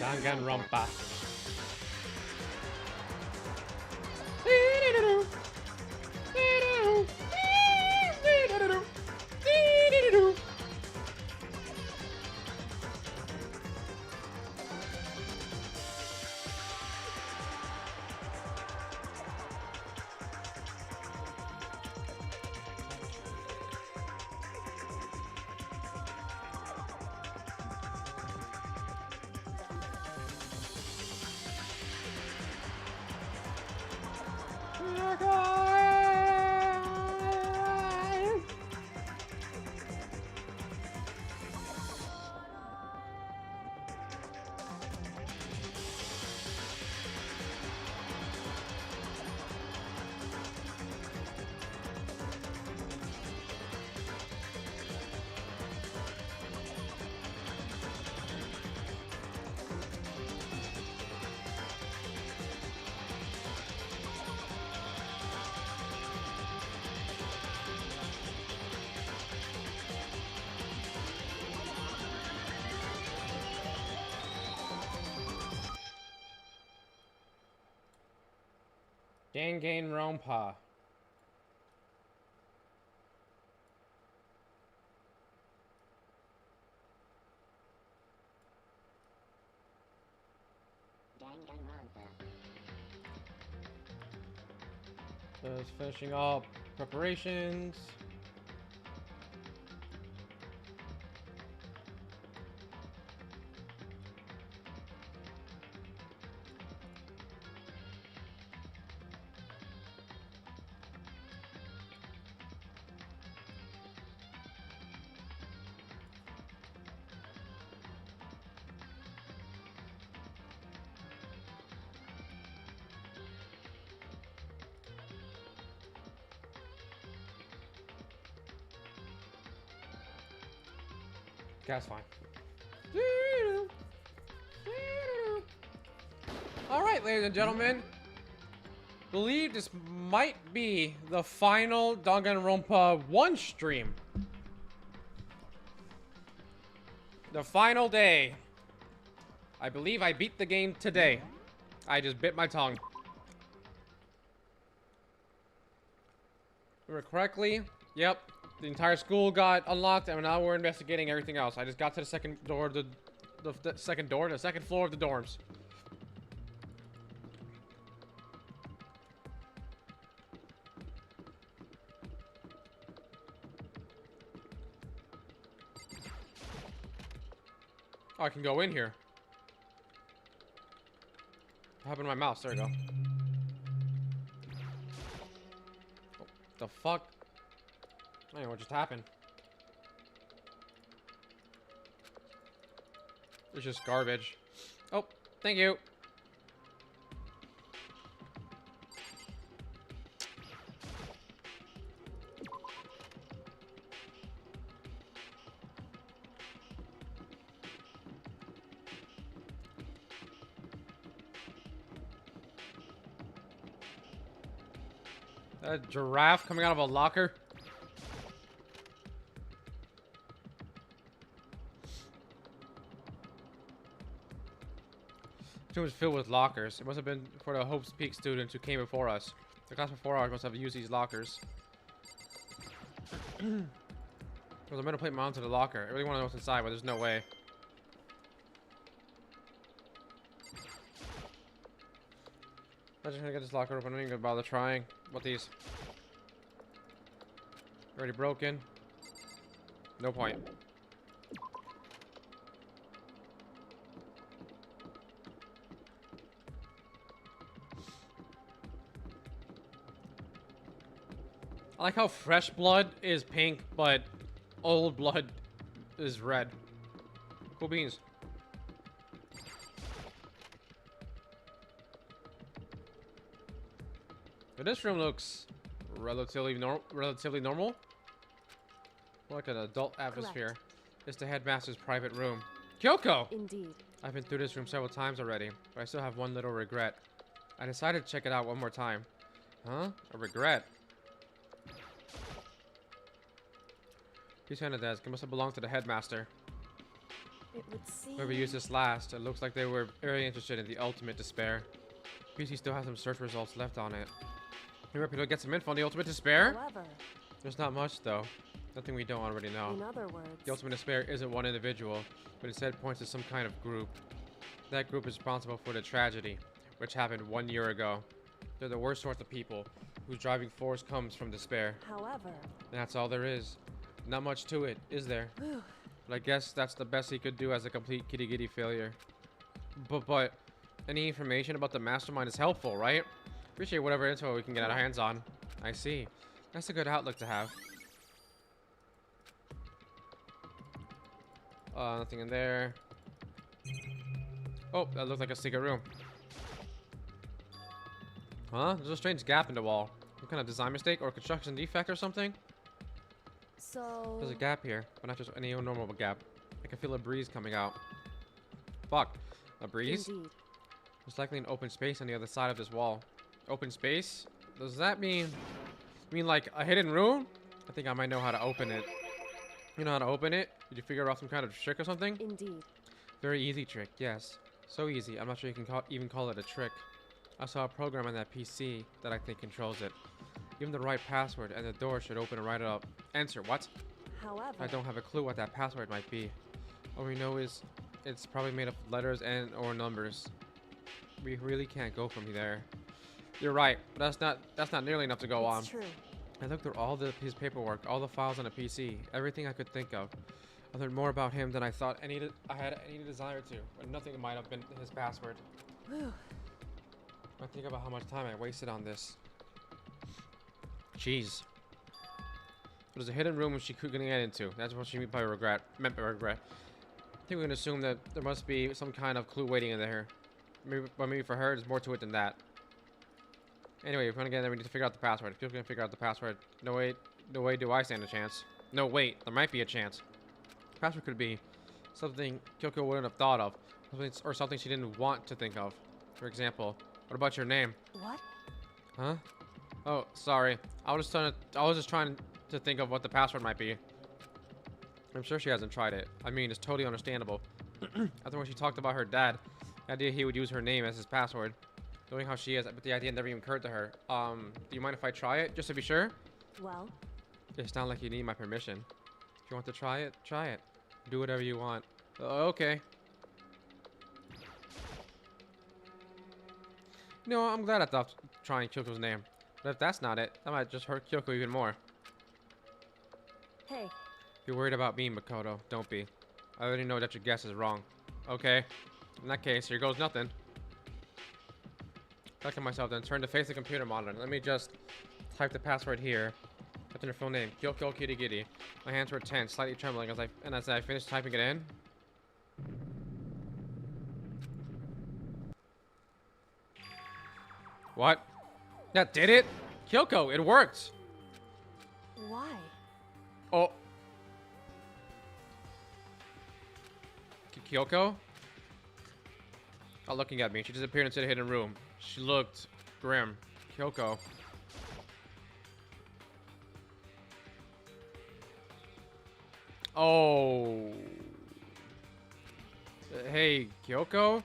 Danganronpa. Danganronpa. Just finishing up preparations. That's fine. Alright, ladies and gentlemen. Believe this might be the final Danganronpa 1 stream. The final day. I believe I beat the game today. I just bit my tongue. Remember correctly? Yep. The entire school got unlocked, and now we're investigating everything else. I just got to the second door, the second floor of the dorms. Oh, I can go in here. What happened to my mouse? There we go. Oh, the fuck? I don't know what just happened. It's just garbage. Oh, thank you. A giraffe coming out of a locker. The room was filled with lockers. It must have been for the Hope's Peak students who came before us. The class before ours must have used these lockers. There was a metal plate mounted to the locker. I really want to know what's inside, but there's no way. I'm just gonna get this locker open. I don't even bother trying. What these? Already broken. No point. I like how fresh blood is pink, but old blood is red. Cool beans. But this room looks relatively normal. More like an adult atmosphere. Correct. It's the headmaster's private room. Kyoko! Indeed. I've been through this room several times already, but I still have one little regret. I decided to check it out one more time. Huh? A regret? He's behind the desk. It must have belonged to the headmaster. It would seem... Whoever used this last, it looks like they were very interested in the ultimate despair. PC still has some search results left on it. Maybe people get some info on the ultimate despair? However, There's not much, though. Nothing we don't already know. in other words... The ultimate despair isn't one individual, but instead points to some kind of group. That group is responsible for the tragedy, which happened 1 year ago. They're the worst sorts of people, whose driving force comes from despair. However... And that's all there is. Not much to it, is there? But I guess that's the best he could do as a complete kitty-giddy failure. But any information about the mastermind is helpful, right? Appreciate whatever info we can get our hands on. I see. That's a good outlook to have. Nothing in there. Oh, that looked like a secret room. Huh? There's a strange gap in the wall. Some kind of design mistake or construction defect or something? So... There's a gap here, but not just any normal gap. I can feel a breeze coming out. Fuck. A breeze? Indeed. There's likely an open space on the other side of this wall. Open space? Does that mean... You mean like a hidden room? I think I might know how to open it. You know how to open it? Did you figure out some kind of trick or something? Indeed. Very easy trick, yes. So easy, I'm not sure you can even call it a trick. I saw a program on that PC that I think controls it. Give him the right password and the door should open right up. Enter, what? However... I don't have a clue what that password might be. All we know is it's probably made of letters and or numbers. We really can't go from there. You're right, but that's not nearly enough to go on. It's true. I looked through all his paperwork, all the files on a PC, everything I could think of. I learned more about him than I thought I had any desire to, but nothing might have been his password. Whew. I think about how much time I wasted on this. Jeez. There's a hidden room she couldn't get into. That's what she meant by regret. I think we can assume that there must be some kind of clue waiting in there. But maybe for her, there's more to it than that. Anyway, if we're gonna get there, we need to figure out the password. If you're gonna figure out the password, no way do I stand a chance. No, wait, there might be a chance. The password could be something Kyoko wouldn't have thought of, or something she didn't want to think of. For example, what about your name? What? Huh? Oh, sorry. I was just trying to think of what the password might be. I'm sure she hasn't tried it. I mean, it's totally understandable. After when she talked about her dad, the idea he would use her name as his password. Knowing how she is, but the idea never even occurred to her. Do you mind if I try it, just to be sure? Well... It's not like you need my permission. If you want to try it, try it. Do whatever you want. Okay. No, I'm glad I thought trying Kyoko's name. But if that's not it, that might just hurt Kyoko even more. Hey. If you're worried about me, Makoto, don't be. I already know that your guess is wrong. Okay. In that case, here goes nothing. Back to myself, then turn to face the computer monitor. Let me just type the password here. Type in her full name, Kyoko Kitty Giddy. My hands were tense, slightly trembling as I finished typing it in. What? That did it? Kyoko, it worked! Why? Oh. Kyoko? Not looking at me. She disappeared into the hidden room. She looked grim. Kyoko. Oh. Hey, Kyoko?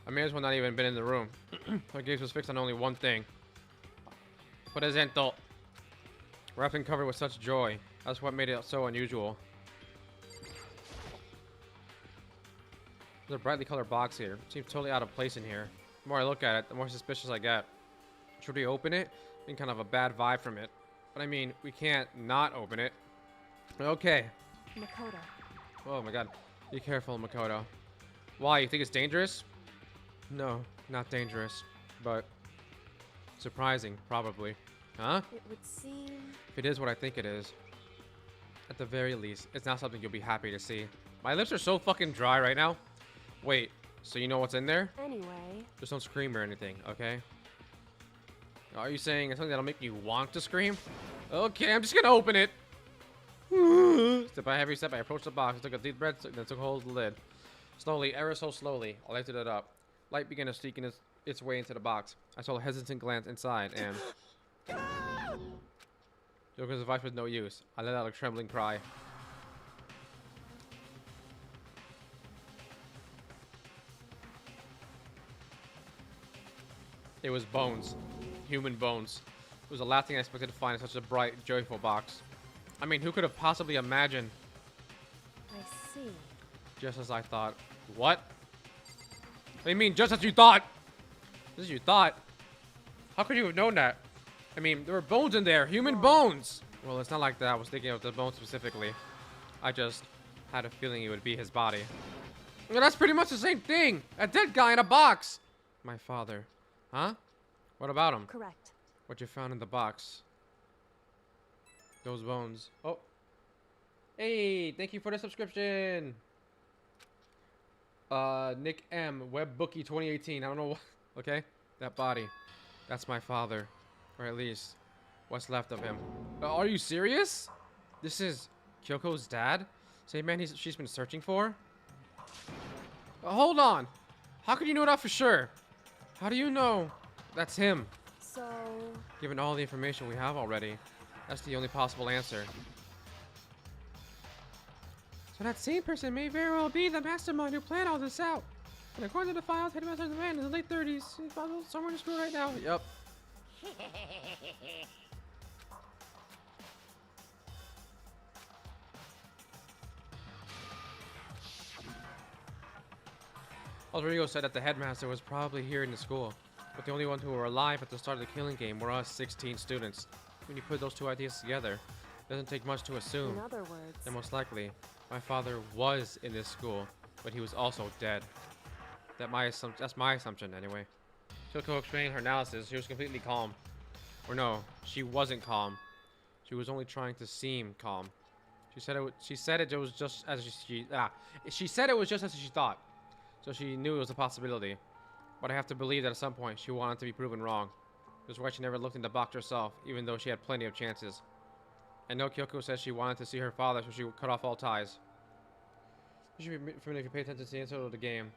I may as well not even been in the room. My gaze was fixed on only one thing. Presento. Wrapped and covered with such joy. That's what made it so unusual. There's a brightly colored box here. Seems totally out of place in here. The more I look at it, the more suspicious I get. Should we open it? Getting kind of a bad vibe from it. But I mean, we can't not open it. Okay. Makoto. Oh my god. Be careful, Makoto. Why? You think it's dangerous? No, not dangerous. But surprising, probably. Huh? It would seem... If it is what I think it is, at the very least, it's not something you'll be happy to see. My lips are so fucking dry right now. Wait, so you know what's in there? Anyway... Just don't scream or anything, okay? Are you saying something that'll make you want to scream? Okay, I'm just gonna open it. Step by every step, I approached the box. I took a deep breath, then took a hold of the lid. Slowly, ever so slowly, I lifted it up. Light began to sneak in its way into the box. I saw a hesitant glance inside, and... Yoko's advice was no use. I let out a trembling cry. It was bones. Human bones. It was the last thing I expected to find in such a bright, joyful box. I mean, who could have possibly imagined? I see. Just as I thought. What? What do you mean, just as you thought? Just as you thought? How could you have known that? I mean, there were bones in there. Human bones! Well, it's not like that. I was thinking of the bones specifically. I just had a feeling it would be his body. Well, that's pretty much the same thing. A dead guy in a box. My father. Huh? What about him? Correct. What you found in the box. Those bones. Oh. Hey, thank you for the subscription. Nick M. Webbookie 2018. I don't know what. Okay. That body. That's my father. Or at least what's left of him. Are you serious? This is Kyoko's dad? Same man she's been searching for? Hold on. How could you know that for sure? How do you know that's him? So, Given all the information we have already, that's the only possible answer. So that same person may very well be the mastermind who planned all this out. And according to the files, Headmaster's a man in the late 30s. He's probably somewhere in the school right now. Yup. Rodrigo said that the headmaster was probably here in the school, but the only ones who were alive at the start of the killing game were us 16 students. When you put those two ideas together, it doesn't take much to assume in other words, that most likely my father was in this school, but he was also dead. That's my assumption anyway. Kyoko explained her analysis. She was completely calm. Or no, she wasn't calm. She was only trying to seem calm. She said it was just as she said it was just as she thought. So she knew it was a possibility. But I have to believe that at some point she wanted to be proven wrong. That's why she never looked in the box herself, even though she had plenty of chances. I know Kyoko said she wanted to see her father, so she would cut off all ties. You should be familiar if you pay attention to the intro of the game.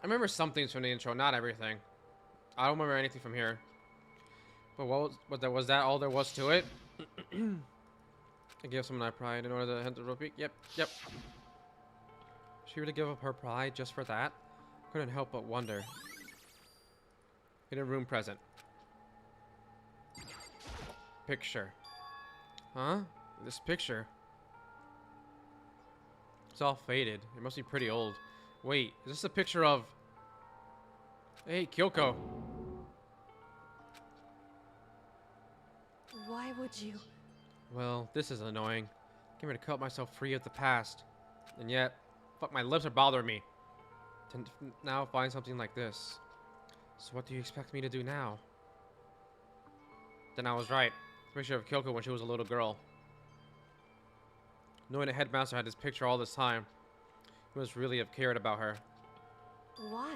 I remember some things from the intro, not everything. I don't remember anything from here. But was that all there was to it? I gave someone that pride in order to enter the peak. Yep. She really give up her pride just for that? Couldn't help but wonder. Hidden room present. Picture. Huh? This picture. It's all faded. It must be pretty old. Wait, is this a picture of... Hey, Kyoko. why would you? Well, this is annoying. Came here to cut myself free of the past. And yet, fuck, my lips are bothering me. To now find something like this. So what do you expect me to do now? Then I was right. It's a picture of Kyoko when she was a little girl. Knowing the headmaster had this picture all this time, he must really have cared about her. Why?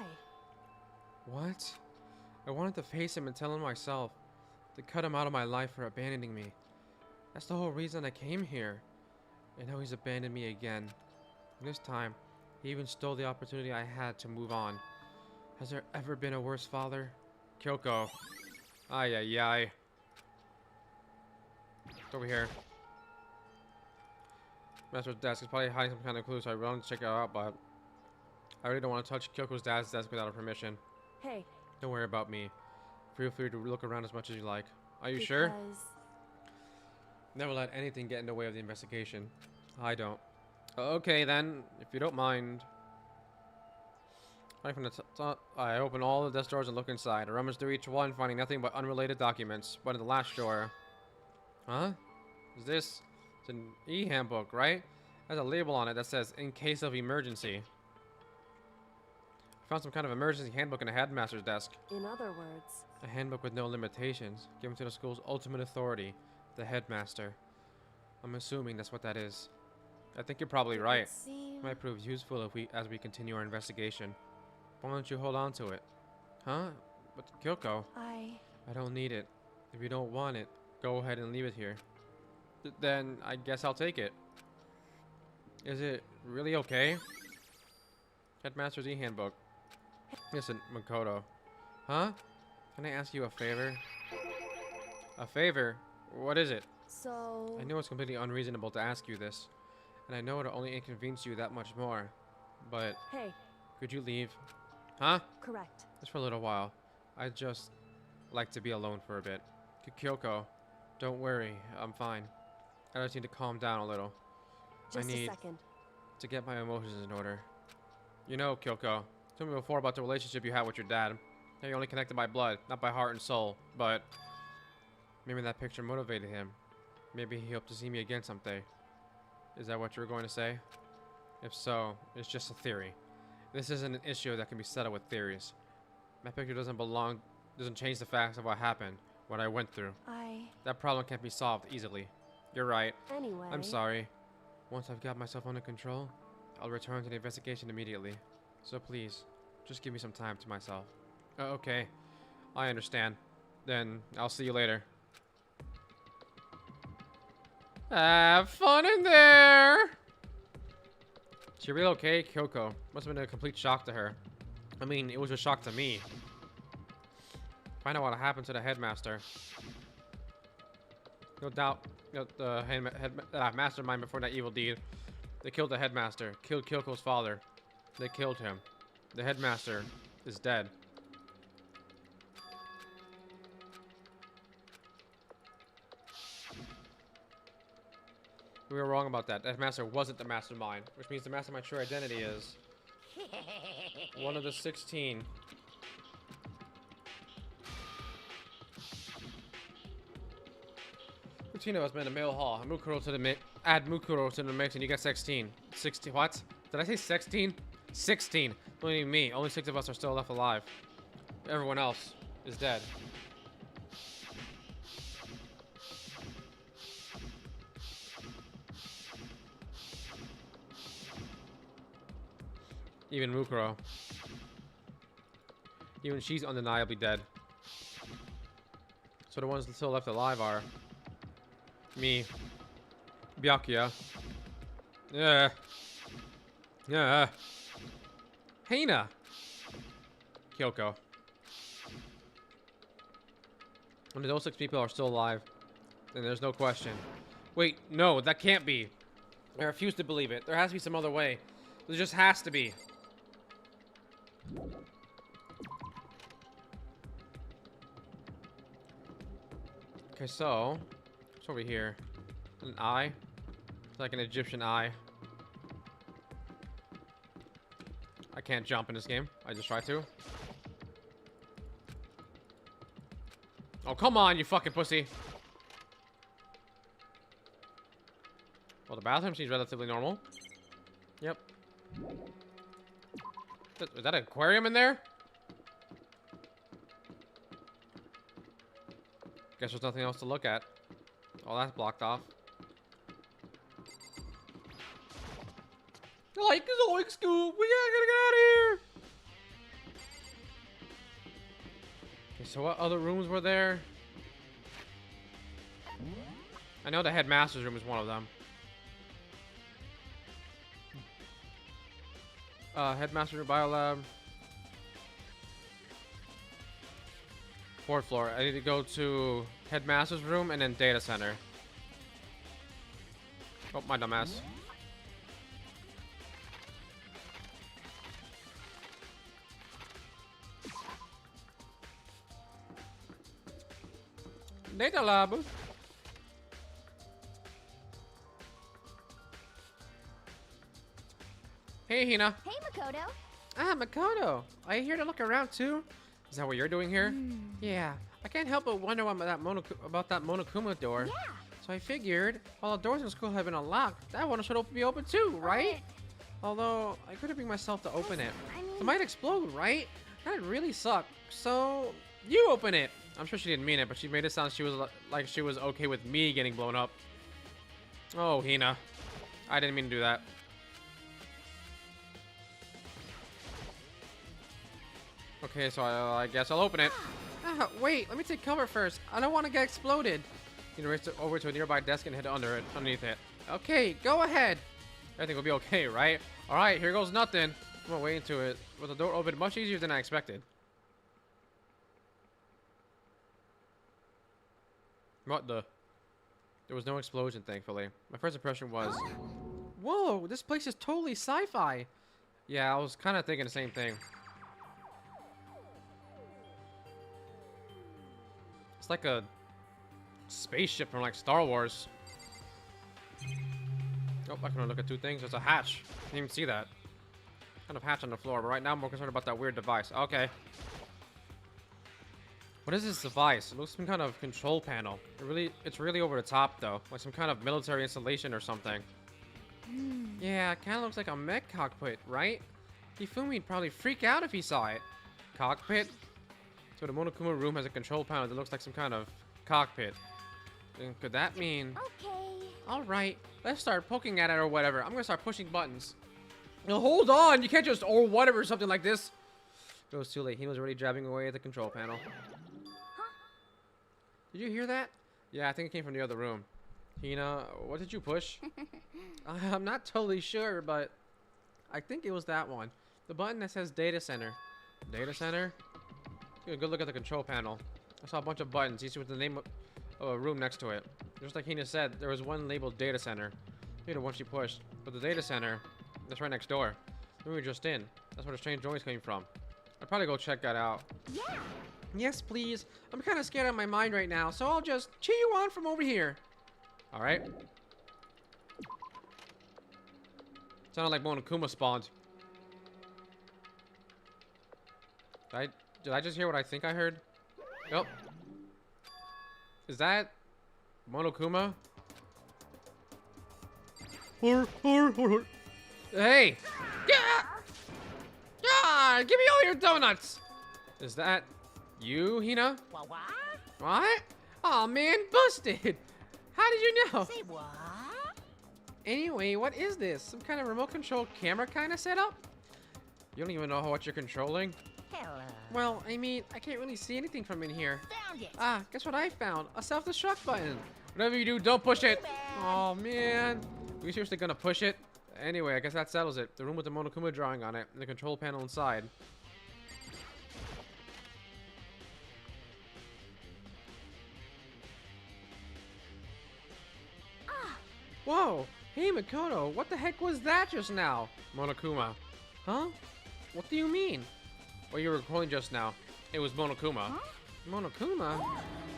What? I wanted to face him and tell him myself. To cut him out of my life for abandoning me. That's the whole reason I came here. And now he's abandoned me again. And this time, he even stole the opportunity I had to move on. Has there ever been a worse father? Kyoko. Ay, ay, ay. It's over here. Master's desk is probably hiding some kind of clue, so I wanted to check it out, but I really don't want to touch Kyoko's dad's desk without her permission. Hey. Don't worry about me. Feel free to look around as much as you like. Are you sure? Never let anything get in the way of the investigation. I don't. Okay then, if you don't mind. Right from the top, I open all the desk drawers and look inside. I rummage through each one, finding nothing but unrelated documents. But in the last drawer... Huh? Is this... It's an e-handbook, right? There's a label on it that says, in case of emergency. I found some kind of emergency handbook in the headmaster's desk. In other words, A handbook with no limitations, given to the school's ultimate authority, the headmaster. I'm assuming that's what that is. I think you're probably right. It might prove useful as we continue our investigation. Why don't you hold on to it? Huh? But Kyoko, I don't need it. If you don't want it, go ahead and leave it here. Then I guess I'll take it. Is it really okay? Headmaster's e-handbook. Listen, Makoto. Huh? Can I ask you a favor? A favor? What is it? So... I know it's completely unreasonable to ask you this, And I know it'll only inconvenience you that much more. But Hey, could you leave? Huh? correct. Just for a little while. I'd just like to be alone for a bit. Kyoko, don't worry. I'm fine. I just need to calm down a little. Just I a need second. to get my emotions in order. You know, Kyoko, told me before about the relationship you had with your dad. How you're only connected by blood, not by heart and soul. But maybe that picture motivated him. Maybe he hoped to see me again someday. Is that what you were going to say? If so, it's just a theory. This isn't an issue that can be settled with theories. My picture doesn't change the facts of what happened, what I went through. That problem can't be solved easily. You're right. Anyway. I'm sorry. Once I've got myself under control, I'll return to the investigation immediately. So please, just give me some time to myself. Okay. I understand. Then I'll see you later. Have fun in there! She really okay? Kyoko. Must have been a complete shock to her. I mean, it was a shock to me. Find out what happened to the headmaster. No doubt, the mastermind before that evil deed. They killed the headmaster. Killed Kyoko's father. They killed him. The headmaster is dead. We were wrong about that. The headmaster wasn't the mastermind, which means the mastermind's true identity is one of the 16. Routine of us in the mail hall. Add Mukuro to the mix and you get 16. 16. What? Did I say 16? 16. Only me. Only 6 of us are still left alive. Everyone else is dead. Even Mukuro. Even she's undeniably dead. So the ones still left alive are me, Byakuya, Hina, Kyoko. When those 6 people are still alive, then there's no question. Wait, no, that can't be. I refuse to believe it. There has to be some other way. There just has to be. Okay, so what's over here? An eye? It's like an Egyptian eye. I can't jump in this game. I just tried to. Oh, come on, you fucking pussy. Well, the bathroom seems relatively normal. Yep. Is that an aquarium in there? Guess there's nothing else to look at. Oh, that's blocked off. Like is oink scoop. We gotta get out of here. Okay, so what other rooms were there? I know the headmaster's room is one of them. Headmaster Biolab. 4th floor. I need to go to headmaster's room and then data center. Oh, my dumbass. Data lab. Hey, Hina. Hey, Makoto. Ah, Makoto. Are you here to look around too? Is that what you're doing here? Yeah. I can't help but wonder about that Monokuma door. Yeah. So I figured, while the doors in school have been unlocked, that one should be open too, right? Although, I couldn't bring myself to open it. I mean, It might explode, right? That'd really suck. So, you open it. I'm sure she didn't mean it, but she made it sound like she was okay with me getting blown up. Oh, Hina. I didn't mean to do that. Okay, so I guess I'll open it. Ah, wait, let me take cover first. I don't want to get exploded. You know, race over to a nearby desk and head underneath it. Okay, go ahead. Everything will be okay, right? All right, here goes nothing. I'm gonna wait into it. With the door opened much easier than I expected. What the? There was no explosion, thankfully. My first impression was, Whoa, this place is totally sci-fi. Yeah, I was kind of thinking the same thing. It's like a spaceship from like Star Wars. Oh, I can only look at two things. There's a hatch. Didn't even see that. Kind of hatch on the floor, but right now I'm more concerned about that weird device. Okay. What is this device? It looks like some kind of control panel. It's really over the top though. Like some kind of military installation or something. Yeah, it kind of looks like a mech cockpit, right? Hifumi'd probably freak out if he saw it. Cockpit? So the Monokuma room has a control panel that looks like some kind of cockpit. And could that mean... Okay. Alright, let's start poking at it or whatever. I'm gonna start pushing buttons. Now hold on, you can't just or whatever something like this. It was too late. He was already jabbing away at the control panel. Huh? Did you hear that? Yeah, I think it came from the other room. Hina, what did you push? I'm not totally sure, but I think it was that one. The button that says data center. Data center? Take a good look at the control panel. I saw a bunch of buttons, each with the name of a room next to it. Just like Hina said, there was one labeled data center. Maybe the one she pushed. But the data center, that's right next door. We were just in. That's where the strange noise came from. I'd probably go check that out. Yeah. Yes, please. I'm kind of scared out of my mind right now, so I'll just cheer you on from over here. Alright. Sounded like Monokuma spawned. Did I just hear what I think I heard? Nope. Is that Monokuma? Hey! Yeah! Yeah! Give me all your donuts! Is that you, Hina? What? What? Aw, man, busted! How did you know? Say what? Anyway, what is this? Some kind of remote control camera kind of setup? You don't even know what you're controlling? Hello. Well, I mean, I can't really see anything from in here. Found it. Ah, guess what I found? A self-destruct button. Whatever you do, don't push it. Oh, man. Are you seriously gonna push it? Anyway, I guess that settles it. The room with the Monokuma drawing on it and the control panel inside. Whoa! Hey, Makoto, what the heck was that just now? Monokuma. Huh? What do you mean? What you were recalling just now. It was Monokuma. Huh? Monokuma?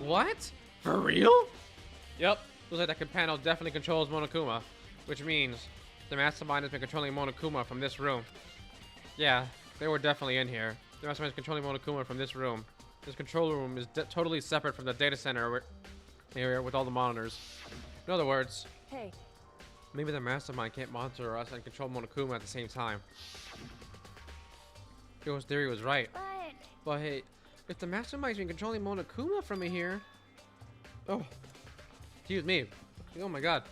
What? For real? Yep. Looks like that panel definitely controls Monokuma. Which means the mastermind has been controlling Monokuma from this room. Yeah, they were definitely in here. The mastermind is controlling Monokuma from this room. This control room is totally separate from the data center area with all the monitors. In other words, Hey. maybe the mastermind can't monitor us and control Monokuma at the same time. Yo's theory was right. But hey, if the mastermind's been controlling Monokuma from in here... Oh, excuse me. Oh my god.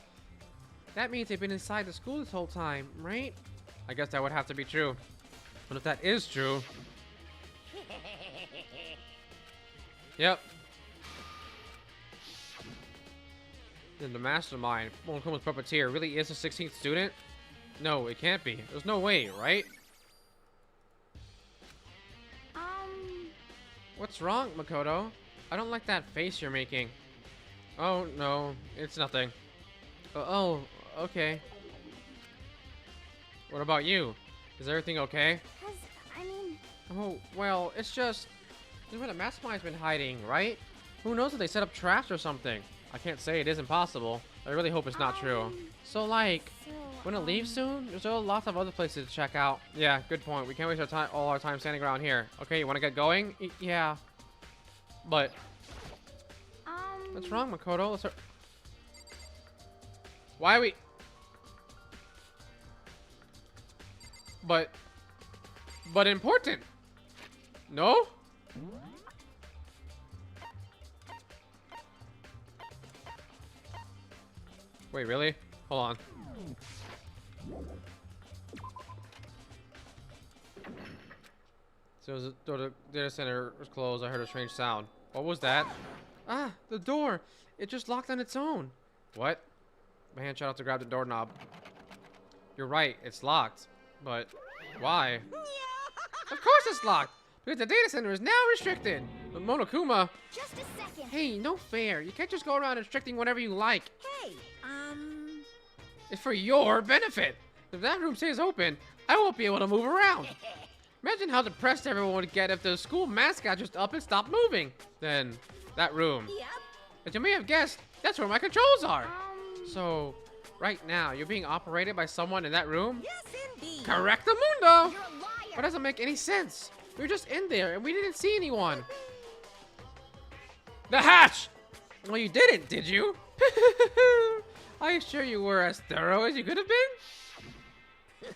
That means they've been inside the school this whole time, right? I guess that would have to be true. But if that is true... Yep. Then the mastermind, Monokuma's puppeteer, really is a 16th student? No, it can't be. There's no way, right? What's wrong, Makoto? I don't like that face you're making. Oh, no. It's nothing. Oh, okay. What about you? Is everything okay? I mean... Oh, well, it's just... This is where the mastermind's been hiding, right? Who knows if they set up traps or something? I can't say it isn't possible. I really hope it's not true. So, like, wanna leave soon? There's still lots of other places to check out. Yeah, good point. We can't waste our time, all our time standing around here. Okay, you wanna get going? Yeah. But... What's wrong, Makoto? Let's... Why are we... But important. No? Wait, really? Hold on. So the data center was closed. I heard a strange sound. What was that? Ah, the door. It just locked on its own. What? My hand shot out to grab the doorknob. You're right. It's locked. But why? Of course it's locked. Because the data center is now restricted. But Monokuma... Just a second. Hey, no fair. You can't just go around restricting whatever you like. Hey, It's for your benefit. If that room stays open, I won't be able to move around. Imagine how depressed everyone would get if the school mascot just up and stopped moving. Then, that room. Yep. As you may have guessed, that's where my controls are. So, So, right now, you're being operated by someone in that room? yes, indeed. Correctamundo! You're a liar. That doesn't make any sense. We were just in there and we didn't see anyone. The hatch! Well, you didn't, did you? Are you sure you were as thorough as you could have been?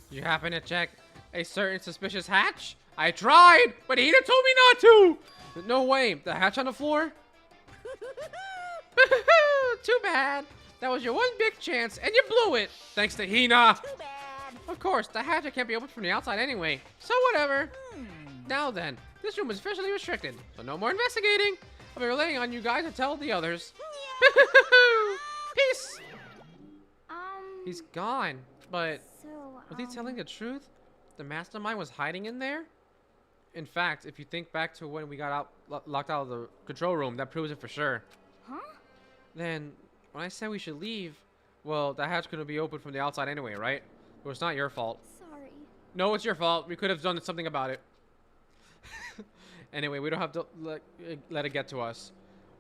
You happen to check a certain suspicious hatch? I tried, but Hina told me not to! No way, the hatch on the floor? Too bad. That was your one big chance, and you blew it. Thanks to Hina. Too bad. Of course, the hatch can't be opened from the outside anyway. So whatever. Now then, this room is officially restricted, so no more investigating. I'll be relying on you guys to tell the others. Peace. He's gone, but So, was he telling the truth? The mastermind was hiding in there? In fact, if you think back to when we got locked out of the control room, that proves it for sure. Huh? Then, when I said we should leave, well, the hatch couldn't be opened from the outside anyway, right? Well, it's not your fault. Sorry. No, it's your fault. We could have done something about it. Anyway, we don't have to let it get to us.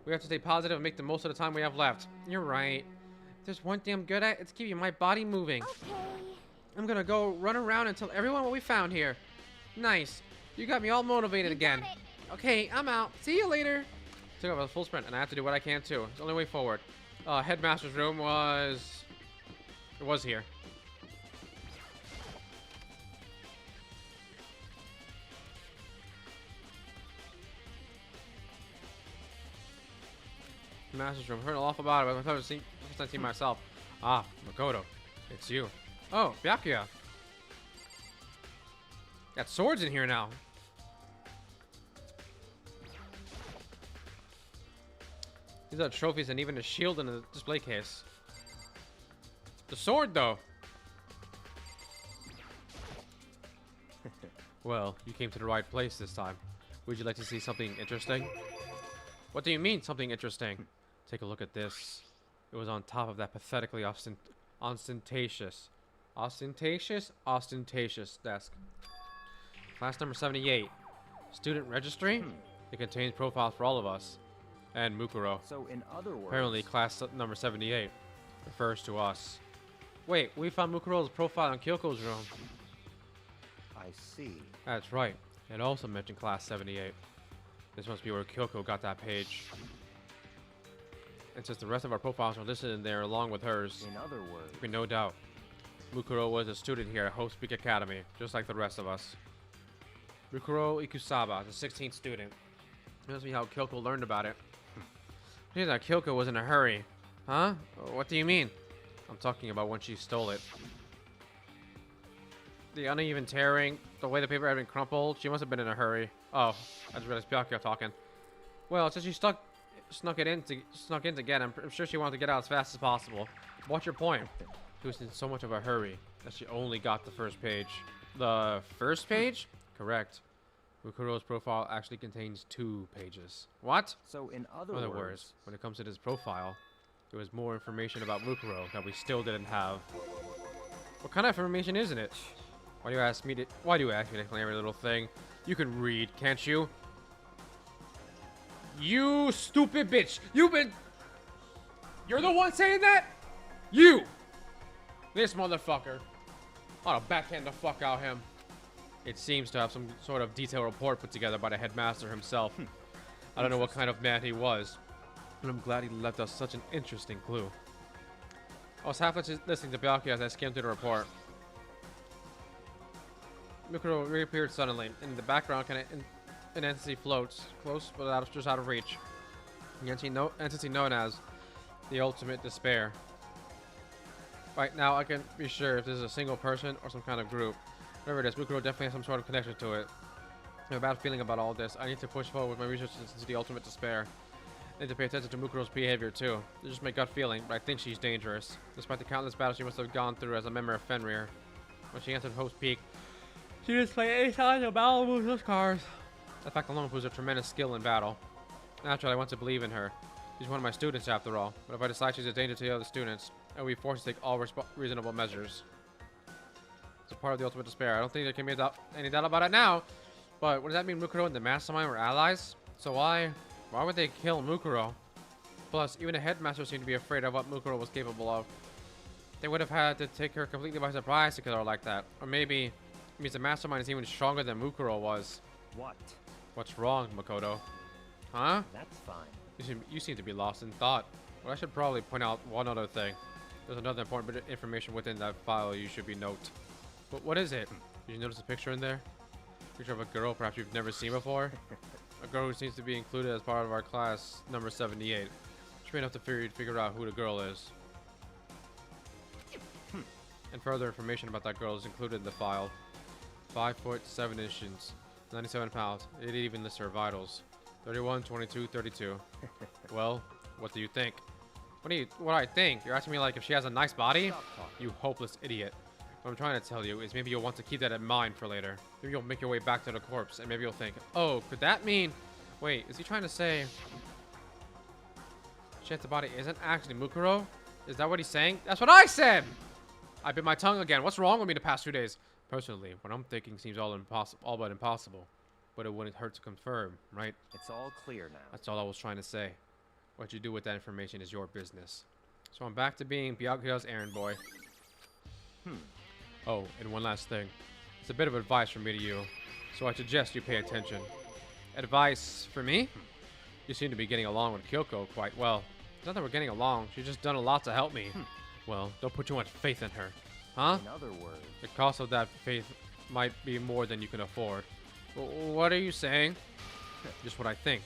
We have to stay positive and make the most of the time we have left. You're right. If there's one thing I'm good at, it's keeping my body moving. Okay. I'm gonna go run around and tell everyone what we found here. Nice. You got me all motivated again. Got it. Okay, I'm out. See you later. Took off a full sprint, and I have to do what I can too. It's the only way forward. Headmaster's room was... It was here. Master's room. Heard a lot about it, but I've first time seen myself. Ah, Makoto. It's you. Oh, Byakuya. Got swords in here now. These are trophies and even a shield in the display case. The sword, though. Well, you came to the right place this time. Would you like to see something interesting? What do you mean, something interesting? Take a look at this. It was on top of that pathetically ostentatious desk. Class number 78. Student registry? It contains profiles for all of us. And Mukuro. So in other words, Apparently class number 78 refers to us. Wait, we found Mukuro's profile in Kyoko's room. I see. That's right. It also mentioned class 78. This must be where Kyoko got that page. And since the rest of our profiles are listed in there along with hers, In other words, there's no doubt Mukuro was a student here at Hope Peak Academy, just like the rest of us. Mukuro Ikusaba, the 16th student. This must be how Kyoko learned about it. Seems like Kyoko was in a hurry. Huh? What do you mean? I'm talking about when she stole it. The uneven tearing, the way the paper had been crumpled, she must have been in a hurry. Oh, I just realized Byakuya talking. Well, since she snuck in to get him, I'm sure she wanted to get out as fast as possible. What's your point? She was in so much of a hurry that she only got the first page. The first page? Correct. Mukuro's profile actually contains 2 pages. What? so in In other words, when it comes to this profile, there was more information about Mukuro that we still didn't have. What kind of information isn't it? Why do you ask me to explain every little thing? You can read, can't you? You stupid bitch! You're the one saying that? You! This motherfucker. Ought to backhand the fuck out him. It seems to have some sort of detailed report put together by the headmaster himself. I don't know what kind of man he was, but I'm glad he left us such an interesting clue. I was half listening to Byakuya as I skimmed through the report. Mukuro reappeared suddenly. In the background, an entity floats, close but just out of reach. The entity known as the Ultimate Despair. Right now, I can be sure if this is a single person or some kind of group. Whatever it is, Mukuro definitely has some sort of connection to it. I have a bad feeling about all this. I need to push forward with my research into the Ultimate Despair. I need to pay attention to Mukuro's behavior too. It's just my gut feeling, but I think she's dangerous. Despite the countless battles she must have gone through as a member of Fenrir. When she entered Host Peak, she displayed 8 signs of battle moves with cars. That fact alone proves her tremendous skill in battle. Naturally, I want to believe in her. She's one of my students after all. But if I decide she's a danger to the other students, I will be forced to take all reasonable measures. It's a part of the ultimate despair. I don't think there can be any doubt about it now. But what does that mean? Mukuro and the mastermind were allies? So why would they kill Mukuro? Plus, even the headmaster seemed to be afraid of what Mukuro was capable of. They would have had to take her completely by surprise to kill her like that. Or maybe it means the mastermind is even stronger than Mukuro was. What? What's wrong, Makoto? Huh? That's fine. You seem to be lost in thought. Well, I should probably point out one other thing. There's another important bit of information within that file you should be note. But what is it? Did you notice a picture in there? Picture of a girl perhaps you've never seen before? A girl who seems to be included as part of our class number 78. Should be enough to figure out who the girl is. And further information about that girl is included in the file. 5 foot 7 inches, 97 pounds. It even lists her vitals. 31, 22, 32. Well, what do you think? What I think? You're asking me like if she has a nice body? Stop talking. You hopeless idiot. What I'm trying to tell you is maybe you'll want to keep that in mind for later. Maybe you'll make your way back to the corpse and maybe you'll think, oh, could that mean... Wait, is he trying to say... She has the body isn't actually Mukuro? Is that what he's saying? That's what I said! I bit my tongue again. What's wrong with me the past 2 days? Personally, what I'm thinking seems all but impossible. But it wouldn't hurt to confirm, right? It's all clear now. That's all I was trying to say. What you do with that information is your business. So I'm back to being Byakuya's errand boy. Oh, and one last thing. It's a bit of advice from me to you. So I suggest you pay attention. Advice for me? You seem to be getting along with Kyoko quite well. It's not that we're getting along. She's just done a lot to help me. Well, don't put too much faith in her. Huh? In other words, The cost of that faith might be more than you can afford. What are you saying? Just what I think.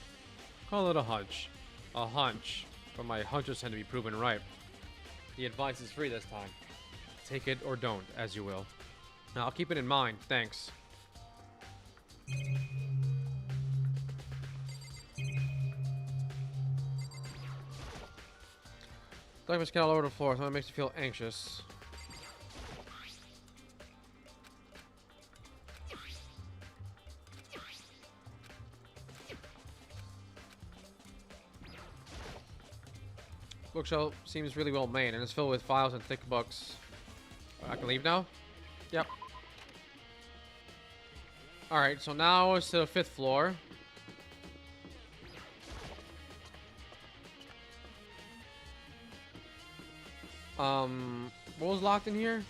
Call it a hunch. A hunch. But my hunches tend to be proven right. The advice is free this time. Take it or don't, as you will. Now, I'll keep it in mind. Thanks. Documents get all over the floor, so it makes you feel anxious. Bookshelf seems really well made and it's filled with files and thick books. I can leave now? Yep. Alright, so now it's to the 5th floor. What was locked in here?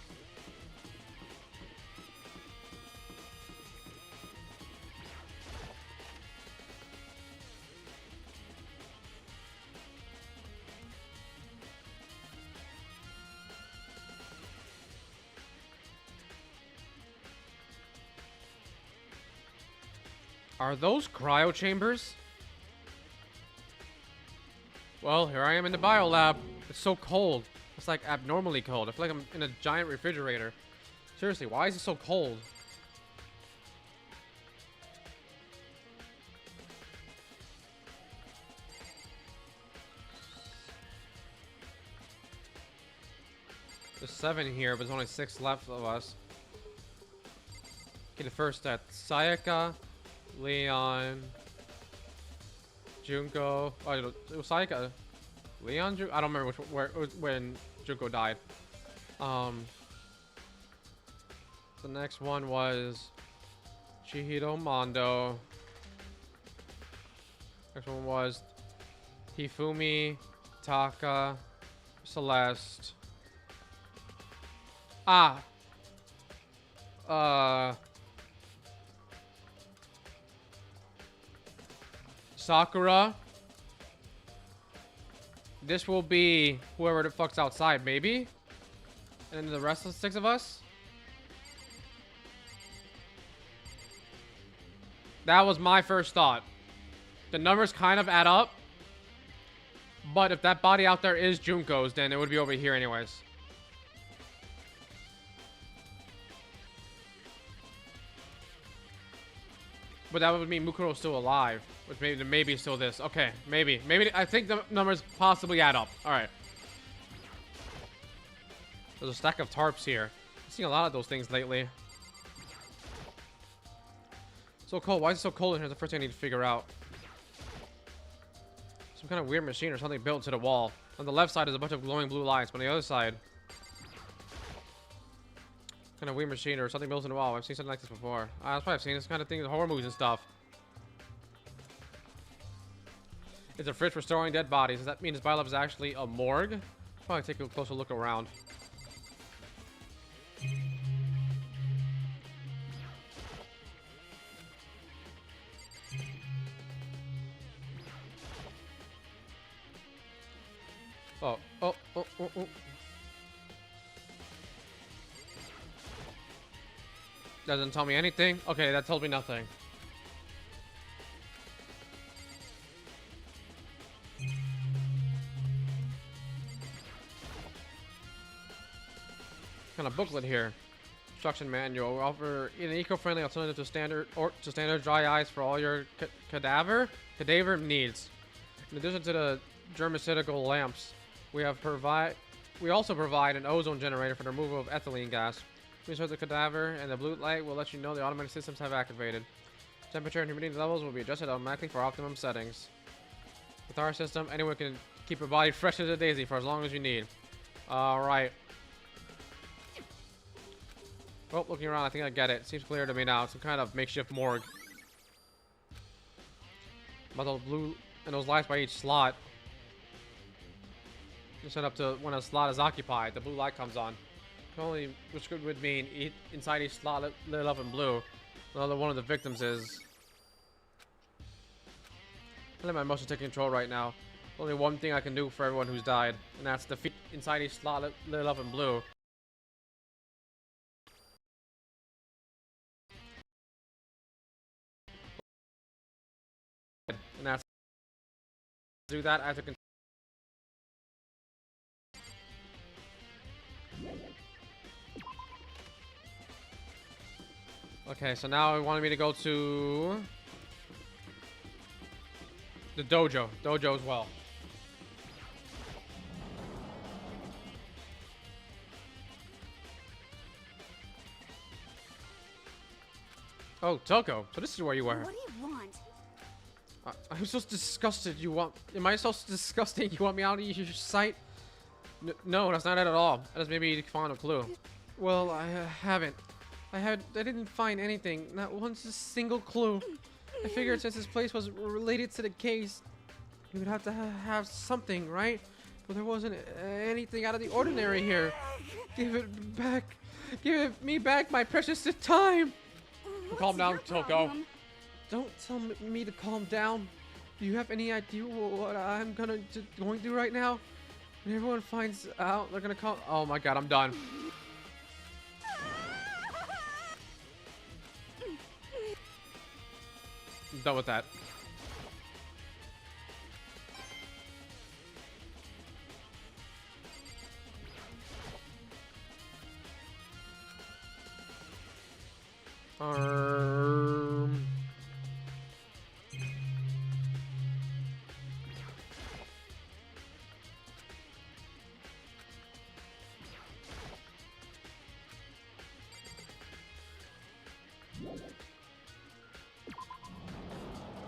Are those cryo chambers? Well, here I am in the biolab. It's so cold. It's like abnormally cold. I feel like I'm in a giant refrigerator. Seriously, why is it so cold? There's 7 here, but there's only 6 left of us. Okay, the first set. Sayaka, Leon, Junko. Oh, it was Sayaka. Leon, I don't remember where it was when Junko died. The next one was Chihiro Mondo. Next one was Hifumi, Taka, Celeste. Sakura. This will be whoever the fuck's outside, maybe? And then the rest of the 6 of us? That was my first thought. The numbers kind of add up. But if that body out there is Junko's, then it would be over here anyways. But that would mean Mukuro's still alive. Which maybe still this. Okay, maybe. Maybe I think the numbers possibly add up. Alright. There's a stack of tarps here. I've seen a lot of those things lately. So cold. Why is it so cold in here? That's the first thing I need to figure out. Some kind of weird machine or something built to the wall. On the left side is a bunch of glowing blue lights, but on the other side, kind of weird machine or something built in the wall. I've seen something like this before. That's why I've seen this kind of thing in horror movies and stuff. It's a fridge for storing dead bodies. Does that mean this biolab is actually a morgue? Probably take a closer look around. Oh. Doesn't tell me anything. Okay, that told me nothing. Kind of booklet here. Instruction manual. We offer an eco-friendly alternative to standard dry ice for all your cadaver needs. In addition to the germicidal lamps, we also provide an ozone generator for the removal of ethylene gas. Please hold the cadaver, and the blue light will let you know the automatic systems have activated. Temperature and humidity levels will be adjusted automatically for optimum settings. With our system, anyone can keep your body fresh as a daisy for as long as you need. Alright. Oh, looking around, I think I get it. Seems clear to me now. It's some kind of makeshift morgue. About those blue and those lights by each slot. You set up to when a slot is occupied, the blue light comes on. Only, which would mean inside each slot lit up in blue. Another one of the victims is. I let my motion take control right now. Only one thing I can do for everyone who's died, and that's defeat inside each slot lit up in blue. And that's do that. I have to control. Okay, so now it wanted me to go to the dojo. Dojo as well. Oh, Toko. So this is where you were. What do you want? I'm so disgusted. Am I so disgusting? You want me out of your sight? No, that's not it at all. That is maybe find a clue. Well, I haven't. I didn't find anything. Not one single clue. I figured since this place was related to the case, you would have to have something, right? But there wasn't anything out of the ordinary here. Give it back. Give me back my precious time. Calm down, Toko. Don't tell me to calm down. Do you have any idea what I'm going through right now? When everyone finds out, they're gonna call. Oh my god, I'm done. I'm done with that.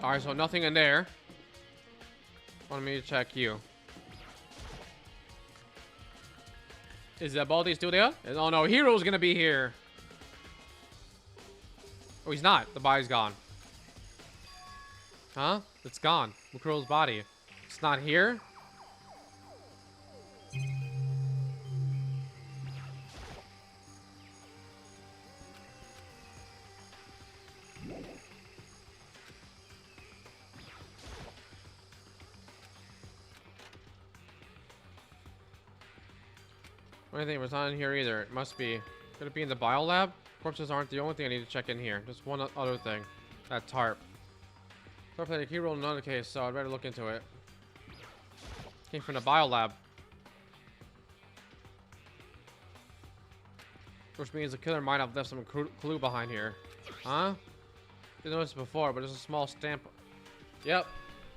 Alright, so nothing in there. Want me to check you. Is that Baldi still there? Oh no, Hero's gonna be here. Oh, he's not. The body's gone. Huh? It's gone. Mukuro's body. It's not here? Anything was not in here either. It must be. Could it be in the biolab? Corpses aren't the only thing I need to check in here. Just one other thing. That tarp. Tarp played a key role in another case, so I'd better look into it. Came from the biolab. Which means the killer might have left some clue behind here. Huh? Didn't notice it before, but there's a small stamp. Yep.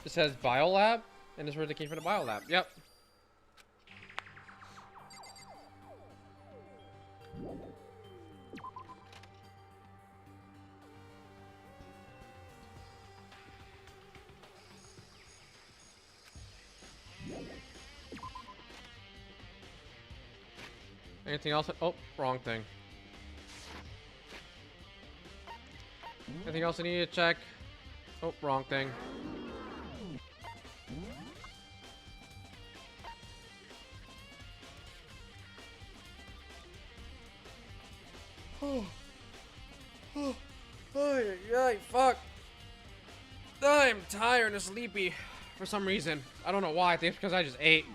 It says biolab, and this where they came from the biolab. Yep. Anything else? Oh, wrong thing. Anything else I need to check? Oh, wrong thing. Oh, fuck. I'm tired and sleepy for some reason. I don't know why. I think it's because I just ate.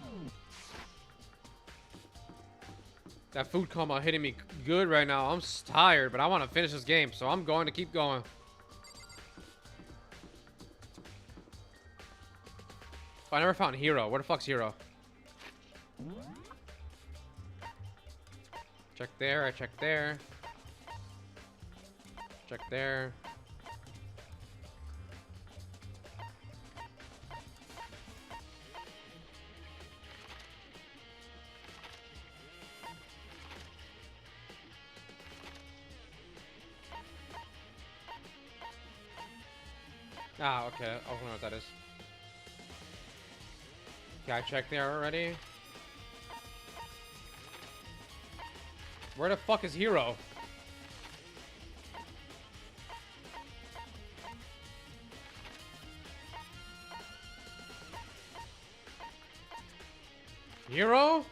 That food coma hitting me good right now. I'm tired, but I want to finish this game, so I'm going to keep going. Oh, I never found Hero. Where the fuck's Hero? Check there. I checked there. Check there. Ah, okay. I don't know what that is. Okay, I checked there already. Where the fuck is Hero? Hero?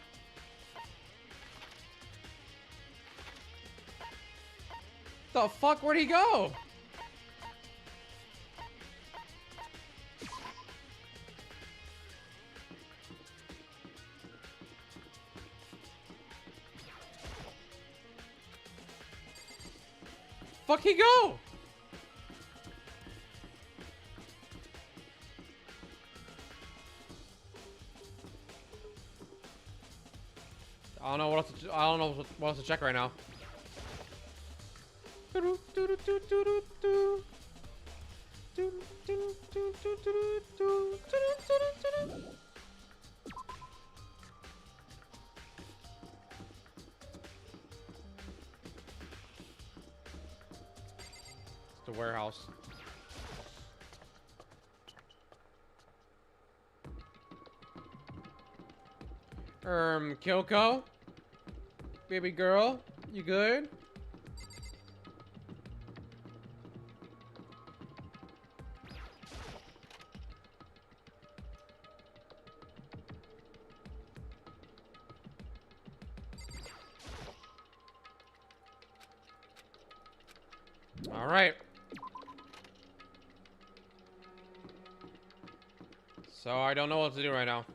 The fuck? Where'd he go? Fuck he go? I don't know what else to, I don't know what else to check right now. The warehouse. Kyoko? Baby girl? You good? All right. So I don't know what to do right now.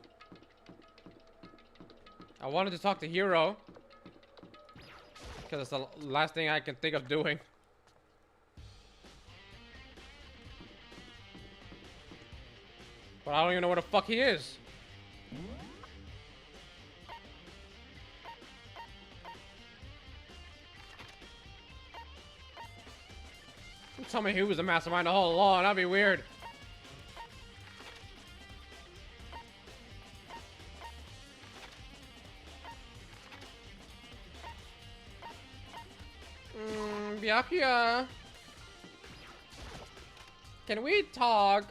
I wanted to talk to Hero because it's the last thing I can think of doing. But I don't even know where the fuck he is. Tell me he was the mastermind all along. That'd be weird. Byakuya. Can we talk?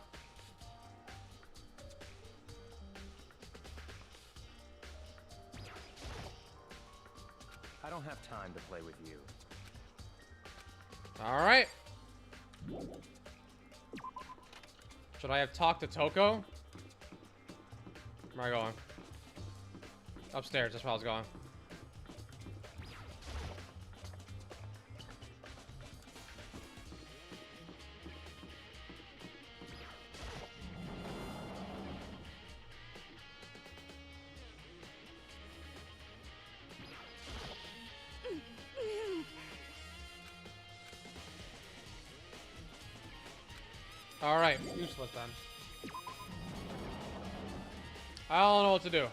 I don't have time to play with you. All right. Should I have talked to Toko? Where am I going? Upstairs, that's where I was going. Alright, useless then. I don't know what to do.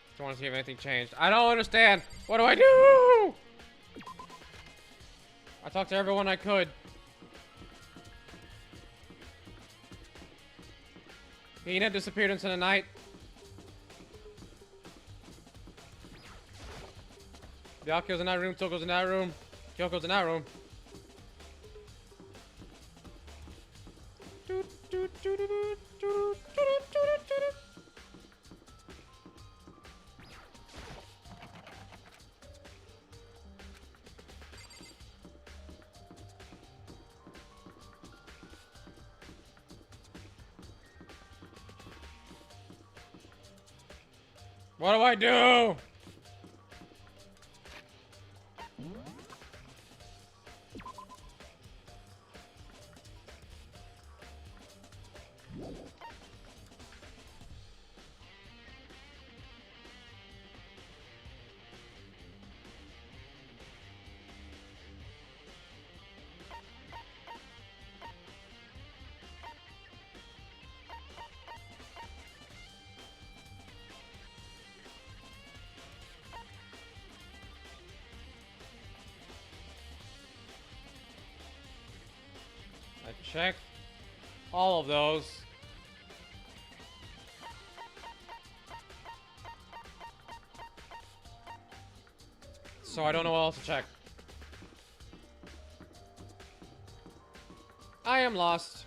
Just want to see if anything changed. I don't understand. What do I do? I talked to everyone I could. Hina disappeared into the night. Byakuya's in that room, Toko's in that room, Kyoko's in that room. What do I do? I checked all of those. So I don't know what else to check. I am lost.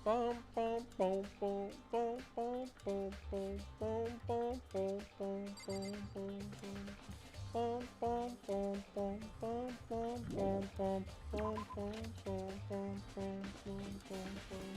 Bum, bum, bum, bum, bum, bum, bum, bum, bum, bum, bum, bum, bum, bum. Bum bum bum bum bum bum bum bum bum bum bum bum bum bum.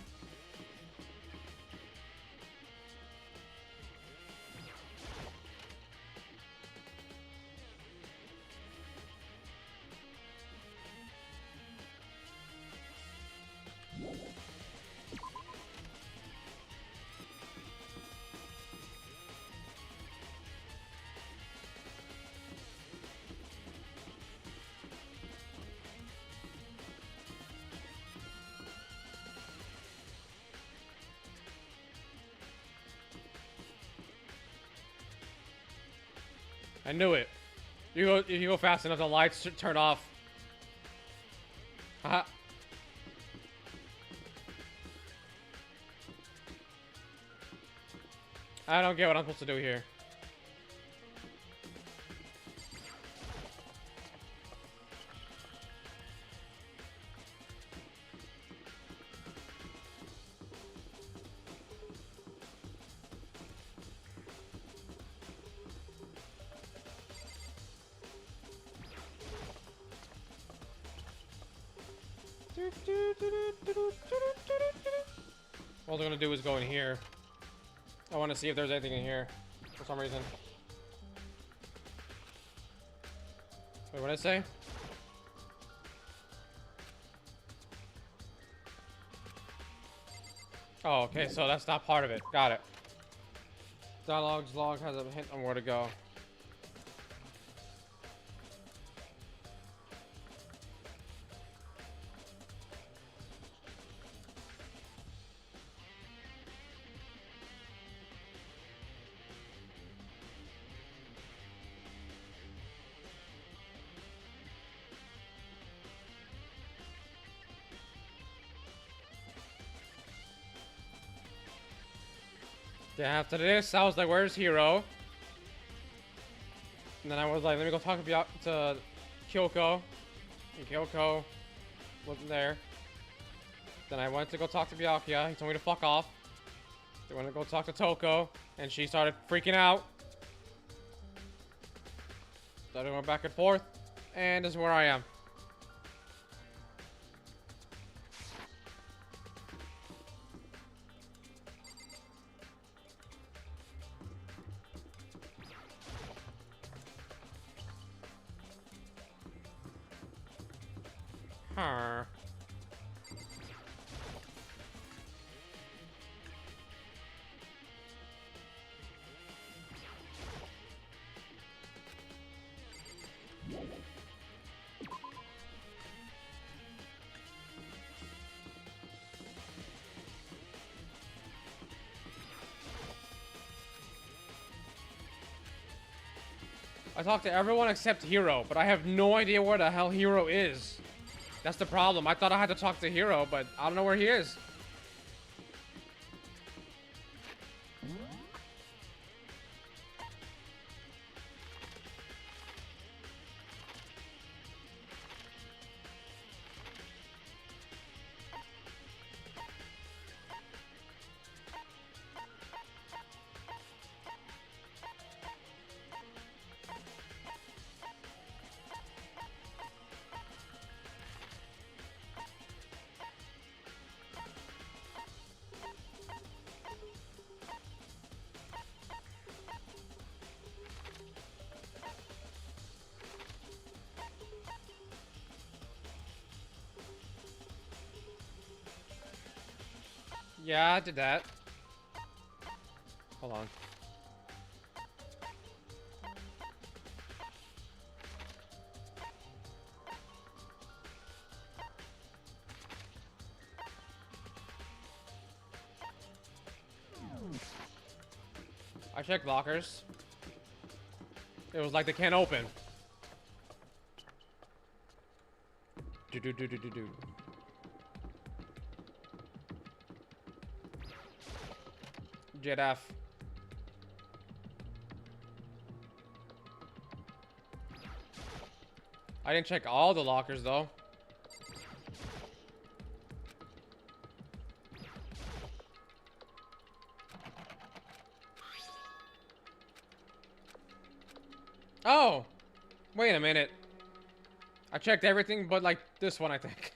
I knew it. If you go fast enough, the lights turn off. Haha. I don't get what I'm supposed to do here. All they're gonna do is go in here. I want to see if there's anything in here for some reason. Wait, what did I say? Oh, okay, so that's not part of it. Got it. Dialogue's log has a hint on where to go. Then after this, I was like, where's Hiro? And then I was like, let me go talk to Kyoko. And Kyoko wasn't there. Then I went to go talk to Byakuya. He told me to fuck off. Then I went to go talk to Toko. And she started freaking out. So I went back and forth. And this is where I am. Huh. I talked to everyone except Hiro, but I have no idea where the hell Hiro is. That's the problem. I thought I had to talk to Hero, but I don't know where he is. Yeah, I did that. Hold on. I checked lockers. It was like they can't open. Do. Jet F. I didn't check all the lockers though. Oh! Wait a minute. I checked everything but like this one, I think.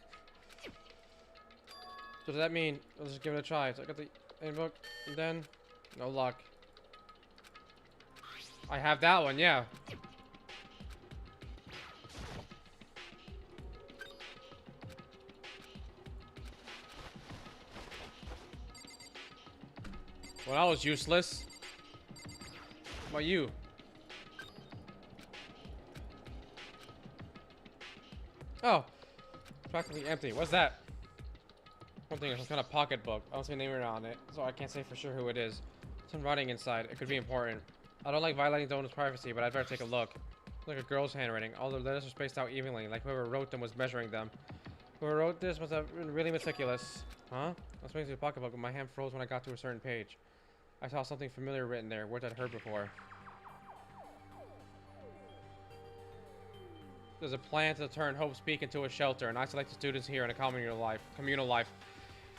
So does that mean let's just give it a try? So I got the handbook and then no luck. I have that one, yeah. Well, that was useless. What about you? Oh, practically empty. What's that? One thing, there's some kind of pocketbook. I don't see a name on it, so I can't say for sure who it is. Some writing inside. It could be important. I don't like violating Donut's privacy, but I'd better take a look. It's like a girl's handwriting. All the letters are spaced out evenly, like whoever wrote them was measuring them. Whoever wrote this must have been really meticulous. Huh? I was reading through the pocketbook, but my hand froze when I got to a certain page. I saw something familiar written there, words I'd heard before. There's a plan to turn Hope Speak into a shelter and isolate the students here in a communal life.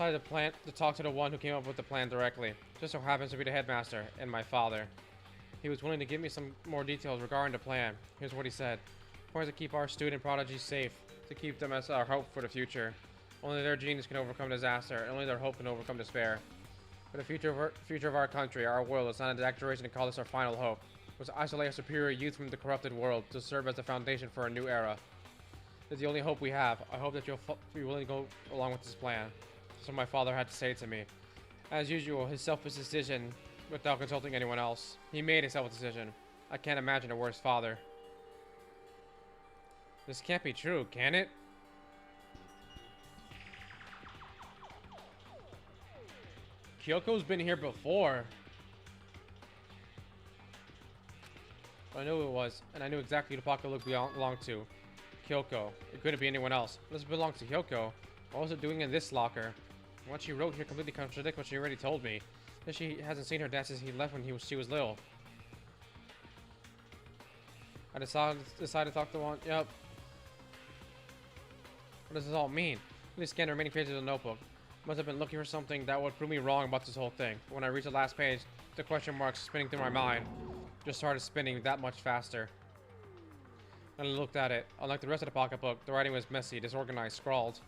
I had a plan to talk to the one who came up with the plan directly. Just so happens to be the headmaster and my father. He was willing to give me some more details regarding the plan. Here's what he said. The point is to keep our student prodigies safe, to keep them as our hope for the future. Only their genius can overcome disaster, and only their hope can overcome despair. For the future of our country, our world, it's not an exaggeration to call this our final hope. It was to isolate our superior youth from the corrupted world, to serve as the foundation for a new era. It's the only hope we have. I hope that you'll be willing to go along with this plan. That's what my father had to say to me. As usual, his selfish decision without consulting anyone else. He made a selfish decision. I can't imagine a worse father. This can't be true, can it? Kyoko's been here before. I knew it was, and I knew exactly who the pocketbook belonged to. Kyoko. It couldn't be anyone else. This belongs to Kyoko. What was it doing in this locker? What she wrote here completely contradicts what she already told me. That she hasn't seen her dad since he left when she was little. I decided to talk to one. Yep. What does this all mean? Let me scan the remaining pages of the notebook. Must have been looking for something that would prove me wrong about this whole thing. When I reached the last page, the question marks spinning through my mind just started spinning that much faster. And I looked at it. Unlike the rest of the pocketbook, the writing was messy, disorganized, scrawled.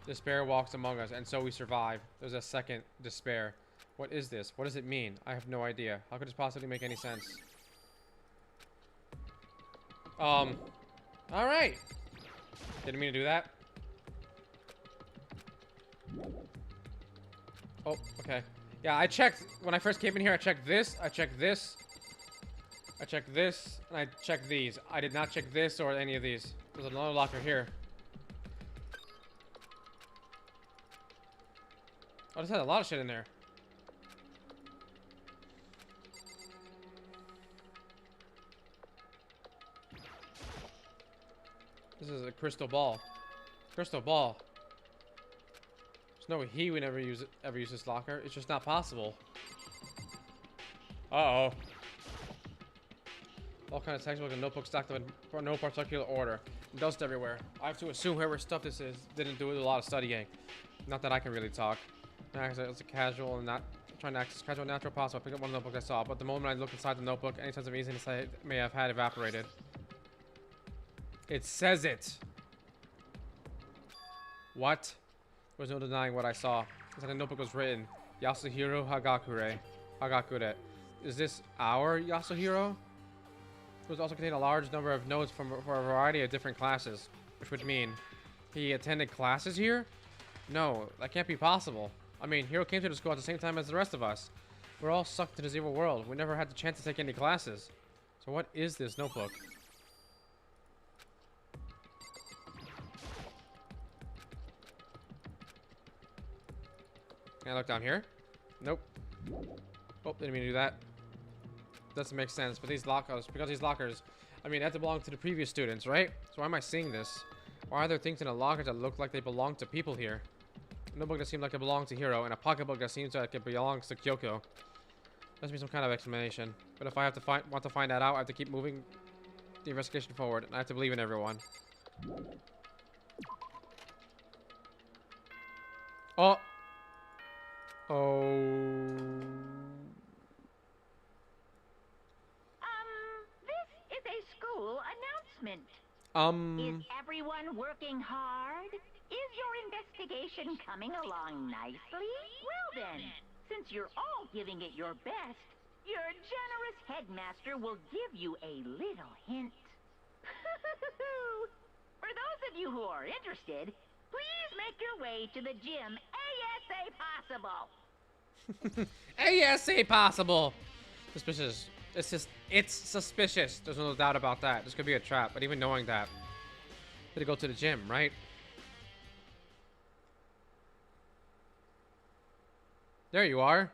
Despair walks among us, and so we survive. There's a second despair. What is this? What does it mean? I have no idea. How could this possibly make any sense? Alright. Didn't mean to do that. Oh, okay. Yeah, I checked, when I first came in here, I checked this, I checked this, I checked this, and I checked these. I did not check this or any of these. There's another locker here. Oh, this has a lot of shit in there. This is a crystal ball. Crystal ball. There's no way he would ever use this locker. It's just not possible. Uh-oh. All kinds of textbooks and notebooks stacked up in no particular order. Dust everywhere. I have to assume whoever stuff this is didn't do a lot of studying. Not that I can really talk. It's a casual and not trying to act as casual and natural possible. I picked up one notebook I saw, but the moment I looked inside the notebook, any sense of easiness I may have had evaporated. It says it. What? There was no denying what I saw. Inside the notebook was written, Yasuhiro Hagakure. Is this our Yasuhiro? It was also contained a large number of notes for a variety of different classes, which would mean he attended classes here? No, that can't be possible. I mean, Hiro came to the school at the same time as the rest of us. We're all sucked into this evil world. We never had the chance to take any classes. So what is this notebook? Can I look down here? Nope. Oh, didn't mean to do that. Doesn't make sense, but these lockers, because these lockers, I mean, they have to belong to the previous students, right? So why am I seeing this? Why are there things in the lockers that look like they belong to people here? A notebook that seems like it belongs to Hiro, and a pocketbook that seems like it belongs to Kyoko. Must be some kind of explanation. But if I have to want to find that out, I have to keep moving the investigation forward, and I have to believe in everyone. Oh. Oh. This is a school announcement. Is everyone working hard? Is your investigation coming along nicely? Well then, since you're all giving it your best, your generous headmaster will give you a little hint. For those of you who are interested, please make your way to the gym ASA possible. ASA possible. Suspicious. It's suspicious. There's no doubt about that. This could be a trap, but even knowing that, to go to the gym, right? There you are.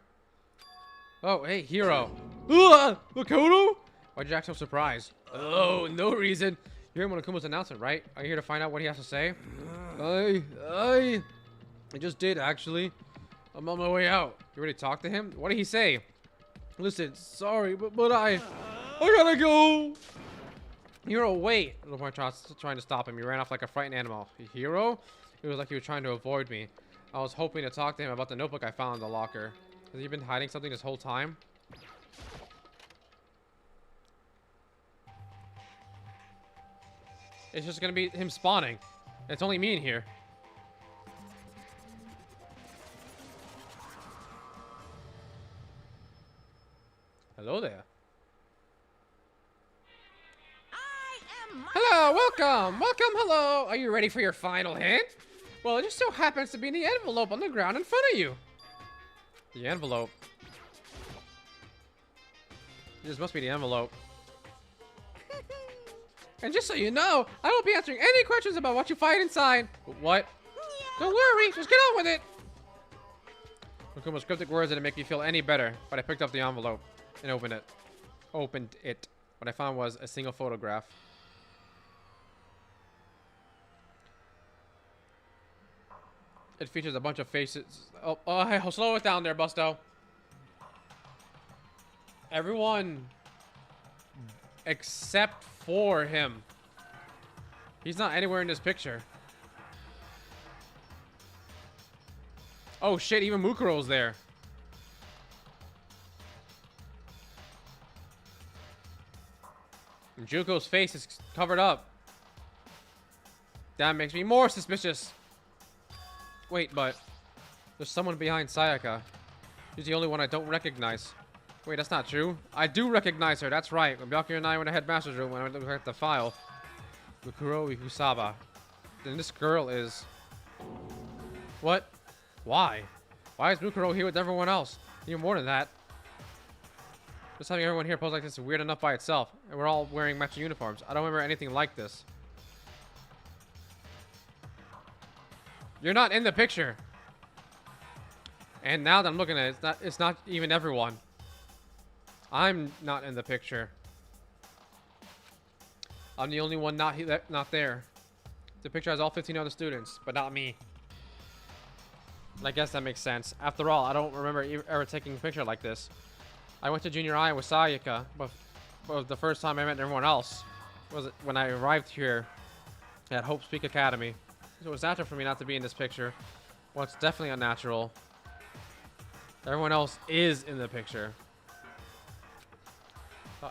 Oh, hey, Hiro. Makoto? Why'd you act so surprised? Oh, no reason. You're hearing Monokuma's announcement, right? Are you here to find out what he has to say? I just did, actually. I'm on my way out. You already talked to him? What did he say? Listen, sorry, but I gotta go. Hiro, wait. I was trying to stop him. He ran off like a frightened animal. Hiro? It was like he was trying to avoid me. I was hoping to talk to him about the notebook I found in the locker. Has he been hiding something this whole time? It's just gonna be him spawning. It's only me in here. Hello there. Hello, welcome, hello. Are you ready for your final hint? Well, it just so happens to be in the envelope on the ground in front of you. The envelope. This must be the envelope. And just so you know, I won't be answering any questions about what you find inside. What? Don't worry, just get on with it. Okuma's cryptic words didn't make me feel any better, but I picked up the envelope and opened it. What I found was a single photograph. It features a bunch of faces. Oh, hey, slow it down there, Busto. Everyone except for him. He's not anywhere in this picture. Oh shit, even Mukuro's there. And Juko's face is covered up. That makes me more suspicious. Wait, but there's someone behind Sayaka. She's the only one I don't recognize. Wait, that's not true. I do recognize her. That's right. When Byakuya and I were in the headmaster's room when I looked at the file. Mukuro Ikusaba. Then this girl is... What? Why? Why is Mukuro here with everyone else? Even more than that. Just having everyone here pose like this is weird enough by itself. And we're all wearing matching uniforms. I don't remember anything like this. You're not in the picture. And now that I'm looking at it, it's not even everyone. I'm not in the picture. I'm the only one not there. The picture has all 15 other students, but not me. I guess that makes sense. After all, I don't remember ever taking a picture like this. I went to junior high with Sayaka, but the first time I met everyone else was when I arrived here at Hope Peak Academy. So it was natural for me not to be in this picture. Well, it's definitely unnatural. Everyone else is in the picture.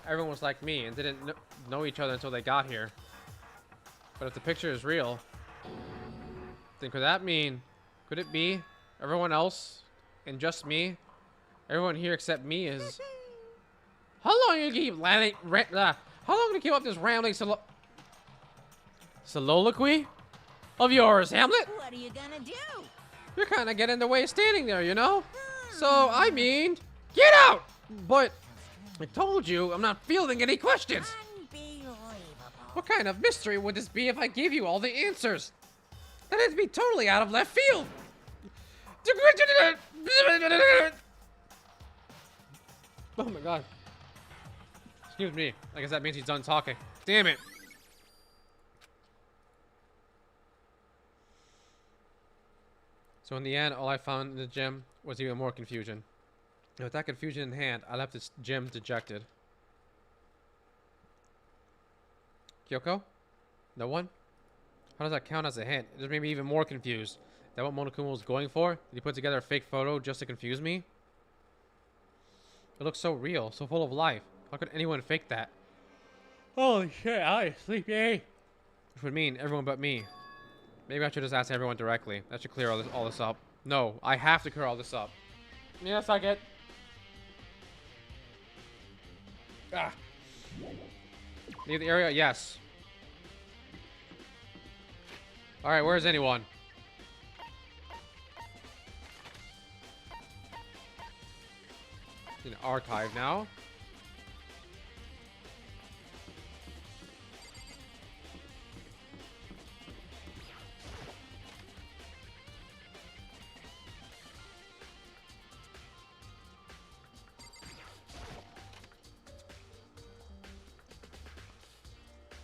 Everyone was like me and didn't know each other until they got here. But if the picture is real, then could it be everyone else and just me? Everyone here except me is... How long you keep how long do you keep up this rambling soliloquy of yours, Hamlet? What are you gonna do? You're kind of getting in the way of standing there, you know? So, I mean, get out! But I told you I'm not fielding any questions. Unbelievable. What kind of mystery would this be if I gave you all the answers? That'd be totally out of left field. Oh my god. Excuse me. I guess that means he's done talking. Damn it. So in the end, all I found in the gym was even more confusion. And with that confusion in hand, I left this gym dejected. Kyoko? No one? How does that count as a hint? It just made me even more confused. Is that what Monokuma was going for? Did he put together a fake photo just to confuse me? It looks so real, so full of life. How could anyone fake that? Holy shit, I sleepy. Which would mean everyone but me. Maybe I should just ask everyone directly. That should clear all this up. No, I have to clear all this up. Yes, I get. Ah. Leave the area? Yes. Alright, where's anyone? In archive now.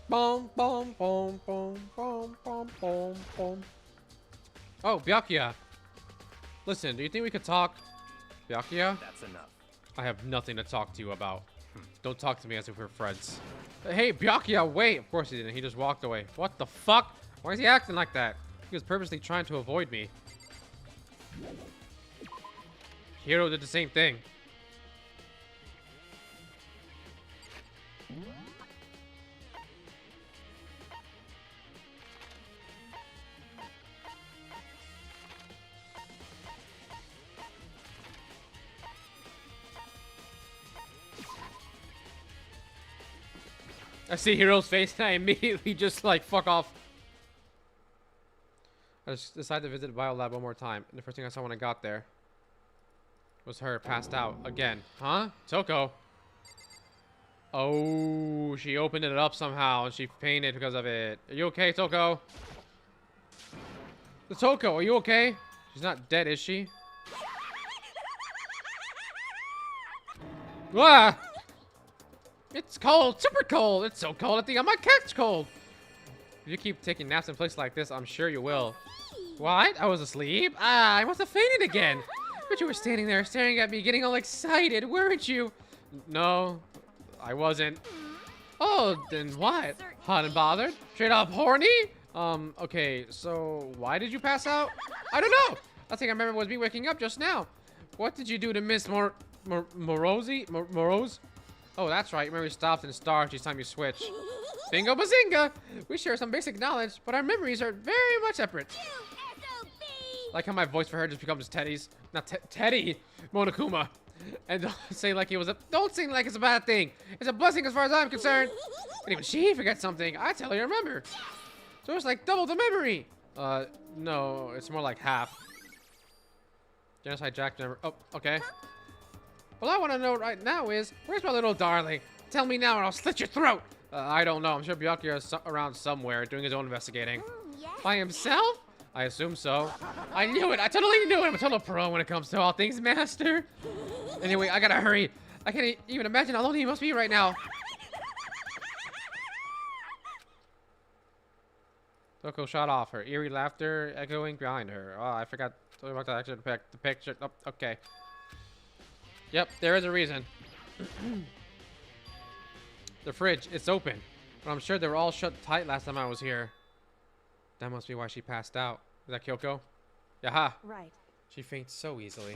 Boom, boom, boom, boom, boom, boom, boom, boom. Oh, Byakuya. Listen, do you think we could talk? Byakuya? That's enough. I have nothing to talk to you about. Don't talk to me as if we're friends. Hey, Byakuya, wait! Of course he didn't. He just walked away. What the fuck? Why is he acting like that? He was purposely trying to avoid me. Hiro did the same thing. I see Hiro's face and I immediately just like, fuck off. I just decided to visit the biolab one more time. And the first thing I saw when I got there was her passed out again. Huh? Toko. Oh, she opened it up somehow and she fainted because of it. Are you okay, Toko? Toko, are you okay? She's not dead, is she? Ah! It's cold, super cold. It's so cold, I think I might catch cold. If you keep taking naps in places like this, I'm sure you will. What? I was asleep? Ah, I must have fainted again. But you were standing there staring at me, getting all excited, weren't you? No, I wasn't. Oh, then what? Hot and bothered? Straight up horny? Okay, so why did you pass out? I don't know. I think I remember was me waking up just now. What did you do to Miss Morose? Oh, that's right. Remember, we stopped and starved each time you switch. Bingo bazinga! We share some basic knowledge, but our memories are very much separate. Like how my voice for her just becomes Teddy's. Not Teddy! Monokuma. And don't say like don't sing like it's a bad thing. It's a blessing as far as I'm concerned. And even she forgets something, I tell her to remember. So it's like double the memory. No, it's more like half. Genocide Jack never. Oh, okay. Well, I want to know right now is, where's my little darling? Tell me now or I'll slit your throat. I don't know. I'm sure Byakuya is around somewhere doing his own investigating. Yes. By himself? I assume so. I knew it. I totally knew it. I'm a total pro when it comes to all things master. Anyway, I gotta hurry. I can't even imagine how lonely he must be right now. Toko shot off, her eerie laughter echoing behind her. Oh, I forgot about the actual the picture. Oh, okay. Yep, there is a reason. The fridge, it's open. But I'm sure they were all shut tight last time I was here. That must be why she passed out. Is that Kyoko? Yaha. Right. She faints so easily.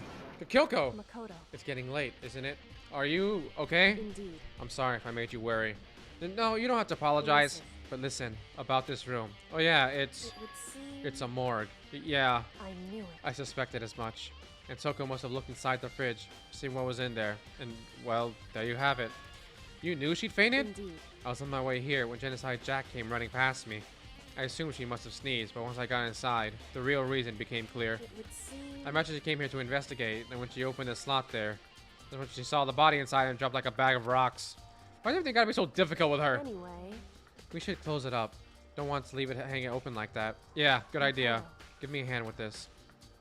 Kyoko! Makoto. It's getting late, isn't it? Are you okay? Indeed. I'm sorry if I made you worry. No, you don't have to apologize. Listen. But listen, about this room. Oh yeah, it's It would seem a morgue. Yeah, I knew it. I suspected as much. And Toko must have looked inside the fridge, seen what was in there. And, well, there you have it. You knew she'd fainted? Indeed. I was on my way here when Genocide Jack came running past me. I assumed she must have sneezed, but once I got inside, the real reason became clear. It would seem I imagine she came here to investigate, and when she opened the slot there, that's when she saw the body inside and dropped like a bag of rocks. Why does everything gotta be so difficult with her? Anyway. We should close it up. Don't want to leave it hanging open like that. Yeah, good idea. Give me a hand with this.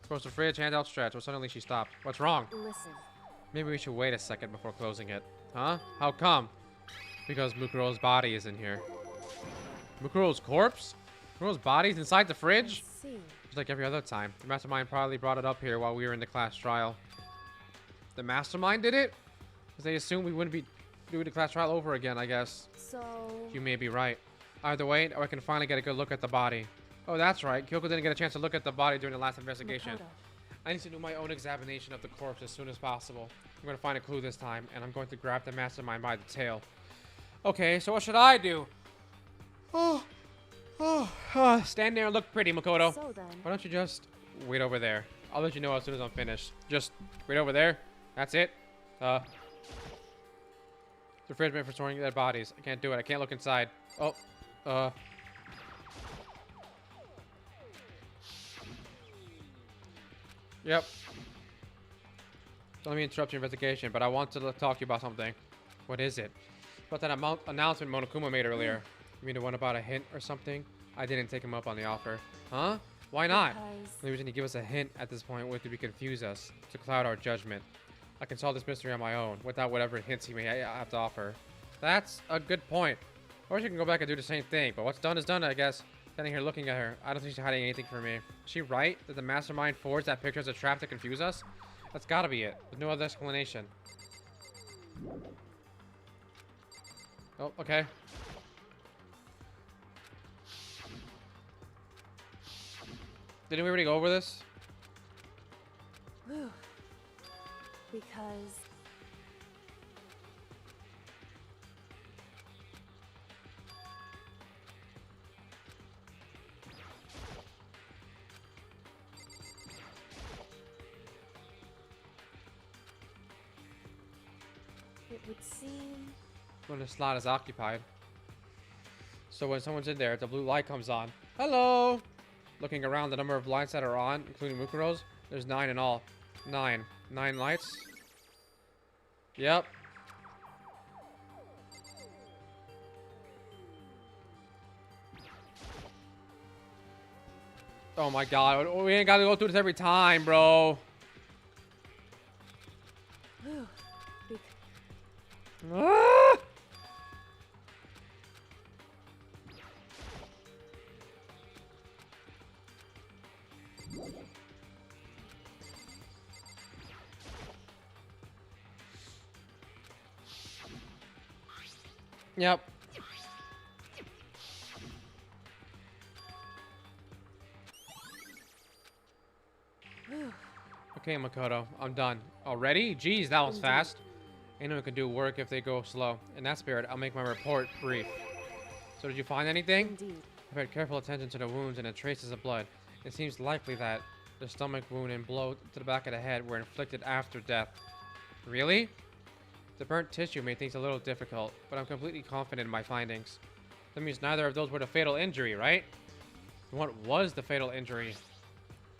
Close the fridge, hand outstretched. Well, suddenly she stopped. What's wrong? Listen. Maybe we should wait a second before closing it. Huh? How come? Because Mukuro's body is in here. Mukuro's corpse? Mukuro's body's inside the fridge? I see. Just like every other time. The mastermind probably brought it up here while we were in the class trial. The mastermind did it? Because they assumed we wouldn't be doing the class trial over again, I guess. So You may be right. Either way, I can finally get a good look at the body. Oh, that's right. Kyoko didn't get a chance to look at the body during the last investigation. Makoto. I need to do my own examination of the corpse as soon as possible. I'm going to find a clue this time, and I'm going to grab the mastermind by the tail. Okay, so what should I do? Stand there and look pretty, Makoto. So then. Why don't you just wait over there? I'll let you know as soon as I'm finished. Just wait over there. That's it. The fridge meant for storing dead bodies. I can't do it. I can't look inside. Oh. Yep. Don't let me interrupt your investigation, but I want to talk to you about something. What is it? About that announcement Monokuma made earlier. You mean the one about a hint or something? I didn't take him up on the offer. Huh? Why not? Because The reason to give us a hint at this point would be confuse us, to cloud our judgment. I can solve this mystery on my own, without whatever hints he may have to offer. That's a good point. Or she can go back and do the same thing, but what's done is done, I guess. Standing here looking at her, I don't think she's hiding anything from me. Is she right? That the mastermind forged that picture as a trap to confuse us? That's gotta be it. There's no other explanation. Oh, okay. Didn't we already go over this? Whew. Because it would seem When the slot is occupied. So when someone's in there, the blue light comes on. Hello! Looking around the number of lights that are on, including Mukuro's, there's 9 in all. 9 lights? Yep. Oh my god, we ain't gotta go through this every time, bro. whew, Ah! Yep. whew. Okay, Makoto, I'm done. Already? Jeez, that was fast. Anyone can do work if they go slow. In that spirit, I'll make my report brief. So did you find anything? Indeed. I paid careful attention to the wounds and the traces of blood. It seems likely that the stomach wound and blow to the back of the head were inflicted after death. Really? The burnt tissue made things a little difficult, but I'm completely confident in my findings. That means neither of those were the fatal injury, right? What was the fatal injury?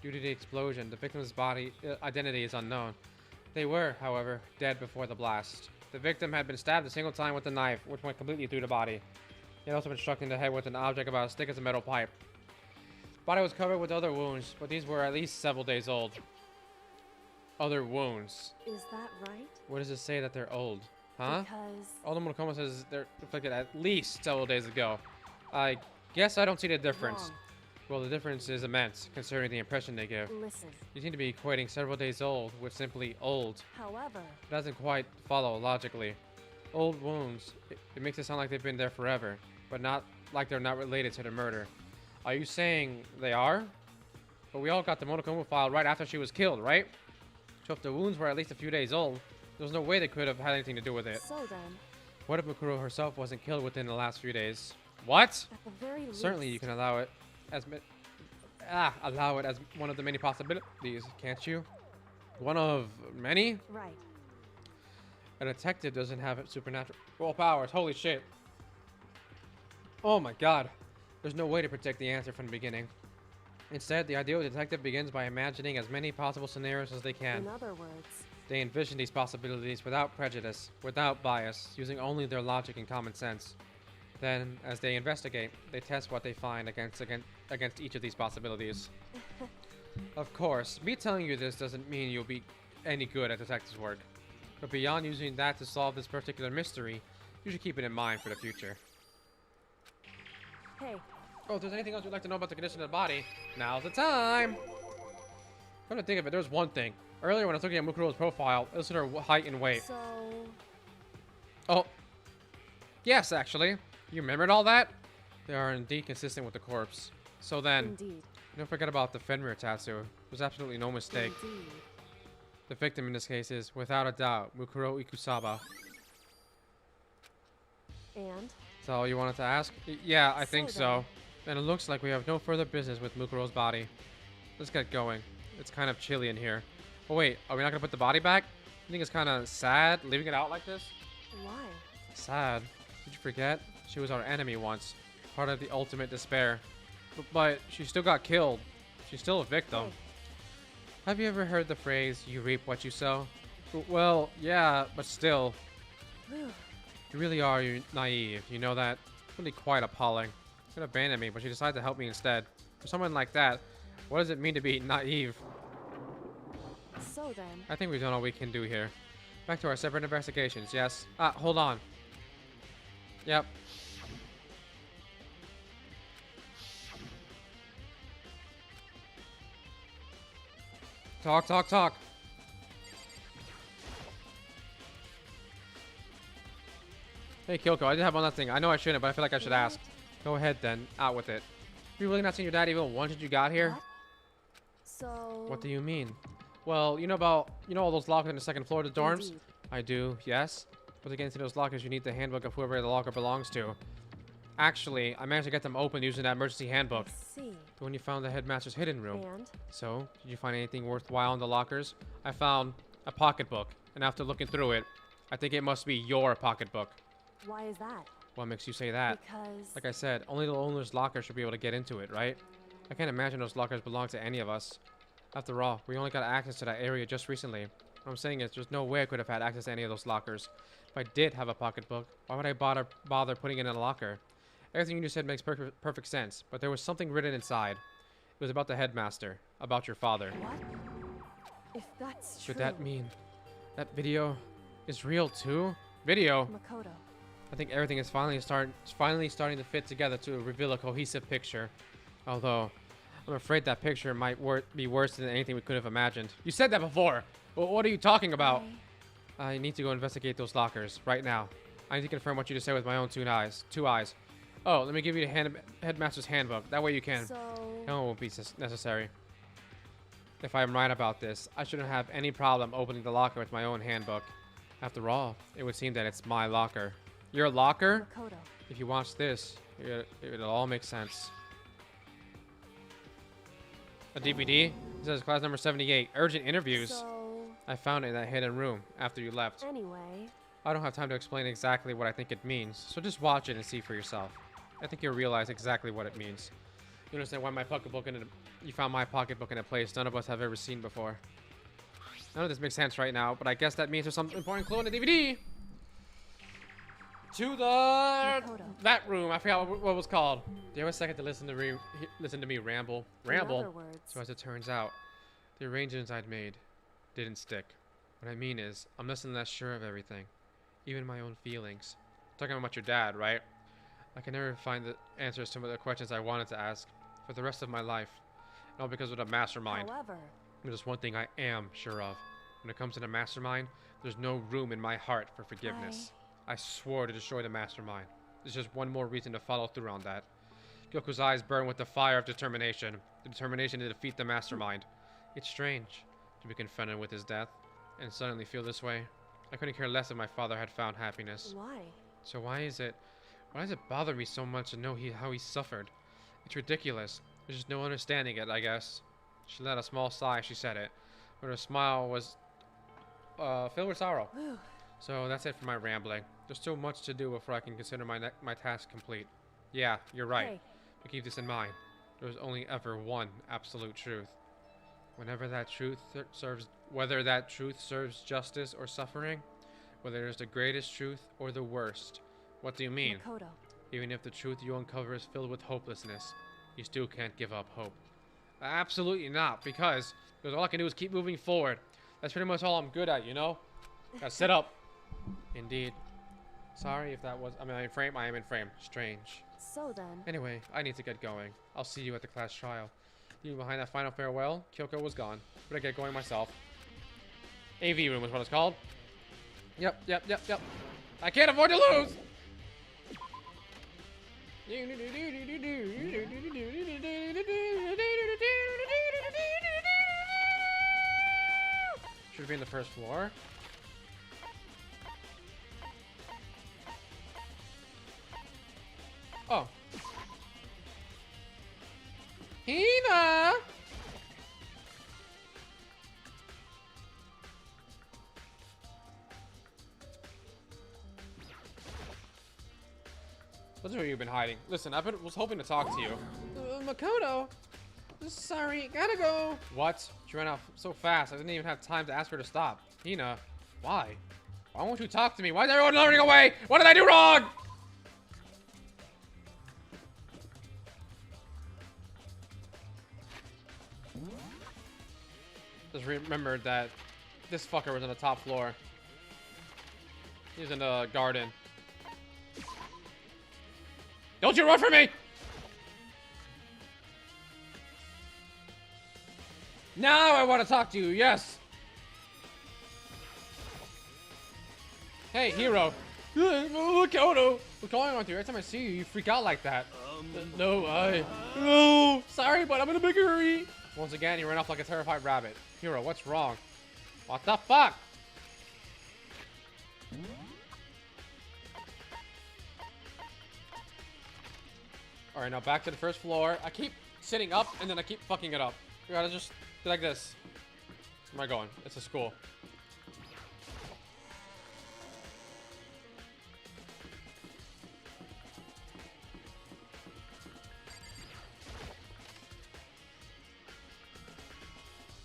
Due to the explosion, the victim's body identity is unknown. They were, however, dead before the blast. The victim had been stabbed a single time with a knife, which went completely through the body. He had also been struck in the head with an object about as thick as a metal pipe. The body was covered with other wounds, but these were at least several days old. Other wounds. Is that right? What does it say that they're old? Huh? Because All the Monokuma says they're inflicted at least several days ago. I guess I don't see the difference. Wrong. Well, the difference is immense, considering the impression they give. Listen. You seem to be equating several days old with simply old. However, It doesn't quite follow logically. Old wounds, it makes it sound like they've been there forever, but not like they're not related to the murder. Are you saying they are? But we all got the Monokuma file right after she was killed, right? So if the wounds were at least a few days old, there's no way they could have had anything to do with it. so then, What if Mukuro herself wasn't killed within the last few days? What? at the very least, Certainly you can allow it as one of the many possibilities, can't you? One of many? Right. A detective doesn't have supernatural powers. Holy shit. Oh my god. There's no way to predict the answer from the beginning. Instead, the ideal detective begins by imagining as many possible scenarios as they can. In other words, They envision these possibilities without prejudice, without bias, using only their logic and common sense. Then, as they investigate, they test what they find against each of these possibilities. Of course, me telling you this doesn't mean you'll be any good at detective's work. But beyond using that to solve this particular mystery, you should keep it in mind for the future. hey, Oh, if there's anything else you'd like to know about the condition of the body, now's the time! Come to think of it, there's one thing. Earlier when I was looking at Mukuro's profile, it listed her height and weight. so Oh. Yes, actually. You remembered all that? They are indeed consistent with the corpse. So then, indeed, don't forget about the Fenrir tattoo. There's absolutely no mistake. indeed. The victim in this case is, without a doubt, Mukuro Ikusaba. And That's all you wanted to ask? Yeah, I think So so. And it looks like we have no further business with Mukuro's body. Let's get going. It's kind of chilly in here. Oh wait, are we not gonna put the body back? I think it's kind of sad leaving it out like this. why? Sad. Did you forget? She was our enemy once. Part of the ultimate despair. But she still got killed. She's still a victim. Hey. Have you ever heard the phrase, you reap what you sow? Well, yeah, but still. Whew. You really are naive. You know that? It's really quite appalling. She could abandon me, but she decided to help me instead. For someone like that, what does it mean to be naive? So then, I think we've done all we can do here. Back to our separate investigations, yes? Ah, hold on. Yep. Talk, talk, talk. Hey, Kyoko, I did have one last thing. I know I shouldn't, but I feel like I should ask. Go ahead, then. Out with it. Have you really not seen your dad even once since you got here? what? So What do you mean? Well, you know all those lockers on the second floor of the dorms? Indeed. I do, yes. But to get into those lockers, you need the handbook of whoever the locker belongs to. Actually, I managed to get them open using that emergency handbook. I see. The one you found in the headmaster's hidden room. And So, did you find anything worthwhile in the lockers? I found a pocketbook, and after looking through it, I think it must be your pocketbook. why is that? What makes you say that? Because Like I said, only the owner's locker should be able to get into it, right? I can't imagine those lockers belong to any of us. After all, we only got access to that area just recently. What I'm saying is, there's no way I could have had access to any of those lockers. If I did have a pocketbook, why would I bother putting it in a locker? Everything you just said makes perfect sense, but there was something written inside. It was about the headmaster, about your father. what? If that's true, Could that mean that video is real too? Video? Makoto. I think everything is finally starting to fit together to reveal a cohesive picture. Although, I'm afraid that picture might be worse than anything we could have imagined. You said that before! What are you talking about? I need to go investigate those lockers, right now. I need to confirm what you just said with my own two eyes. Oh, let me give you the headmaster's handbook. That way you can. So No, it won't be necessary. If I'm right about this, I shouldn't have any problem opening the locker with my own handbook. After all, it would seem that it's my locker. Your locker? Makoto. If you watch this, it'll all make sense. A DVD? It says class number 78, urgent interviews. So I found it in that hidden room after you left. anyway, I don't have time to explain exactly what I think it means, so just watch it and see for yourself. I think you'll realize exactly what it means. You understand why you found my pocketbook in a place none of us have ever seen before. None of this makes sense right now, but I guess that means there's some important clue in the DVD. To that room. I forgot what it was called. Do you have a second to listen to me ramble? in other words, So as it turns out, the arrangements I'd made didn't stick. What I mean is, I'm less and less sure of everything, even my own feelings. Talking about your dad, right? I can never find the answers to the questions I wanted to ask. for the rest of my life. And all because of the mastermind. However, There's just one thing I am sure of. When it comes to the mastermind, there's no room in my heart for forgiveness. I swore to destroy the mastermind. There's just one more reason to follow through on that. Goku's eyes burn with the fire of determination. The determination to defeat the mastermind. It's strange to be confronted with his death and suddenly feel this way. I couldn't care less if my father had found happiness. why? So why does it bother me so much to know how he suffered? It's ridiculous. There's just no understanding it, I guess. She let a small sigh as she said it, but her smile was filled with sorrow. Whew. So that's it for my rambling. There's so much to do before I can consider my task complete. Yeah, you're right. Hey, But keep this in mind. There's only ever one absolute truth. Whether that truth serves justice or suffering, whether it's the greatest truth or the worst. What do you mean? Makoto. Even if the truth you uncover is filled with hopelessness, you still can't give up hope. Absolutely not, because all I can do is keep moving forward. That's pretty much all I'm good at, you know? Gotta sit up. Indeed. Sorry if that was... I am in frame. Strange. So then, Anyway, I need to get going. I'll see you at the class trial. Leaving behind that final farewell, Kyoko was gone. But I get going myself. AV room is what it's called. Yep. I can't afford to lose! Should be in the first floor. Oh. Hina! What's where you've been hiding? Listen, was hoping to talk to you. Makoto! Sorry, gotta go! What? She ran off so fast, I didn't even have time to ask her to stop. Hina, why? Why won't you talk to me? Why is everyone running away? What did I do wrong? Just remembered that this fucker was on the top floor. He was in the garden. Don't you run from me! Now I want to talk to you, yes! Hey, hero. Makoto! What's going on with you? Every time I see you, you freak out like that. No, sorry, but I'm in a big hurry. Once again, he ran off like a terrified rabbit. Hero, what's wrong? What the fuck? Alright, now back to the first floor. I keep sitting up, and then I keep fucking it up. You gotta just be like this. Where am I going? It's a school.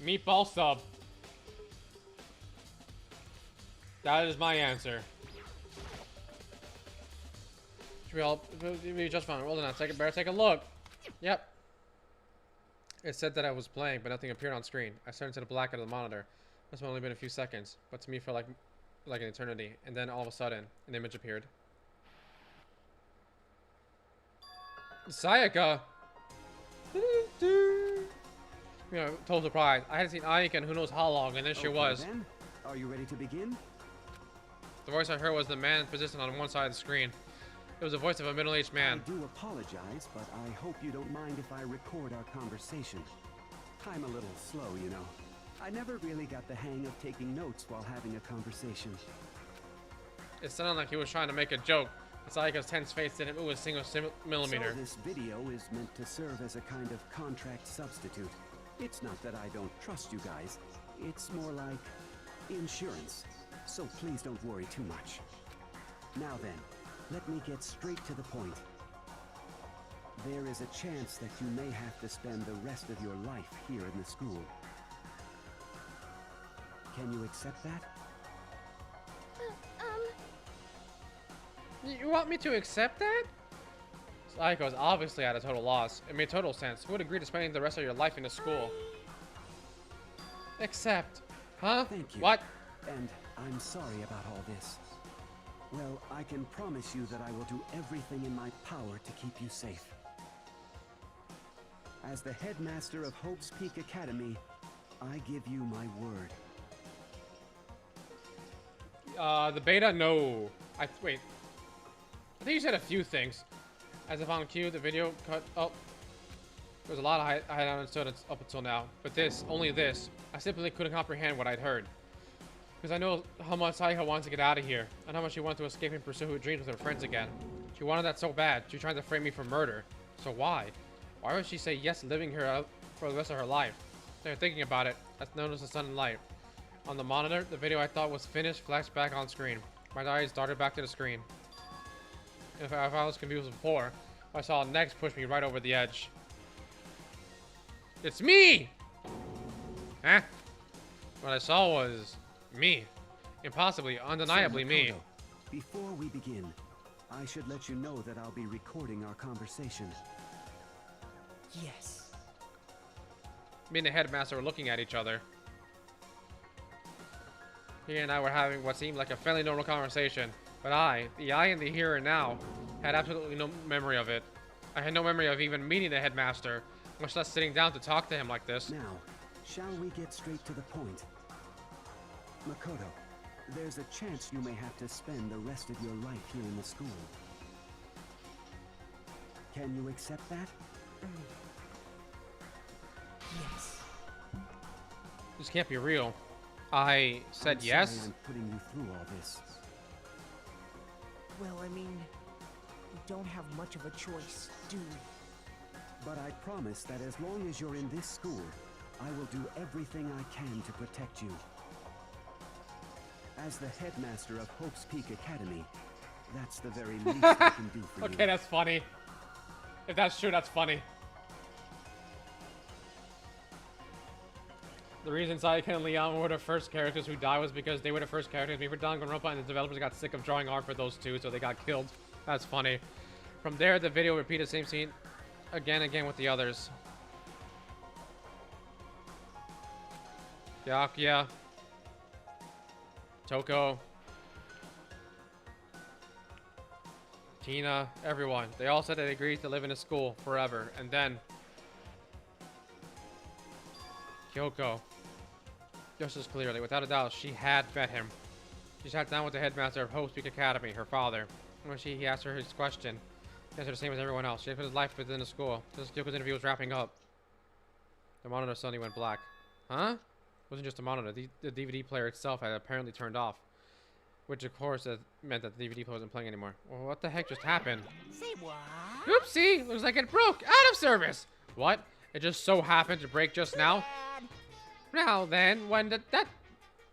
Meatball sub. That is my answer. We just found it. Well done. Better take a look. Yep. It said that I was playing, but nothing appeared on screen. I stared into the black of the monitor. Must have only been a few seconds, but to me felt like an eternity. And then all of a sudden, an image appeared. Sayaka. You know, total surprise. I hadn't seen Ayaka in who knows how long, and then she was. Then, are you ready to begin? The voice I heard was the man positioned on one side of the screen. It was the voice of a middle-aged man. I do apologize, but I hope you don't mind if I record our conversation. I'm a little slow, you know. I never really got the hang of taking notes while having a conversation. It sounded like he was trying to make a joke. Sayaka's tense face didn't move a single millimeter. So this video is meant to serve as a kind of contract substitute. It's not that I don't trust you guys. It's more like insurance. So please don't worry too much. Now then, let me get straight to the point. There is a chance that you may have to spend the rest of your life here in the school. Can you accept that? You want me to accept that? Sayaka was obviously at a total loss. It made total sense. Who would agree to spending the rest of your life in a school? Accept. Huh? Thank you. What? And I'm sorry about all this. Well, I can promise you that I will do everything in my power to keep you safe. As the headmaster of Hope's Peak Academy, I give you my word. The beta, no. Wait. I think you said a few things. As if on cue, the video cut. Oh. There's a lot I had understood up until now. But this, only this, I simply couldn't comprehend what I'd heard. Because I know how much Saika wants to get out of here. And how much she wanted to escape and pursue her dreams with her friends again. She wanted that so bad. She tried to frame me for murder. So why? Why would she say yes living here out for the rest of her life? After thinking about it, I noticed a sudden light. On the monitor, the video I thought was finished flashed back on screen. My eyes darted back to the screen. And if I was confused before, I saw next push me right over the edge. It's me! Huh? What I saw was me. Impossibly, undeniably me. Before we begin, I should let you know that I'll be recording our conversation. Yes. Me and the headmaster were looking at each other. He and I were having what seemed like a fairly normal conversation, but the I in the here and now, had absolutely no memory of it. I had no memory of even meeting the headmaster, much less sitting down to talk to him like this. Now, shall we get straight to the point? Makoto, there's a chance you may have to spend the rest of your life here in the school. Can you accept that? Yes. This can't be real. I said I'm yes. sorry I'm putting you through all this. Well, I mean, we don't have much of a choice, do we? But I promise that as long as you're in this school, I will do everything I can to protect you. As the headmaster of Hope's Peak Academy, that's the very least I can do for you. Okay, that's funny. If that's true, that's funny. The reason Saika and Leon were the first characters who died was because they were the first characters made for danganronpa, and the developers got sick of drawing art for those two, so they got killed. That's funny. From there, the video repeated the same scene again and again with the others. Yakuya, Toko, Tina, everyone. They all said they agreed to live in a school forever. And then Kyoko. Just as clearly, without a doubt, she had met him. She sat down with the headmaster of Hope's Peak Academy, her father. When he asked her his question, he answered the same as everyone else. She had put his life within the school. Just Kyoko's interview was wrapping up. The monitor suddenly went black. Huh? It wasn't just a monitor. The DVD player itself had apparently turned off. Which, of course, meant that the DVD player wasn't playing anymore. Well, what the heck just happened? Say what? Oopsie! Looks like it broke! Out of service! What? It just so happened to break just now? Now then, when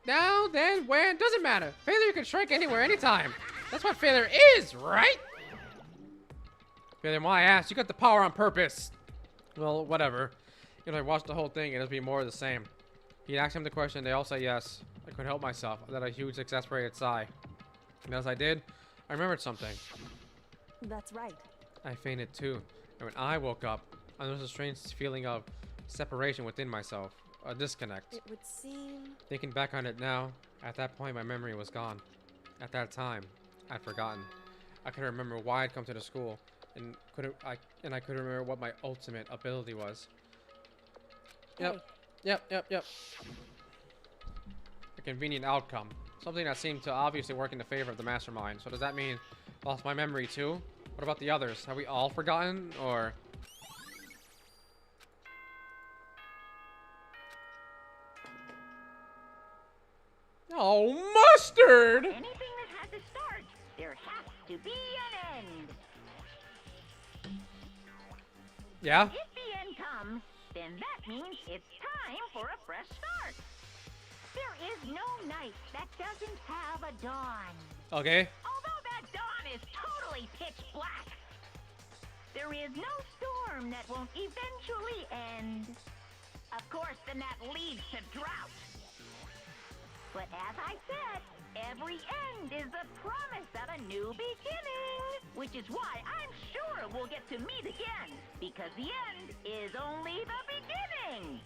now then, when? Doesn't matter. Failure can strike anywhere, anytime. That's what failure is, right? Failure, my ass. You got the power on purpose. Well, whatever. If I watched the whole thing, it'll be more of the same. He asked him the question, they all say yes. I couldn't help myself. I let a huge, exasperated sigh. And as I did, I remembered something. That's right. I fainted too. And when I woke up, there was a strange feeling of separation within myself. A disconnect. It would seem... Thinking back on it now, at that point my memory was gone. At that time, I'd forgotten. I couldn't remember why I'd come to the school, and I couldn't remember what my ultimate ability was. Yep. Hey. Yep. A convenient outcome. Something that seemed to obviously work in the favor of the mastermind. So does that mean lost my memory too? What about the others? Have we all forgotten, or... Oh, mustard! Anything that has a start, there has to be an end. Yeah? If the end comes, then that means it's time for a fresh start. There is no night that doesn't have a dawn. Okay. Although that dawn is totally pitch black. There is no storm that won't eventually end. Of course, then that leads to drought. But as I said, every end is the promise of a new beginning. Which is why I'm sure we'll get to meet again. Because the end is only the beginning.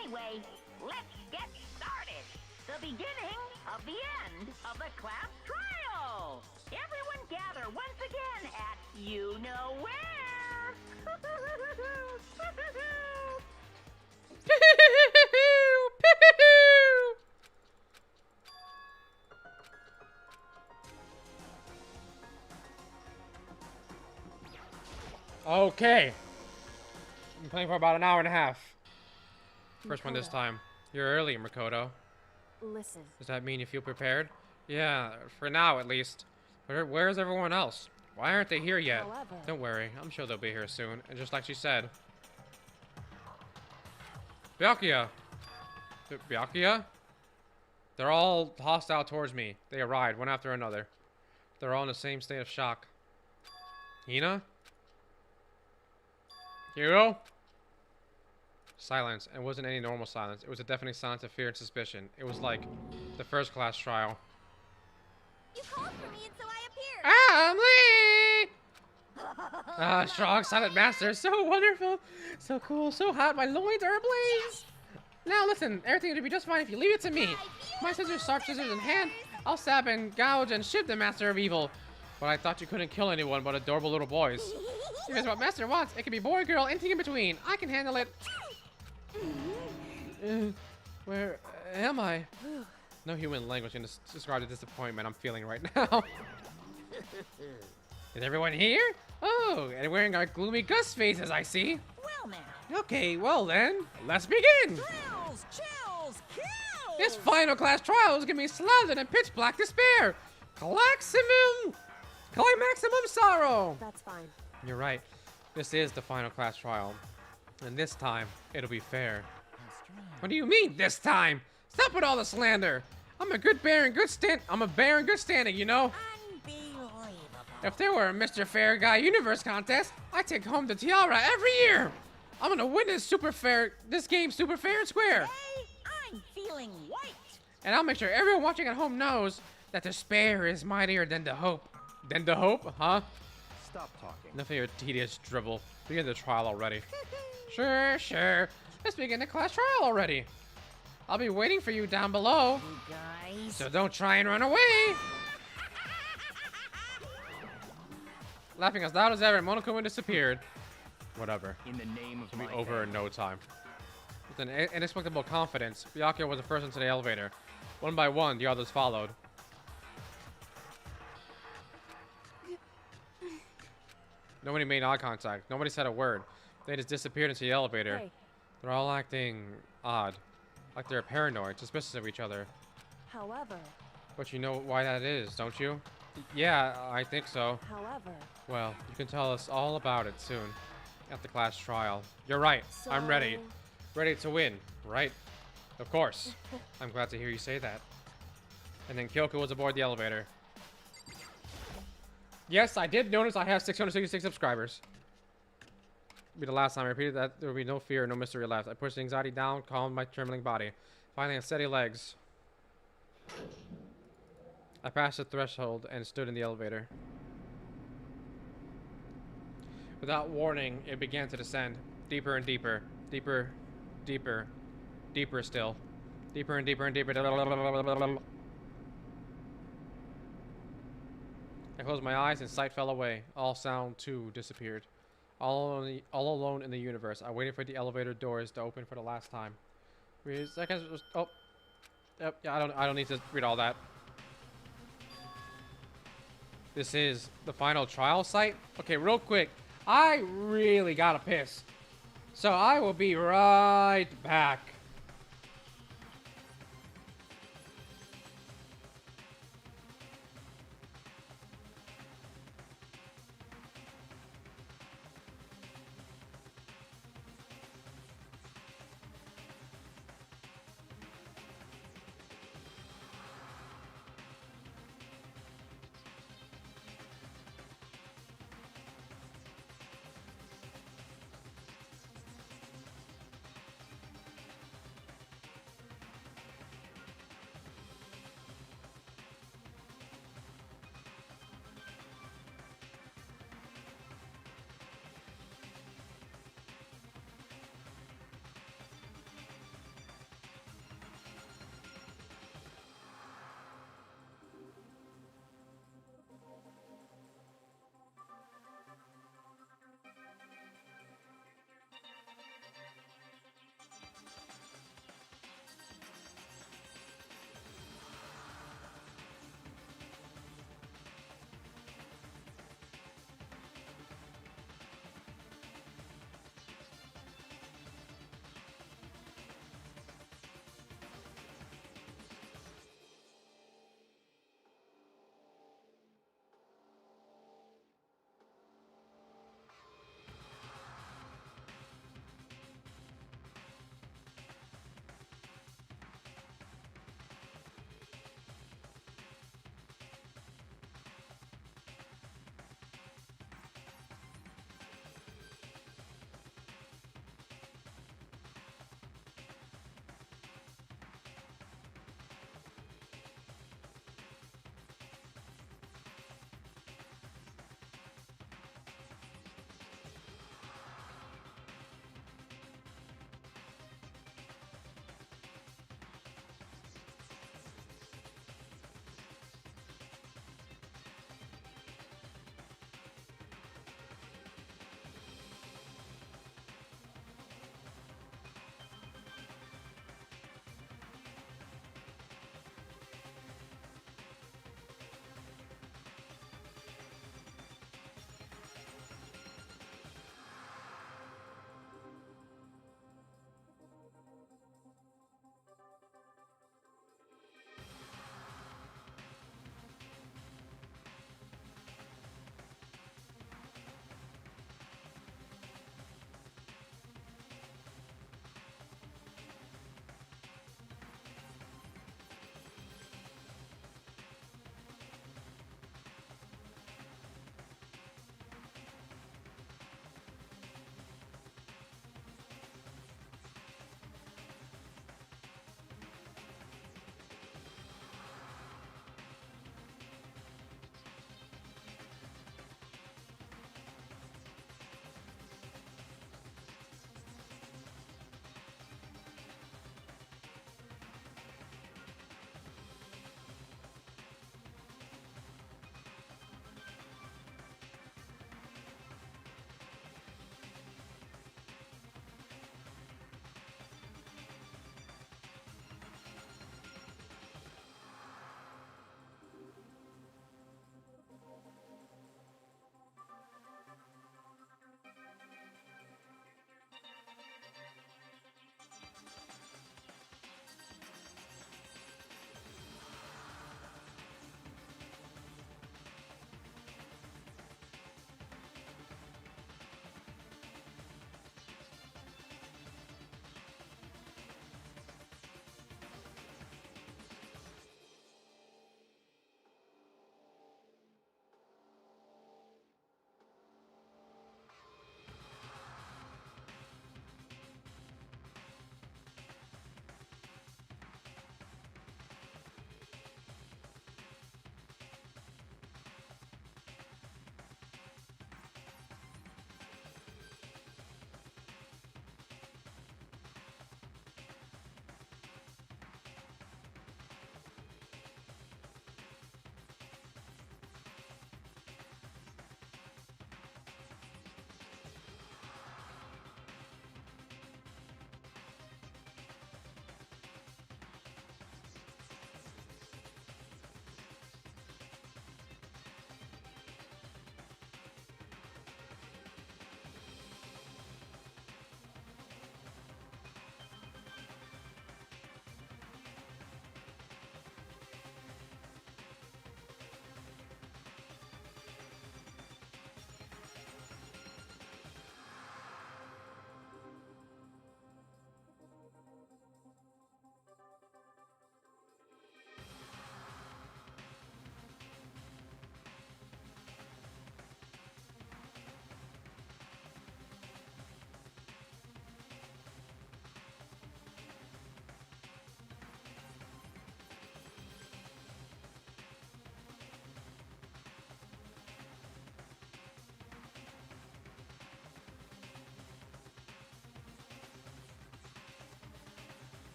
Anyway, let's get started. The beginning of the end of the class trial. Everyone gather once again at you know where. Okay. I'm playing for about an hour and a half. First one this Makoto. time. You're early, Makoto. Listen, Does that mean you feel prepared? Yeah, for now at least. Where's everyone else? Why aren't they here yet? however, Don't worry, I'm sure they'll be here soon. And just like she said. Byakuya! Byakuya? They're all hostile towards me. They arrived, one after another. They're all in the same state of shock. Hina? Hiro? Silence. It wasn't any normal silence. It was a deafening silence of fear and suspicion. It was like the first class trial. You called for me and so I appeared. I'm Lee! Strong silent master. So wonderful. So cool. So hot. My loins are ablaze. Now listen. Everything will be just fine if you leave it to me. My scissors, sharp scissors in hand. I'll stab and gouge and ship the master of evil. But I thought you couldn't kill anyone but adorable little boys. Here's what master wants. It can be boy, girl, anything in between. I can handle it. Where am I? No human language can describe the disappointment I'm feeling right now. Is everyone here? Oh, and wearing our gloomy gust faces, I see. Well now. Okay, well then, let's begin. Thrills, chills, kills! This final class trial is gonna be slathered in pitch black despair. Climaximum sorrow. that's fine. You're right. This is the final class trial. And this time, it'll be fair. What do you mean, this time? Stop with all the slander. I'm a bear in good standing, you know? Unbelievable. If there were a Mr. Fair Guy Universe contest, I'd take home the tiara every year. I'm gonna win this game super fair and square. Hey, I'm feeling white. And I'll make sure everyone watching at home knows that despair is mightier than the hope. Than the hope, huh? Stop talking. Enough of your tedious dribble. Begin the trial already. Sure. Let's begin the class trial already. I'll be waiting for you down below. You guys. So don't try and run away. Laughing as loud as ever, Monokuma disappeared. Whatever. In the name of It'll be my over in family. no time. With an inexplicable confidence, Byakuya was the first into the elevator. One by one, the others followed. Nobody made eye contact. Nobody said a word. They just disappeared into the elevator. Hey, They're all acting odd. Like they're paranoid, suspicious of each other. however, But you know why that is, don't you? Yeah, I think so. however, Well, you can tell us all about it soon. At the class trial. You're right. I'm ready. so- Ready to win, right? Of course. I'm glad to hear you say that. And then Kyoko was aboard the elevator. Yes, I did notice I have 666 subscribers. Be the last time I repeated that there will be no fear, no mystery left. I pushed the anxiety down, calmed my trembling body. Finally, on steady legs. I passed the threshold and stood in the elevator. Without warning, it began to descend. Deeper and deeper. Deeper. Deeper. Deeper still. Deeper and deeper and deeper. I closed my eyes and sight fell away. All sound, too, disappeared. All alone in the universe. I waited for the elevator doors to open for the last time. 3 seconds. Oh. Yep. Yeah. I don't need to read all that. This is the final trial site. Okay, real quick. I really gotta piss. So I will be right back.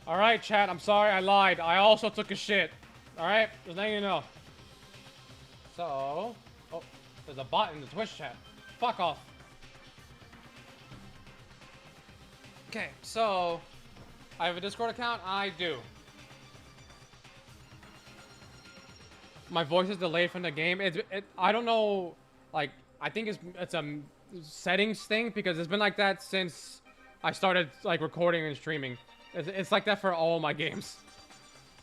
Alright, chat, I'm sorry, I lied. I also took a shit. Alright? Just letting you know. So... Oh, there's a bot in the Twitch chat. Fuck off. Okay, so... I have a Discord account? I do. My voice is delayed from the game. I don't know, like, I think it's a settings thing because it's been like that since I started, like, recording and streaming. It's like that for all my games.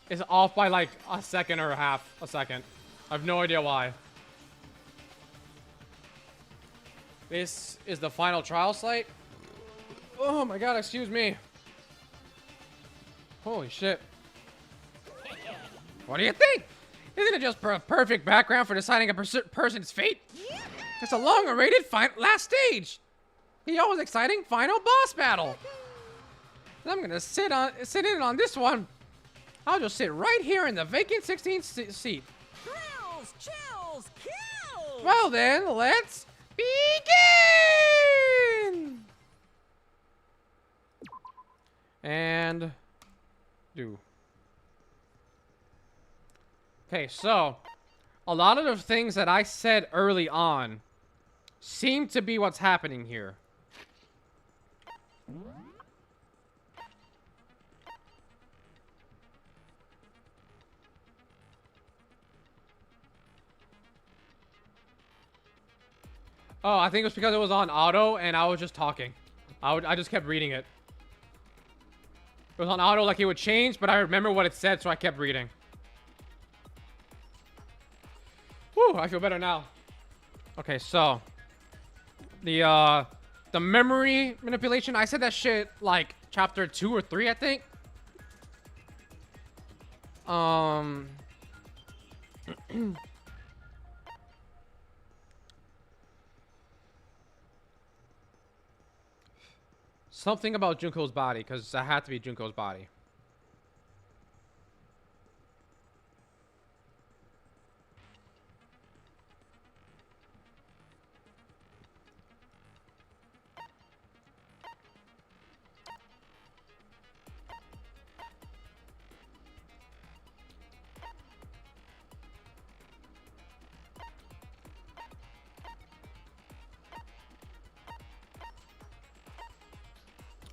It's off by, like, a second or half a second. I have no idea why. This is the final trial site. Oh my god, excuse me. Holy shit. What do you think? Isn't it just a perfect background for deciding a person's fate? It's a long-awaited last stage. The always exciting final boss battle. I'm gonna sit in on this one. I'll just sit right here in the vacant 16th seat. Thrills, chills, kills! Well then, let's begin! And... do. Okay, so... a lot of the things that I said early on seem to be what's happening here. Oh, I think it was because it was on auto and I was just talking. I just kept reading it. It was on auto like it would change, but I remember what it said, so I kept reading. Whew, I feel better now. Okay, so the memory manipulation, I said that shit like chapter 2 or 3, I think. Something about Junko's body, because that had to be Junko's body.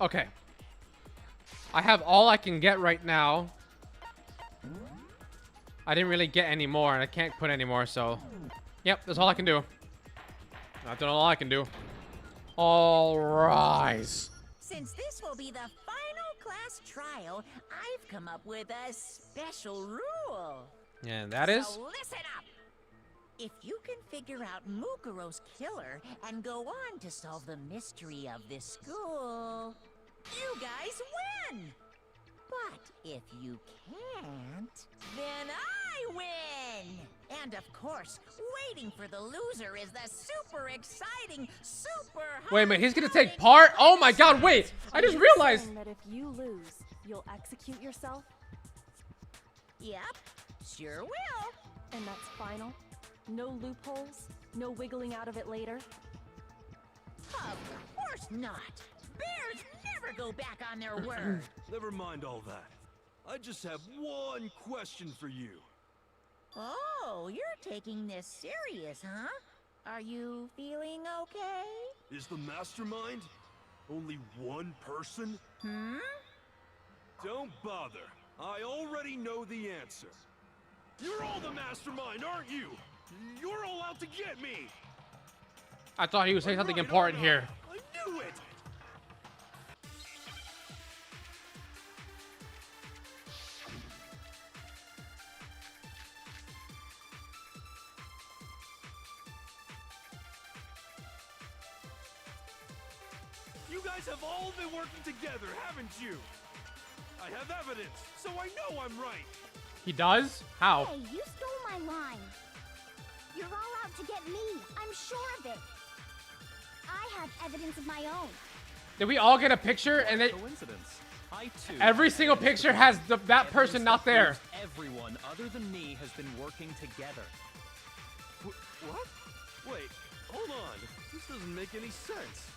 Okay. I have all I can get right now. I didn't really get any more, and I can't put any more, so... Yep, that's all I can do. That's all I can do. All rise. Since this will be the final class trial, I've come up with a special rule. And that is? So listen up. If you can figure out Mukuro's killer and go on to solve the mystery of this school, you guys win! But if you can't, then I win! And of course, waiting for the loser is the super exciting, super Wait a minute, he's gonna take part? Oh my god, wait! I just realized! That if you lose, you'll execute yourself? Yep, sure will. And that's final? No loopholes? No wiggling out of it later? Of course not. Bears never go back on their word. Never mind all that. I just have one question for you. Oh, you're taking this serious, huh? Are you feeling okay? Is the mastermind only one person? Don't bother. I already know the answer. You're all the mastermind, aren't you? You're all out to get me. I thought he would say something important here. I knew it. You guys have all been working together, haven't you? I have evidence, so I know I'm right. He does? How? Hey, you stole my line. You're all out to get me. I'm sure of it. I have evidence of my own. Did we all get a picture and then Coincidence. I too. every single picture has that person not there? Everyone other than me has been working together. What? Wait, hold on. This doesn't make any sense.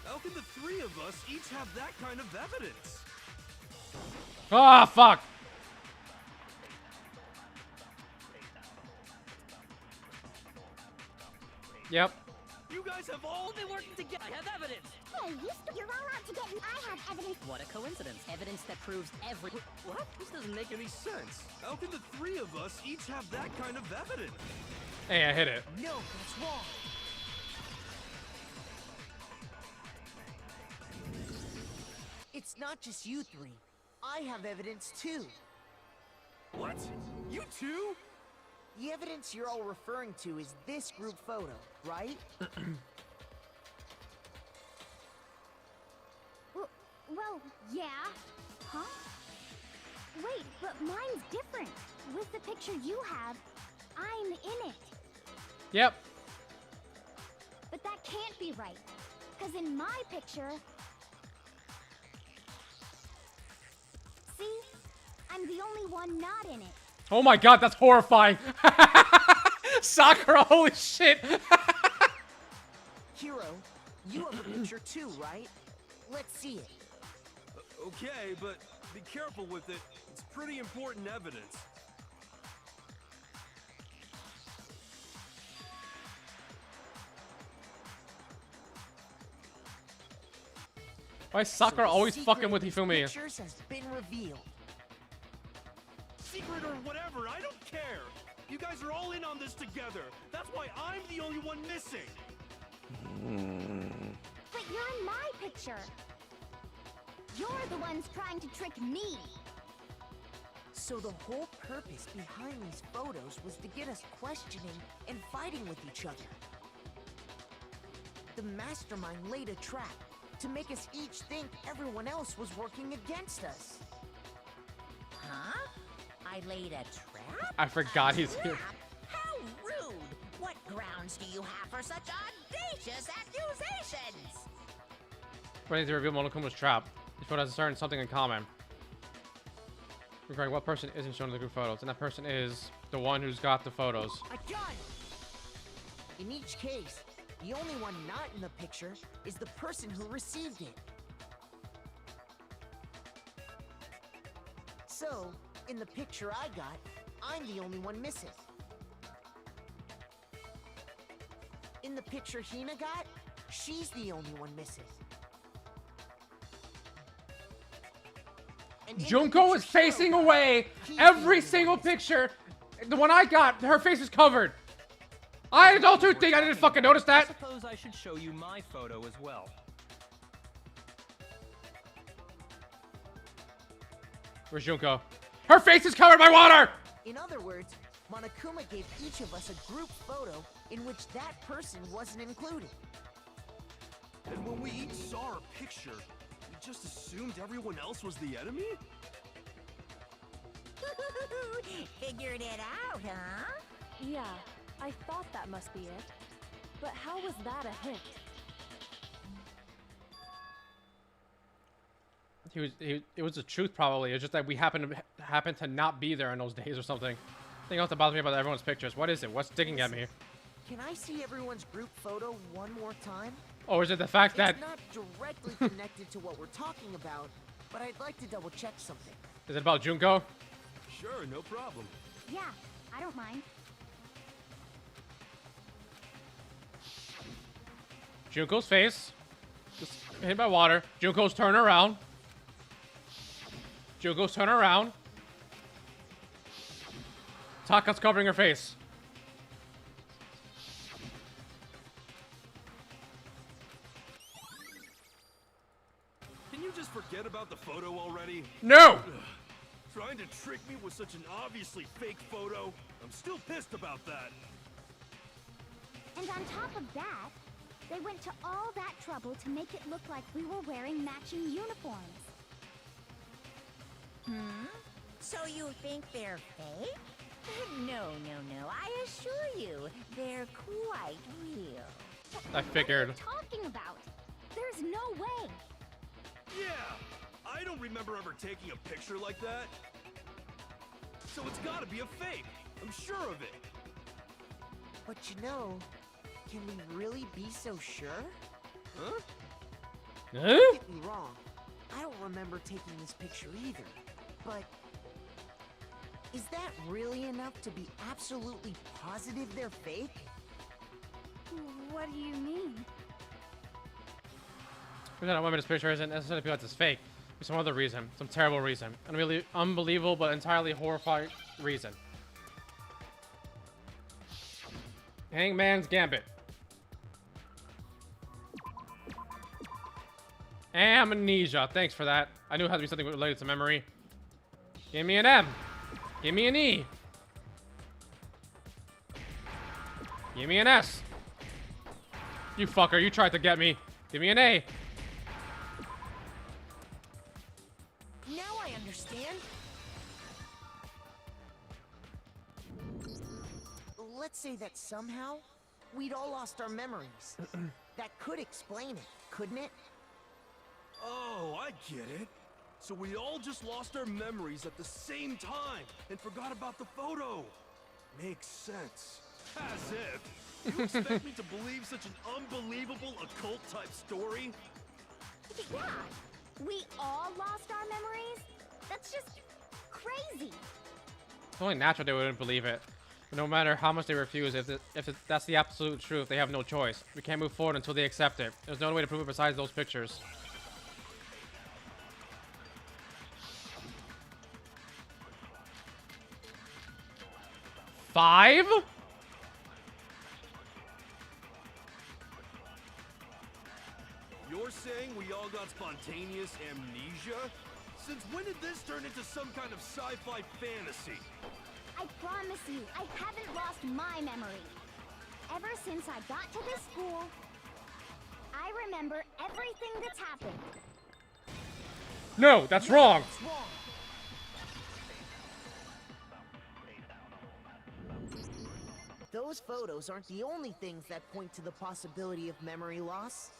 How can the three of us each have that kind of evidence? Ah, fuck. Yep. You guys have all been working together. I have evidence. Hey, you're all out to get me. I have evidence. What a coincidence. Evidence that proves every... What? This doesn't make any sense. sense. How can the three of us each have that kind of evidence? Hey, I hit it. No, that's wrong. It's not just you three. I have evidence too. What? You too? The evidence you're all referring to is this group photo, right? Well, yeah. Huh? Wait, but mine's different. With the picture you have, I'm in it. Yep. But that can't be right. Because in my picture... See? I'm the only one not in it. Oh my god, that's horrifying. Sakura, holy shit. Hiro, you have a picture too, right? Let's see it. Okay, but be careful with it. It's pretty important evidence. Why is Sakura always fucking with Hifumi? Pictures has been revealed. Secret or whatever, I don't care. You guys are all in on this together. That's why I'm the only one missing. But you're in my picture. You're the ones trying to trick me. So the whole purpose behind these photos was to get us questioning and fighting with each other. The mastermind laid a trap to make us each think everyone else was working against us. Huh? I laid a trap? I forgot he's here. How rude! What grounds do you have for such audacious accusations? Ready to reveal Monokuma's trap. This photo has certain something in common. Regarding what person isn't shown in the group photos, and that person is the one who's got the photos. A gun! In each case, the only one not in the picture is the person who received it. So, in the picture I got, I'm the only one missing. In the picture Hina got, she's the only one missing. And in the Junko picture is facing Hiro got, away. he's Every the only single one missing. picture, the one I got, her face is covered. I don't think I didn't fucking notice I that. suppose I should show you my photo as well. Where's Junko? Her face is covered by water. In other words, Monokuma gave each of us a group photo in which that person wasn't included. And when we each saw our picture, we just assumed everyone else was the enemy? Figured it out, huh? Yeah, I thought that must be it. But how was that a hint? It was the truth probably. It's just that we happened to not be there in those days or something. Thing else that bothers me about everyone's pictures. What is it? What's digging at me? Can I see everyone's group photo one more time? Or is it the fact that It's not directly connected to what we're talking about, but I'd like to double check something. is it about Junko? Sure, no problem. Yeah, I don't mind. Junko's face just hit by water. Junko's turn around. Junko's turn around. Taka's covering her face. Can you just forget about the photo already? No! Trying to trick me with such an obviously fake photo? I'm still pissed about that. And on top of that, they went to all that trouble to make it look like we were wearing matching uniforms. Hmm? So you think they're fake? No. I assure you, they're quite real. I figured. What are you talking about? There's no way. Yeah! I don't remember ever taking a picture like that. So it's gotta be a fake. I'm sure of it. But you know, can we really be so sure? Huh? Huh? Don't get me wrong. I don't remember taking this picture either, but is that really enough to be absolutely positive they're fake? What do you mean? That woman's picture isn't necessarily because it's fake. For some other reason. Some terrible reason. And really unbelievable but entirely horrifying reason. Hangman's Gambit. Amnesia. Thanks for that. I knew it had to be something related to memory. Give me an M. Give me an E. Give me an S. You fucker, you tried to get me. Give me an A. Now I understand. Let's say that somehow we'd all lost our memories. That could explain it, couldn't it? Oh, I get it. So we all just lost our memories at the same time and forgot about the photo. Makes sense. As if. You expect me to believe such an unbelievable occult-type story? Yeah, we all lost our memories? That's just crazy. It's only natural they wouldn't believe it. But no matter how much they refuse, that's the absolute truth, they have no choice. We can't move forward until they accept it. There's no way to prove it besides those pictures. Five? You're saying we all got spontaneous amnesia? Since when did this turn into some kind of sci-fi fantasy? I promise you, I haven't lost my memory. Ever since I got to this school, I remember everything that's happened. No, that's wrong. It's wrong. Those photos aren't the only things that point to the possibility of memory loss.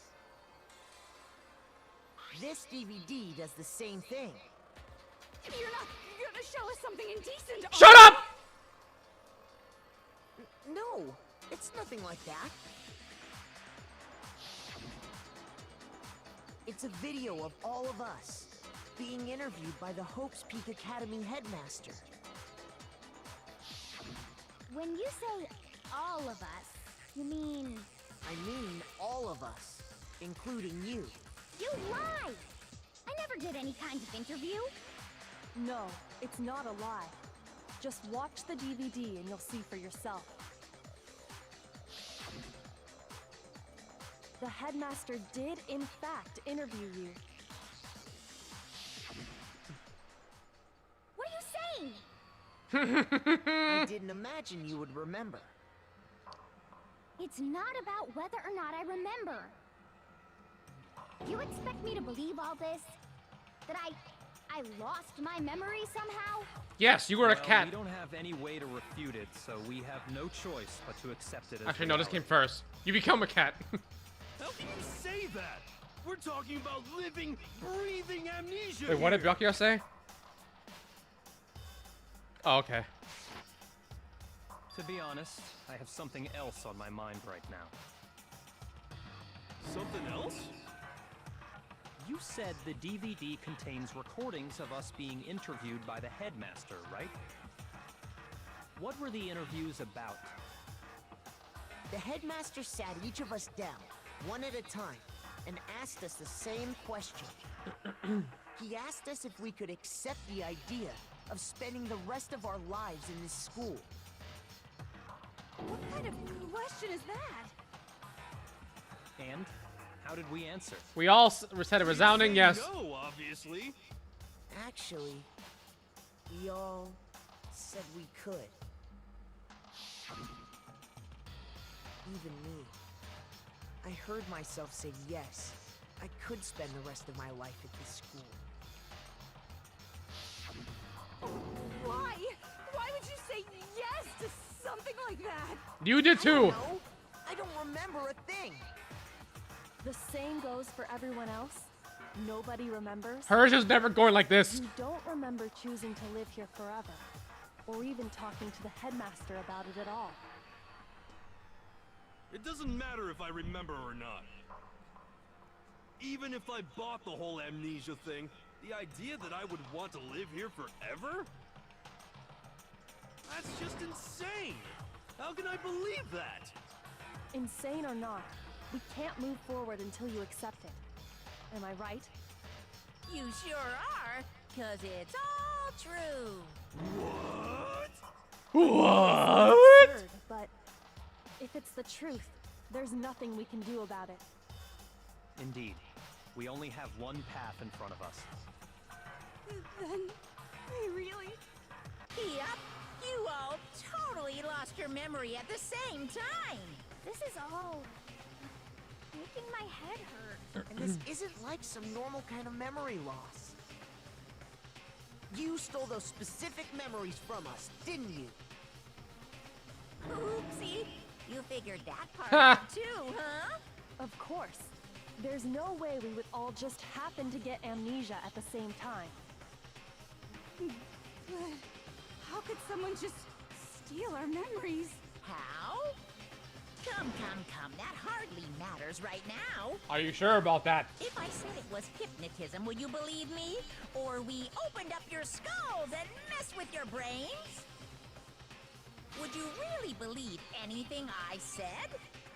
This DVD does the same thing. You're not gonna show us something indecent. Shut up! No, it's nothing like that. It's a video of all of us being interviewed by the Hopes Peak Academy headmaster. When you say all of us, you mean... I mean all of us, including you. You lied! I never did any kind of interview. No, it's not a lie. Just watch the DVD and you'll see for yourself. The headmaster did, in fact, interview you. What are you saying? I didn't imagine you would remember. It's not about whether or not I remember. You expect me to believe all this? That I lost my memory somehow? Yes, you were a cat. We don't have any way to refute it, so we have no choice but to accept it as Actually, no, this reality. came first. You become a cat. How can you say that? We're talking about living, breathing amnesia. Wait, what did here. Byakuya say? Oh, okay. To be honest, I have something else on my mind right now. Something else? You said the DVD contains recordings of us being interviewed by the headmaster, right? What were the interviews about? The headmaster sat each of us down, one at a time, and asked us the same question. He asked us if we could accept the idea of spending the rest of our lives in this school. What kind of question is that? And how did we answer? We all said a resounding Say yes. No, obviously. Actually, we all said we could. Even me. I heard myself say yes. I could spend the rest of my life at this school. Why? Why would you say yes to something like that? You did too. No, I don't remember a thing. The same goes for everyone else. Nobody remembers. Hers is never going like this. You don't remember choosing to live here forever, or even talking to the headmaster about it at all. It doesn't matter if I remember or not. Even if I bought the whole amnesia thing, the idea that I would want to live here forever? That's just insane! How can I believe that? Insane or not, we can't move forward until you accept it. Am I right? You sure are, 'cause it's all true. What? What? Absurd, but if it's the truth, there's nothing we can do about it. Indeed. We only have one path in front of us. Then, we really... Yep, you all totally lost your memory at the same time. This is all making my head hurt. And this isn't like some normal kind of memory loss. You stole those specific memories from us, didn't you? Oopsie, you figured that part out too, huh? Of course. There's no way we would all just happen to get amnesia at the same time. But how could someone just steal our memories? How? Come, that hardly matters right now. Are you sure about that? If I said it was hypnotism, would you believe me? Or we opened up your skulls and messed with your brains? Would you really believe anything I said?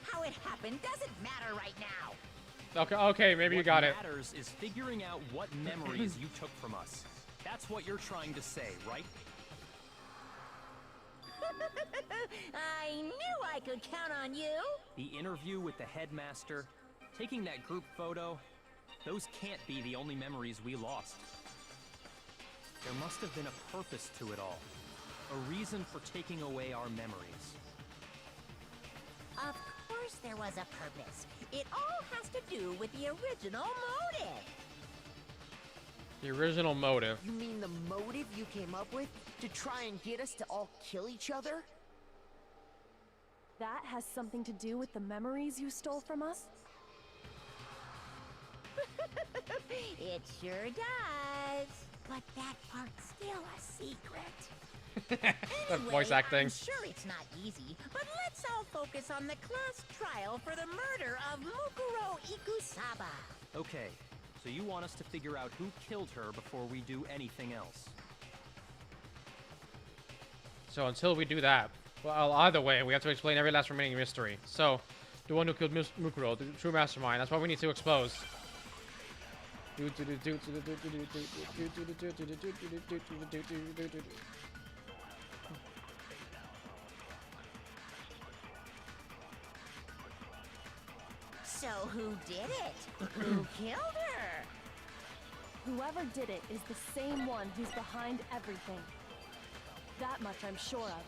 How it happened doesn't matter right now. Okay, maybe you got it. What matters is figuring out what memories you took from us. That's what you're trying to say, right? I knew I could count on you. The interview with the headmaster, taking that group photo, those can't be the only memories we lost. There must have been a purpose to it all. A reason for taking away our memories. Of course there was a purpose. It all has to do with the original motive. The original motive. You mean the motive you came up with to try and get us to all kill each other? That has something to do with the memories you stole from us? It sure does. But that part's still a secret. That voice acting. I'm sure it's not easy, but let's all focus on the class trial for the murder of Mukuro Ikusaba. Okay, so you want us to figure out who killed her before we do anything else. So until we do that, well, either way, we have to explain every last remaining mystery. So, the one who killed Mukuro, the true mastermind, that's what we need to expose. So who did it? Who killed her? Whoever did it is the same one who's behind everything. That much I'm sure of.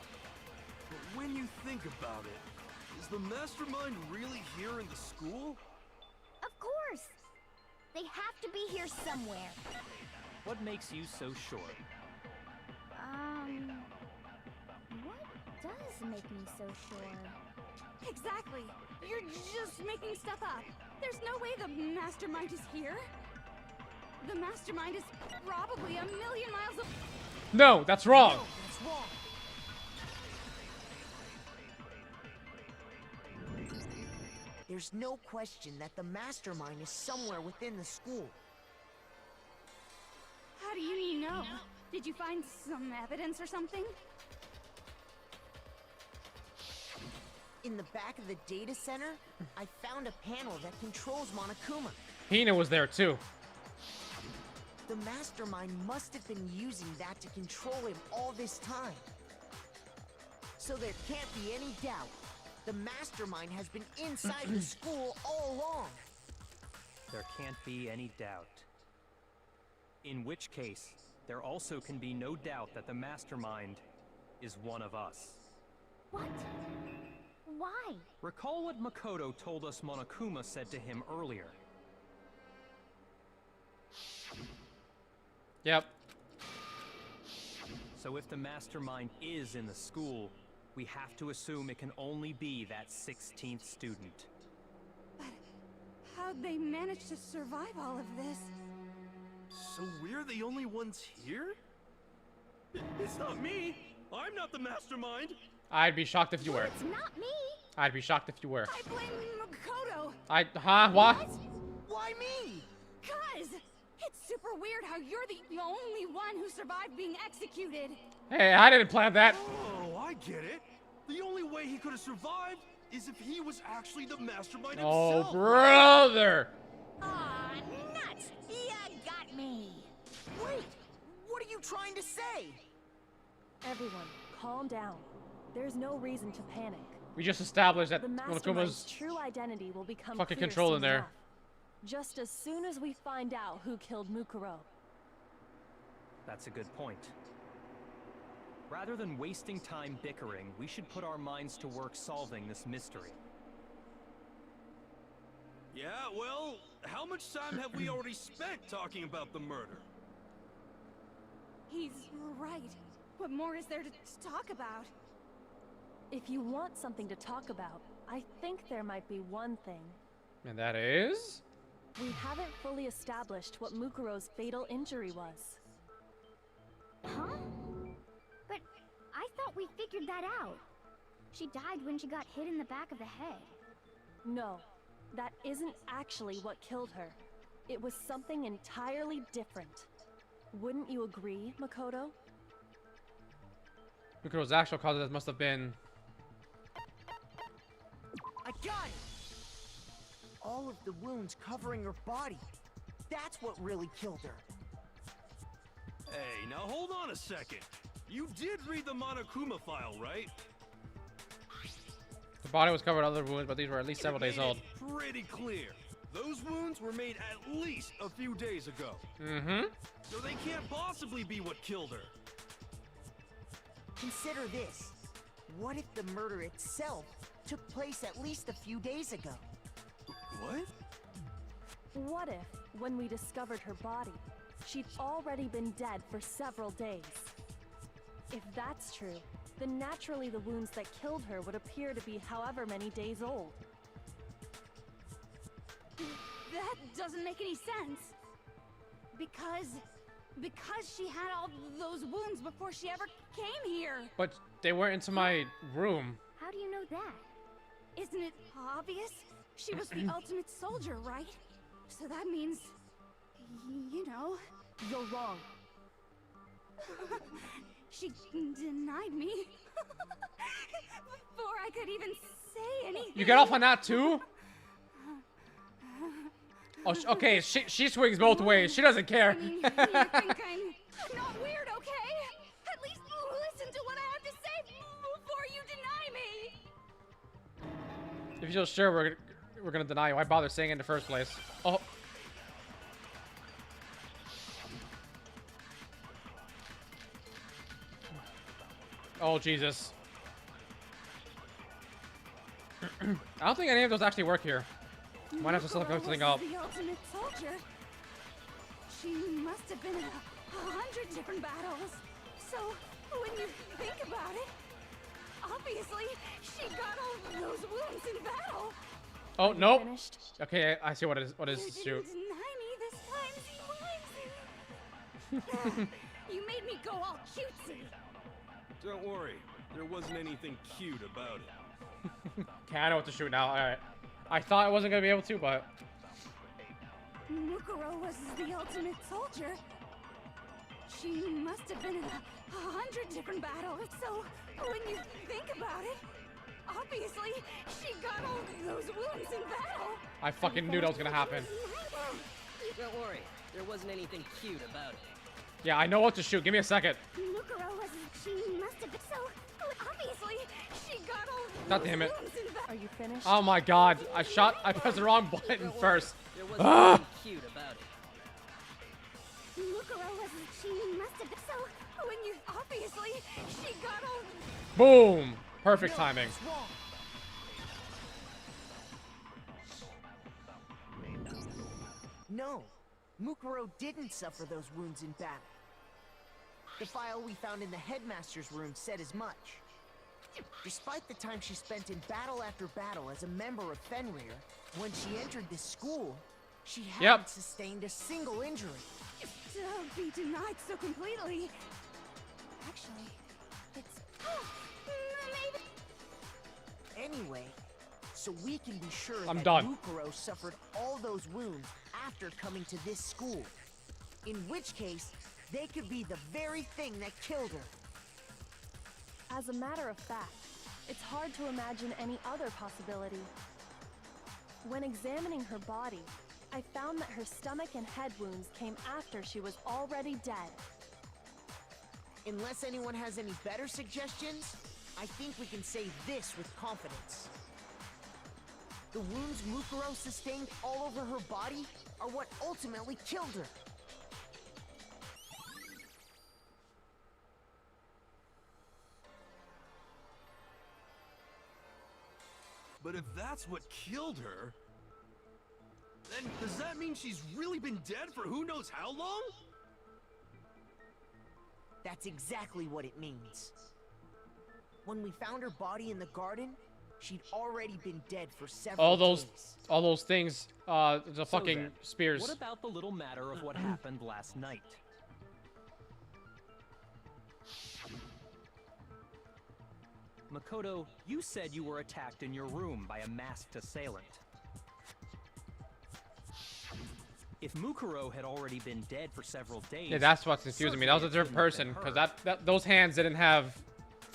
But when you think about it, is the mastermind really here in the school? Of course! They have to be here somewhere. What makes you so sure? What does make me so sure? Exactly. You're just making stuff up. There's no way the mastermind is here. The mastermind is probably a million miles away. No, that's wrong. No, that's wrong. There's no question that the mastermind is somewhere within the school. How do you know? Did you find some evidence or something? In the back of the data center, I found a panel that controls Monokuma. Hina was there too. The mastermind must have been using that to control him all this time. So there can't be any doubt. The mastermind has been inside the school all along. There can't be any doubt. In which case, there also can be no doubt that the mastermind is one of us. What? Why? Recall what Makoto told us Monokuma said to him earlier. Yep. So if the mastermind is in the school, we have to assume it can only be that 16th student. But how'd they manage to survive all of this? So we're the only ones here? It's not me! I'm not the mastermind! I'd be shocked if you were. It's not me! I'd be shocked if you were. I blame Makoto. Huh? What? Why me? 'Cause it's super weird how you're the only one who survived being executed. Hey, I didn't plan that. Oh, I get it. The only way he could have survived is if he was actually the mastermind Oh, himself. brother. Aw, nuts! Ya got me! Wait, what are you trying to say? Everyone, calm down. There's no reason to panic. We just established that The Monokuma's mastermind's true identity will become fucking clear controlling soon there. enough. Just as soon as we find out who killed Mukuro. That's a good point. Rather than wasting time bickering, we should put our minds to work solving this mystery. Yeah, well, how much time have we already spent talking about the murder? He's right. What more is there to talk about? If you want something to talk about, I think there might be one thing. And that is? We haven't fully established what Mukuro's fatal injury was. Huh? But I thought we figured that out. She died when she got hit in the back of the head. No, that isn't actually what killed her. It was something entirely different. Wouldn't you agree, Makoto? Mukuro's actual cause must have been... I got it! All of the wounds covering her body. That's what really killed her. Hey, now hold on a second. You did read the Monokuma file, right? The body was covered with other wounds, but these were at least several days old. Pretty clear. Those wounds were made at least a few days ago. Mm-hmm. So they can't possibly be what killed her. Consider this. What if the murder itself took place at least a few days ago? What? What if, when we discovered her body, she'd already been dead for several days? If that's true, then naturally the wounds that killed her would appear to be however many days old. That doesn't make any sense. Because she had all those wounds before she ever came here. But they weren't into my room. How do you know that? Isn't it obvious? She was the ultimate soldier, right? So that means, you know... You're wrong. She denied me. Before I could even say anything. You get off on that too? Oh, okay, she swings both ways. She doesn't care. I mean, you think I'm not weird, okay? At least listen to what I have to say before you deny me. If you're sure we're gonna deny you, why bother saying it in the first place? Oh. Oh, Jesus. I don't think any of those actually work here. Might have to look something up. The ultimate soldier. She must have been in 100 different battles. So, when you think about it, obviously, she got all those wounds in battle. Oh, nope. Finished? Okay, I see what it is. What is You the didn't shoot? deny me this time, You made me go all cutesy. Don't worry, there wasn't anything cute about it. Okay, I know what to shoot now. Alright. I thought I wasn't gonna be able to, but... Mukuro was the ultimate soldier. She must have been in 100 different battles. So, when you think about it, obviously, she got all those wounds in battle. I fucking knew that was gonna happen. Don't worry, there wasn't anything cute about it. Yeah, I know what to shoot. Give me a second. Mukuro was... She must have been... So, Obviously, she got all God those damn it. wounds in battle. Are you finished? Oh my god. I pressed the wrong button first. There wasn't Ah! anything cute about it. Mukuro was... She must have been... So, When you... Obviously, she got all... Boom. Perfect timing. It's wrong. No, Mukuro didn't suffer those wounds in battle. The file we found in the headmaster's room said as much. Despite the time she spent in battle after battle as a member of Fenrir, when she entered this school, she hadn't sustained a single injury. To be denied so completely. Actually, it's... maybe... Anyway, so we can be sure I'm that done. Mukuro suffered all those wounds after coming to this school. In which case, they could be the very thing that killed her. As a matter of fact, it's hard to imagine any other possibility. When examining her body, I found that her stomach and head wounds came after she was already dead. Unless anyone has any better suggestions, I think we can say this with confidence. The wounds Mukuro sustained all over her body are what ultimately killed her. But if that's what killed her, then does that mean she's really been dead for who knows how long? That's exactly what it means. When we found her body in the garden, she'd already been dead for several days. All those things, the So fucking then, spears. What about the little matter of what happened last night? Makoto, you said you were attacked in your room by a masked assailant. If Mukuro had already been dead for several days... Yeah, that's what's confusing me. That was a different person, because those hands didn't have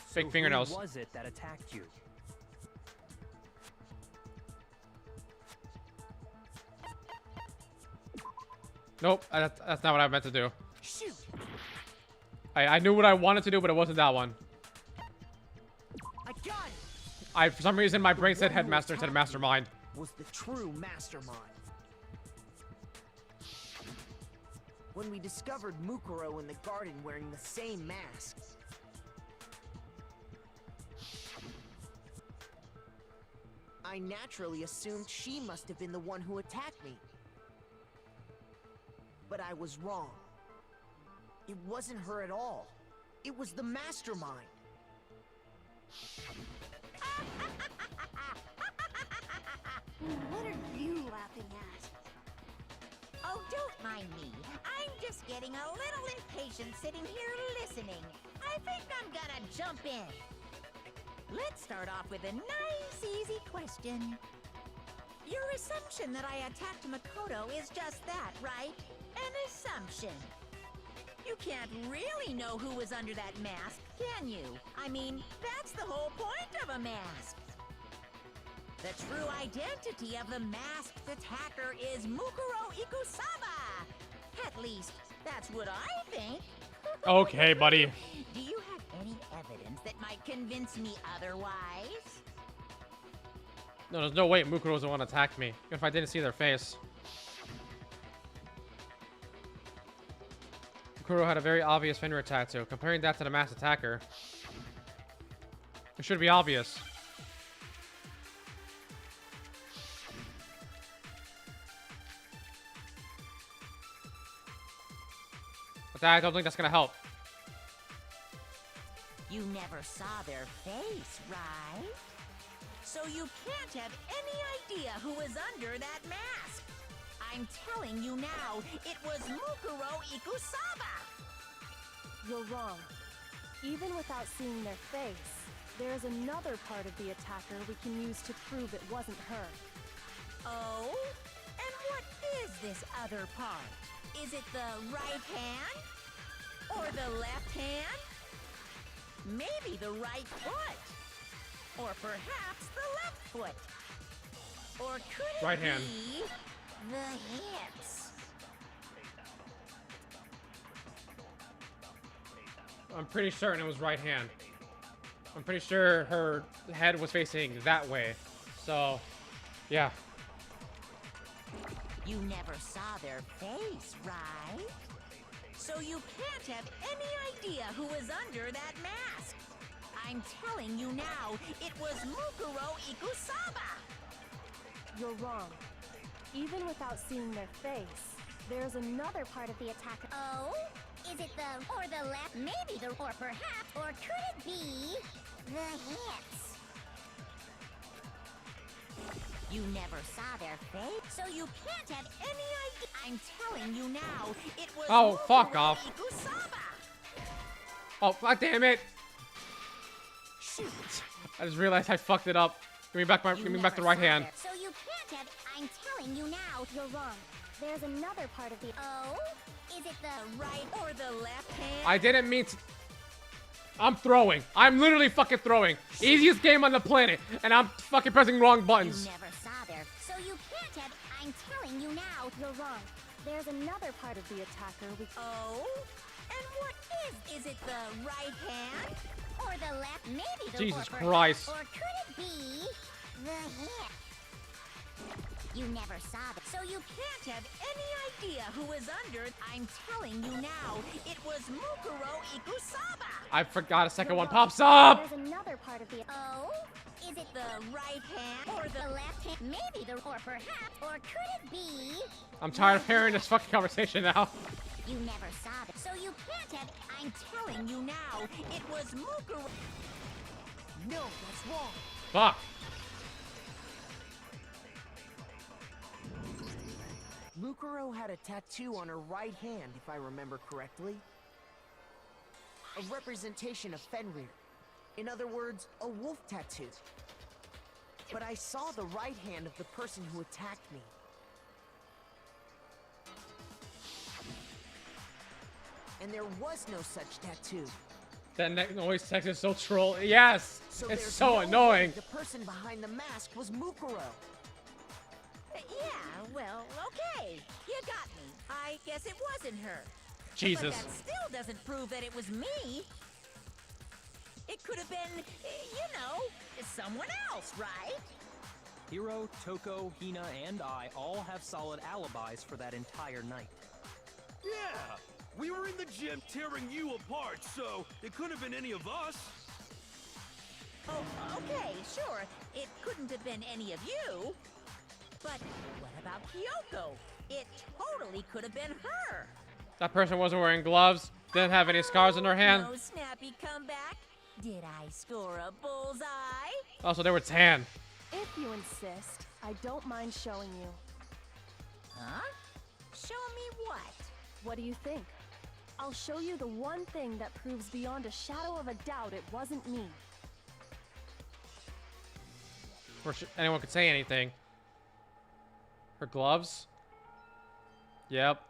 fake fingernails. Who was it that attacked you? Nope, that's not what I meant to do. Shoot! I knew what I wanted to do, but it wasn't that one. I got it! For some reason, my brain said headmaster instead of mastermind. Was the true mastermind. When we discovered Mukuro in the garden wearing the same mask, I naturally assumed she must have been the one who attacked me. But I was wrong. It wasn't her at all. It was the mastermind. What are you laughing at? Oh, don't mind me. I'm just getting a little impatient sitting here listening. I think I'm gonna jump in. Let's start off with a nice, easy question. Your assumption that I attacked Makoto is just that, right? An assumption. You can't really know who was under that mask, can you? I mean, that's the whole point of a mask. The true identity of the masked attacker is Mukuro Ikusaba. At least, that's what I think. Okay, buddy. Do you have any evidence that might convince me otherwise? No, there's no way Mukuro was the one who attacked me, even if I didn't see their face. Mukuro had a very obvious finger tattoo. Comparing that to the masked attacker, it should be obvious. But I don't think that's gonna help. You never saw their face, right? So you can't have any idea who was under that mask. I'm telling you now, it was Mukuro Ikusaba. You're wrong. Even without seeing their face, there is another part of the attacker we can use to prove it wasn't her. Oh? And what is this other part? Is it the right hand? Or the left hand? Maybe the right foot? Or perhaps the left foot? Or could it Right hand. be the hips? I'm pretty certain it was right hand. I'm pretty sure her head was facing that way. So, yeah. You never saw their face, right? So you can't have any idea who was under that mask. I'm telling you now, it was Mukuro Ikusaba. You're wrong. Even without seeing their face, there's another part of the attacker. Oh? Is it the or the left? Maybe the or perhaps or could it be the hips? You never saw their face, so you can't have any idea. I'm telling you now, it was Oh, fuck Mukuro off. Ikusaba. Oh, god damn it! Shoot. I just realized I fucked it up. Give me back the right hand. So you can't have. I'm telling you now. You're wrong. There's another part of the... Oh? Is it the right or the left hand? I didn't mean to... I'm throwing. I'm literally fucking throwing. Easiest game on the planet, and I'm fucking pressing wrong buttons. You never saw there, so you can't have... I'm telling you now, you're wrong. There's another part of the attacker we... Oh? And what is? Is it the right hand? Or the left? Maybe the... Jesus or Christ. Or could it be... the hand? You never saw that. So you can't have any idea who was under. I'm telling you now, it was Mukuro Ikusaba. I forgot a second one pops up. There's another part of the... Oh? Is it the right hand or the left hand? Maybe the... or perhaps... or could it be... I'm tired of hearing this fucking conversation now. You never saw that. So you can't have... I'm telling you now, it was Mukuro. No, that's wrong. Fuck. Mukuro had a tattoo on her right hand, if I remember correctly. A representation of Fenrir. In other words, a wolf tattoo. But I saw the right hand of the person who attacked me. And there was no such tattoo. That noise text is so troll. Yes, So it's there's so no annoying. way the person behind the mask was Mukuro. Yeah, well, okay. You got me. I guess it wasn't her. Jesus. But that still doesn't prove that it was me. It could have been, you know, someone else, right? Hiro, Toko, Hina, and I all have solid alibis for that entire night. Yeah! We were in the gym tearing you apart, so it couldn't have been any of us. Oh, okay, sure. It couldn't have been any of you. But what about Kyoko? It totally could have been her. That person wasn't wearing gloves. Didn't have any scars on her hand. No snappy comeback. Did I score a bullseye? Also, they were tan. If you insist, I don't mind showing you. Huh? Show me what? What do you think? I'll show you the one thing that proves beyond a shadow of a doubt it wasn't me. Anyone could say anything. Her gloves? Yep.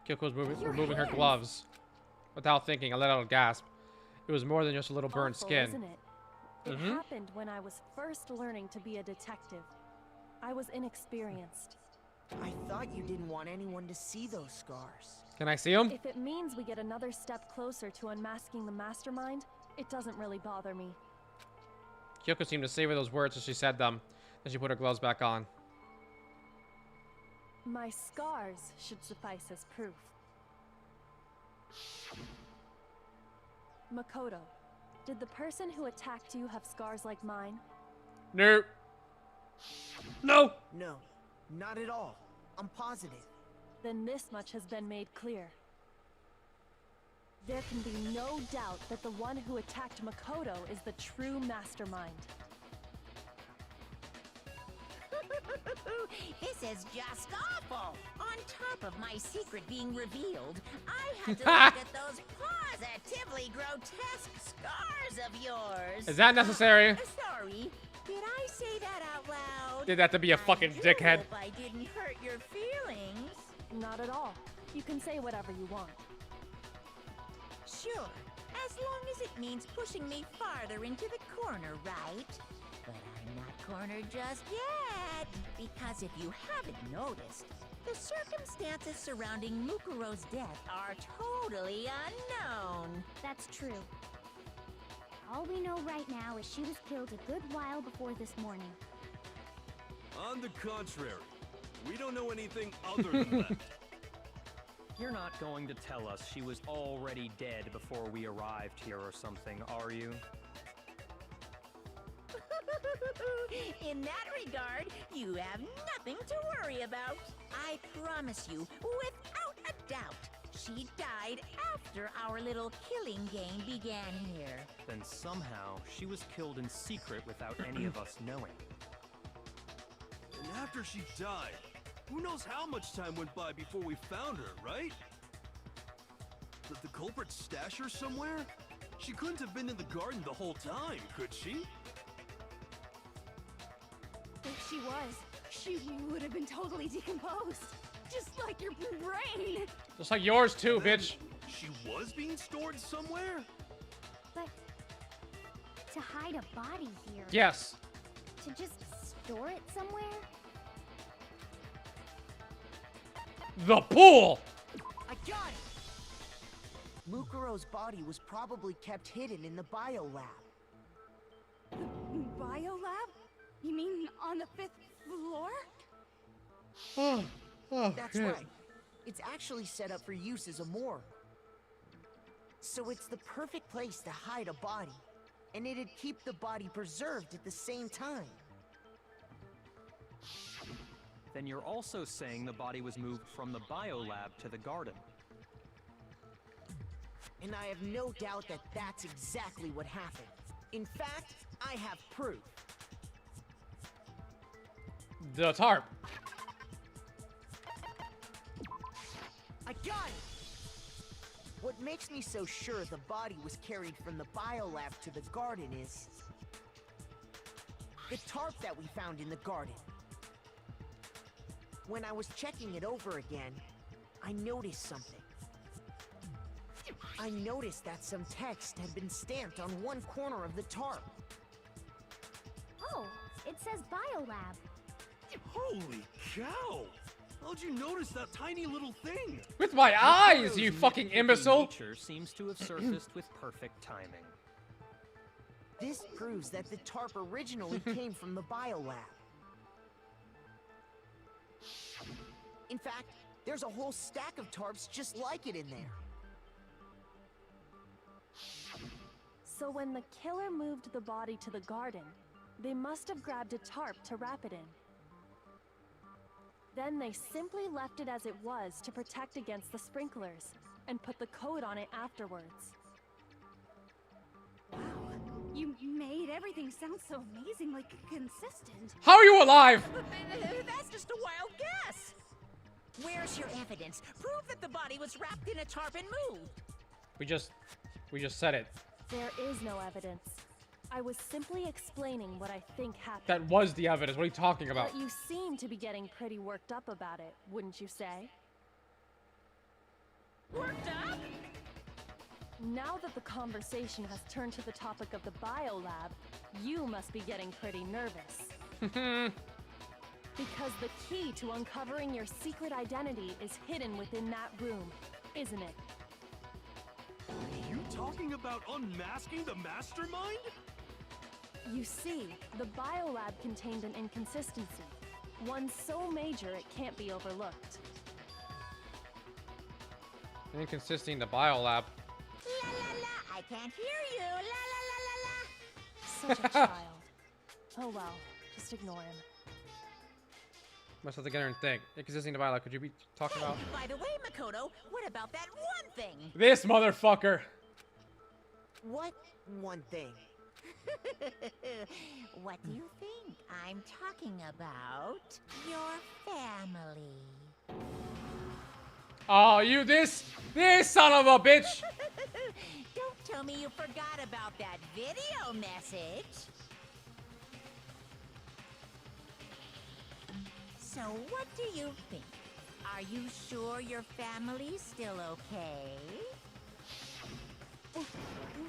Kyoko was removing her gloves. Without thinking, I let out a gasp. It was more than just a little burnt Awful, skin. Isn't it? It happened when I was first learning to be a detective. I was inexperienced. I thought you didn't want anyone to see those scars. Can I see them? If it means we get another step closer to unmasking the mastermind, it doesn't really bother me. Kyoko seemed to savor those words as she said them. Then she put her gloves back on. My scars should suffice as proof. Makoto, did the person who attacked you have scars like mine? No. No. No, not at all. I'm positive. Then this much has been made clear. There can be no doubt that the one who attacked Makoto is the true mastermind. This is just awful. On top of my secret being revealed, I had to look at those positively grotesque scars of yours. Is that necessary? Sorry, did I say that out loud? Did that to be a fucking I dickhead? hope I didn't hurt your feelings. Not at all. You can say whatever you want. Sure, as long as it means pushing me farther into the corner, right? But I'm not cornered just yet, because if you haven't noticed, the circumstances surrounding Mukuro's death are totally unknown. That's true. All we know right now is she was killed a good while before this morning. On the contrary, we don't know anything other than that. You're not going to tell us she was already dead before we arrived here or something, are you? In that regard, you have nothing to worry about. I promise you, without a doubt, she died after our little killing game began here. Then somehow she was killed in secret without any of us knowing. And after she died, who knows how much time went by before we found her, right? Did the culprit stash her somewhere? She couldn't have been in the garden the whole time, could she? If she was, she would have been totally decomposed. Just like your brain. Just like yours too, bitch. She was being stored somewhere? But to hide a body here. Yes. To just store it somewhere? The pool! I got it! Mukuro's body was probably kept hidden in the biolab. Biolab? You mean on the 5th floor? Oh, That's shit. right. It's actually set up for use as a morgue. So it's the perfect place to hide a body. And it'd keep the body preserved at the same time. Then you're also saying the body was moved from the biolab to the garden. And I have no doubt that that's exactly what happened. In fact, I have proof. The tarp. I got it! What makes me so sure the body was carried from the biolab to the garden is the tarp that we found in the garden. When I was checking it over again, I noticed something. I noticed that some text had been stamped on one corner of the tarp. Oh, it says biolab. Holy cow! How'd you notice that tiny little thing? With my eyes, you fucking imbecile! Nature seems to have surfaced with perfect timing. This proves that the tarp originally came from the biolab. In fact, there's a whole stack of tarps just like it in there. So when the killer moved the body to the garden, they must have grabbed a tarp to wrap it in. Then they simply left it as it was to protect against the sprinklers, and put the coat on it afterwards. Wow. You made everything sound so amazingly consistent. How are you alive? That's just a wild guess. Where's your evidence? Prove that the body was wrapped in a tarp and moved. We just said it. There is no evidence. I was simply explaining what I think happened. That was the evidence. What are you talking about? But you seem to be getting pretty worked up about it, wouldn't you say? Worked up? Now that the conversation has turned to the topic of the biolab, you must be getting pretty nervous. Because the key to uncovering your secret identity is hidden within that room, isn't it? Are you talking about unmasking the mastermind? You see, the biolab contained an inconsistency. One so major it can't be overlooked. Inconsistency in the biolab. La la la, I can't hear you. La la la la la. Such a child. Oh well, just ignore him. Must have to get her and think. Inconsistency in the biolab. Could you be talking about By the way, Makoto, what about that one thing? this motherfucker? What one thing? What do you think? I'm talking about your family. Oh, you this son of a bitch! Don't tell me you forgot about that video message. So what do you think? Are you sure your family's still okay?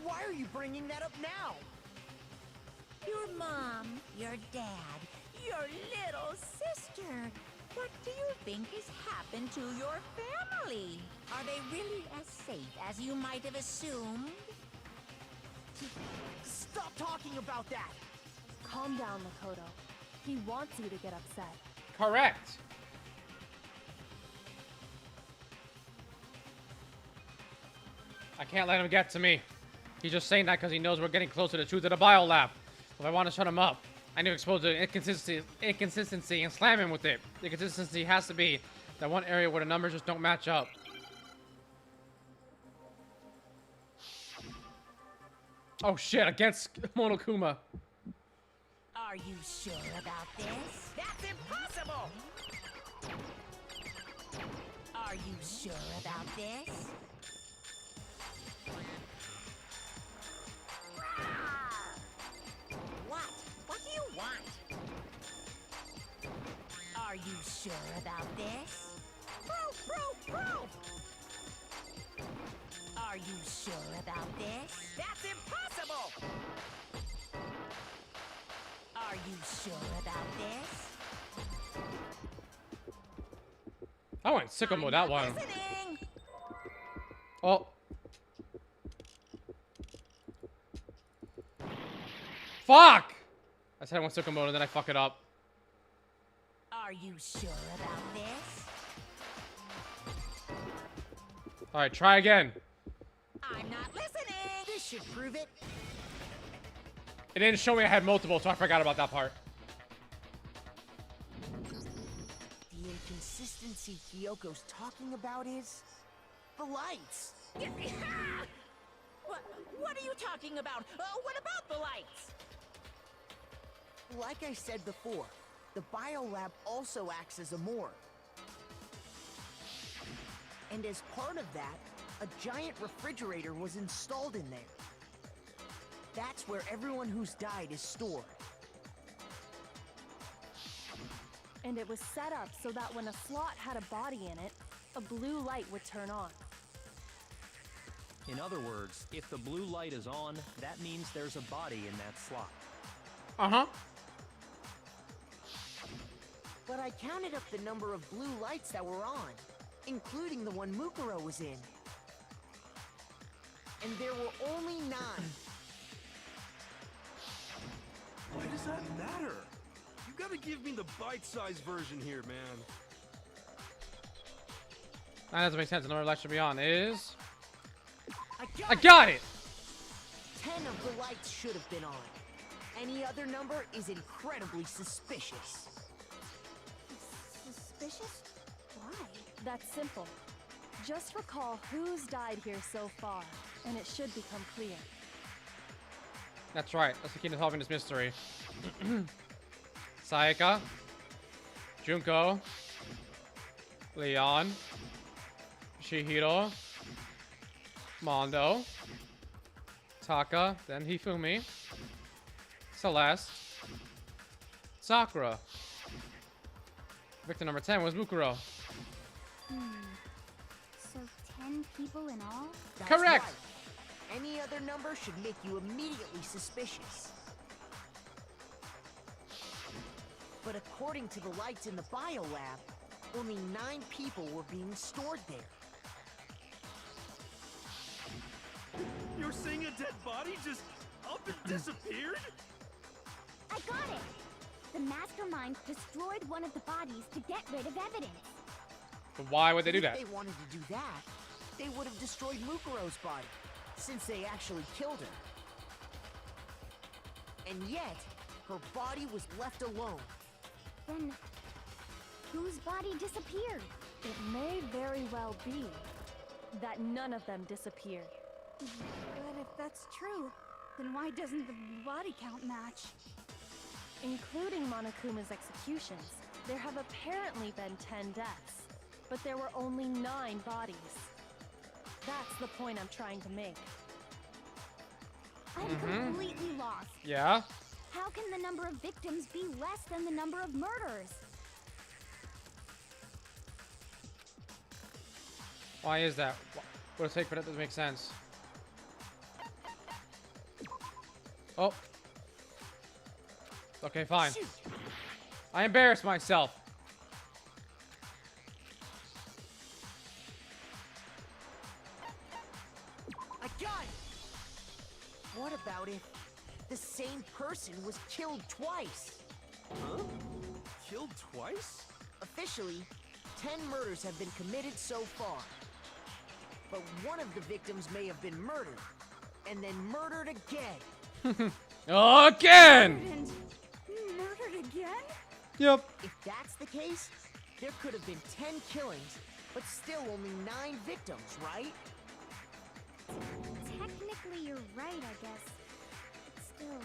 Why are you bringing that up now? Your mom, your dad, your little sister. What do you think has happened to your family? Are they really as safe as you might have assumed? Stop talking about that! Calm down, Makoto. He wants you to get upset. Correct. I can't let him get to me. He's just saying that because he knows we're getting closer to the truth of the biolab. If I want to shut him up, I need to expose the inconsistency and slam him with it. The inconsistency has to be that one area where the numbers just don't match up. Oh shit, against Monokuma. Are you sure about this? That's impossible! Are you sure about this? What? What do you want? Are you sure about this? Proof! Are you sure about this? That's impossible! Are you sure about this? I went sicko mode that one. Listening. Oh. Fuck! I said I went sicko mode and then I fuck it up. Are you sure about this? Alright, try again. I'm not listening. This should prove it. It didn't show me I had multiple, so I forgot about that part. The inconsistency Kyoko's talking about is the lights. What are you talking about? What about the lights? Like I said before, the biolab also acts as a morgue. And as part of that, a giant refrigerator was installed in there. That's where everyone who's died is stored. And it was set up so that when a slot had a body in it, a blue light would turn on. In other words, if the blue light is on, that means there's a body in that slot. Uh-huh. But I counted up the number of blue lights that were on, including the one Mukuro was in. And there were only 9. Why does that matter? You gotta give me the bite-sized version here, man. That doesn't make sense. The number of lights should be on is... I got it! 10 of the lights should have been on. Any other number is incredibly suspicious. Suspicious? Why? That's simple. Just recall who's died here so far, and it should become clear. That's right. That's the key to solving this mystery. Sayaka. Junko. Leon. Shihiro. Mondo. Taka. Then Hifumi. Celeste. Sakura. Victim number 10 was Mukuro. So 10 people in all? That's Correct! right. Any other number should make you immediately suspicious. But according to the lights in the biolab, only 9 people were being stored there. You're saying a dead body just up and disappeared? I got it! The mastermind destroyed one of the bodies to get rid of evidence. But why would they do If that? they wanted to do that, they would have destroyed Mukuro's body, since they actually killed her. And yet, her body was left alone. Then, whose body disappeared? It may very well be that none of them disappeared. But if that's true, then why doesn't the body count match? Including Monokuma's executions, there have apparently been 10 deaths, but there were only 9 bodies. That's the point I'm trying to make. I'm completely lost. Yeah? How can the number of victims be less than the number of murders? Why is that? What does it take for that to make sense? Oh. Okay, fine. Shoot. I embarrassed myself. I got it! What about if the same person was killed twice? Huh? Killed twice? Officially, 10 murders have been committed so far. But one of the victims may have been murdered, and then murdered again. Again! And murdered again? Yep. If that's the case, there could have been 10 killings, but still only 9 victims, right? Technically, you're right, I guess. But still,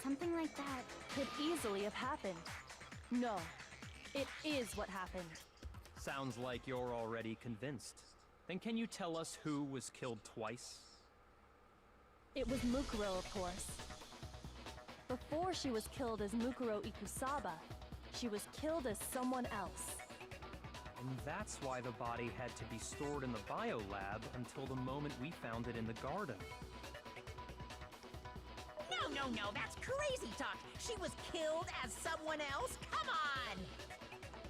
something like that. Could easily have happened. No, it is what happened. Sounds like you're already convinced. Then can you tell us who was killed twice? It was Mukuro, of course. Before she was killed as Mukuro Ikusaba, She was killed as someone else. And that's why the body had to be stored in the biolab until the moment we found it in the garden. No, that's crazy talk. She was killed as someone else? Come on!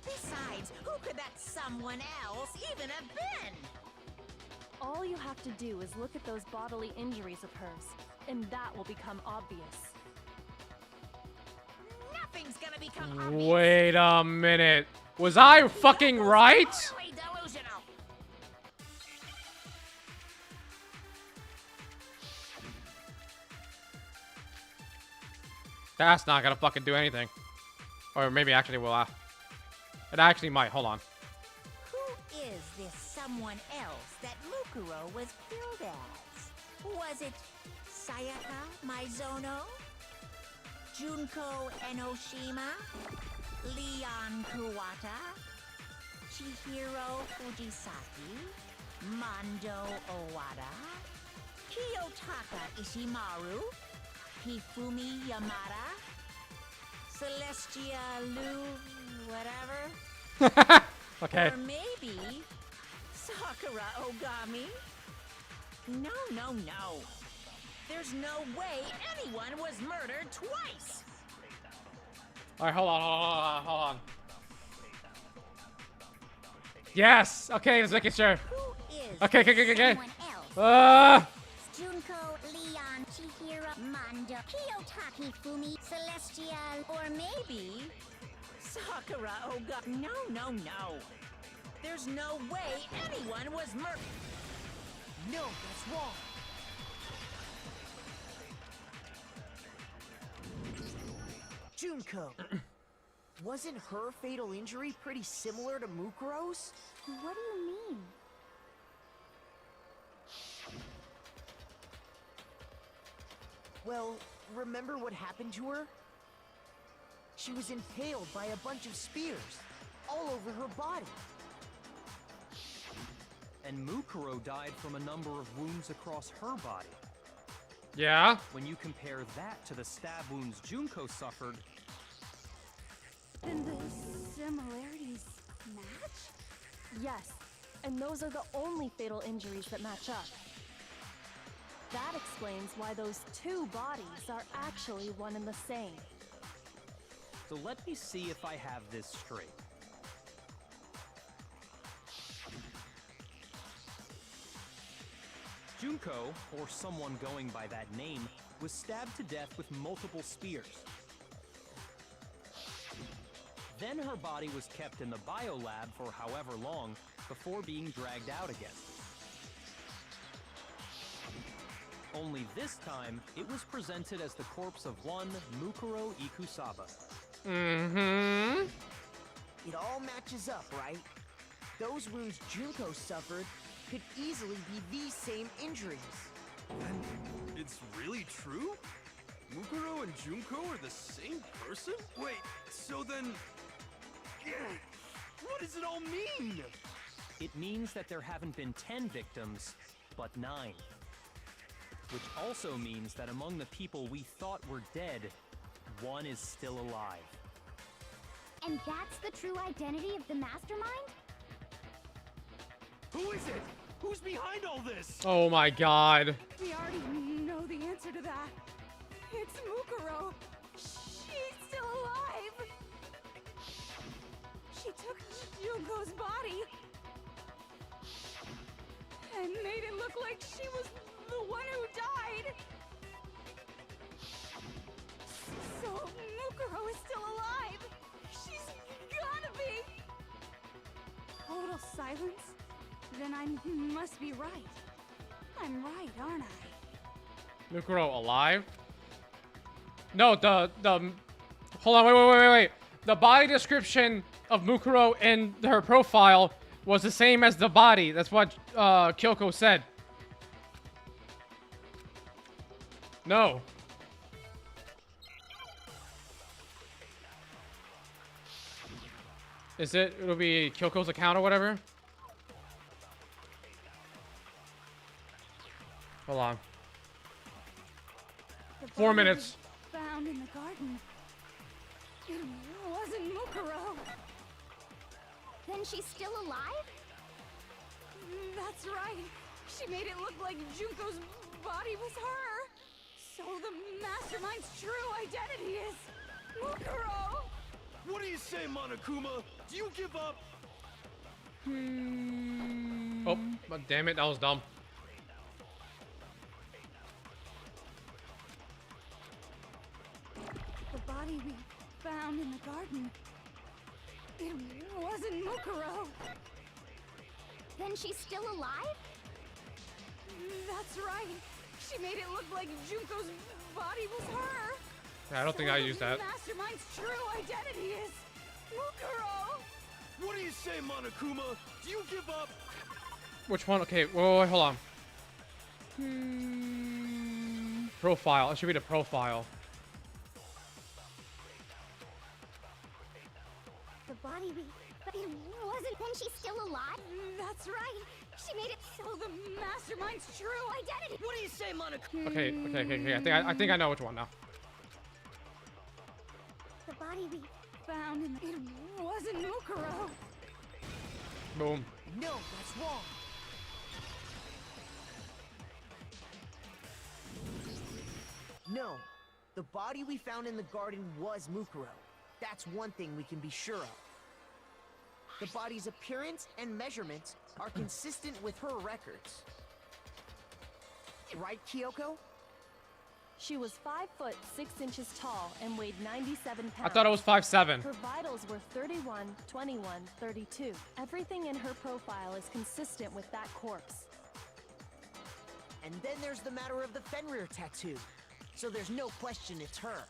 Besides, who could that someone else even have been? All you have to do is look at those bodily injuries of hers, and that will become obvious. Nothing's gonna become obvious. Wait a minute. Was I fucking right? Totally delusional. That's not gonna fucking do anything. Or maybe actually will. It actually might. Hold on. Who is this someone else that Mukuro was killed as? Was it Sayaka Maizono? Junko Enoshima? Leon Kuwata? Chihiro Fujisaki? Mondo Owada? Kiyotaka Ishimaru? Hifumi Yamada? Celestia Lu... whatever? Okay. Or maybe Sakura Ogami? No. There's no way anyone was murdered twice. All right, hold on. Yes. Okay, just making sure. Who is Okay. someone else? Junko, Leon, Chihiro, Mondo, Kiyotaki, Fumi, Celestial, or maybe Sakura Ogami. No. There's no way anyone was murdered. No, that's wrong. Junko. Wasn't her fatal injury pretty similar to Mukuro's? What do you mean? Well, remember what happened to her? She was impaled by a bunch of spears, all over her body. And Mukuro died from a number of wounds across her body. Yeah. When you compare that to the stab wounds Junko suffered... Then the similarities match? Yes, and those are the only fatal injuries that match up. That explains why those two bodies are actually one and the same. So let me see if I have this straight. Junko, or someone going by that name, was stabbed to death with multiple spears. Then her body was kept in the biolab for however long before being dragged out again. Only this time, it was presented as the corpse of one Mukuro Ikusaba. Mm-hmm. It all matches up, right? Those wounds Junko suffered could easily be these same injuries. And it's really true? Mukuro and Junko are the same person? Wait, so then... what does it all mean? It means that there haven't been 10 victims, but 9. Which also means that among the people we thought were dead, one is still alive. And that's the true identity of the mastermind? Who is it? Who's behind all this? Oh my god. We already know the answer to that. It's Mukuro. She's still alive. She took Junko's body and made it look like she was the one who died. So Mukuro is still alive. She's gotta be. Total silence? Then I must be right. I'm right, aren't I? Mukuro alive? No, the hold on, wait. The body description of Mukuro in her profile was the same as the body. That's what Kyoko said. No. Is it? It'll be Kyoko's account or whatever? Hold on. The 4 body minutes. was found in the garden. It wasn't Mukuro. Mukuro! Then she's still alive? That's right. She made it look like Junko's body was her. So the mastermind's true identity is Mukuro! What do you say, Monokuma? Do you give up? Oh, but damn it, that was dumb. The body we found in the garden, it wasn't Mukuro. Then she's still alive? That's right. She made it look like Junko's body was her. Yeah, I don't think I used that. Mastermind's true identity is Mukuro. What do you say, Monokuma? Do you give up? Which one? Okay, wait, hold on. Profile. I should read a profile. The body we... But it wasn't... Then she's still alive? That's right. She made it so the mastermind's true identity. What do you say, Monica? Okay. I think I know which one now. The body we... Found in the... It wasn't Mukuro. Boom. No, that's wrong. No, the body we found in the garden was Mukuro. That's one thing we can be sure of. The body's appearance and measurements are consistent with her records. Right, Kyoko? She was 5 foot 6 inches tall and weighed 97 pounds. I thought it was 5'7". Her vitals were 31, 21, 32. Everything in her profile is consistent with that corpse. And then there's the matter of the Fenrir tattoo. So there's no question it's her.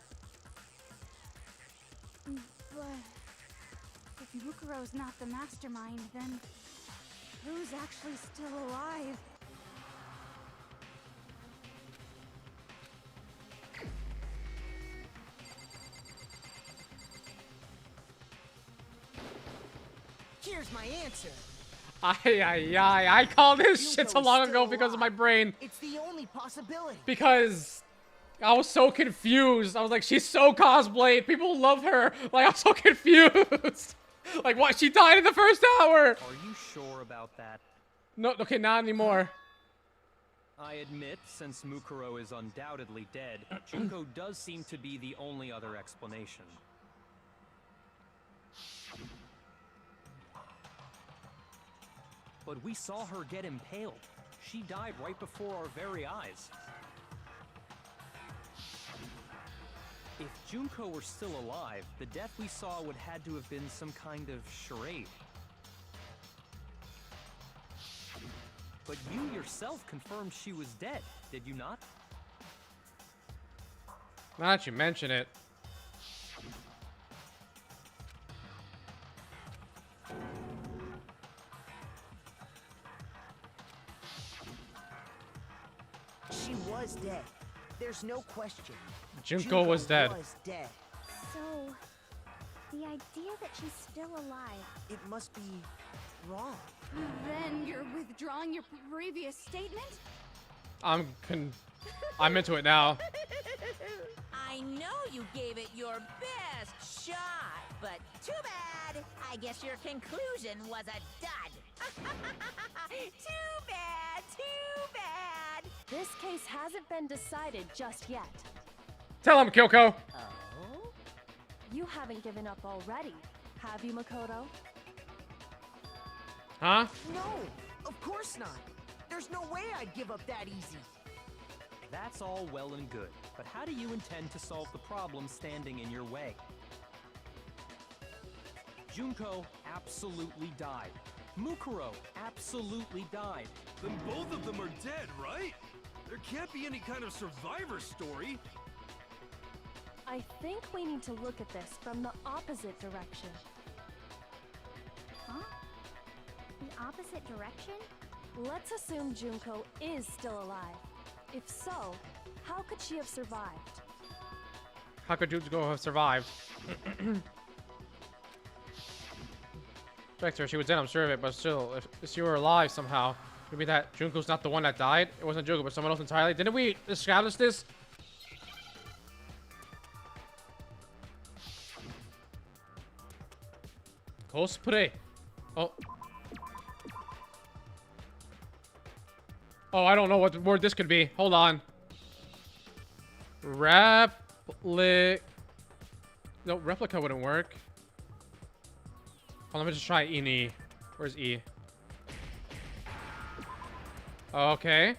But... if Mukuro's not the mastermind, then... who's actually still alive? Here's my answer. I called this shit so long ago because of my brain. It's the only possibility. Because I was so confused. I was like, she's so cosplayed. People love her. Like, I'm so confused. Like, what? She died in the first hour. Are you sure about that? No, okay, not anymore. I admit, since Mukuro is undoubtedly dead, Junko does seem to be the only other explanation. But we saw her get impaled. She died right before our very eyes. If Junko were still alive, the death we saw would had to have been some kind of charade. But you yourself confirmed she was dead, did you not? Now that you mention it. She was dead. There's no question. Junko was dead. Was dead. So, the idea that she's still alive... It must be wrong. Then you're withdrawing your previous statement? I'm into it now. I know you gave it your best shot, but too bad. I guess your conclusion was a dud. Too bad, too bad. This case hasn't been decided just yet. Tell him, Kyoko. Oh? You haven't given up already, have you, Makoto? Huh? No, of course not. There's no way I'd give up that easy. That's all well and good, but how do you intend to solve the problem standing in your way? Junko absolutely died. Mukuro absolutely died. Then both of them are dead, right? There can't be any kind of survivor story. I think we need to look at this from the opposite direction. Huh? The opposite direction? Let's assume Junko is still alive. If so, how could she have survived? How could Junko have survived? Spectre, she was dead, I'm sure of it, but still, if she were alive somehow, maybe that Junko's not the one that died. It wasn't Junko, but someone else entirely. Didn't we establish this? Cosplay. Oh. Oh, I don't know what word this could be. Hold on. Replica. No, replica wouldn't work. Oh, let me just try E. Where's E? Okay.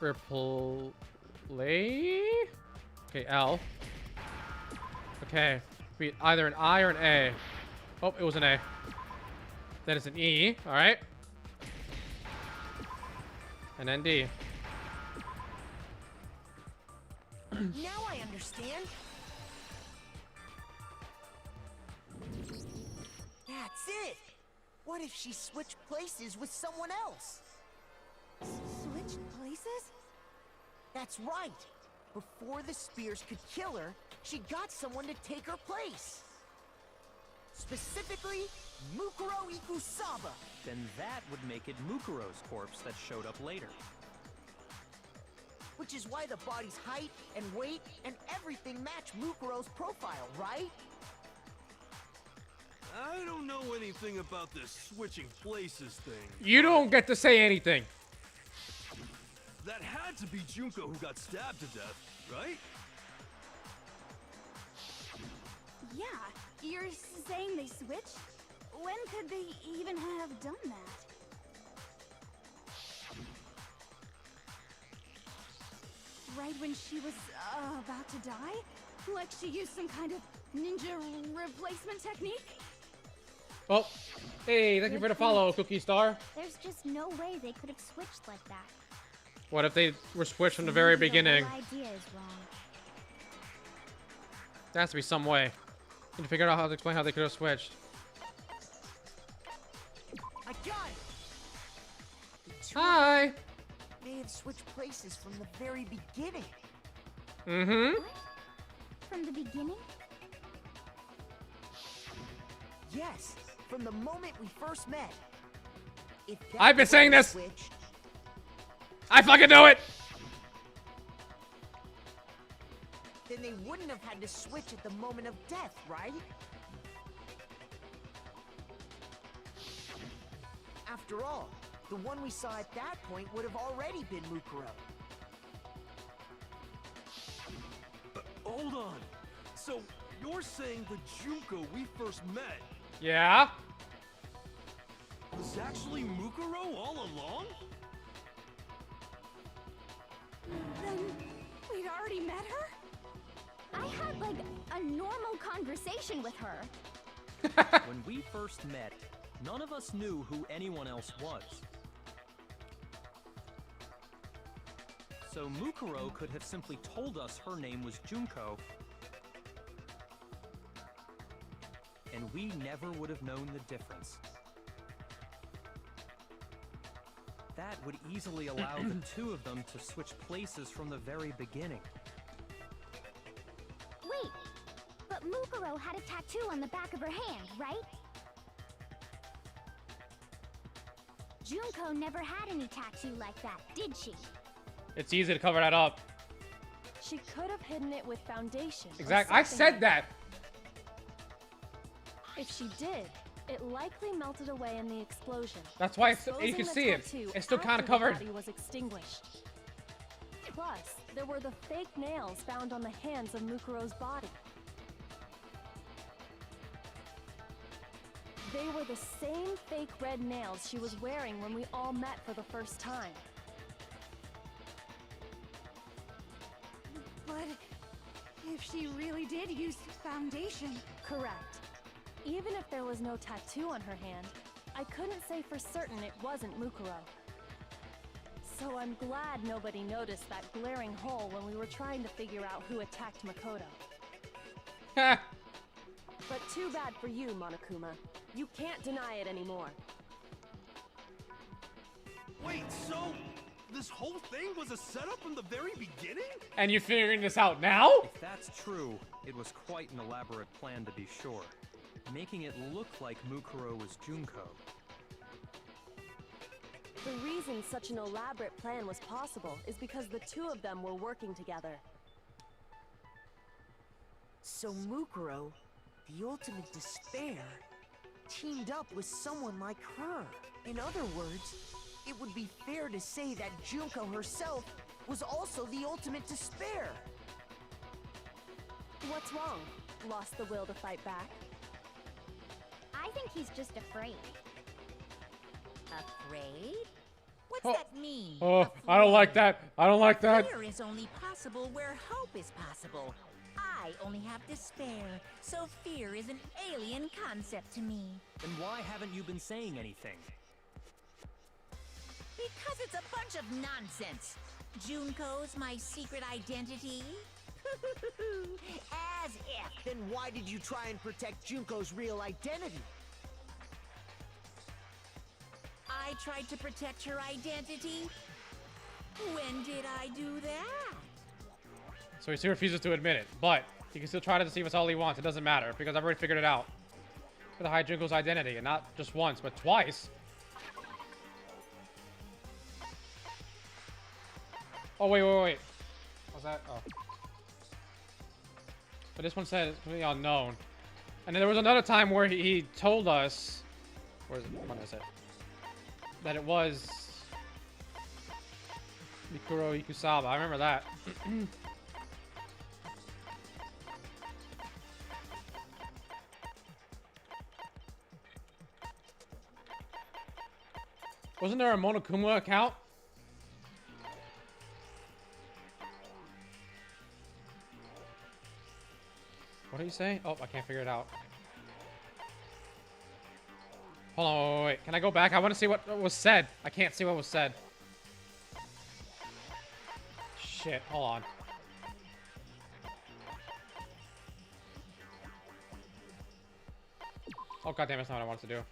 Replay. Okay, L. Okay. Be either an I or an A. Oh, it was an A. Then it's an E. All right. And then D. Now I understand. That's it. What if she switched places with someone else? Switched places? That's right. Before the spears could kill her, she got someone to take her place. Specifically, Mukuro Ikusaba. Then that would make it Mukuro's corpse that showed up later. Which is why the body's height and weight and everything match Mukuro's profile, right? I don't know anything about this switching places thing. You don't get to say anything. That had to be Junko who got stabbed to death, right? Yeah, you're saying they switched? When could they even have done that? Right when she was about to die? Like she used some kind of ninja replacement technique? Oh, hey, thank you for the follow, Cookie Star. There's just no way they could have switched like that. What if they were switched from the very beginning? The whole idea is wrong. There has to be some way. Need to figure out how to explain how they could have switched. I got it. The two Hi. may have switched places from the very beginning. Mm-hmm. What? From the beginning? Yes, from the moment we first met. If that I've been saying this. switched, I fucking know it. then they wouldn't have had to switch at the moment of death, right? After all, the one we saw at that point would have already been Mukuro. Hold on. So, you're saying the Junko we first met Yeah. was actually Mukuro all along? Then we'd already met her? I had like a normal conversation with her. When we first met, none of us knew who anyone else was. So Mukuro could have simply told us her name was Junko, and we never would have known the difference. That would easily allow the two of them to switch places from the very beginning. Wait, but Mukuro had a tattoo on the back of her hand, right? Junko never had any tattoo like that, did she? It's easy to cover that up. She could have hidden it with foundation. or Exactly. I something said like that. If she did, it likely melted away in the explosion. That's why it's, you exposing can the see it. tattoo It's still kind after of the covered. body was extinguished. Plus, there were the fake nails found on the hands of Mukuro's body. They were the same fake red nails she was wearing when we all met for the first time. But if she really did use foundation... Correct. Even if there was no tattoo on her hand, I couldn't say for certain it wasn't Mukuro. So I'm glad nobody noticed that glaring hole when we were trying to figure out who attacked Makoto. Ha. But too bad for you, Monokuma. You can't deny it anymore. Wait, so this whole thing was a setup from the very beginning? And you're figuring this out now? If that's true, it was quite an elaborate plan to be sure, making it look like Mukuro was Junko. The reason such an elaborate plan was possible is because the two of them were working together. So Mukuro The ultimate despair teamed up with someone like her. In other words, it would be fair to say that Junko herself was also the ultimate despair. What's wrong? Lost the will to fight back? I think he's just afraid. Afraid? What's Oh. that mean? Oh, I don't like Afraid? that. I don't like that. Fear is only possible where hope is possible. I only have despair, so fear is an alien concept to me. Then why haven't you been saying anything? Because it's a bunch of nonsense. Junko's my secret identity? As if. Then why did you try and protect Junko's real identity? I tried to protect her identity? When did I do that? So he refuses to admit it, but he can still try to deceive us all he wants. It doesn't matter because I've already figured it out. For to hide Junko's identity, and not just once, but twice. Oh, wait. What's that? Oh. But this one said it's completely unknown. And then there was another time where he told us... Where is it? What is it? That it was... Mikuro Ikusaba. I remember that. Wasn't there a Monokuma account? What did he say? Oh, I can't figure it out. Hold on, wait. Can I go back? I want to see what was said. I can't see what was said. Shit, hold on. Oh, goddammit, that's not what I wanted to do.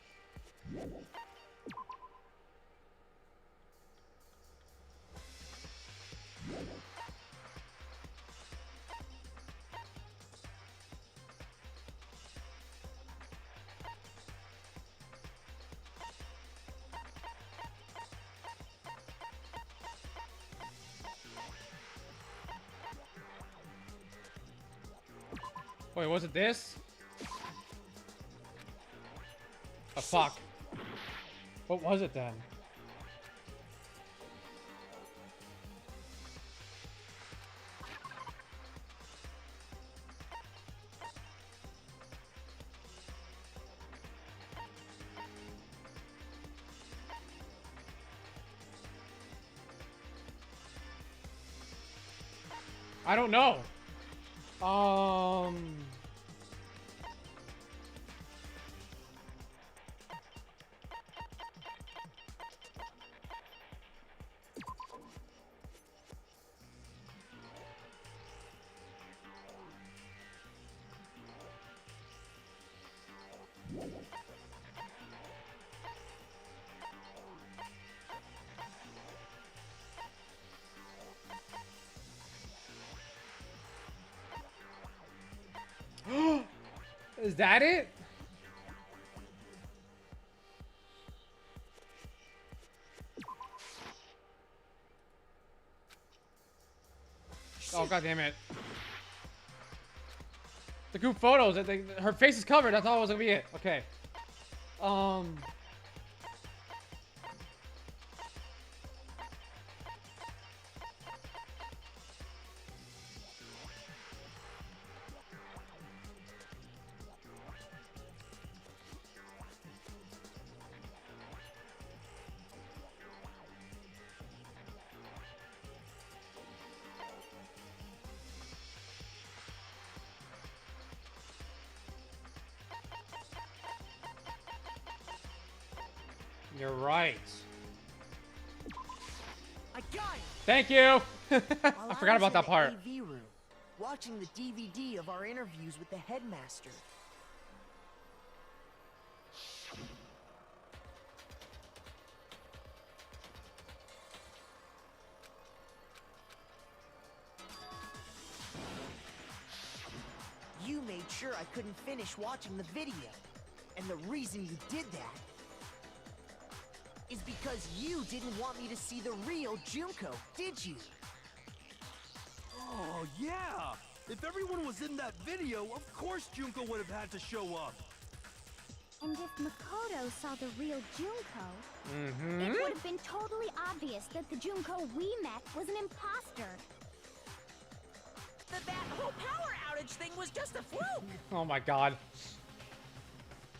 Wait, was it this? Oh, fuck. What was it then? I don't know. Is that it? Oh, god damn it. The group photos, her face is covered. That's all it was gonna be it. Okay. You're right. I got it. Thank you. I While forgot was about in that the part. AV room, watching the DVD of our interviews with the headmaster. You made sure I couldn't finish watching the video. And the reason you did that is because you didn't want me to see the real Junko, did you? Oh, yeah! If everyone was in that video, of course Junko would have had to show up. And if Makoto saw the real Junko, Mm-hmm. it would have been totally obvious that the Junko we met was an imposter. That whole power outage thing was just a fluke. Oh my god.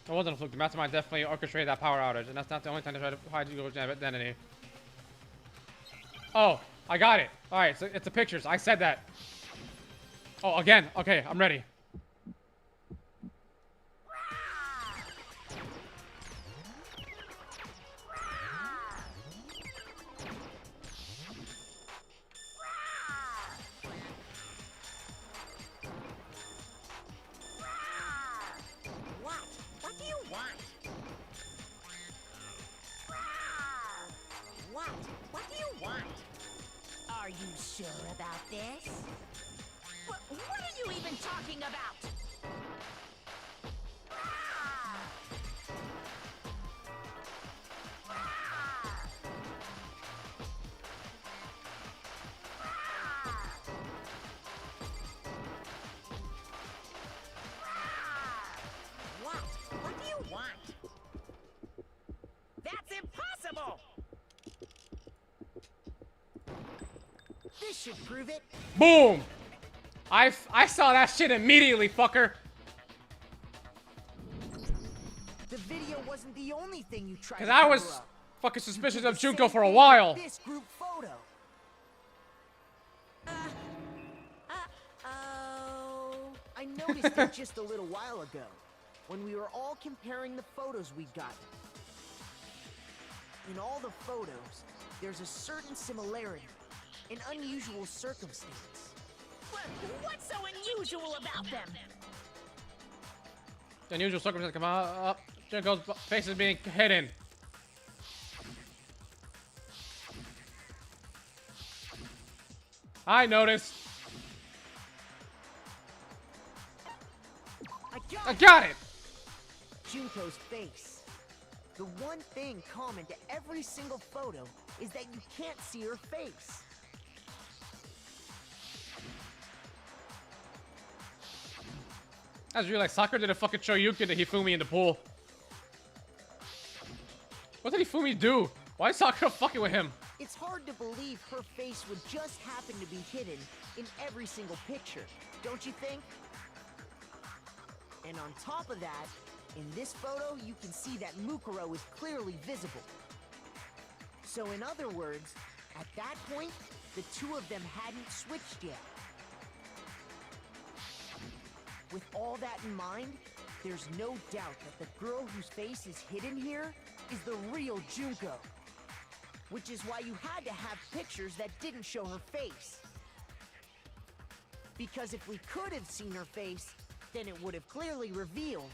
It wasn't a fluke. The mastermind definitely orchestrated that power outage, and that's not the only time they tried to hide Junko's identity. Oh, I got it. Alright, so it's the pictures. I said that. Oh, again. Okay, I'm ready. What do you want? What do you want? Are you sure about this? What are you even talking about? What do you want? That's impossible! This should prove it. Boom! I saw that shit immediately, fucker. The video wasn't the only thing you tried. Cause to I cover was up. fucking You suspicious did of the Junko same for a thing while. with this group photo. Uh-oh. I noticed it just a little while ago, when we were all comparing the photos we'd gotten. In all the photos, there's a certain similarity, an unusual circumstance. What's so unusual about them? The unusual circumstance come up. Junko's face is being hidden. I noticed. I got it. Junko's face. The one thing common to every single photo is that you can't see her face. I just realized Sakura did a fucking Shoryuken to Hifumi in the pool. What did Hifumi do? Why is Sakura fucking with him? It's hard to believe her face would just happen to be hidden in every single picture, don't you think? And on top of that, in this photo, you can see that Mukuro is clearly visible. So in other words, at that point, the two of them hadn't switched yet. With all that in mind, there's no doubt that the girl whose face is hidden here is the real Junko. Which is why you had to have pictures that didn't show her face. Because if we could have seen her face, then it would have clearly revealed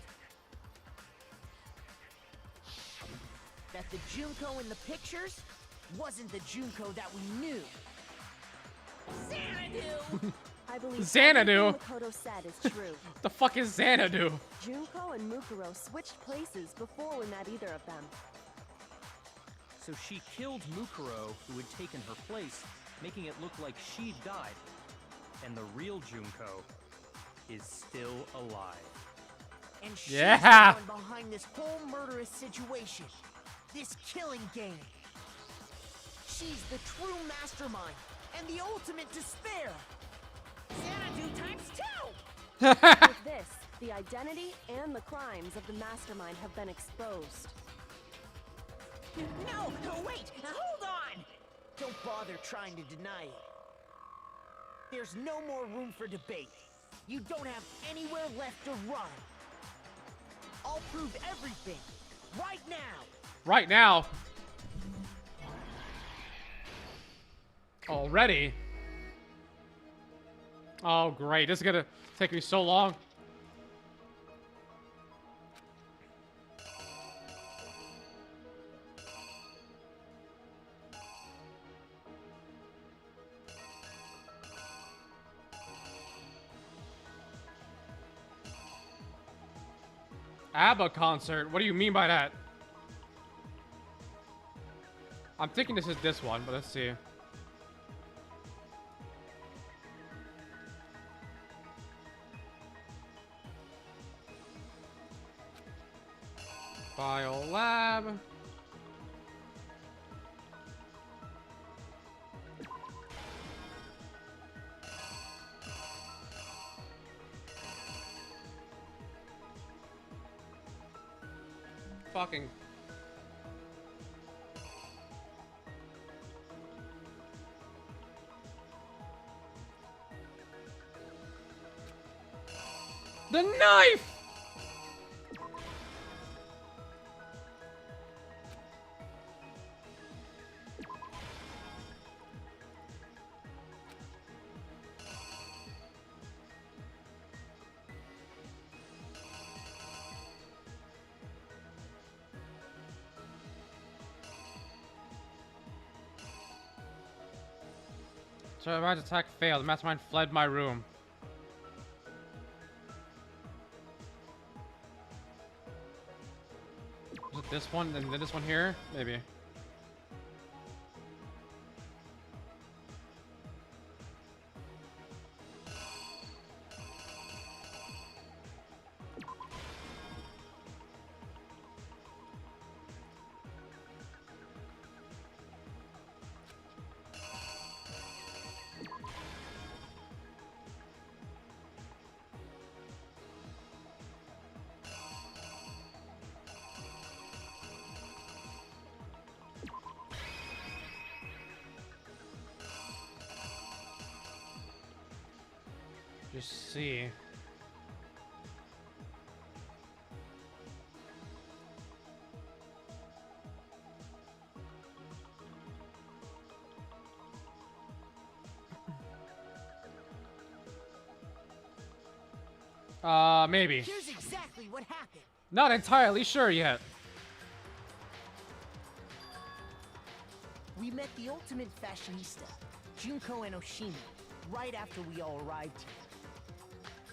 that the Junko in the pictures wasn't the Junko that we knew. Xanadu! I believe Xanadu? everything Makoto said is true. The fuck is Xanadu? Junko and Mukuro switched places before we met either of them. So she killed Mukuro, who had taken her place, making it look like she'd died. And the real Junko is still alive. And she's Yeah. the one behind this whole murderous situation. This killing game. She's the true mastermind and the ultimate despair. Xanadu times 2! With this, the identity and the crimes of the mastermind have been exposed. No, wait, hold on! Don't bother trying to deny it. There's no more room for debate. You don't have anywhere left to run. I'll prove everything, right now. Right now. Already? Oh, great. This is gonna take me so long. ABBA concert? What do you mean by that? I'm thinking this is this one, but let's see. fucking... The knife! Survivor's attack failed. The mastermind fled my room. Was it this one and then this one here? Maybe. Just see. Maybe. Here's exactly what happened. Not entirely sure yet. We met the ultimate fashionista, Junko and Oshima, right after we all arrived here.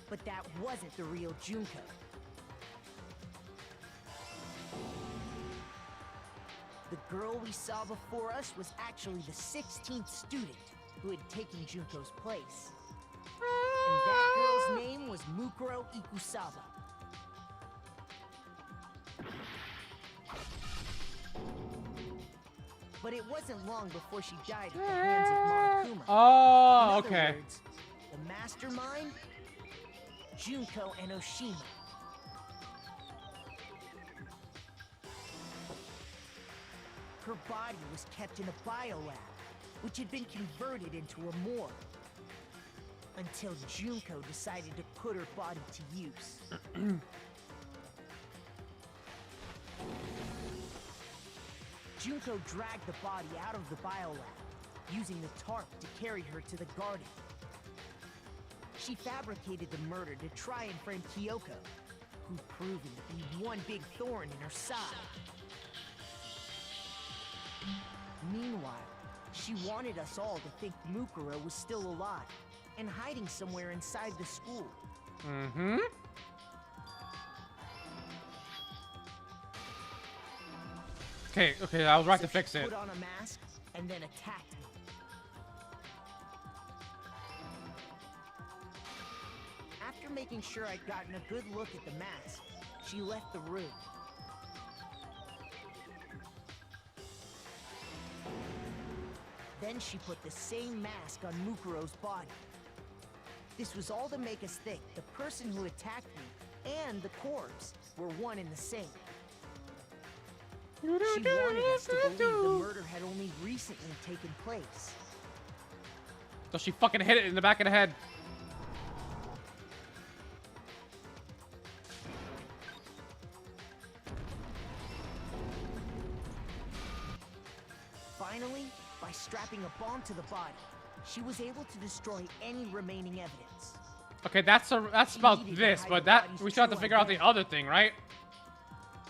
But that wasn't the real Junko. The girl we saw before us was actually the 16th student who had taken Junko's place. And that girl's name was Mukuro Ikusaba. But it wasn't long before she died at the hands of Monokuma. Oh, In other okay. words, the mastermind, Junko and Oshima. Her body was kept in a biolab, which had been converted into a morgue. Until Junko decided to put her body to use. Junko dragged the body out of the biolab, using the tarp to carry her to the garden. She fabricated the murder to try and frame Kyoko, who'd proven to be one big thorn in her side. Meanwhile, she wanted us all to think Mukuro was still alive and hiding somewhere inside the school. Mm-hmm. Okay, I was right to fix it. Put on a mask and then attacked me. After making sure I'd gotten a good look at the mask, she left the room. Then she put the same mask on Mukuro's body. This was all to make us think the person who attacked me and the corpse were one and the same. She wanted us to believe the murder had only recently taken place. So she fucking hit it in the back of the head. Finally, by strapping a bomb to the body, she was able to destroy any remaining evidence. Okay, that's about this, but that we still have to figure out the other thing, right?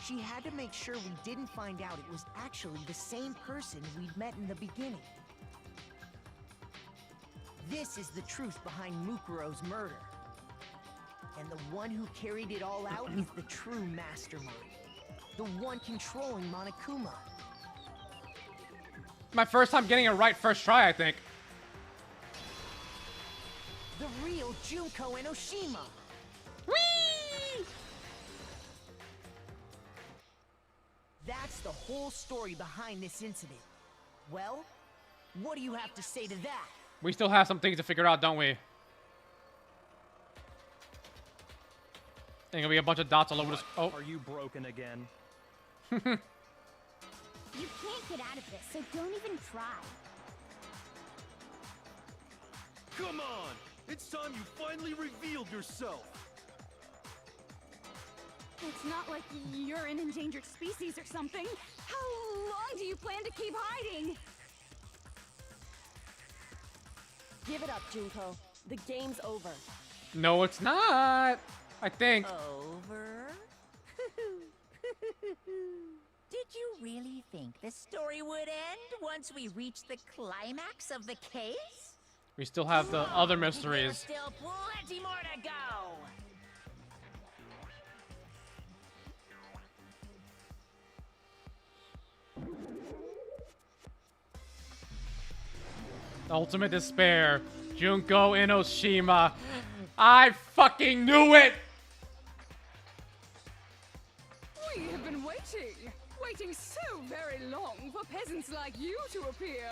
She had to make sure we didn't find out it was actually the same person we'd met in the beginning. This is the truth behind Mukuro's murder. And the one who carried it all out is the true mastermind. The one controlling Monokuma. My first time getting it right first try, I think. The real Junko and Oshima. Whee! That's the whole story behind this incident. Well, what do you have to say to that? We still have some things to figure out, don't we? Ain't gonna be a bunch of dots all over this. Oh. Are you broken again? You can't get out of this, so don't even try. Come on! It's time you finally revealed yourself! It's not like you're an endangered species or something. How long do you plan to keep hiding? Give it up, Junko. The game's over. No, it's not. I think. Over? Did you really think the story would end once we reached the climax of the case? We still have the other There's mysteries. still plenty more to go! Ultimate despair. Junko Enoshima. I fucking knew it! We have been waiting so very long for peasants like you to appear.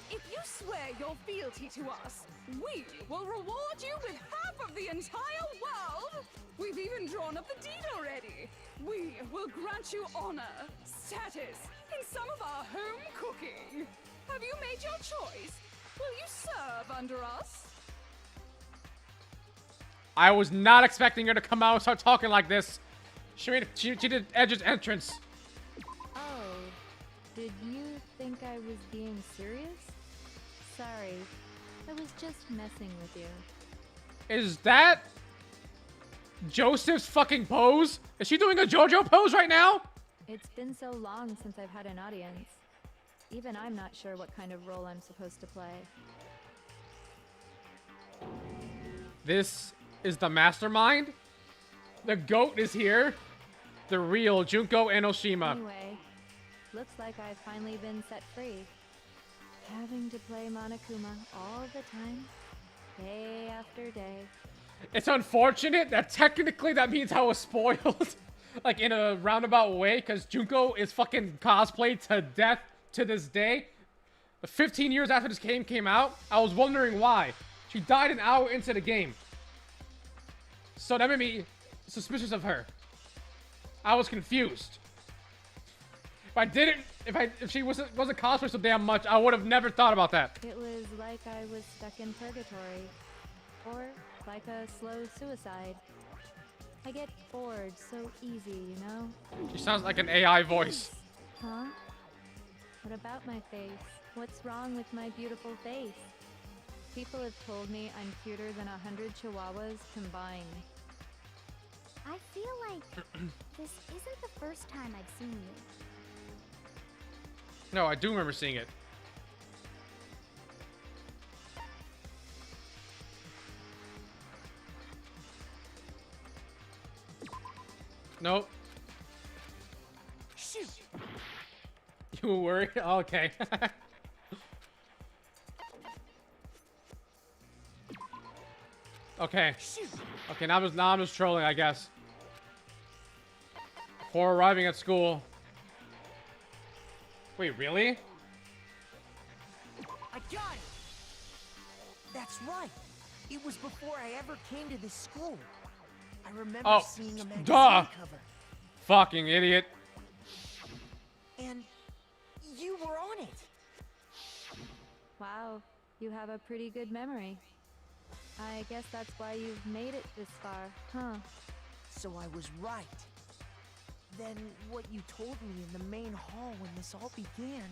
If you swear your fealty to us, we will reward you with half of the entire world. We've even drawn up the deed already. We will grant you honor, status, and some of our home cooking. Have you made your choice? Will you serve under us? I was not expecting her to come out and start talking like this. She did Edge's entrance. Oh, did you think I was being serious? Sorry, I was just messing with you. Is that Joseph's fucking pose? Is she doing a JoJo pose right now? It's been so long since I've had an audience. Even I'm not sure what kind of role I'm supposed to play. This is the mastermind? The GOAT is here? The real Junko Enoshima. Anyway, looks like I've finally been set free. Having to play Monokuma all the time, day after day. It's unfortunate that technically that means I was spoiled. Like in a roundabout way, because Junko is fucking cosplayed to death to this day. 15 years after this game came out, I was wondering why. She died an hour into the game. So that made me suspicious of her. I was confused. If she wasn't cosplayed so damn much, I would have never thought about that. It was like I was stuck in purgatory. Or like a slow suicide. I get bored so easy, you know? She sounds like an AI voice. Huh? What about my face? What's wrong with my beautiful face? People have told me I'm cuter than 100 chihuahuas combined. I feel like this isn't the first time I've seen you. No, I do remember seeing it. Nope. Shoot! You were worried? Okay. Okay. Okay, now I'm just trolling, I guess. Before arriving at school. Wait, really? I got it! That's right. It was before I ever came to this school. I remember seeing a magazine cover. Fucking idiot. And you were on it. Wow, you have a pretty good memory. I guess that's why you've made it this far, huh? So I was right. Then what you told me in the main hall when this all began...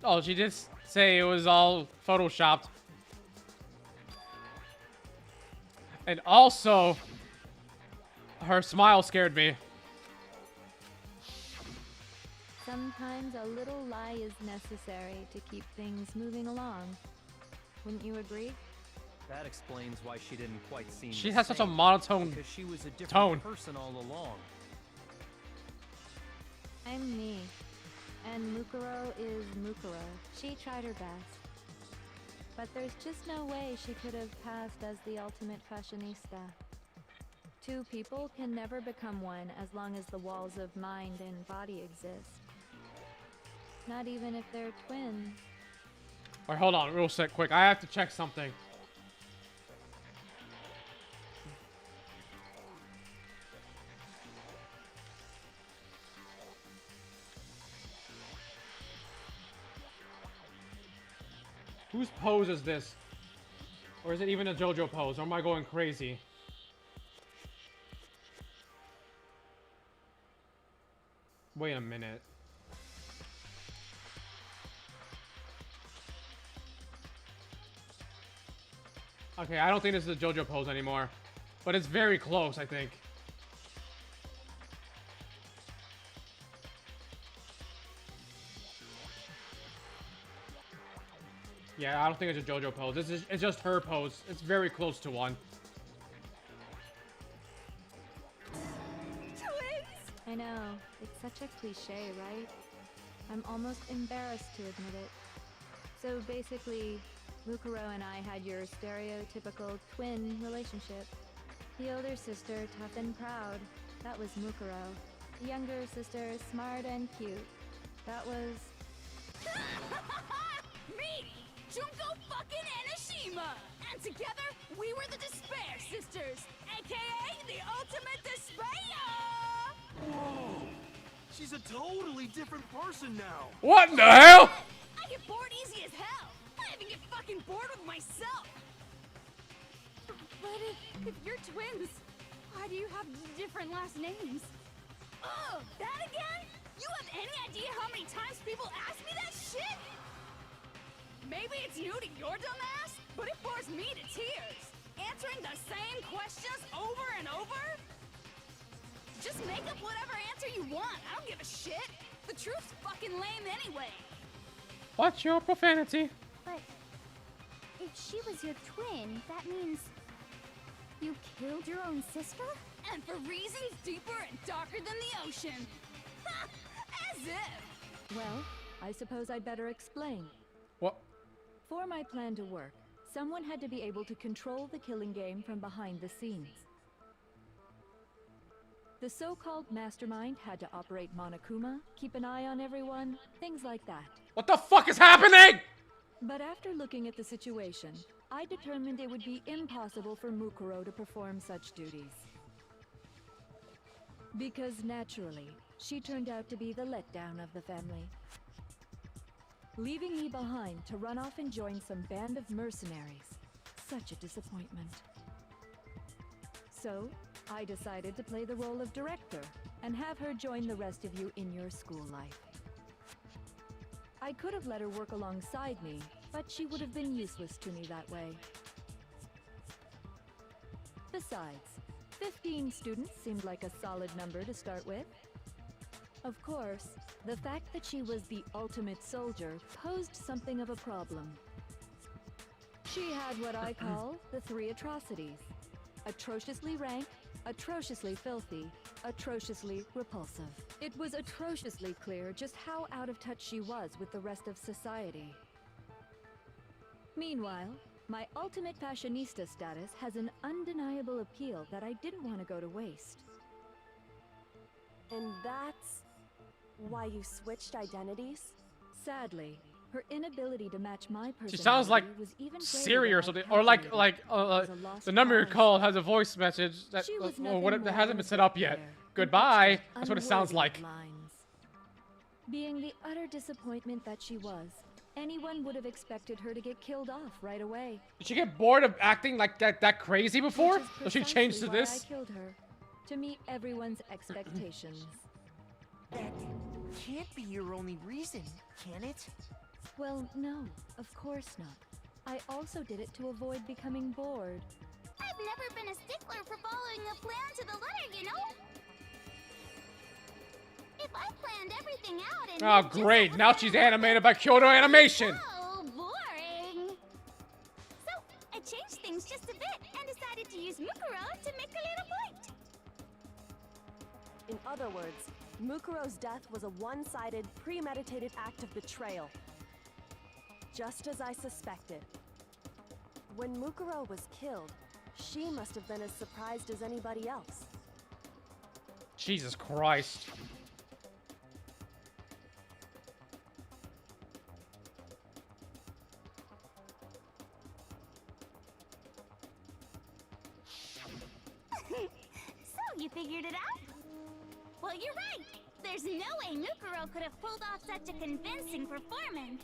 Oh, she did say it was all photoshopped. And also, her smile scared me. Sometimes a little lie is necessary to keep things moving along. Wouldn't you agree? That explains why she didn't quite seem She the has such a same, monotone because she was a different tone. person all along. I'm me. And Mukuro is Mukuro. She tried her best. But there's just no way she could have passed as the ultimate fashionista. Two people can never become one as long as the walls of mind and body exist. Not even if they're twins. Alright, hold on, real quick. I have to check something. Whose pose is this? Or is it even a JoJo pose? Or am I going crazy? Wait a minute. Okay, I don't think this is a JoJo pose anymore. But it's very close, I think. Yeah, I don't think it's a JoJo pose. It's just her pose. It's very close to one. Twins! I know. It's such a cliche, right? I'm almost embarrassed to admit it. So basically, Mukuro and I had your stereotypical twin relationship. The older sister, tough and proud. That was Mukuro. The younger sister, smart and cute. That was... Me! Junko fucking Enoshima! And together, we were the Despair Sisters, aka the Ultimate Despair! Whoa! She's a totally different person now! What in the hell? I get bored easy as hell! I even get fucking bored with myself! But if you're twins, why do you have different last names? Oh, that again? You have any idea how many times people ask me that shit? Maybe it's new to your dumb ass, but it bores me to tears. Answering the same questions over and over? Just make up whatever answer you want. I don't give a shit. The truth's fucking lame anyway. Watch your profanity. But if she was your twin, that means you killed your own sister? And for reasons deeper and darker than the ocean. Ha! As if. Well, I suppose I'd better explain. What? For my plan to work, someone had to be able to control the killing game from behind the scenes. The so-called mastermind had to operate Monokuma, keep an eye on everyone, things like that. What the fuck is happening? But after looking at the situation, I determined it would be impossible for Mukuro to perform such duties. Because naturally, she turned out to be the letdown of the family, leaving me behind to run off and join some band of mercenaries. Such a disappointment. So, I decided to play the role of director and have her join the rest of you in your school life. I could have let her work alongside me, but she would have been useless to me that way. Besides, 15 students seemed like a solid number to start with. Of course, the fact that she was the ultimate soldier posed something of a problem. She had what I call the 3 atrocities: atrociously rank, atrociously filthy, atrociously repulsive. It was atrociously clear just how out of touch she was with the rest of society. Meanwhile, my ultimate fashionista status has an undeniable appeal that I didn't want to go to waste. And that's why you switched identities? Sadly, her inability to match my personality She sounds like was even Siri or something, or like the number you called has a voice message that that hasn't been set up yet. Goodbye. That's what it sounds like. Lines. Being the utter disappointment that she was, anyone would have expected her to get killed off right away. Did she get bored of acting like that crazy before? So she changed to Precisely this? why I killed her, to meet everyone's expectations. That can't be your only reason, can it? Well, no, of course not. I also did it to avoid becoming bored. I've never been a stickler for following a plan to the letter, you know? If I planned everything out and... Oh, great. Now she's animated by Kyoto Animation. Oh, boring. So, I changed things just a bit and decided to use Mukuro to make a little point. In other words, Mukuro's death was a one-sided, premeditated act of betrayal. Just as I suspected. When Mukuro was killed, she must have been as surprised as anybody else. Jesus Christ. You figured it out? Well, you're right. There's no way Mukuro could have pulled off such a convincing performance.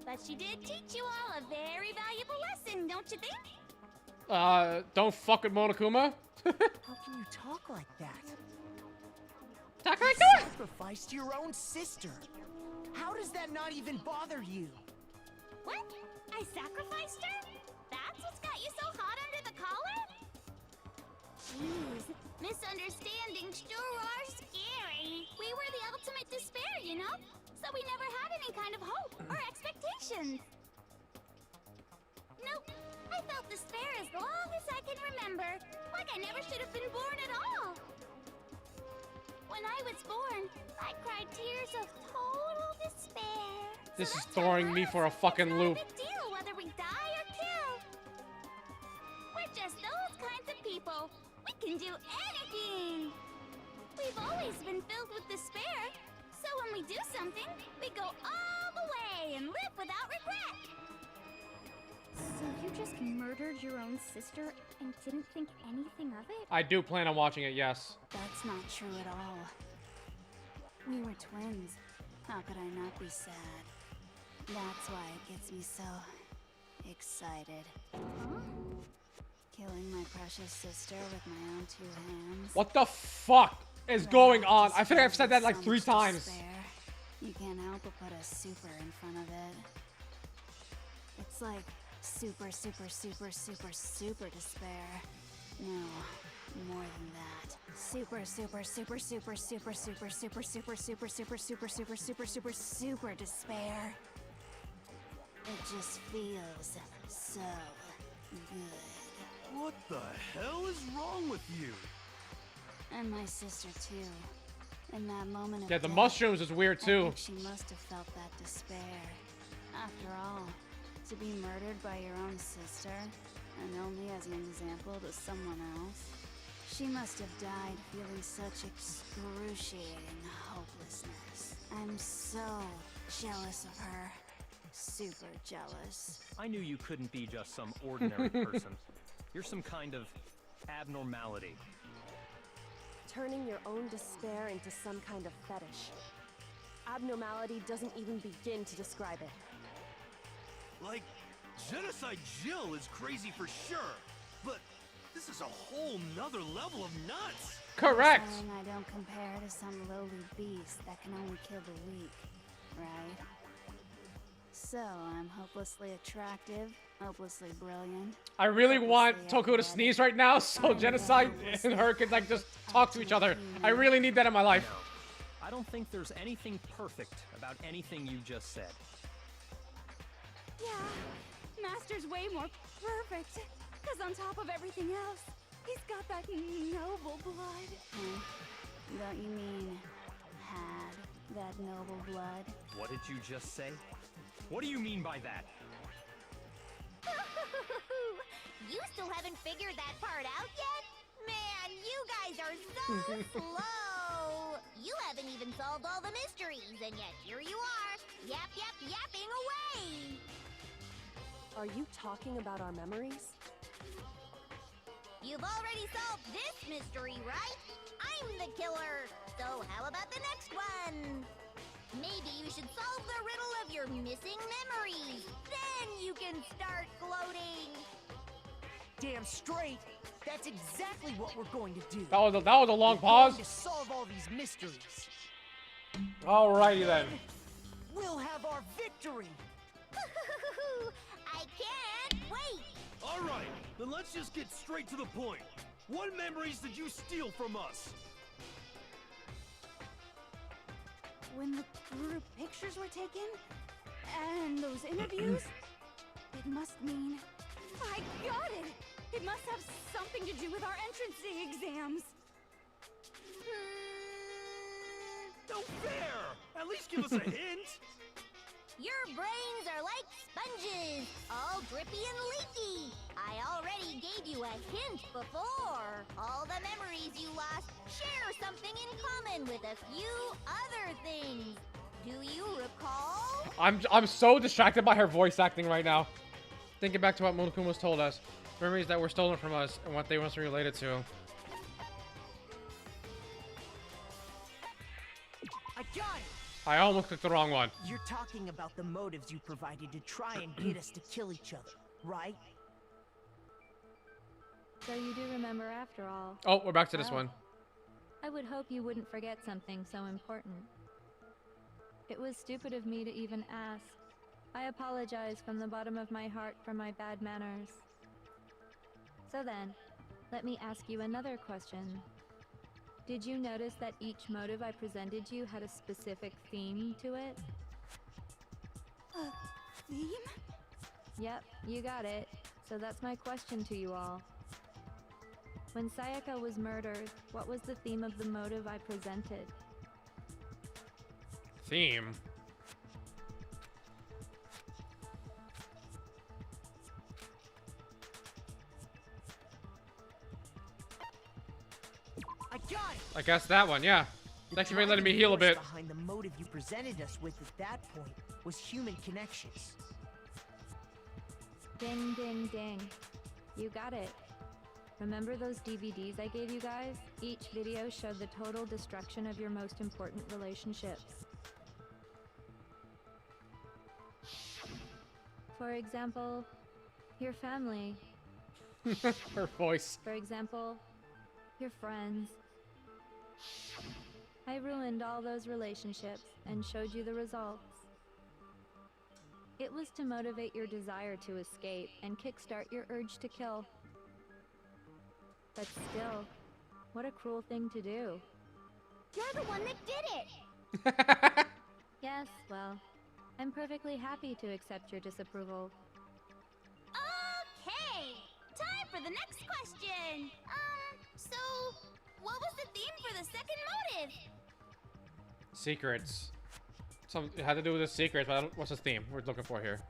But she did teach you all a very valuable lesson, don't you think? Don't fuck with Monokuma. How can you talk like that? Talk like You that? sacrificed your own sister. How does that not even bother you? What? I sacrificed her? That's what's got you so hot under the collar? Jeez, misunderstandings sure are scary. We were the ultimate despair, you know? So we never had any kind of hope or expectations. Nope, I felt despair as long as I can remember. Like I never should have been born at all. When I was born, I cried tears of total despair. This is throwing me for a fucking loop. It's not a big deal whether we die or kill. We're just those kinds of people. We can do anything. We've always been filled with despair. So when we do something, we go all the way and live without regret. So you just murdered your own sister and didn't think anything of it? I do plan on watching it, yes. That's not true at all. We were twins. How could I not be sad? That's why it gets me so excited. Huh? Killing my precious sister with my own 2 hands. What the fuck is going on? I think I've said that like 3 times. Despair. You can't help but put a super in front of it. It's like super, super, super, super, super despair. No, more than that. Super, super, super, super, super, super, super, super, super, super, super, super, super, super, super despair. It just feels so good. What the hell is wrong with you? And my sister too. In that moment of Yeah, the death, mushrooms is weird I too. think she must have felt that despair. After all, to be murdered by your own sister, and only as an example to someone else, she must have died feeling such excruciating hopelessness. I'm so jealous of her. Super jealous. I knew you couldn't be just some ordinary person. You're some kind of abnormality. Turning your own despair into some kind of fetish. Abnormality doesn't even begin to describe it. Like, Genocide Jill is crazy for sure, but this is a whole nother level of nuts! Correct! And I don't compare to some lowly beast that can only kill the weak, right? So, I'm hopelessly attractive, hopelessly brilliant. I really want hopelessly Toko to athletic. sneeze right now so Genocide and her can like just talk to each other. I really need that in my life. No, I don't think there's anything perfect about anything you just said. Yeah, Master's way more perfect. Because on top of everything else, he's got that noble blood. Huh? Don't you mean had that noble blood? What did you just say? What do you mean by that? You still haven't figured that part out yet? Man, you guys are so slow! You haven't even solved all the mysteries, and yet here you are, yapping away! Are you talking about our memories? You've already solved this mystery, right? I'm the killer! So how about the next one? Maybe you should solve the riddle of your missing memories. Then you can start gloating. Damn straight! That's exactly what we're going to do. That was a long We're pause. going to solve all these mysteries. Alrighty then. We'll have our victory! I can't wait! Alright, then let's just get straight to the point. What memories did you steal from us? When the group pictures were taken, and those interviews, it must mean... I got it! It must have something to do with our entrance exams. No fair! At least give us a hint! Your brains are like sponges, all drippy and leaky. I already gave you a hint before. All the memories you lost share something in common with a few other things. Do you recall? I'm so distracted by her voice acting right now. Thinking back to what Monokuma's told us, memories that were stolen from us, and what they must be related to. I got it! I almost clicked the wrong one. You're talking about the motives you provided to try and get us to kill each other, right? So you do remember after all. Oh, we're back to this Well, one. I would hope you wouldn't forget something so important. It was stupid of me to even ask. I apologize from the bottom of my heart for my bad manners. So then, let me ask you another question. Did you notice that each motive I presented you had a specific theme to it? Theme? Yep, you got it. So that's my question to you all. When Sayaka was murdered, what was the theme of the motive I presented? Theme. I got it! I guess that one, yeah. Thank you for letting me heal a bit. Behind the motive you presented us with at that point was human connections. Ding, ding, ding. You got it. Remember those DVDs I gave you guys? Each video showed the total destruction of your most important relationships. For example, your family. Her voice. For example, your friends. I ruined all those relationships and showed you the results. It was to motivate your desire to escape and kickstart your urge to kill. But still, what a cruel thing to do. You're the one that did it! Yes, well, I'm perfectly happy to accept your disapproval. Okay! Time for the next question! So, what was the theme for the second motive? Secrets. It had to do with the secrets, but I don't, what's the theme we're looking for here?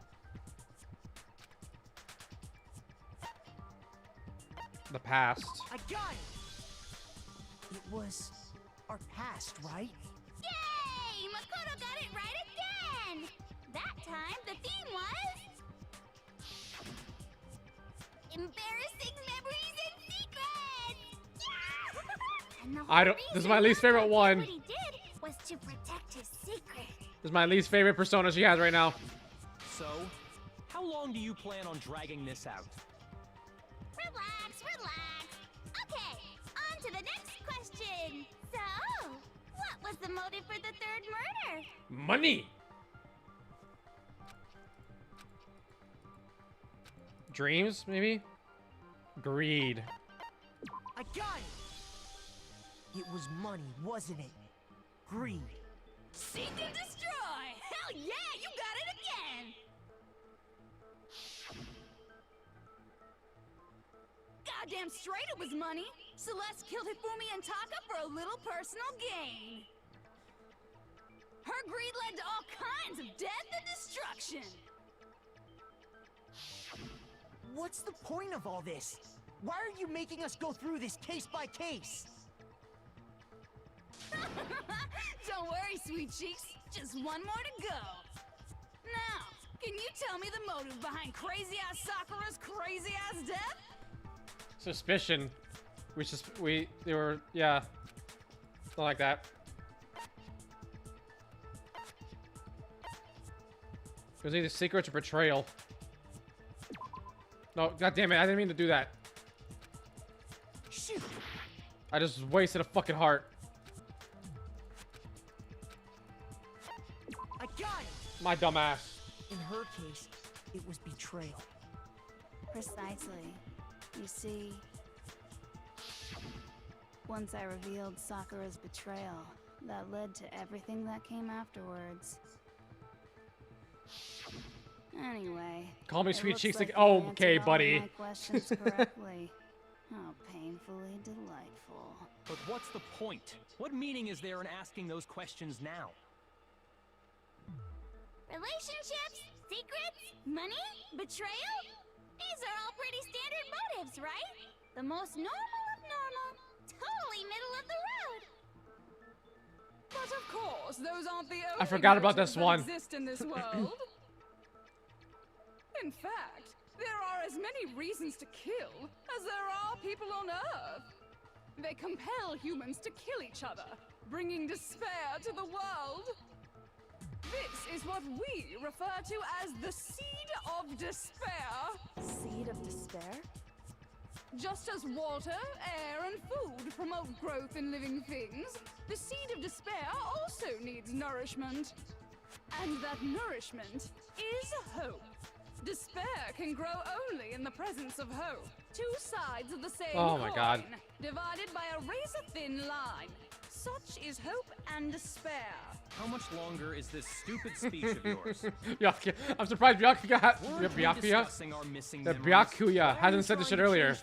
The past. I got it! It was our past, right? Yay! Makoto got it right again! That time, the theme was... embarrassing memories and secrets! Yeah! And the I don't- whole this is reason my least favorite Makoto did one. What he did was to protect his secret. This is my least favorite persona she has right now. So, how long do you plan on dragging this out? Relax, relax. Okay, on to the next question. So, what was the motive for the third murder? Money. Dreams, maybe? Greed. I got it! It was money, wasn't it? Greed. Seek and destroy! Hell yeah, you got it again! Goddamn straight it was money! Celeste killed Hifumi and Taka for a little personal gain. Her greed led to all kinds of death and destruction. What's the point of all this? Why are you making us go through this case by case? Don't worry, sweet cheeks. Just one more to go. Now, can you tell me the motive behind crazy-ass Sakura's crazy-ass death? Suspicion. They were, yeah. Something like that. It was either secrets or betrayal. No, god damn it, I didn't mean to do that. Shoot! I just wasted a fucking heart. I got it! My dumb ass. In her case, it was betrayal. Precisely. You see, once I revealed Sakura's betrayal, that led to everything that came afterwards. Anyway, Call me it sweet looks cheeks. like Like, you oh, answered okay, all of buddy. my questions correctly. How painfully delightful. But what's the point? What meaning is there in asking those questions now? Relationships, secrets, money, betrayal? These are all pretty standard motives, right? The most normal of normal. Totally middle of the road. But of course, those aren't the only I forgot about motives this that one. exist in this world. In fact, There are as many reasons to kill as there are people on Earth. They compel humans to kill each other, bringing despair to the world. This is what we refer to as the seed of despair. Seed of despair? Just as water, air, and food promote growth in living things, the seed of despair also needs nourishment. And that nourishment is hope. Despair can grow only in the presence of hope. Two sides of the same coin, divided by a razor-thin line. Such is hope and despair. How much longer is this stupid speech of yours? I'm surprised Byakuya hasn't said this shit earlier.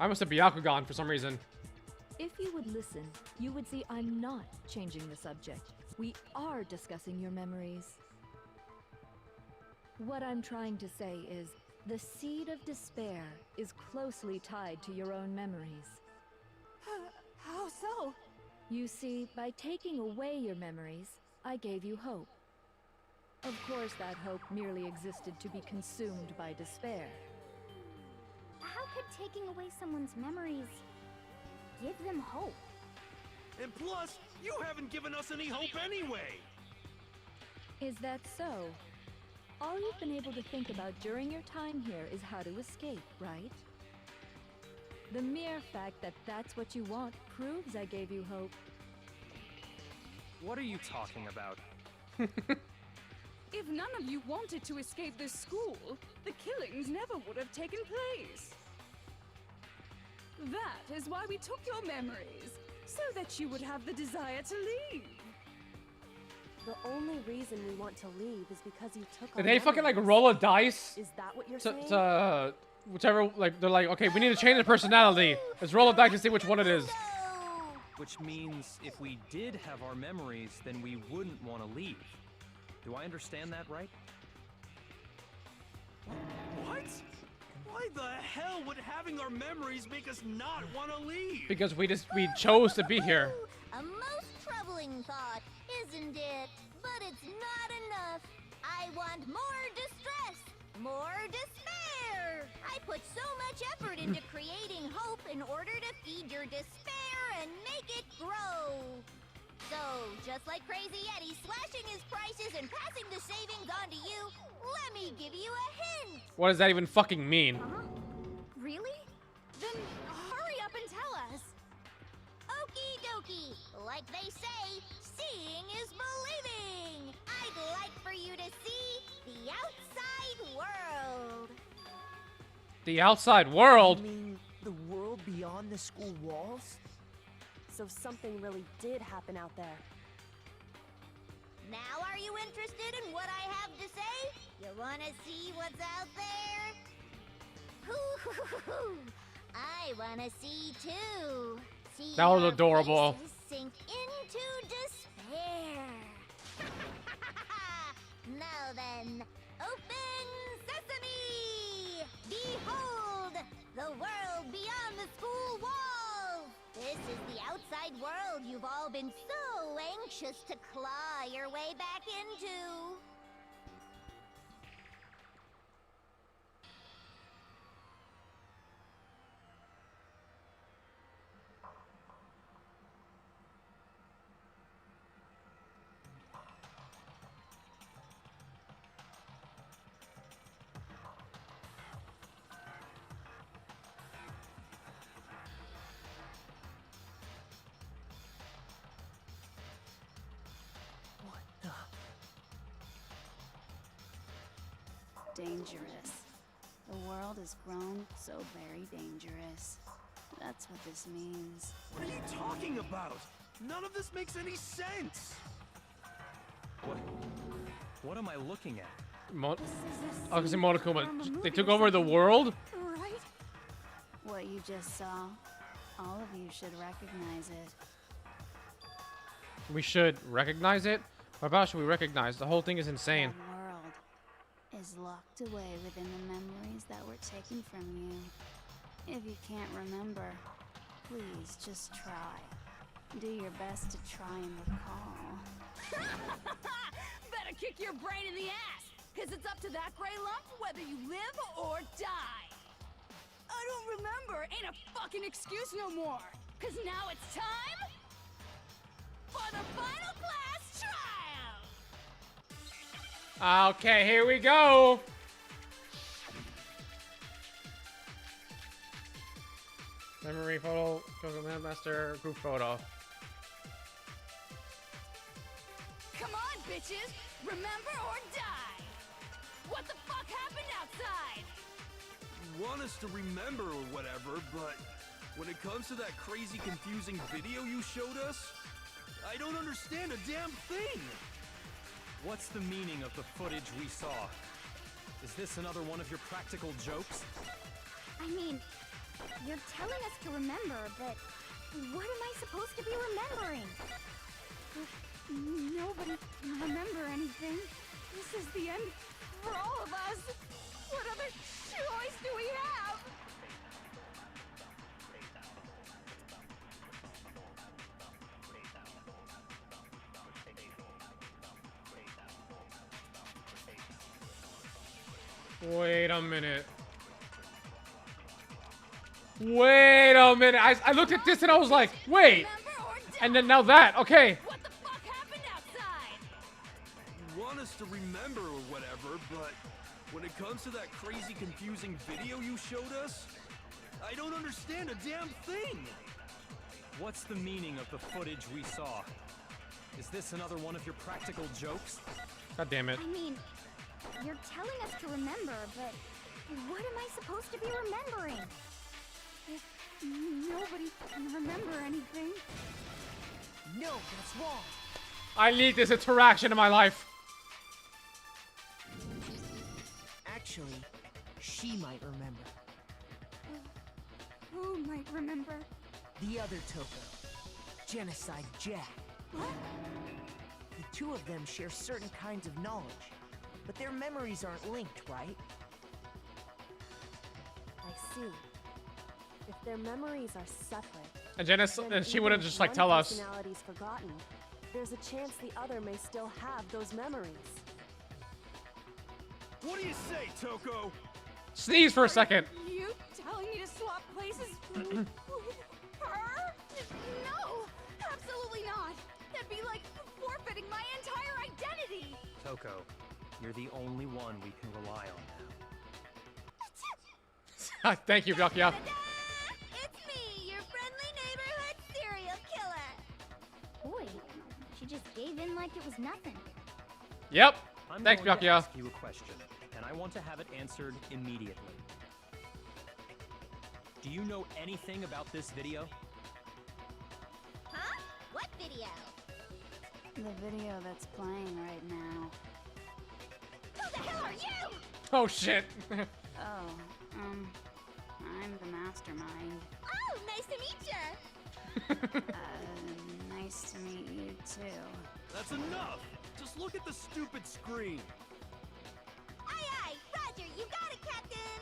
I must have Byakugan for some reason. If you would listen, you would see I'm not changing the subject. We are discussing your memories. What I'm trying to say is, the seed of despair is closely tied to your own memories. How so? You see, by taking away your memories, I gave you hope. Of course, that hope merely existed to be consumed by despair. How could taking away someone's memories give them hope? And plus, you haven't given us any hope anyway! Is that so? All you've been able to think about during your time here is how to escape, right? The mere fact that that's what you want proves I gave you hope. What are you talking about? If none of you wanted to escape this school, the killings never would have taken place. That is why we took your memories, so that you would have the desire to leave. The only reason we want to leave is because you took our Did they fucking like memories. roll a dice? Is that what you're saying? Whichever, like, they're like, okay, we need to change the personality. Let's roll a dice to see which one it is. Which means if we did have our memories, then we wouldn't want to leave. Do I understand that right? What? Why the hell would having our memories make us not want to leave? Because we chose to be here. A most troubling thought, isn't it? But it's not enough. I want more distress, more despair. I put so much effort into creating hope in order to feed your despair and make it grow. So, just like Crazy Eddie slashing his prices and passing the savings on to you, let me give you a hint. What does that even fucking mean? Really? Then hurry up and tell us. Okie dokie. Like they say, seeing is believing. I'd like for you to see the outside world. The outside world? You mean the world beyond the school walls? So something really did happen out there. Now are you interested in what I have to say? You wanna see what's out there? Hoo-hoo-hoo-hoo. I wanna see too. See That was your adorable. faces sink into despair. Now then, open sesame! Behold, the world beyond the school walls! This is the outside world you've all been so anxious to claw your way back into. Dangerous. The world has grown so very dangerous. That's what this means. What are you talking about? None of this makes any sense. What am I looking at? I can see Monokuma. They took over the world? Right? What you just saw, all of you should recognize it. We should recognize it? What about should we recognize? The whole thing is insane. That world is locked away within the memories that were taken from you. If you can't remember, please just try. Do your best to try and recall. Better kick your brain in the ass! Because it's up to that gray lump whether you live or die. I don't remember. Ain't a fucking excuse no more. Because now it's time for the final class trial. Okay, here we go. Memory photo, Master group photo. Come on, bitches. Remember or die. What the fuck happened outside? You want us to remember or whatever, but when it comes to that crazy, confusing video you showed us, I don't understand a damn thing. What's the meaning of the footage we saw? Is this another one of your practical jokes? I mean, you're telling us to remember, but what am I supposed to be remembering? Nobody can remember anything. This is the end for all of us. What other choice do we have? Wait a minute. Wait a minute. I looked at this and I was like, wait. And then now that. Okay. What the fuck happened outside? You want us to remember or whatever, but when it comes to that crazy, confusing video you showed us, I don't understand a damn thing. What's the meaning of the footage we saw? Is this another one of your practical jokes? God damn it. I mean, you're telling us to remember, but what am I supposed to be remembering? Nobody can remember anything. No, that's wrong. I need this interaction in my life. Actually, she might remember. Who might remember? The other Toko. Genocide Jack. What? The two of them share certain kinds of knowledge, but their memories aren't linked, right? I see. If their memories are separate, And Janice, then and she even wouldn't if just like one tell us. personality's forgotten, there's a chance the other may still have those memories. What do you say, Toko? Sneeze for a second. You telling me to swap places with her? No, absolutely not. That'd be like forfeiting my entire identity. Toko, you're the only one we can rely on now. Thank you, Byakuya. It's me, your friendly neighborhood serial killer. Boy, she just gave in like it was nothing. Yep. I'm Thanks, going to Byakuya. ask you a question, and I want to have it answered immediately. Do you know anything about this video? Huh? What video? The video that's playing right now. Who the hell are you? Oh shit. Oh, I'm the mastermind. Oh, nice to meet you. Nice to meet you too. That's enough! Just look at the stupid screen. Aye, aye, Roger, you got it, Captain.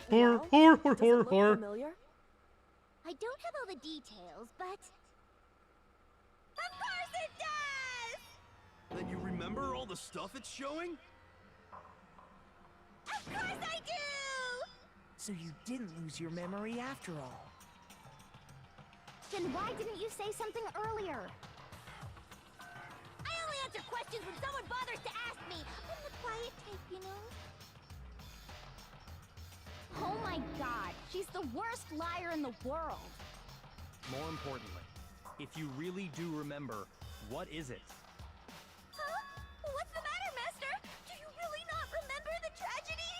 Well, does it look familiar? I don't have all the details, but Of course it does! Then you remember all the stuff it's showing? Of course I do! So you didn't lose your memory after all. then why didn't you say something earlier? I only answer questions when someone bothers to ask me. I'm the quiet type, you know? Oh my god, she's the worst liar in the world. More importantly, if you really do remember, what is it? Huh? What's the matter, Master? Do you really not remember the tragedy?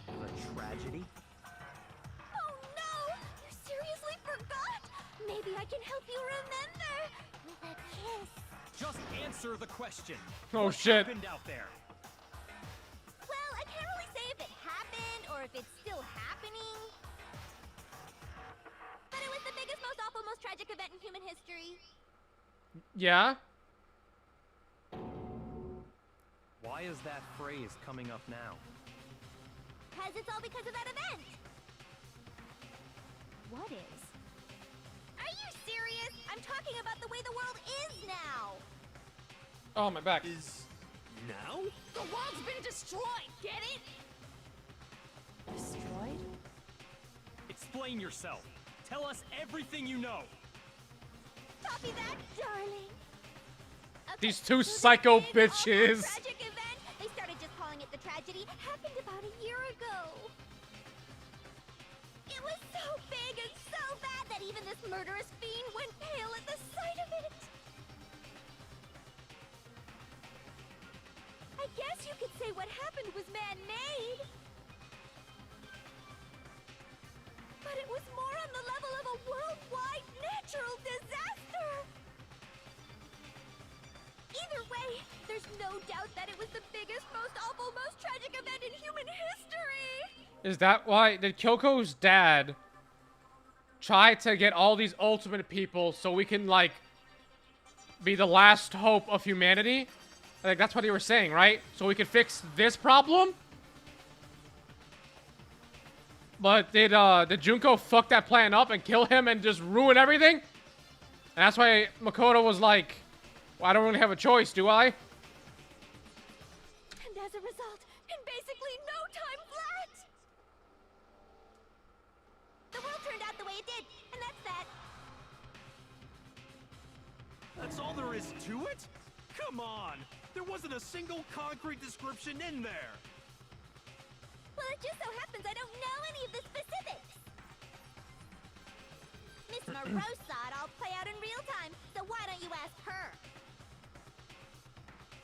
The tragedy? Oh no! You seriously forgot? Maybe I can help you remember with a kiss. Just answer the question. Oh What shit. happened out there? Well, I can't really say if it happened or if it's still happening. But it was the biggest, most awful, most tragic event in human history. Yeah. Why is that phrase coming up now? because it's all because of that event. What is? Are you serious? I'm talking about the way the world is now. Oh, my back. Is now? The world's been destroyed, get it? Destroyed? Explain yourself. Tell us everything you know. Copy that, darling. These two psycho big, bitches. Tragic event. They started just calling it the tragedy. Happened about a year ago. It was so big and so bad that even this murderous fiend went pale at the sight of it. I guess you could say what happened was man-made. But it was more on the level of a worldwide natural disaster. Either way, there's no doubt that it was the biggest, most awful, most tragic event in human history. Is that why? Did Kyoko's dad try to get all these ultimate people so we can, like, be the last hope of humanity? Like, that's what they were saying, right? So we could fix this problem? But did Junko fuck that plan up and kill him and just ruin everything? And that's why Makoto was like, well, I don't really have a choice, do I? And as a result, in basically no time flat, the world turned out the way it did, and that's that. That's all there is to it? Come on! There wasn't a single concrete description in there! Well, it just so happens I don't know any of the specifics. Miss Moreau saw it all play out in real time, so why don't you ask her?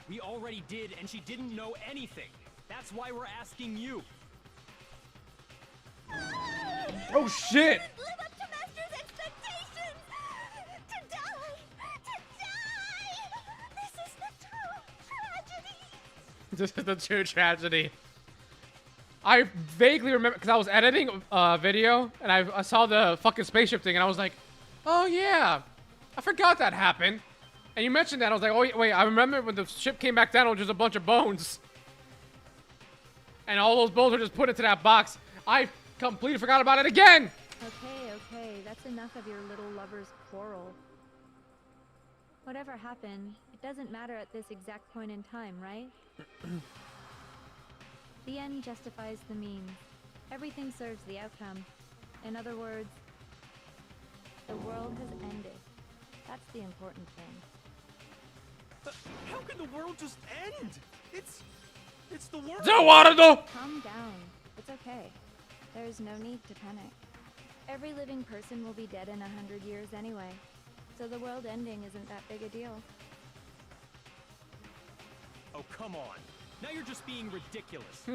We already did, and she didn't know anything. That's why we're asking you. Oh, shit! Live up to Master's expectations! To die! To die! This is the true tragedy! This is the true tragedy. I vaguely remember, because I was editing a video, and I saw the fucking spaceship thing, and I was like, oh yeah, I forgot that happened. And you mentioned that, I was like, oh wait, I remember when the ship came back down, it was just a bunch of bones. And all those bones were just put into that box. I completely forgot about it again! Okay, that's enough of your little lover's quarrel. Whatever happened, it doesn't matter at this exact point in time, right? The end justifies the means. Everything serves the outcome. In other words, the world has ended. That's the important thing. How can the world just end? It's the world. Don't wanna know. Calm down. It's okay. There's no need to panic. Every living person will be dead in 100 years anyway, so the world ending isn't that big a deal. Oh, come on. Now you're just being ridiculous.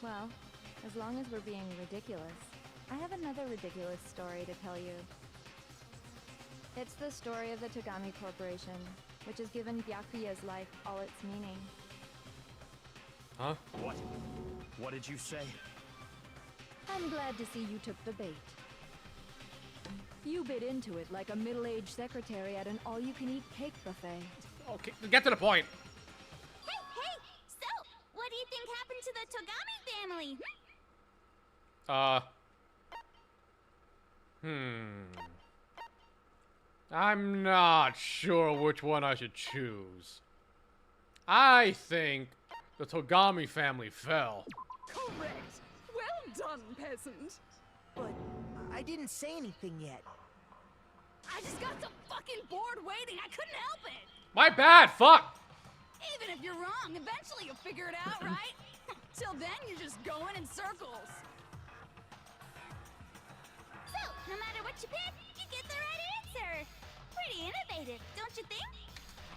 Well, as long as we're being ridiculous, I have another ridiculous story to tell you. It's the story of the Togami Corporation, which has given Byakuya's life all its meaning. Huh? What? What did you say? I'm glad to see you took the bait. You bit into it like a middle-aged secretary at an all-you-can-eat cake buffet. Okay, get to the point. Hey, so, what do you think happened to the Togami family? I'm not sure which one I should choose. I think the Togami family fell. Correct. Well done, peasant. But I didn't say anything yet. I just got so fucking bored waiting, I couldn't help it. My bad, fuck! Even if you're wrong, eventually you'll figure it out, right? Till then, you're just going in circles. So, no matter what you pick, you get the right answer. Pretty innovative, don't you think?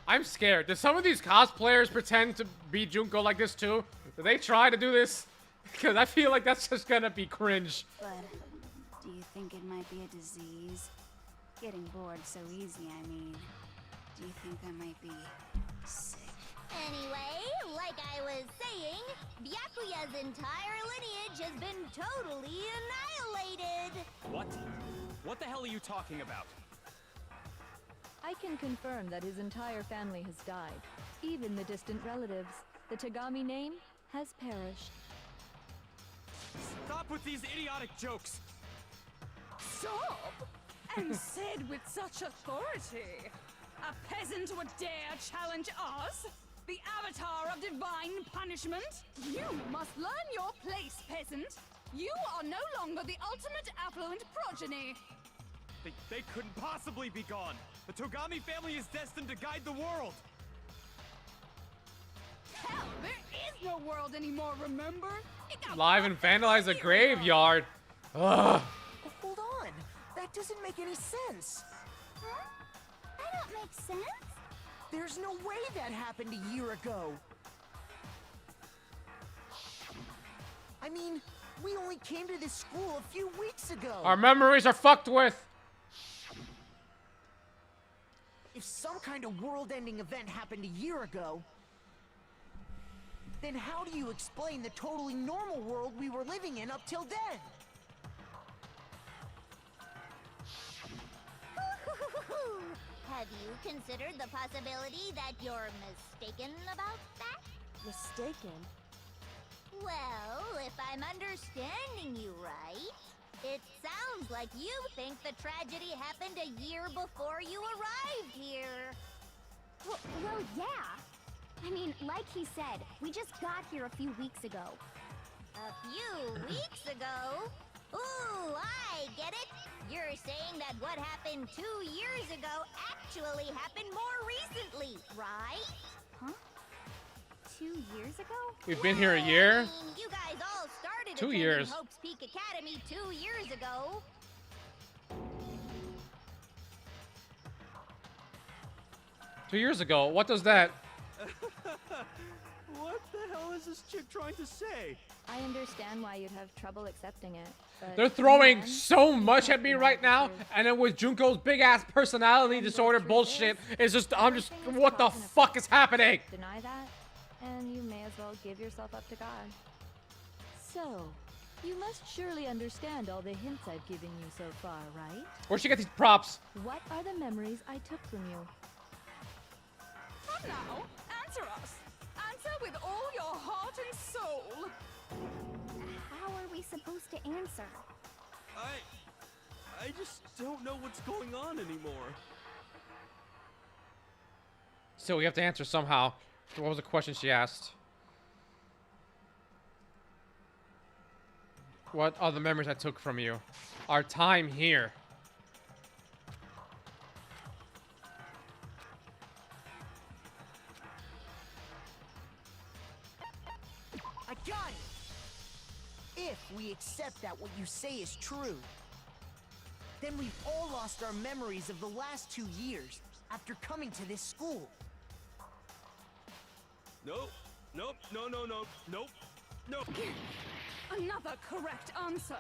I'm scared. Do some of these cosplayers pretend to be Junko like this too? Do they try to do this? Because I feel like that's just gonna be cringe. But do you think it might be a disease? Getting bored so easy, I mean. Do you think I might be sick? Anyway, like I was saying, Byakuya's entire lineage has been totally annihilated. What? What the hell are you talking about? I can confirm that his entire family has died. Even the distant relatives. The Togami name has perished. with these idiotic jokes. Stop! And said with such authority. A peasant would dare challenge us? The avatar of divine punishment? You must learn your place, peasant. You are no longer the ultimate affluent progeny. They couldn't possibly be gone. The Togami family is destined to guide the world. Hell, there is no world anymore, remember? Live and vandalize a graveyard. Ugh. Hold on. That doesn't make any sense. Huh? That don't make sense. There's no way that happened a year ago. I mean, we only came to this school a few weeks ago. Our memories are fucked with. If some kind of world-ending event happened a year ago, then how do you explain the totally normal world we were living in up till then? Have you considered the possibility that you're mistaken about that? Mistaken? Well, if I'm understanding you right, it sounds like you think the tragedy happened a year before you arrived here. Well, yeah. I mean, like he said, we just got here a few weeks ago. A few weeks ago? Ooh, I get it. You're saying that what happened 2 years ago actually happened more recently, right? Huh? 2 years ago? We've been here a year? I mean, you guys all started 2 attending years. Hope's Peak Academy 2 years ago. 2 years ago. What does that? What the hell is this chick trying to say? I understand why you'd have trouble accepting it. But They're throwing then, so much you at me can't right deny now, the truth. and then with Junko's big ass personality And the disorder truth bullshit, is, it's just I'm just everything is what the cause and fuck effect. is happening? Deny that, and you may as well give yourself up to God. So, you must surely understand all the hints I've given you so far, right? Where'd she get these props? What are the memories I took from you? Come now, answer us. Answer with all your heart and soul. How are we supposed to answer? I just don't know what's going on anymore. So we have to answer somehow. What was the question she asked? What are the memories I took from you? Our time here. I got it! If we accept that what you say is true, then we've all lost our memories of the last 2 years after coming to this school. Nope. Nope. No. Nope. Nope. Another correct answer.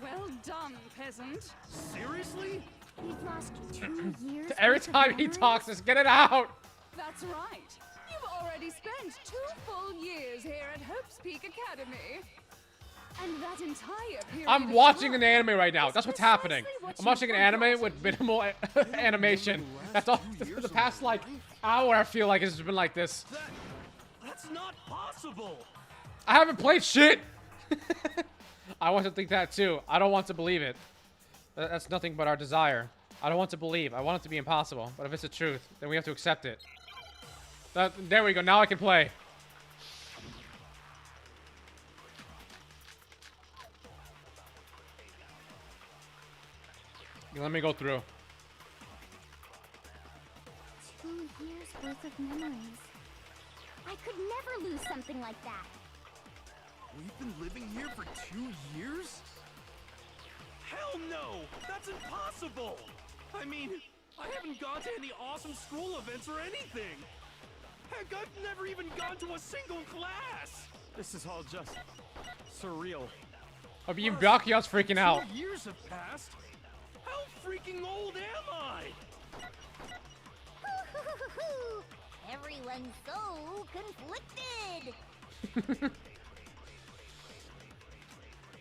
Well done, peasant. Seriously? We've lost 2 years. Every worth of time he memories? talks, just get it out. That's right. You've already spent 2 full years here at Hope's Peak Academy. And that entire period I'm of watching time an anime right now. is That's what's precisely happening. what I'm you watching an anime forgot. with minimal animation. That's all. For the past like hour, I feel like it's been like this. That's not possible. I haven't played shit. I want to think that too. I don't want to believe it. That's nothing but our desire. I don't want to believe. I want it to be impossible. But if it's the truth, then we have to accept it. There we go. Now I can play. Let me go through. 2 years worth of memories. I could never lose something like that. We've been living here for 2 years? Hell no! That's impossible! I mean, I haven't gone to any awesome school events or anything! Heck, I've never even gone to a single class! This is all just surreal. Byakuya's freaking out. 2 years have passed? How freaking old am I? Everyone's so conflicted.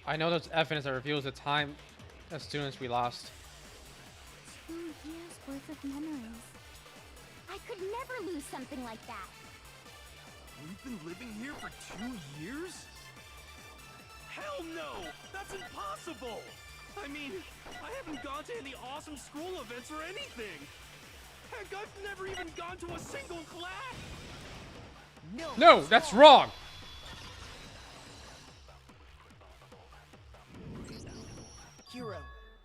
I know there's evidence that reveals the time as students we lost. 2 years worth of memories. I could never lose something like that. We've been living here for 2 years? Hell no! That's impossible! I mean, I haven't gone to any awesome school events or anything! Heck, I've never even gone to a single class! No, that's wrong! Hero,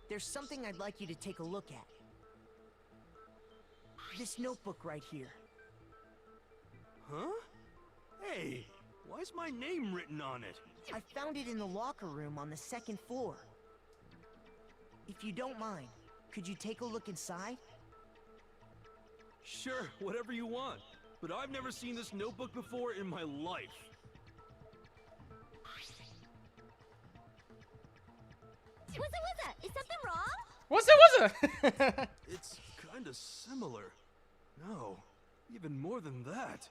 there's something I'd like you to take a look at. This notebook right here. Huh? Hey, why's my name written on it? I found it in the locker room on the 2nd floor. If you don't mind, could you take a look inside? Sure, whatever you want. But I've never seen this notebook before in my life. Wuzza, is something wrong? Wuzza! It's kinda similar. No, even more than that.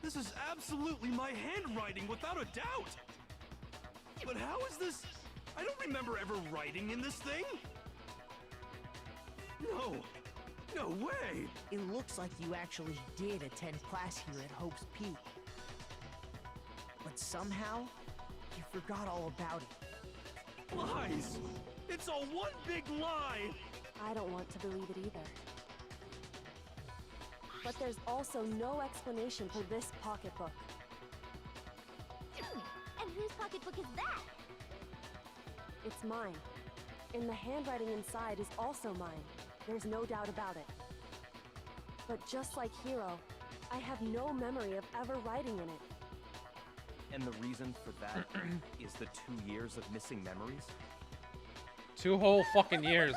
This is absolutely my handwriting, without a doubt! But how is this? I don't remember ever writing in this thing! No! No way! It looks like you actually did attend class here at Hope's Peak. But somehow, you forgot all about it. Lies! It's all one big lie! I don't want to believe it either. But there's also no explanation for this pocketbook. And whose pocketbook is that? It's mine. And the handwriting inside is also mine. There's no doubt about it. But just like Hero, I have no memory of ever writing in it. And the reason for that is the 2 years of missing memories? 2 whole fucking years.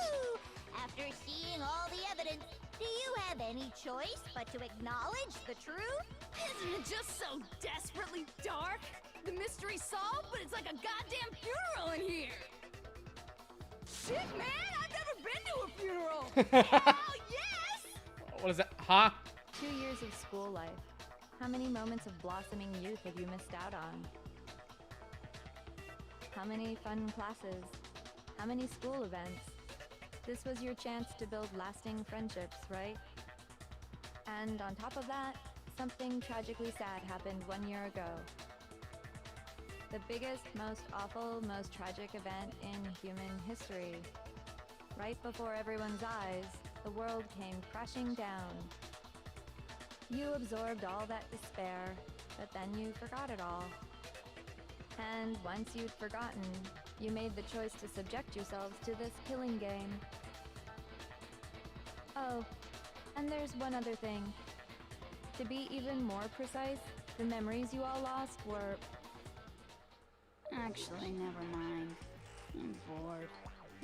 After seeing all the evidence, do you have any choice but to acknowledge the truth? Isn't it just so desperately dark? The mystery's solved, but it's like a goddamn funeral in here! Shit, man! I've never been to a funeral! Hell yes! What is that? Huh? 2 years of school life. How many moments of blossoming youth have you missed out on? How many fun classes? How many school events? This was your chance to build lasting friendships, right? And on top of that, something tragically sad happened 1 year ago. The biggest, most awful, most tragic event in human history. Right before everyone's eyes, the world came crashing down. You absorbed all that despair, but then you forgot it all. And once you'd forgotten, you made the choice to subject yourselves to this killing game. Oh, and there's one other thing. To be even more precise, the memories you all lost were... Actually, never mind. I'm bored.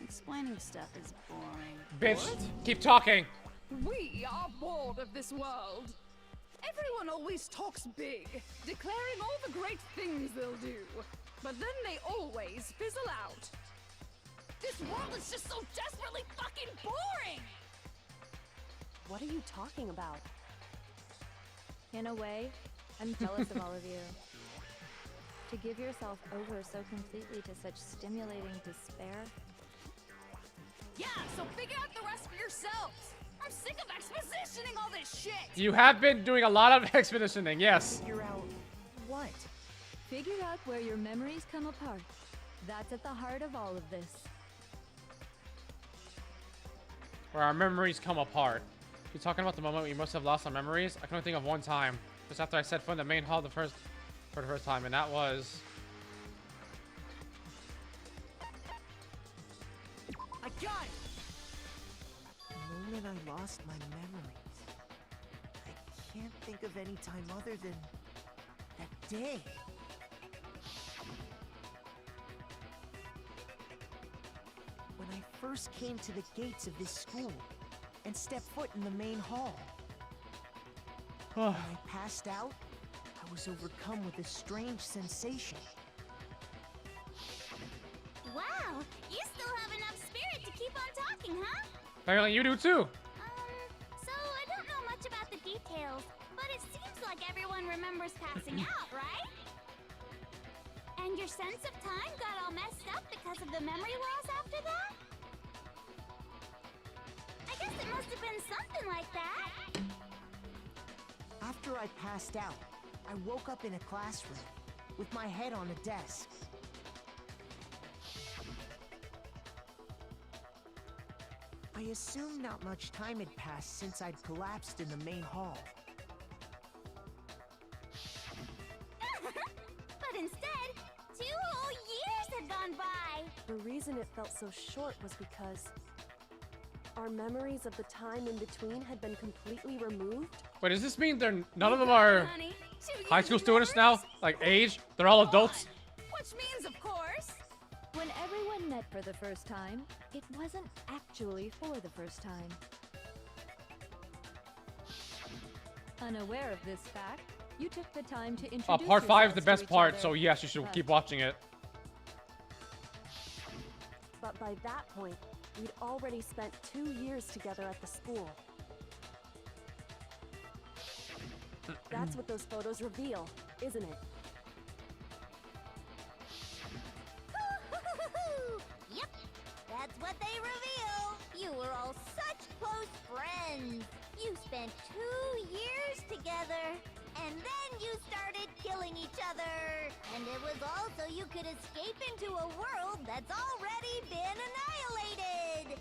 Explaining stuff is boring. Bitch, keep talking. We are bored of this world. Everyone always talks big, declaring all the great things they'll do. But then they always fizzle out. This world is just so desperately fucking boring! What are you talking about? In a way, I'm jealous of all of you. To give yourself over so completely to such stimulating despair. Yeah, so figure out the rest for yourselves! I'm sick of expositioning all this shit! You have been doing a lot of expositioning, yes. Figure out what? Figure out where your memories come apart. That's at the heart of all of this. Where our memories come apart. You're talking about the moment we must have lost our memories? I can only think of one time. Just after I set foot in the main hall for the first time, and that was... I got it! The moment I lost my memories. I can't think of any time other than that day. When I first came to the gates of this school and stepped foot in the main hall. When I passed out, I was overcome with a strange sensation. Wow, you still have enough spirit to keep on talking, huh? Apparently you do too. So I don't know much about the details, but it seems like everyone remembers passing out, right? And your sense of time got all messed up because of the memory loss after that? I guess it must have been something like that. After I passed out, I woke up in a classroom with my head on a desk. I assume not much time had passed since I'd collapsed in the main hall. But instead, 2 whole years had gone by! The reason it felt so short was because our memories of the time in between had been completely removed. Wait, does this mean none of them are high school students now? Like age? They're all adults? Which means, of course, When everyone met for the first time, it wasn't actually for the first time. Unaware of this fact, you took the time to introduce Part 5 is the yourselves best to each part, other. so yes, you should keep watching it. But by that point, we'd already spent 2 years together at the school. That's what those photos reveal, isn't it? Yep, that's what they reveal. You were all such close friends. You spent 2 years together, and then you started killing each other. And it was all so you could escape into a world that's already been annihilated.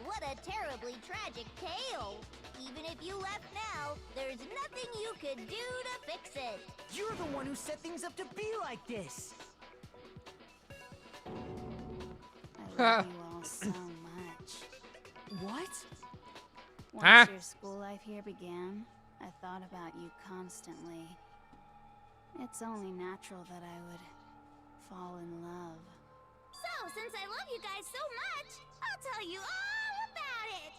What a terribly tragic tale. Even if you left now, there's nothing you could do to fix it. You're the one who set things up to be like this! I love you all so much. What? Once your school life here began, I thought about you constantly. It's only natural that I would fall in love. So, since I love you guys so much, I'll tell you all about it!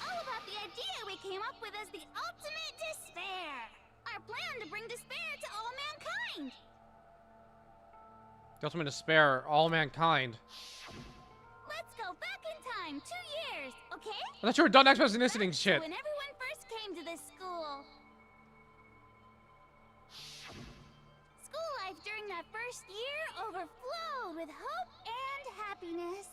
All about the idea we came up with as the ultimate despair! Our plan to bring despair to all mankind! The ultimate despair, all mankind. Let's go back in time 2 years, okay? I thought you were done expositioning shit. When everyone first came to this school. School life during that first year overflowed with hope and happiness.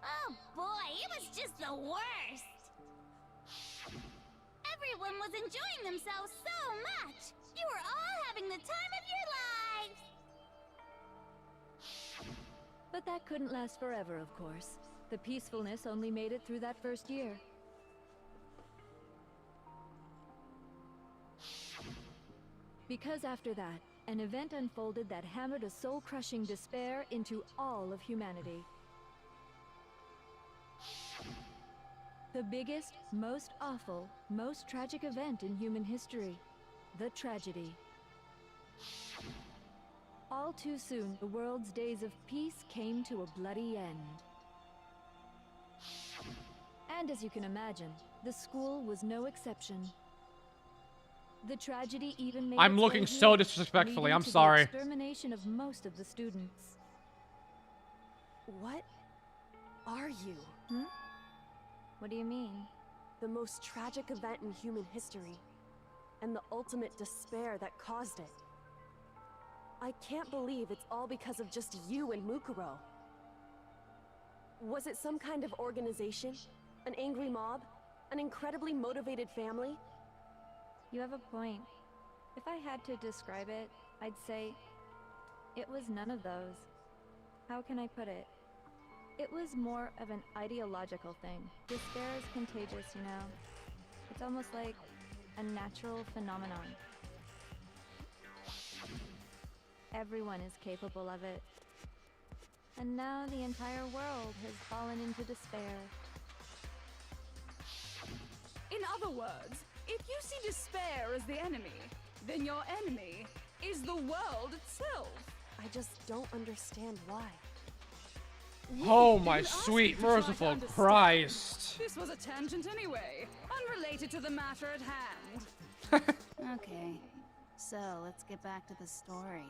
Oh boy, it was just the worst! Everyone was enjoying themselves so much! You were all having the time of your lives! But that couldn't last forever, of course. The peacefulness only made it through that first year. Because after that, an event unfolded that hammered a soul-crushing despair into all of humanity. The biggest, most awful, most tragic event in human history. The tragedy. All too soon, the world's days of peace came to a bloody end. And as you can imagine, the school was no exception. The tragedy even made I'm its looking way so here, disrespectfully, leading I'm to the sorry. extermination of most of the students. What are you? Hmm? What do you mean? The most tragic event in human history, and the ultimate despair that caused it. I can't believe it's all because of just you and Mukuro. Was it some kind of organization? An angry mob? An incredibly motivated family? You have a point. If I had to describe it, I'd say it was none of those. How can I put it? It was more of an ideological thing. Despair is contagious, you know. It's almost like a natural phenomenon. Everyone is capable of it. And now the entire world has fallen into despair. in other words, if you see despair as the enemy, then your enemy is the world itself. I just don't understand why. Oh my sweet merciful Christ. This was a tangent anyway, unrelated to the matter at hand. Okay, so let's get back to the story.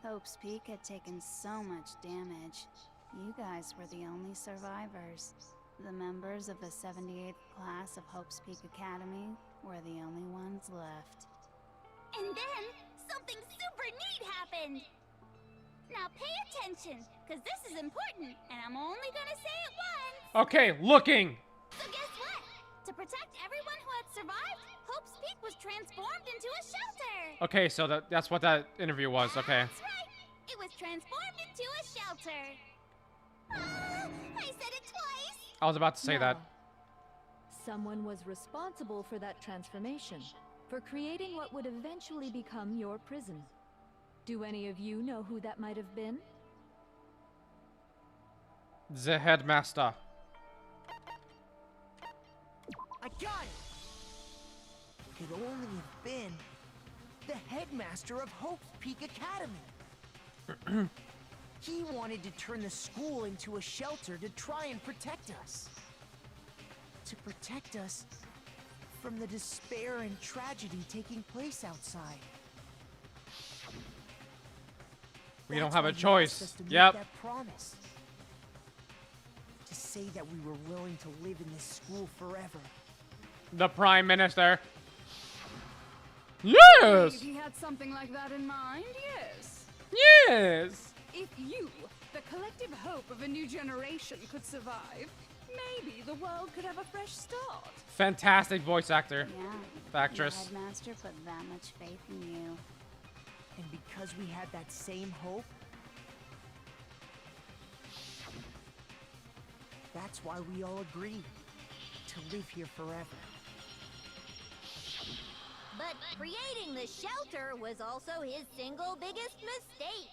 Hope's Peak had taken so much damage. You guys were the only survivors. The members of the 78th class of Hope's Peak Academy were the only ones left. And then, something super neat happened! Now pay attention, because this is important, and I'm only gonna say it once! Okay, looking! So guess what? To protect everyone who had survived, Hope's Peak was transformed into a shelter! Okay, so that's what that interview was, okay. That's right! It was transformed into a shelter! I said it twice! I was about to say that. Now, someone was responsible for that transformation, for creating what would eventually become your prison. Do any of you know who that might have been? The headmaster. I got it! Could only have been the headmaster of Hope's Peak Academy. He wanted to turn the school into a shelter to try and protect us. To protect us from the despair and tragedy taking place outside. We don't That's have why a he choice. asked us to make Yep. that promise. To say that we were willing to live in this school forever. The Prime Minister. I Yes! believe he had something like that in mind, yes. Yes! If you, the collective hope of a new generation, could survive, maybe the world could have a fresh start. Fantastic voice actor. Yeah. Actress. The headmaster put that much faith in you. And because we had that same hope, that's why we all agreed to live here forever. But creating the shelter was also his single biggest mistake.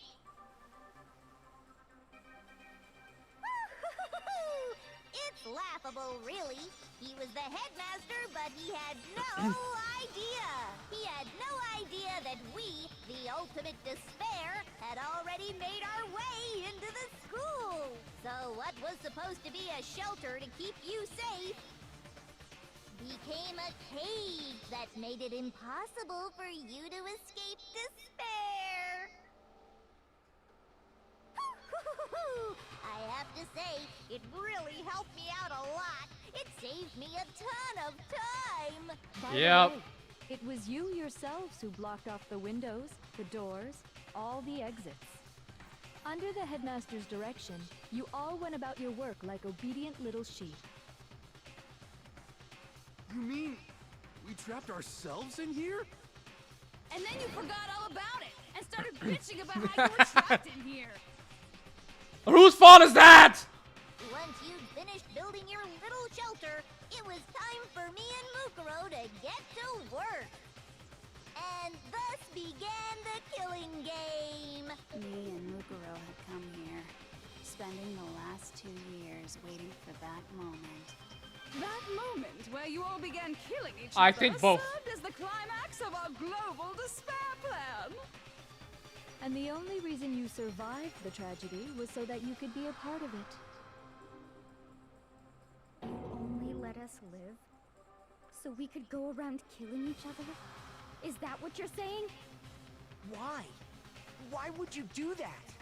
It's laughable, really. He was the headmaster, but he had no idea. He had no idea that we, the ultimate despair, had already made our way into the school. So what was supposed to be a shelter to keep you safe became a cage that made it impossible for you to escape despair. I have to say, it really helped me out a lot. It saved me a ton of time. By Yep. the way, it was you yourselves who blocked off the windows, the doors, all the exits. Under the headmaster's direction, you all went about your work like obedient little sheep. You mean we trapped ourselves in here? And then you forgot all about it and started bitching about how you were trapped in here. Whose fault is that? Once you'd finished building your little shelter, it was time for me and Mukuro to get to work. And thus began the killing game. Me and Mukuro had come here, spending the last 2 years waiting for that moment. That moment where you all began killing each I other think both. served as the climax of our global despair plan. And the only reason you survived the tragedy was so that you could be a part of it. You only let us live so we could go around killing each other? Is that what you're saying? Why? Why would you do that?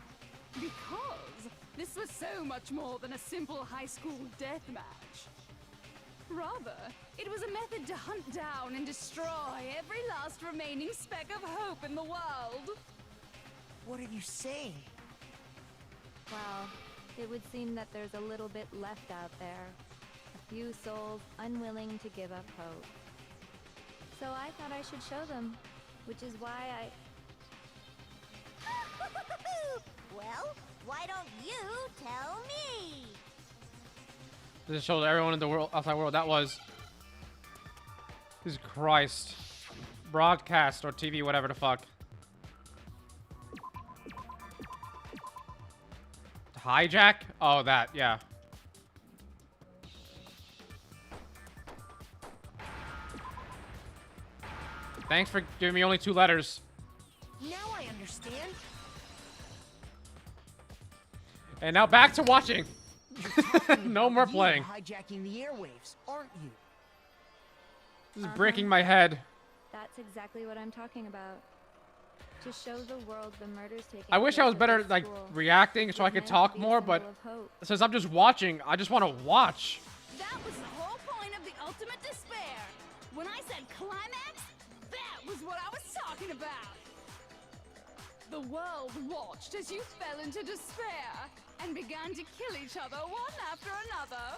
Because this was so much more than a simple high school death match. Rather, it was a method to hunt down and destroy every last remaining speck of hope in the world. What are you saying? Well, it would seem that there's a little bit left out there. A few souls unwilling to give up hope. So I thought I should show them, which is why Well, why don't you tell me? This shows everyone in the world, outside world, that was. Jesus Christ. Broadcast or TV, whatever the fuck. Hijack? Oh, that, yeah. Thanks for giving me only 2 letters. Now I understand. And now back to watching. No more You playing. hijacking the airwaves, aren't you? This is breaking my head. that's exactly what I'm talking about. To show the world the murders taking I wish I was place at better, this like, school reacting so I was could meant to talk be a more, but symbol of hope. since I'm just watching, I just want to watch. That was the whole point of the ultimate despair. When I said climax, that was what I was talking about. The world watched as you fell into despair and began to kill each other one after another.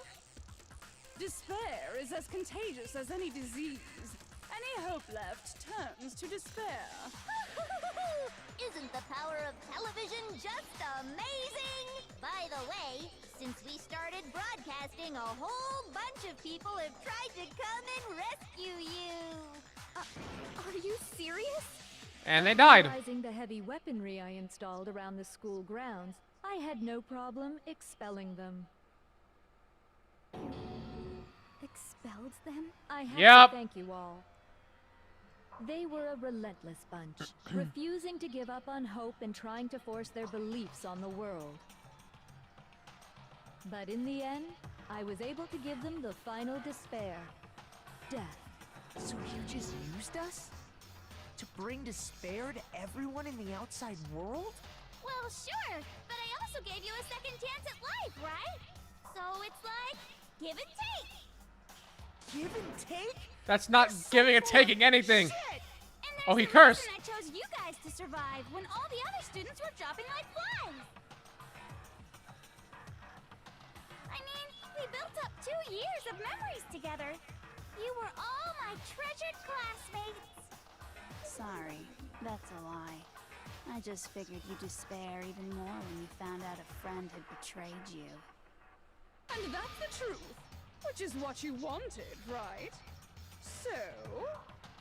Despair is as contagious as any disease. Any hope left turns to despair. Isn't the power of television just amazing? By the way, worldwide broadcasting, a whole bunch of people have tried to come and rescue you. Are you serious? And they died. Realizing the heavy weaponry I installed around the school grounds, I had no problem expelling them. Expelled them? I have Yep. to thank you all. They were a relentless bunch, refusing to give up on hope and trying to force their beliefs on the world. But in the end, I was able to give them the final despair. Death. So you just used us? To bring despair to everyone in the outside world? Well, sure, but I also gave you a second chance at life, right? So it's like, give and take. Give and take? That's not giving and taking anything. Shit! Oh, he cursed. And I chose you guys to survive when all the other students were dropping like flies. I mean, we built up 2 years of memories together. You were all my treasured classmates. Sorry, that's a lie. I just figured you'd despair even more when you found out a friend had betrayed you. And that's the truth, which is what you wanted, right? So,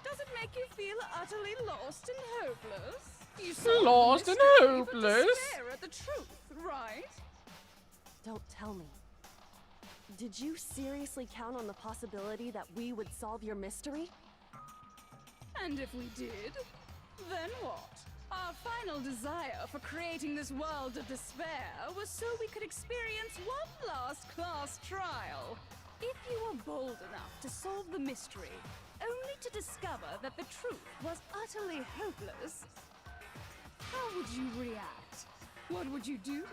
does it make you feel utterly lost and hopeless? You saw Lost and mystery, but hopeless? despair at the truth, right? Don't tell me. Did you seriously count on the possibility that we would solve your mystery? And if we did, then what? Our final desire for creating this world of despair was so we could experience one last class trial. If you were bold enough to solve the mystery, only to discover that the truth was utterly hopeless, how would you react? What would you do?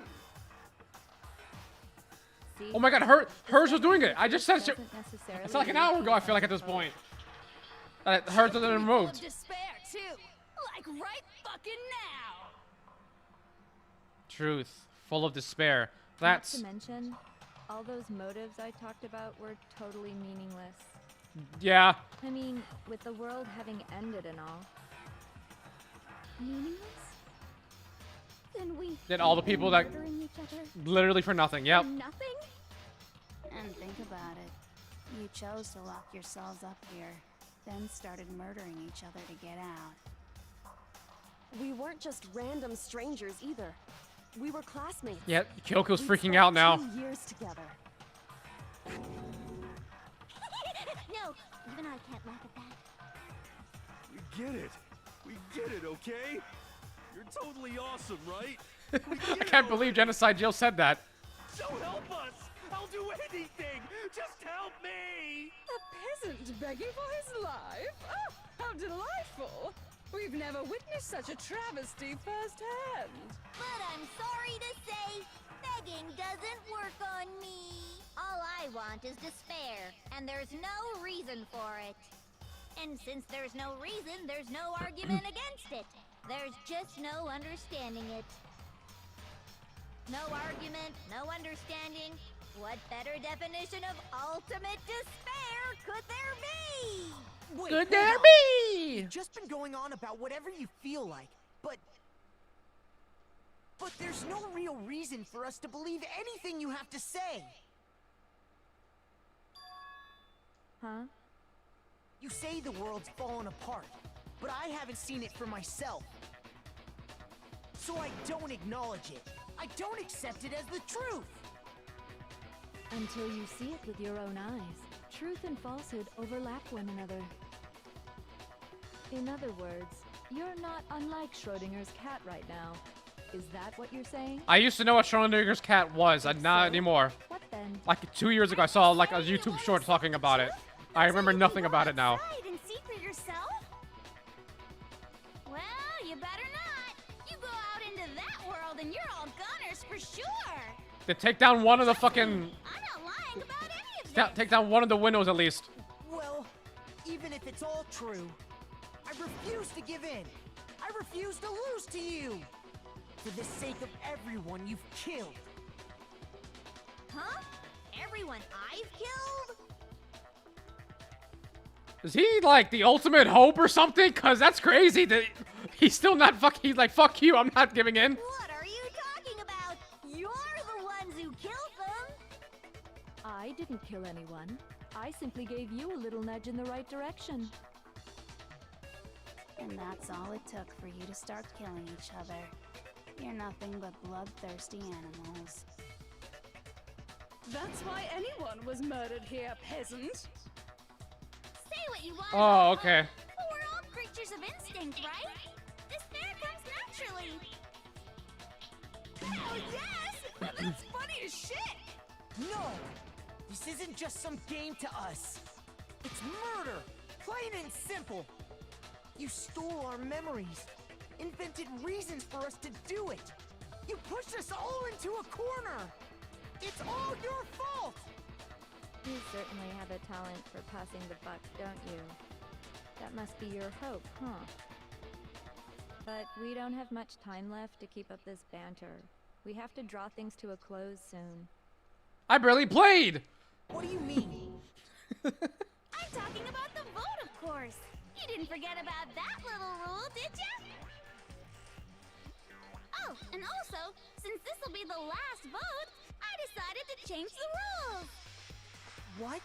Oh my god, hers was doing it. I just said she. Doesn't necessarily It's like an mean hour ago, I feel like, at this hope. point. That hers has been Full removed. of despair too, like right fucking now. Truth. Full of despair. Not That's. to mention, all those motives I talked about were totally meaningless. Yeah. I mean, with the world having ended and all. Meaningless? Then we Did all the people that. murdering each other Literally for nothing. Yep. for nothing? And think about it. You chose to lock yourselves up here, then started murdering each other to get out. We weren't just random strangers either. We were classmates. Yep. Kyoko's We'd freaking spent out now. 2 years together. No, even I can't laugh at that. We get it. We get it, okay? You're totally awesome, right? We I get can't it believe already. Genocide Jill said that. So help us! I'll do anything! Just help me! A peasant begging for his life? Oh, how delightful! We've never witnessed such a travesty firsthand. But I'm sorry to say, begging doesn't work on me. All I want is despair, and there's no reason for it. And since there's no reason, there's no argument against it. There's just no understanding it. No argument, no understanding. What better definition of ultimate despair could there be? Wait, Could hold there on. be? You've just been going on about whatever you feel like, but there's no real reason for us to believe anything you have to say. Huh? You say the world's fallen apart, but I haven't seen it for myself. So I don't acknowledge it. I don't accept it as the truth. Until you see it with your own eyes. Truth and falsehood overlap one another. In other words, you're not unlike Schrodinger's cat right now. Is that what you're saying? I used to know what Schrodinger's cat was. If Not so, anymore. What then? Like 2 years ago, I saw like a YouTube short talking about it. I remember nothing about it now. Hide and see for yourself? Well, you better not. You go out into that world and you're all goners for sure. They take down one of the fucking. I'm not lying about any of this. Take down one of the windows at least. Well, even if it's all true, I refuse to give in. I refuse to lose to you. For the sake of everyone you've killed. Huh? Everyone I've killed? Is he like the ultimate hope or something? Cause that's crazy. That he's still not he's like, fuck you, I'm not giving in. What are you talking about? You're the ones who killed them. I didn't kill anyone. I simply gave you a little nudge in the right direction. And that's all it took for you to start killing each other. You're nothing but bloodthirsty animals. That's why anyone was murdered here, peasant. Say what you want. Oh, okay. But we're all creatures of instinct, right? Despair comes naturally. Oh, yes! That's funny as shit! No! This isn't just some game to us. It's murder! Plain and simple! You stole our memories, invented reasons for us to do it. You pushed us all into a corner! It's all your fault! You certainly have a talent for passing the buck, don't you? That must be your hope, huh? But we don't have much time left to keep up this banter. We have to draw things to a close soon. I barely played! What do you mean? I'm talking about the vote, of course. You didn't forget about that little rule, did ya? Oh, and also, since this'll be the last vote, I decided to change the rules. What?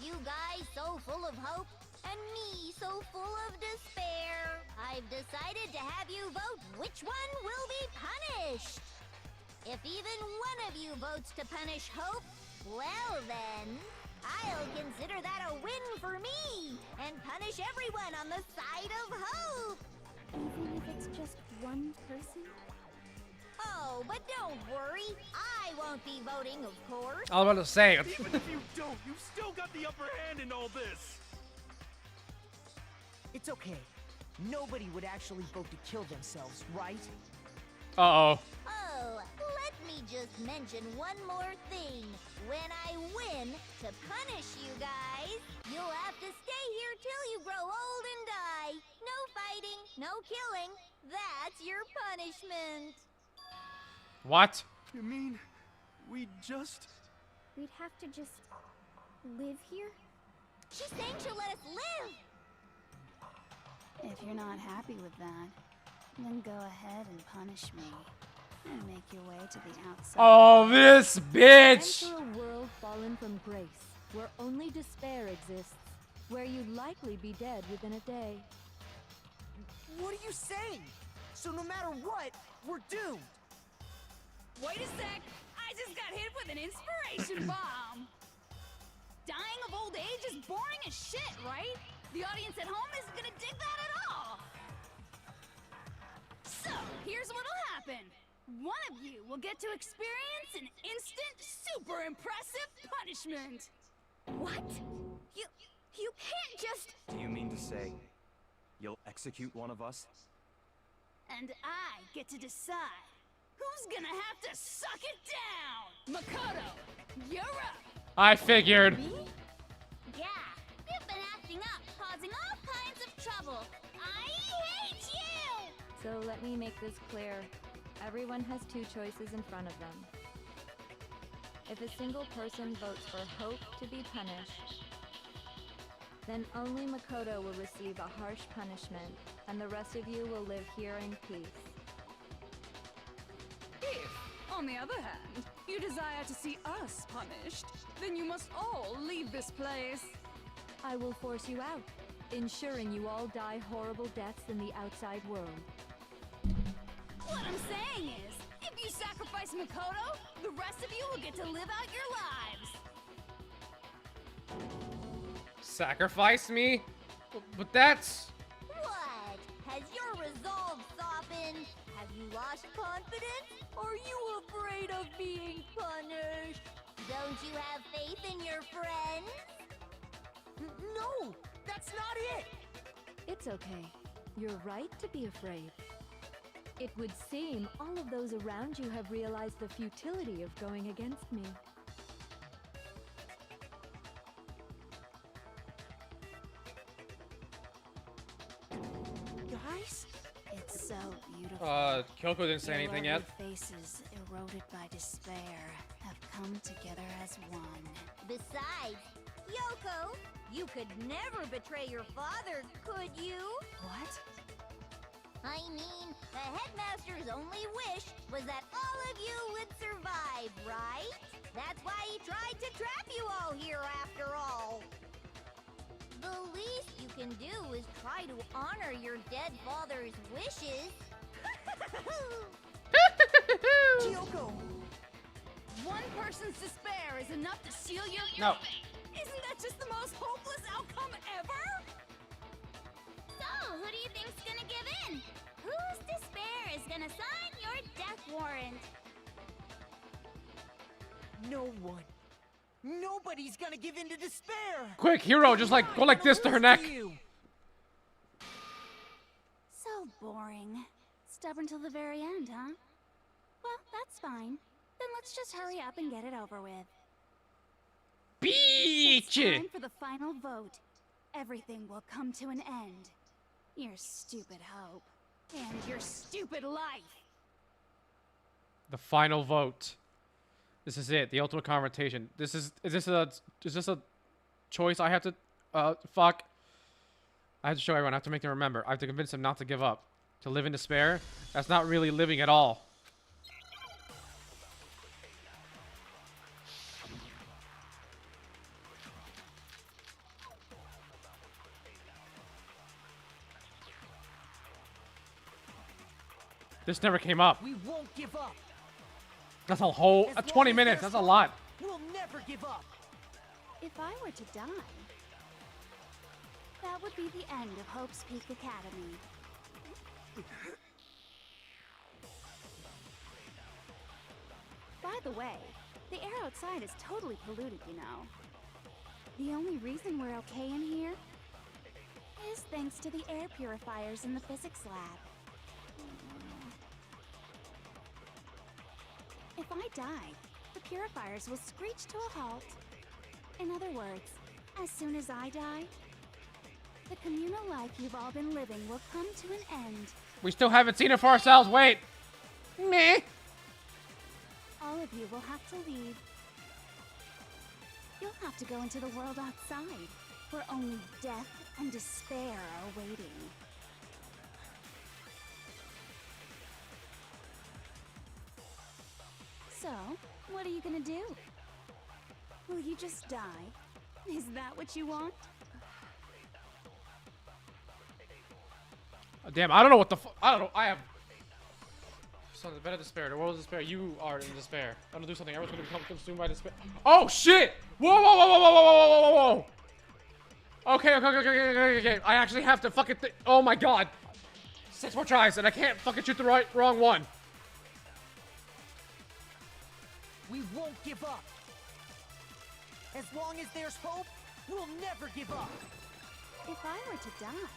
You guys so full of hope, and me so full of despair. I've decided to have you vote which one will be punished. If even one of you votes to punish Hope, well then, I'll consider that a win for me, and punish everyone on the side of Hope. Even if it's just one person? Oh, but don't worry, I won't be voting, of course. I was about to say. Even if you don't, you've still got the upper hand in all this. It's okay. Nobody would actually vote to kill themselves, right? Uh-oh. Oh, let me just mention one more thing. When I win, to punish you guys, you'll have to stay here till you grow old and die. No fighting, no killing. That's your punishment. What? You mean we just... We'd have to just live here? She's saying she'll let us live. If you're not happy with that, then go ahead and punish me. And make your way to the outside. Oh, this bitch! Enter a world fallen from grace, where only despair exists, where you'd likely be dead within a day. What are you saying? So no matter what, we're doomed. Wait a sec! I just got hit with an inspiration bomb! Dying of old age is boring as shit, right? The audience at home isn't gonna dig that at all! So, here's what'll happen. One of you will get to experience an instant, super impressive punishment! What? You can't just... Do you mean to say you'll execute one of us? And I get to decide who's gonna have to suck it down! Makoto, you're up! I figured. Me? Yeah, you've been acting up, causing all kinds of trouble. I hate you! So let me make this clear. Everyone has two choices in front of them. If a single person votes for Hope to be punished, then only Makoto will receive a harsh punishment, and the rest of you will live here in peace. If, on the other hand, you desire to see us punished, then you must all leave this place. I will force you out, ensuring you all die horrible deaths in the outside world. What I'm saying is, if you sacrifice Makoto, the rest of you will get to live out your lives. Sacrifice me? But that's... What? Has your resolve softened? Have you lost confidence? Are you afraid of being punished? Don't you have faith in your friends? No, that's not it. It's okay. You're right to be afraid. It would seem all of those around you have realized the futility of going against me. Guys? It's so beautiful. Kyoko didn't say anything yet. Your lovely faces, eroded by despair, have come together as one. Besides, Yoko, you could never betray your father, could you? What? I mean, the headmaster's only wish was that all of you would survive, right? That's why he tried to trap you all here after all. The least you can do is try to honor your dead father's wishes. Kyoko! One person's despair is enough to seal your No. fate. Isn't that just the most hopeless outcome ever? So, who do you think's gonna give in? Whose despair is gonna sign your death warrant? No one. Nobody's gonna give in to despair. Quick, hero, just like go like this to her neck. So boring. Stubborn till the very end, huh? Well, that's fine. Then let's just hurry up and get it over with. It's Beach. time for the final vote. Everything will come to an end. Your stupid hope. And your stupid life. The final vote. This is it. The ultimate confrontation. Is this a choice I have to fuck? I have to show everyone. I have to make them remember. I have to convince them not to give up. To live in despair? That's not really living at all. This never came up. We won't give up. That's a whole 20 minutes. That's a lot. We'll never give up. If I were to die, that would be the end of Hope's Peak Academy. By the way, the air outside is totally polluted, you know. The only reason we're okay in here is thanks to the air purifiers in the physics lab. If I die, the purifiers will screech to a halt. In other words, as soon as I die, the communal life you've all been living will come to an end. We still haven't seen it for ourselves. Wait. Meh. All of you will have to leave. You'll have to go into the world outside, where only death and despair are waiting. So, what are you gonna do? Will you just die? Is that what you want? Damn, I don't know what the I don't know. I have. Son, the bed of despair. The world of despair. You are in despair. I'm gonna do something. Everyone's gonna become consumed by despair. Oh shit! Whoa, whoa, whoa, whoa, whoa, whoa, whoa, whoa, whoa! Okay. I actually have to fucking. Oh my god! 6 more tries, and I can't fucking shoot the wrong one. We won't give up. As long as there's hope, we'll never give up. If I were to die,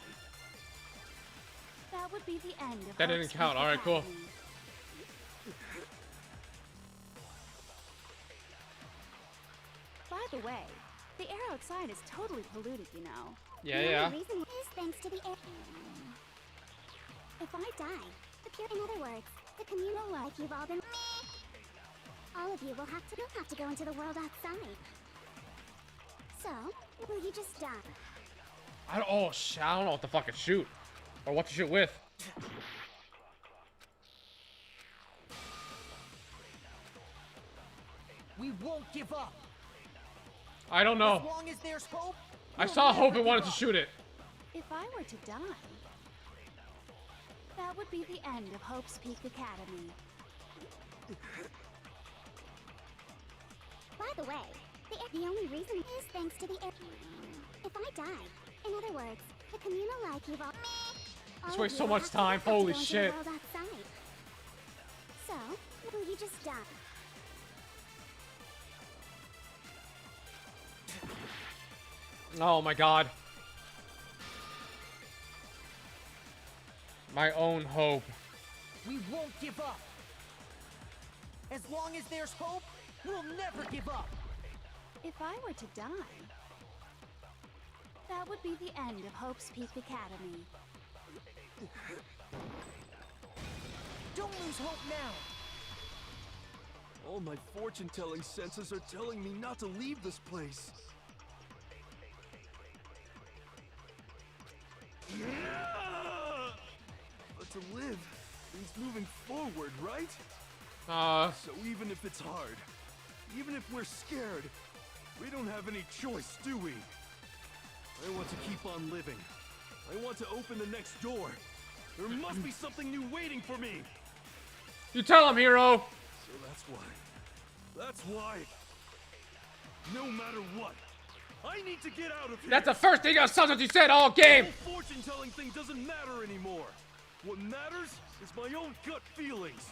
that would be the end of That didn't count. All right, cool. By the way, the air outside is totally polluted, you know. Yeah. The reason is thanks to the air. If I die, in other words, the communal life you've all been. All of you will have to go into the world outside. So, will you just die? I don't know what to fucking shoot. Or what to shoot with. We won't give up. I don't know. As long as there's hope, I saw hope and wanted to shoot it. If I were to die, that would be the end of Hope's Peak Academy. By the way, the only reason is thanks to the air. If I die, in other words, the communal life you've all. This wastes so much time. Holy shit. So, will you just die? Oh my god. My own hope. we won't give up. As long as there's hope, we'll never give up. If I were to die, that would be the end of Hope's Peak Academy. Don't lose hope now. All my fortune-telling senses are telling me not to leave this place. But to live means moving forward, right? So even if it's hard, even if we're scared, we don't have any choice, do we? I want to keep on living. I want to open the next door. There must be something new waiting for me. You tell him, hero. So that's why, no matter what, I need to get out of here. That's the first thing that sounds like you said all game. The whole fortune-telling thing doesn't matter anymore. What matters is my own gut feelings.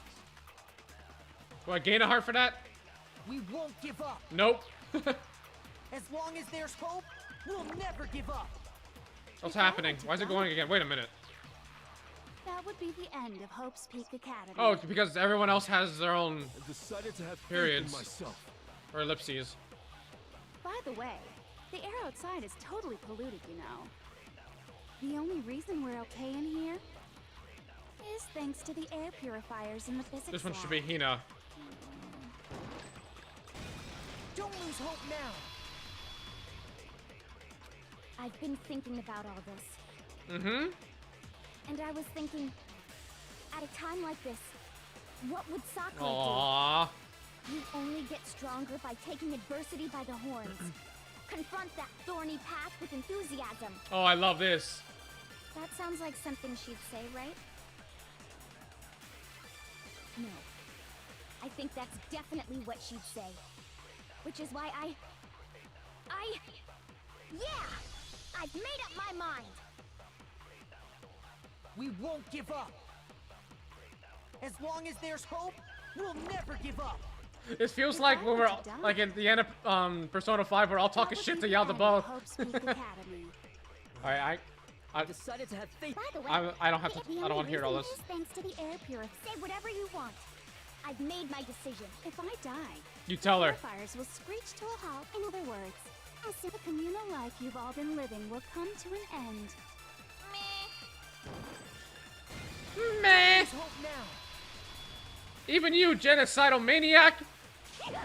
Do I gain a heart for that? We won't give up. Nope. As long as there's hope, we'll never give up. What's happening? Why is it going again? Wait a minute. That would be the end of Hope's Peak Academy. Oh, it's because everyone else has their own I decided to have faith periods in myself. or ellipses. By the way, the air outside is totally polluted, you know. The only reason we're okay in here is thanks to the air purifiers in the physics This one lab. should be Hina. Don't lose hope now. I've been thinking about all this. Mm-hmm. And I was thinking, at a time like this, what would Sakura Aww. do? You only get stronger by taking adversity by the horns. Confront that thorny path with enthusiasm. Oh, I love this. That sounds like something she'd say, right? No. I think that's definitely what she'd say. Which is why yeah! I've made up my mind! We won't give up. As long as there's hope, we'll never give up. This feels like when we're like in the end of Persona 5, we're all talking shit to Yalda both. Alright, I decided to have faith. By the way, I don't have to. I don't want to hear all this. Thanks to the air purifier. Say whatever you want. I've made my decision. If I die, You tell her. purifiers will screech to a halt. In other words, as soon as the communal life you've all been living will come to an end. Meh. There's hope now. Even you, genocidal maniac. I don't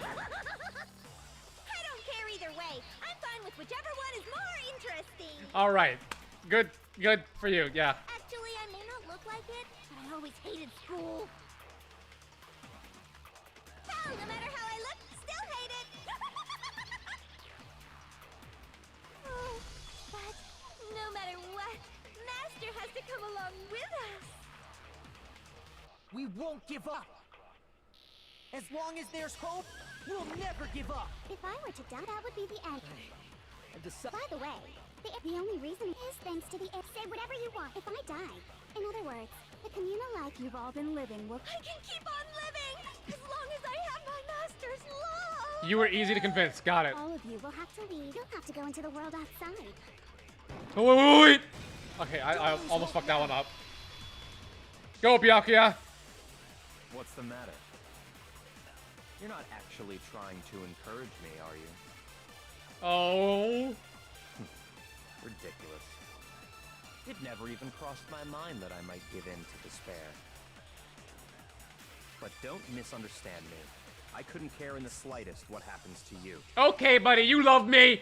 care either way. I'm fine with whichever one is more interesting. All right. Good for you. Yeah. Actually, I may not look like it, but I always hated school. Hell, no matter how I look, still hate it. Oh, but no matter what, Master has to come along with us. We won't give up. As long as there's hope, we'll never give up. If I were to die, that would be the end. I By the way, the only reason is thanks to the air. Say whatever you want. If I die, in other words, the communal life You've all been living will. I can keep on living as long as I have my master's love. You were easy to convince. Got it. All of you will have to leave. You'll have to go into the world outside. Oh, wait. Okay, I almost fucked that one up. Go, Byakuya. What's the matter? You're not actually trying to encourage me, are you? Oh. Ridiculous. It never even crossed my mind that I might give in to despair. But don't misunderstand me. I couldn't care in the slightest what happens to you. Okay, buddy, you love me.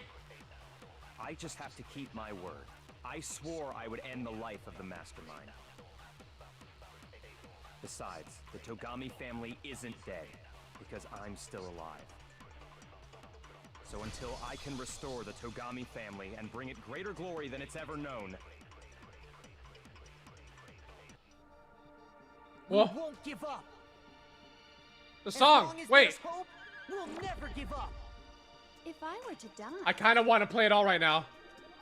I just have to keep my word. I swore I would end the life of the mastermind. Besides, the Togami family isn't dead, because I'm still alive. So until I can restore the Togami family and bring it greater glory than it's ever known, We Whoa. won't give up. The As song. long as Wait. there's hope, we'll never give up. If I were to die, I kind of want to play it all right now.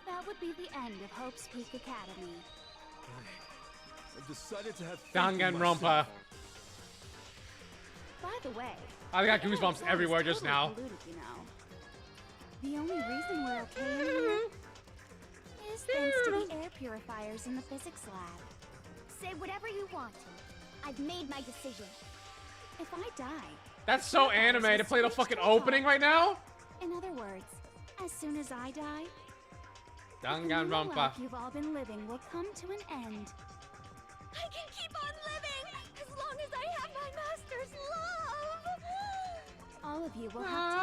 that would be the end of Hope's Peak Academy. I've decided to have faith in Danganronpa. myself. By the way, I got the air goosebumps outside everywhere is just totally now. polluted, you know. The only reason we're okay in here is thanks to the air purifiers in the physics lab. Say whatever you want. I've made my decision. If I die, That's so anime to play the fucking opening right now. in other words, as soon as I die, the communal Danganronpa. life you've all been living will come to an end. I can keep on living as long as I have my master's love. All of you will have to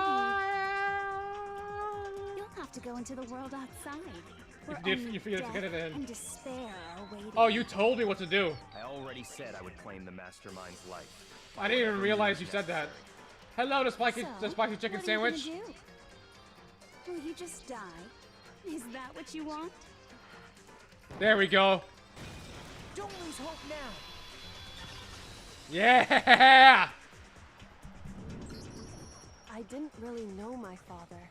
leave. You'll have to go into the world outside. You forget it in. And despair are waiting. Oh, you told me what to do. I already said I would claim the mastermind's life. I didn't even realize you said that. Hello, the spicy chicken what sandwich. Are you gonna do? Will you just die? Is that what you want? There we go. Don't lose hope now. Yeah! I didn't really know my father,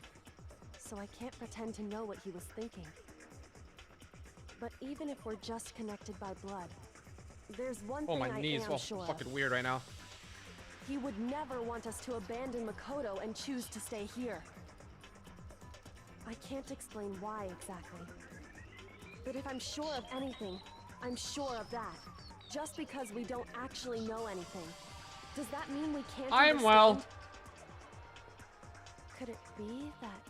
so I can't pretend to know what he was thinking. But even if we're just connected by blood, there's one Oh, thing my knees I am all sure fucking of. weird right now. He would never want us to abandon Makoto and choose to stay here. I can't explain why exactly. But if I'm sure of anything, I'm sure of that. Just because we don't actually know anything, does that mean we can't I am well. Could it be that...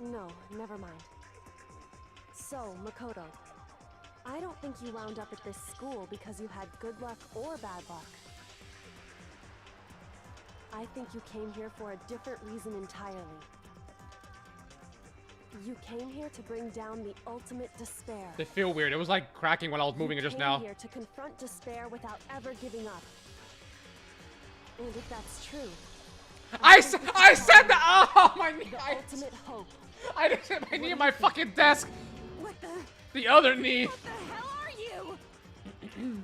No, never mind. So, Makoto, I don't think you wound up at this school because you had good luck or bad luck. I think you came here for a different reason entirely. You came here to bring down the ultimate despair. They feel weird. It was like cracking when I was moving it just now. You came here to confront despair without ever giving up. And if that's true, I said that! Oh, my knee! the ultimate hope. I just hit my knee on my fucking desk! What The other knee! What the hell are you?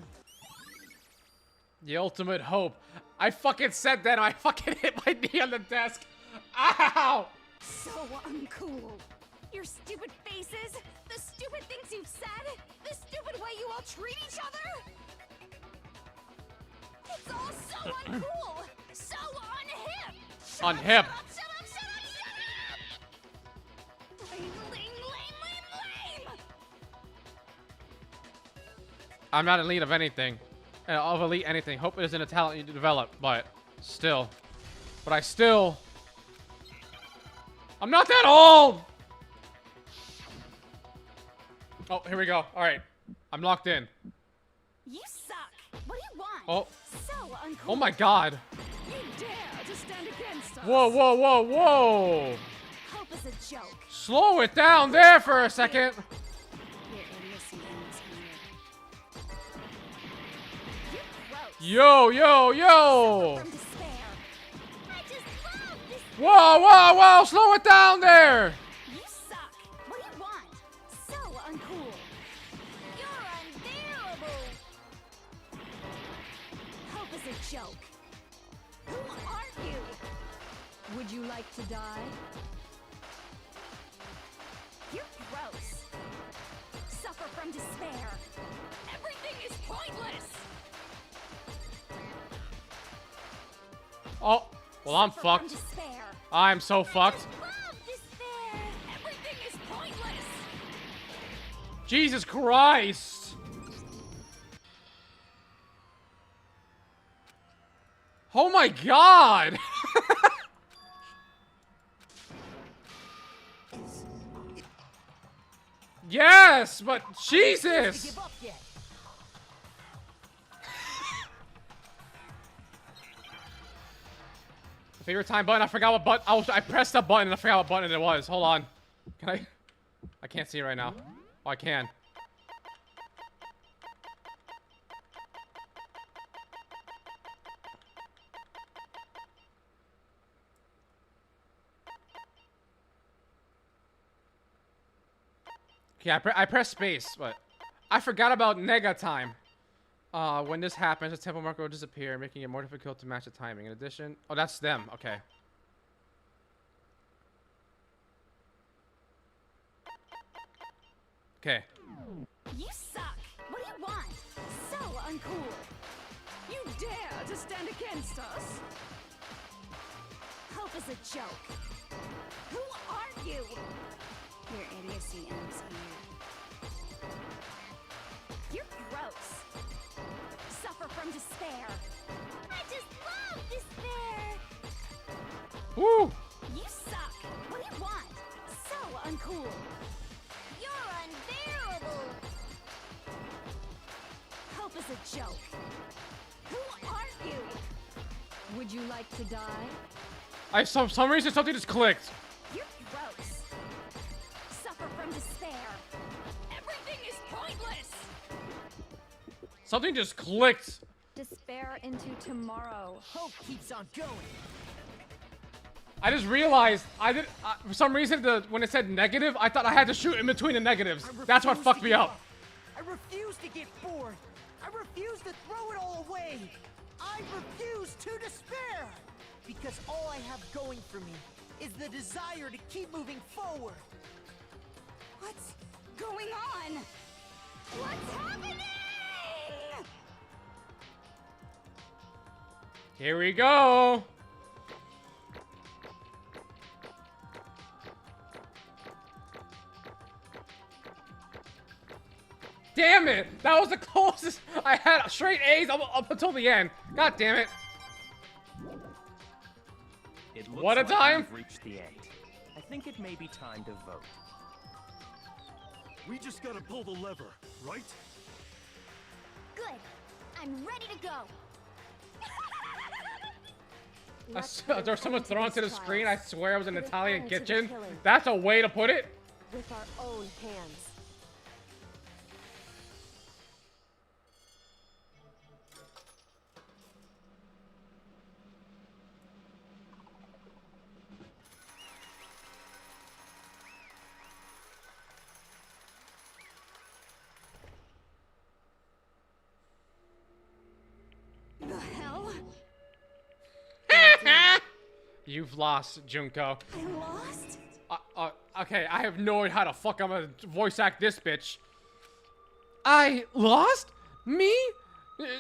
The ultimate hope. I fucking said that and I fucking hit my knee on the desk. Ow! So uncool. Your stupid faces, the stupid things you've said, the stupid way you all treat each other. It's all so uncool, so unhip. Unhip. Shut up, shut up, shut up, shut up! Lame, lame, lame, lame, lame! I'm not elite of anything. Of elite anything. Hope isn't a talent you develop, but still. But I still... I'm not that old! Oh, here we go. Alright. I'm locked in. You suck. What do you want? Oh. So uncool. Oh my god. You dare to stand against us. Whoa, whoa, whoa, whoa! Hope is a joke. Slow it down there for a second. Your idiocy ends here. You're gross. Yo, yo, yo! From despair. I just love this. Whoa, whoa, whoa! Slow it down there! You suck. What do you want? So uncool. You're unbearable. Hope is a joke. Who are you? Would you like to die? You're gross. Suffer from despair. Everything is pointless. Oh, well, I'm Suffer fucked. from despair. I'm so fucked. Love despair. Everything is pointless. Jesus Christ! Oh my god! Yes, but Jesus! Give up yet. Favorite time button. I forgot what button. I pressed a button and I forgot what button it was. Hold on. Can I? I can't see it right now. Oh, I can. Okay, I pressed space, but I forgot about Nega time. When this happens, the tempo marker will disappear, making it more difficult to match the timing. In addition, oh, that's them. Okay. Okay. You suck. What do you want? So uncool. You dare to stand against us? Hope is a joke. Who are you? Your idiocy ends here. You're gross. Suffer from despair. I just love despair. Woo! You suck. What do you want? So uncool. You're unbearable. Hope is a joke. Who are you? Would you like to die? For some reason something just clicked. You're gross. Suffer from despair. Everything is pointless! Something just clicked. Despair into tomorrow. Hope keeps on going. I just realized for some reason when it said negative, I thought I had to shoot in between the negatives. That's what fucked me up. I refuse to get bored. I refuse to throw it all away. I refuse to despair. Because all I have going for me is the desire to keep moving forward. What's going on? What's happening? Here we go. Damn it! That was the closest I had. Straight A's up until the end. God damn it! It looks What a like time! we've reached the end. I think it may be time to vote. We just gotta pull the lever, right? Good. I'm ready to go. There's someone thrown to the screen. I swear it was an Italian to the kitchen. killing. That's a way to put it. With our own hands. The hell? You've lost, Junko. I lost? Okay, I have no idea how the fuck I'm gonna voice act this bitch. I lost? Me?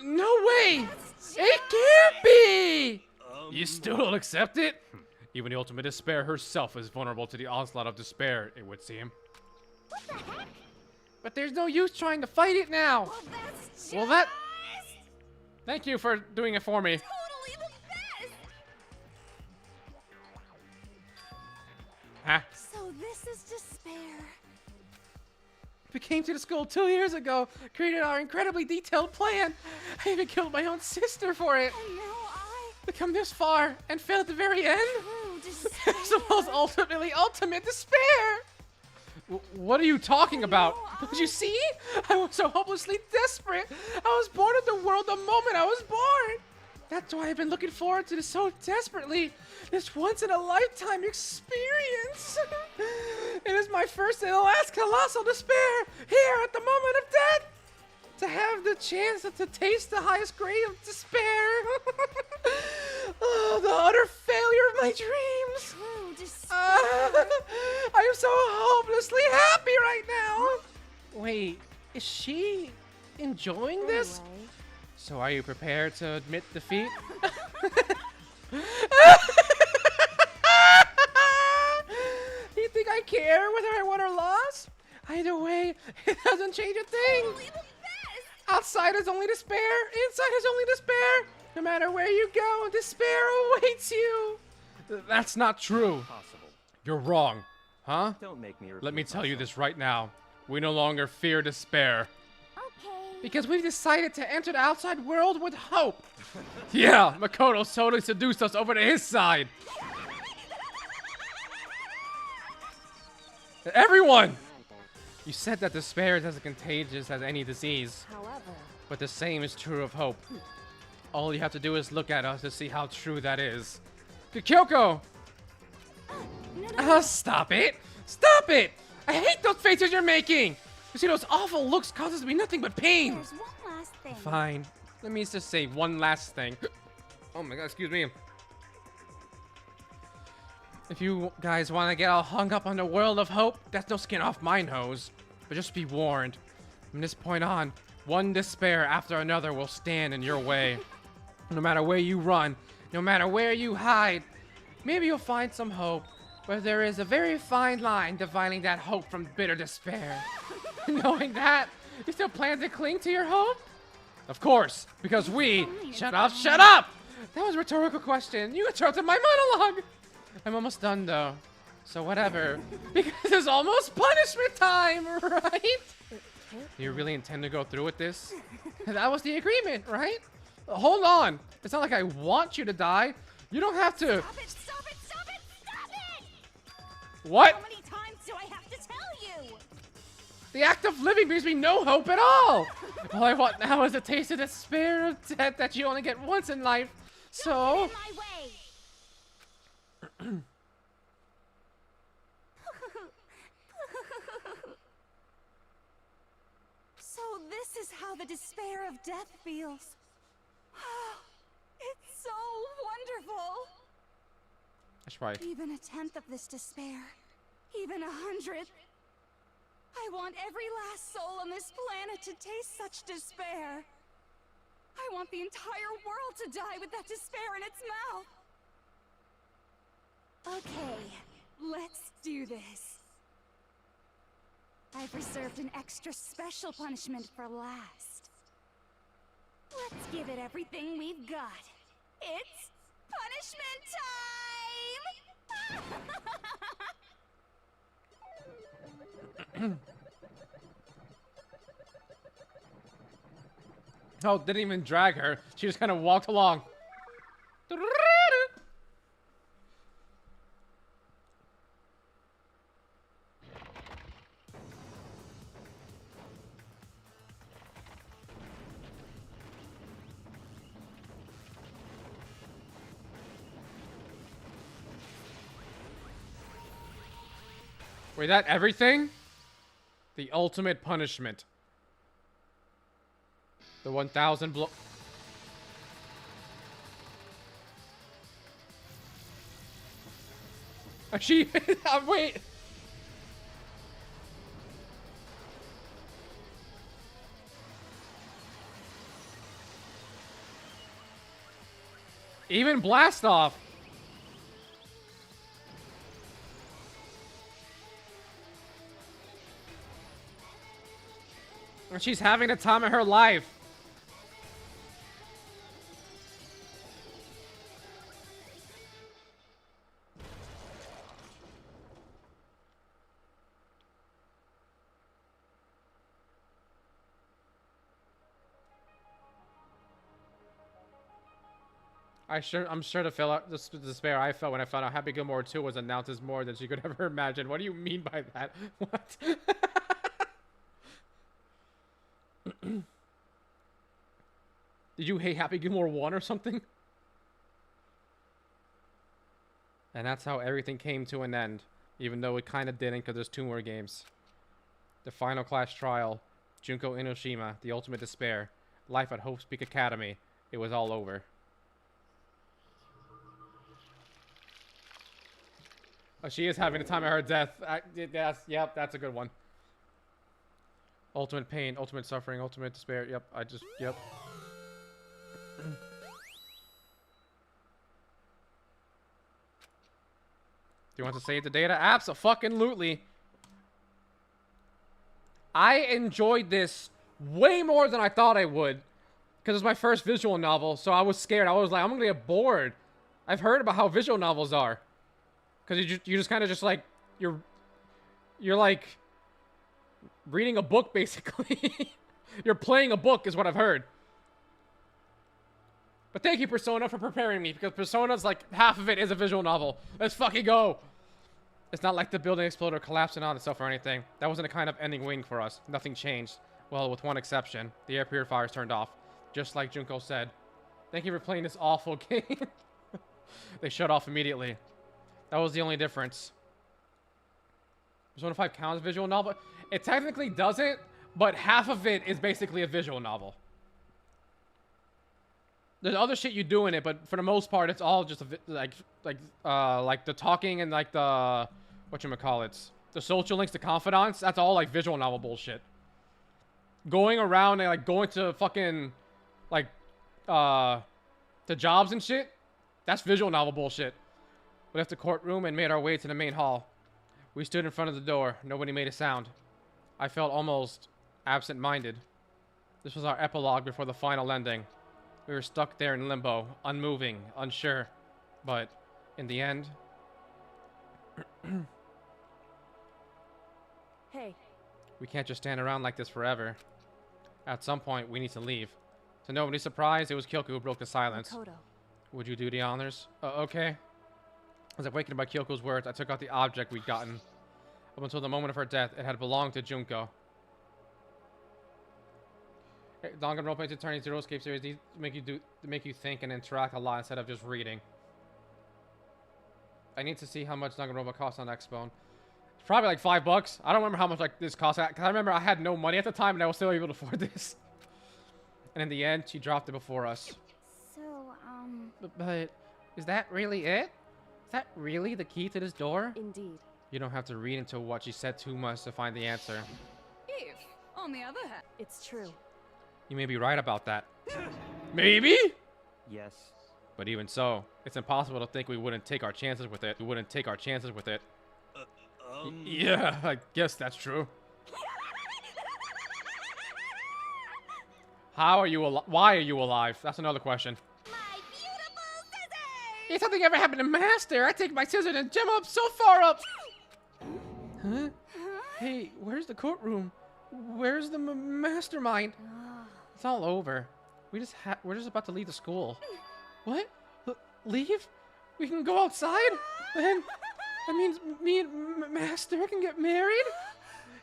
No way! It can't be! You still don't accept it? Even the ultimate despair herself is vulnerable to the onslaught of despair, it would seem. What the heck? But there's no use trying to fight it now. Well, that's just... Well, that... Thank you for doing it for me. totally the best! Huh? So this is despair. We came to the school 2 years ago, created our incredibly detailed plan. I even killed my own sister for it. And now I... To come this far and fail at the very end? True despair. It's the most ultimate despair. What are you talking about? Don't you see? I was so hopelessly desperate. I was born into the world the moment I was born. That's why I've been looking forward to this so desperately. This once-in-a-lifetime experience. It is my first and last colossal despair here at the moment of death. To have the chance to taste the highest grade of despair. Oh, the utter failure of my dreams. True despair. I am so hopelessly happy right now. Wait, is she enjoying this? Anyway. So are you prepared to admit defeat? You think I care whether I won or lost? Either way, it doesn't change a thing. Totally the best! Outside is only despair. Inside is only despair. No matter where you go, despair awaits you. That's not true. Possible. You're wrong. Huh? Don't make me repeat Let me tell you myself. this right now. We no longer fear despair. Okay. Because we've decided to enter the outside world with hope. Yeah, Makoto totally seduced us over to his side. Everyone! You said that despair is as contagious as any disease. However, But the same is true of hope. All you have to do is look at us to see how true that is. Kyoko! Stop it! Stop it! I hate those faces you're making! You see, those awful looks causes me nothing but pain! There's one last thing. Fine. Let me just say one last thing. Oh my god, excuse me. If you guys want to get all hung up on the world of hope, that's no skin off my nose. But just be warned. From this point on, one despair after another will stand in your way. No matter where you run, no matter where you hide, maybe you'll find some hope. But there is a very fine line dividing that hope from bitter despair. Knowing that, you still plan to cling to your hope? Of course, because we... Shut up, shut up! That was a rhetorical question. You interrupted my monologue! I'm almost done, though. So whatever. Because it's almost punishment time, right? You really intend to go through with this? That was the agreement, right? Hold on. It's not like I want you to die. You don't have to... Stop it! Stop it! Stop it! Stop it! What? How many times do I have to tell you? The act of living brings me no hope at all. All I want now is a taste of despair of death that you only get once in life. So... So this is how the despair of death feels. It's so wonderful. That's right. Even a tenth of this despair, even 100th. I want every last soul on this planet to taste such despair. I want the entire world to die with that despair in its mouth. Okay, let's do this. I've reserved an extra special punishment for last. Let's give it everything we've got. It's punishment time! Oh, didn't even drag her. She just kind of walked along. Wait, that everything? The ultimate punishment. The 1,000 blow... She... Wait! Even blast off! And she's having the time of her life. I'm sure to fill out the despair I felt when I found out Happy Gilmore 2 was announced as more than she could ever imagine. What do you mean by that? What? Did you hate Happy Gilmore 1 or something? And that's how everything came to an end. Even though it kind of didn't, because there's 2 more games. The Final Class Trial, Junko Inoshima, The Ultimate Despair, Life at Hope's Peak Academy. It was all over. Oh, she is having the time of her death. Yep, that's a good one. Ultimate pain, ultimate suffering, ultimate despair. Yep, yep. Do you want to save the data? Abso-fucking-lutely. I enjoyed this way more than I thought I would. Because it's my first visual novel, so I was scared. I was like, I'm gonna get bored. I've heard about how visual novels are. Because you just kind of just like, you're like reading a book, basically. You're playing a book is what I've heard. But thank you, Persona, for preparing me, because Persona's like, half of it is a visual novel. Let's fucking go. It's not like the building exploded or collapsing on itself or anything. That wasn't a kind of ending wing for us. Nothing changed. Well, with one exception. The air purifiers turned off. Just like Junko said. Thank you for playing this awful game. They shut off immediately. That was the only difference. Persona 5 counts visual novel? It technically doesn't, but half of it is basically a visual novel. There's other shit you do in it, but for the most part, it's all just like the talking and like the whatchamacallits, the social links to confidants. That's all like visual novel bullshit. Going around and like going to fucking like the jobs and shit. That's visual novel bullshit. We left the courtroom and made our way to the main hall. We stood in front of the door. Nobody made a sound. I felt almost absent-minded. This was our epilogue before the final ending. We were stuck there in limbo, unmoving, unsure. But in the end... Hey. We can't just stand around like this forever. At some point, we need to leave. To nobody's surprise, it was Kyoko who broke the silence. Makoto. Would you do the honors? Okay. As I awakened by Kyoko's words, I took out the object we'd gotten. Up until the moment of her death, it had belonged to Junko. Danganronpa to turn into Escape series to make you think and interact a lot instead of just reading. I need to see how much Danganronpa costs on Xbone. It's probably like $5. I don't remember how much like this cost. Cause I remember I had no money at the time and I was still able to afford this. And in the end, she dropped it before us. So, But is that really it? Is that really the key to this door? Indeed. You don't have to read into what she said too much to find the answer. If, on the other hand, It's true. You may be right about that. Maybe? Yes. But even so, it's impossible to think we wouldn't take our chances with it. We wouldn't take our chances with it. Yeah, I guess that's true. How are you alive? Why are you alive? That's another question. My beautiful scissors! If something ever happened to Master, I take my scissors and jam up so far up. Huh? Hey, where's the courtroom? Where's the mastermind? It's all over. We're just about to leave the school. What? Leave? We can go outside? Then that means me and Master can get married?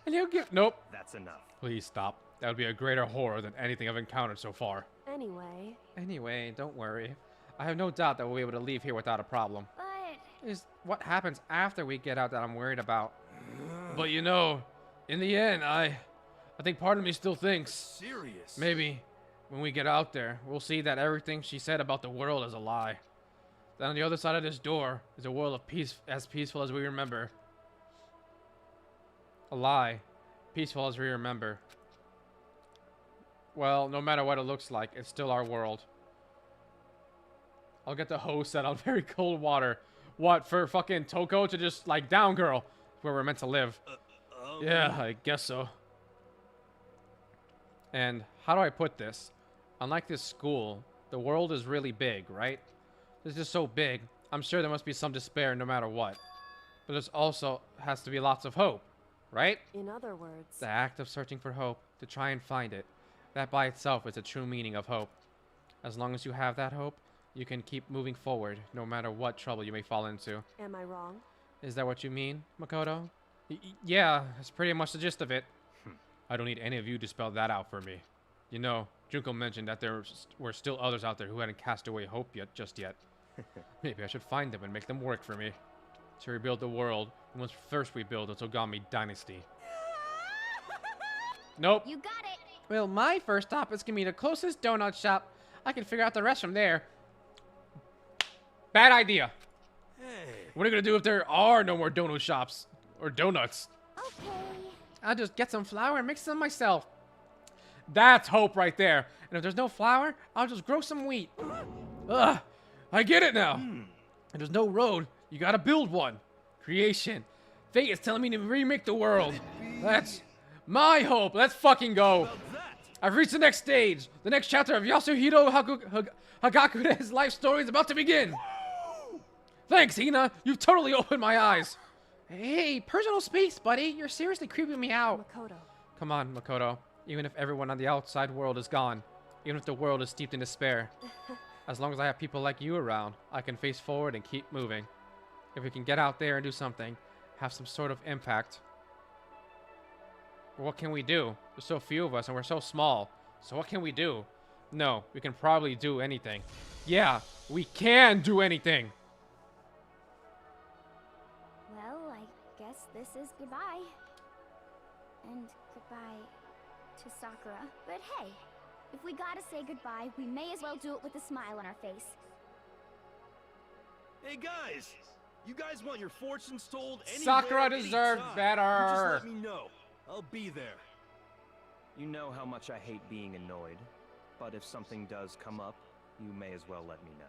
And he'll get... Nope. That's enough. Please stop. That would be a greater horror than anything I've encountered so far. Anyway, Don't worry. I have no doubt that we'll be able to leave here without a problem. but Is what happens after we get out that I'm worried about. But you know, in the end, I think part of me still thinks Serious? maybe when we get out there, we'll see that everything she said about the world is a lie. That on the other side of this door is a world of peace, as peaceful as we remember. A lie, peaceful as we remember. Well, no matter what it looks like, it's still our world. I'll get the hose set on very cold water. What, for fucking Toko to just, like, down, girl? Where we're meant to live. Yeah, I guess so. And how do I put this? Unlike this school, the world is really big, right? It's just so big. I'm sure there must be some despair no matter what. But there's also has to be lots of hope, right? in other words, The act of searching for hope, to try and find it. That by itself is the true meaning of hope. As long as you have that hope, you can keep moving forward, no matter what trouble you may fall into. am I wrong? Is that what you mean, Makoto? Yeah, that's pretty much the gist of it. I don't need any of you to spell that out for me. You know, Junko mentioned that there were still others out there who hadn't cast away hope just yet. Maybe I should find them and make them work for me. To rebuild the world, we must first rebuild the Togami dynasty. Nope. you got it. Well, my first stop is gonna be the closest donut shop. I can figure out the rest from there. Bad idea. Hey. What are you gonna do if there are no more donut shops? Or donuts? Okay. I'll just get some flour and mix them myself. That's hope right there. And if there's no flour, I'll just grow some wheat. Ugh, I get it now. And there's no road, you gotta build one. Creation. Fate is telling me to remake the world. That's my hope. Let's fucking go. I've reached the next stage. The next chapter of Yasuhiro Hagakure's life story is about to begin. Thanks, Hina. You've totally opened my eyes. Hey, personal space, buddy. You're seriously creeping me out. Makoto. Come on, Makoto. Even if everyone on the outside world is gone, even if the world is steeped in despair, as long as I have people like you around, I can face forward and keep moving. If we can get out there and do something, have some sort of impact. What can we do? There's so few of us and we're so small. So what can we do? No, we can probably do anything. Yeah, we can do anything. Well, I guess this is goodbye. And goodbye to Sakura. But hey, if we gotta say goodbye, we may as well do it with a smile on our face. Hey guys, you guys want your fortunes told anywhere, Sakura deserved anytime. better. You just let me know. I'll be there. You know how much I hate being annoyed, but if something does come up, you may as well let me know.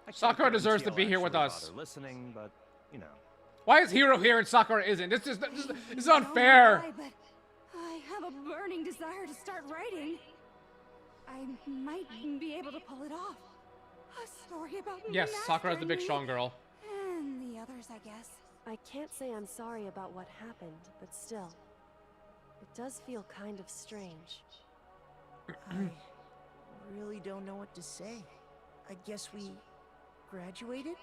I can't Sakura deserves to guarantee be here I'll with actually us. bother listening, but you know. Why is Hiro here and Sakura isn't? This is I unfair. don't know why, but I have a burning desire to start writing. I might be able to pull it off. A story about Yes, Master Sakura's the and big me, strong girl. and the others, I guess. I can't say I'm sorry about what happened, but still, it does feel kind of strange. I really don't know what to say. I guess we graduated?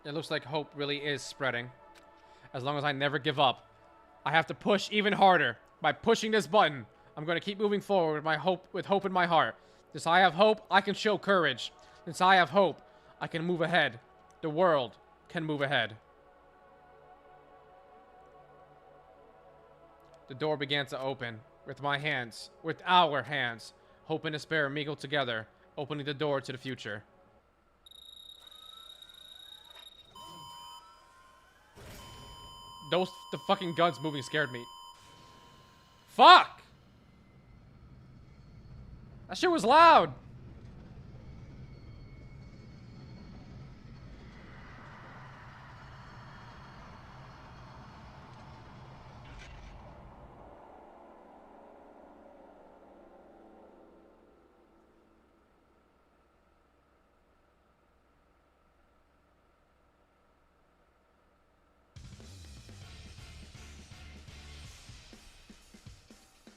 It looks like hope really is spreading. as long as I never give up. I have to push even harder. By pushing this button, I'm going to keep moving forward with hope in my heart. Since I have hope, I can show courage. Since I have hope, I can move ahead. The world can move ahead. The door began to open. With my hands, with our hands, hope and despair mingled together, opening the door to the future. The fucking guns moving scared me. Fuck! That shit was loud!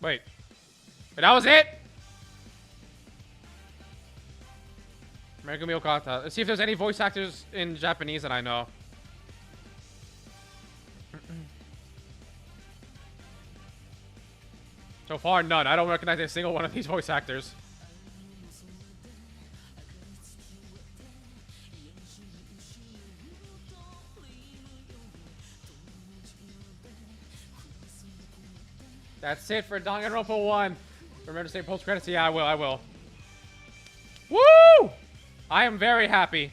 Wait. That was it? American Miyokata. Let's see if there's any voice actors in Japanese that I know. So far, none. I don't recognize a single one of these voice actors. That's it for Danganronpa 1. Remember to say post-credits? Yeah, I will. Woo! I am very happy.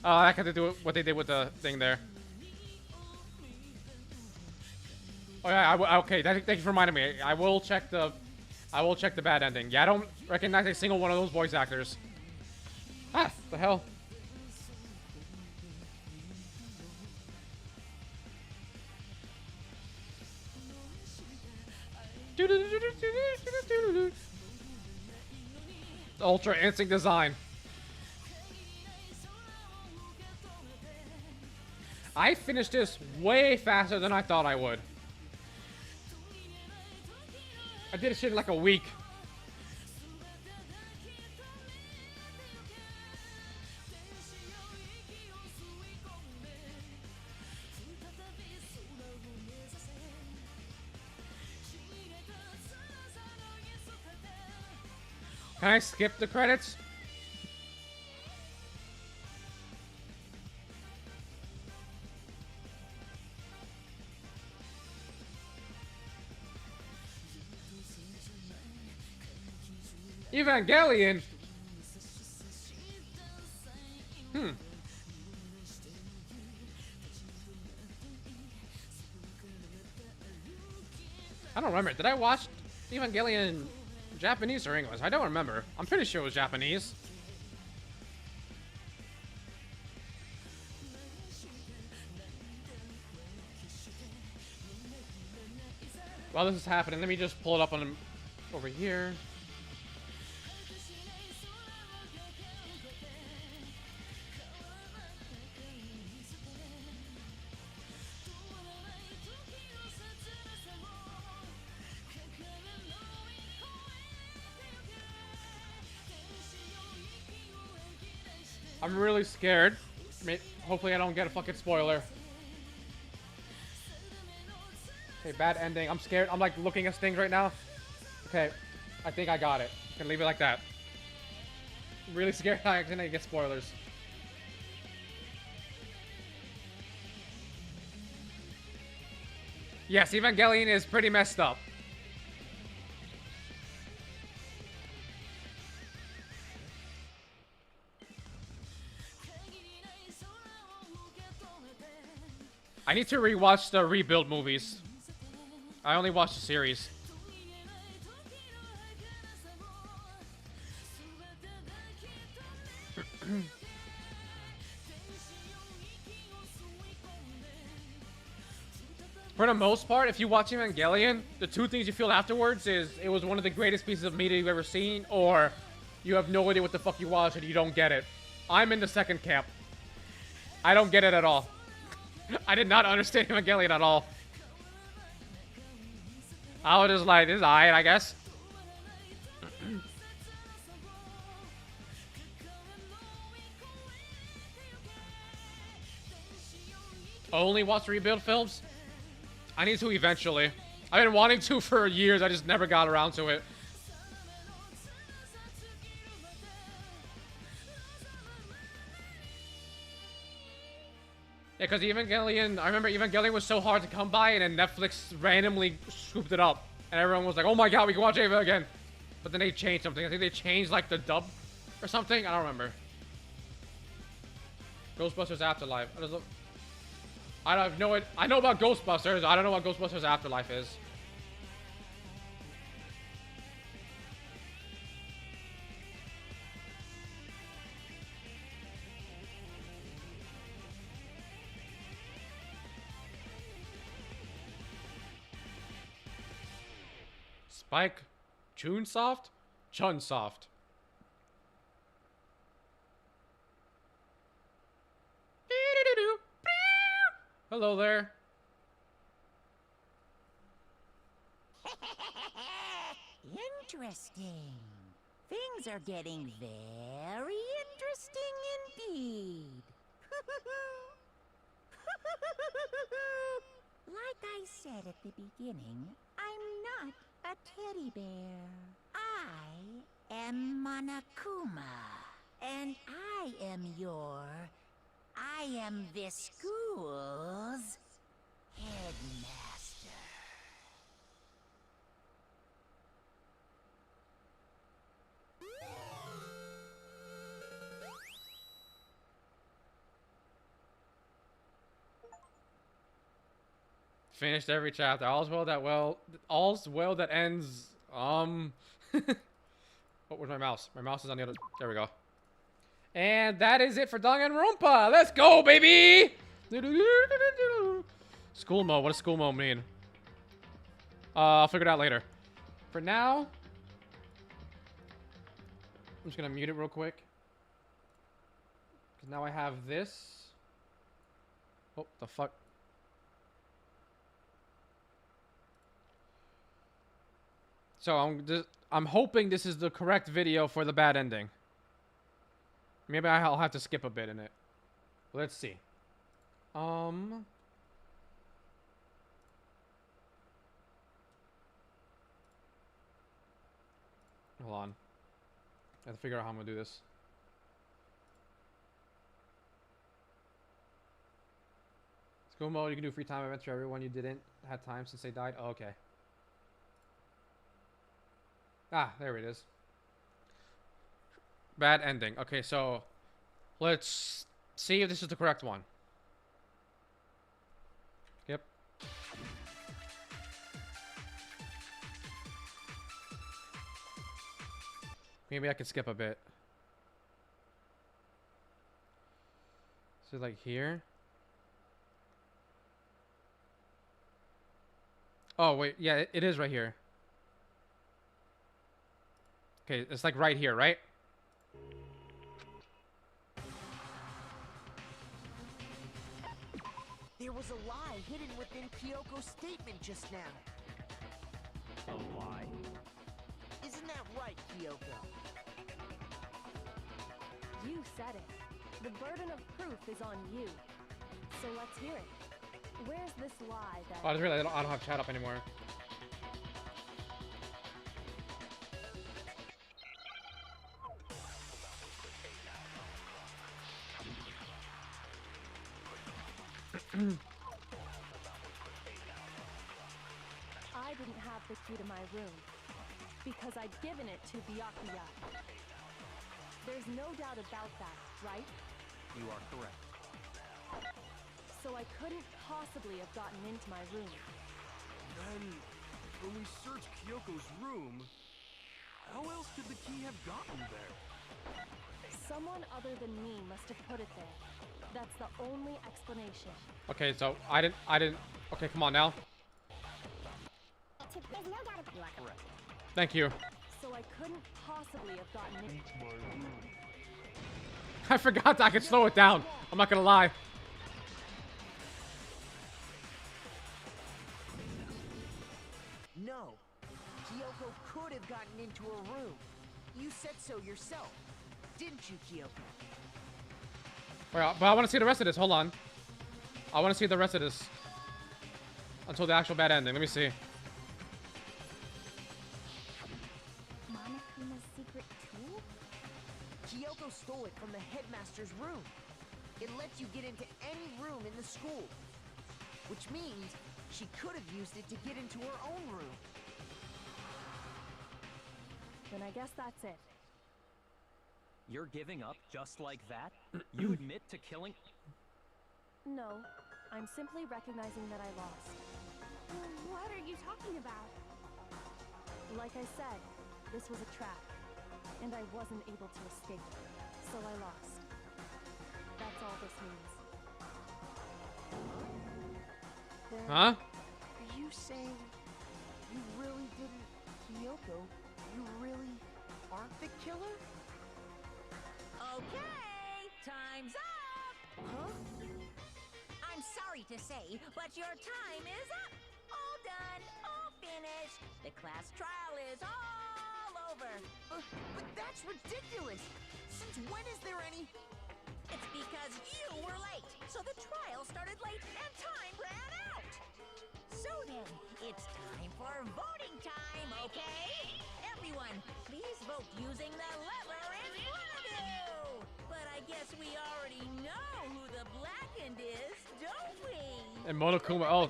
Oh, I got to do what they did with the thing there. Oh yeah, okay. Thank you for reminding me. I will check the bad ending. Yeah, I don't recognize a single one of those voice actors. Ah, the hell. Ultra Instinct design. I finished this way faster than I thought I would. I did this shit in like a week. Can I skip the credits? Evangelion? I don't remember. Did I watch Evangelion in Japanese or English? I don't remember. I'm pretty sure it was Japanese. While this is happening, let me just pull it up on over here. I'm really scared. I mean, hopefully I don't get a fucking spoiler. Okay, bad ending. I'm scared. I'm like looking at things right now. Okay, I think I got it. Can leave it like that. I'm really scared I accidentally get spoilers. Yes, Evangelion is pretty messed up. I need to rewatch the Rebuild movies. I only watched the series. For the most part, if you watch Evangelion, the two things you feel afterwards is it was one of the greatest pieces of media you've ever seen, or you have no idea what the fuck you watched and you don't get it. I'm in the second camp. I don't get it at all. I did not understand Evangelion at all. I was just like, this is alright, I guess. Only watch the Rebuild films? I need to eventually. I've been wanting to for years. I just never got around to it. Yeah, because Evangelion, I remember Evangelion was so hard to come by, and then Netflix randomly scooped it up. And everyone was like, oh my god, we can watch Eva again. But then they changed something. I think they changed, like, the dub or something. I don't remember. Ghostbusters Afterlife. I don't know it. I know about Ghostbusters. I don't know what Ghostbusters Afterlife is. Spike Chunsoft? Chunsoft. Hello there. Interesting. Things are getting very interesting indeed. Like I said at the beginning, I'm not a teddy bear. I am Monokuma. And I am this school's headmaster. Finished every chapter. All's well that ends. Oh, where's my mouse? My mouse is on the other. There we go. And that is it for danganronpa. Let's go, baby! School mode. What does school mode mean? I'll figure it out later. For now, I'm just gonna mute it real quick. Because now I have this. Oh, the fuck. So I'm hoping this is the correct video for the bad ending. Maybe I'll have to skip a bit in it. Let's see. Hold on. I have to figure out how I'm gonna do this. School mode, you can do free time events for everyone you didn't have time since they died. Oh, okay. Ah, there it is. Bad ending. Okay, so let's see if this is the correct one. Yep. Maybe I can skip a bit. So like here. Oh, wait. Yeah, it is right here. Okay, it's like right here, right? There was a lie hidden within Kyoko's statement just now. A lie? Isn't that right, Kyoko? You said it. The burden of proof is on you. So let's hear it. Where's this lie that... Oh, I just realized I don't have chat up anymore. I didn't have the key to my room because I'd given it to Byakuya. There's no doubt about that, right? You are correct. So I couldn't possibly have gotten into my room. Then, when we searched Kyoko's room, how else could the key have gotten there? Someone other than me must have put it there. That's the only explanation. Okay, so I didn't. Okay, come on now. There's no doubt about You are correct. Thank you. So I couldn't possibly have gotten into my room. I forgot that I could slow it down. I'm not gonna lie. No. Kyoko could have gotten into her room. You said so yourself. Didn't you, Kyoko? Well, but I want to see the rest of this. Hold on. I want to see the rest of this until the actual bad ending. Let me see. Monokuma's secret tool? Kyoko stole it from the headmaster's room. It lets you get into any room in the school. Which means she could have used it to get into her own room. Then I guess that's it. You're giving up just like that? You admit to killing... No, I'm simply recognizing that I lost. What are you talking about? Like I said, this was a trap, and I wasn't able to escape, so I lost. That's all this means. Then, Huh? are you saying you really didn't, Kyoko? You really aren't the killer? Okay, time's up! Huh? I'm sorry to say, but your time is up! All done, all finished. The class trial is all over. But that's ridiculous! Since when is there any... It's because you were late, so the trial started late and time ran out. So then, it's time for voting time, okay? Everyone, please vote using the lever in front of you. But I guess we already know who the blackened is, don't we? And Monokuma. Oh.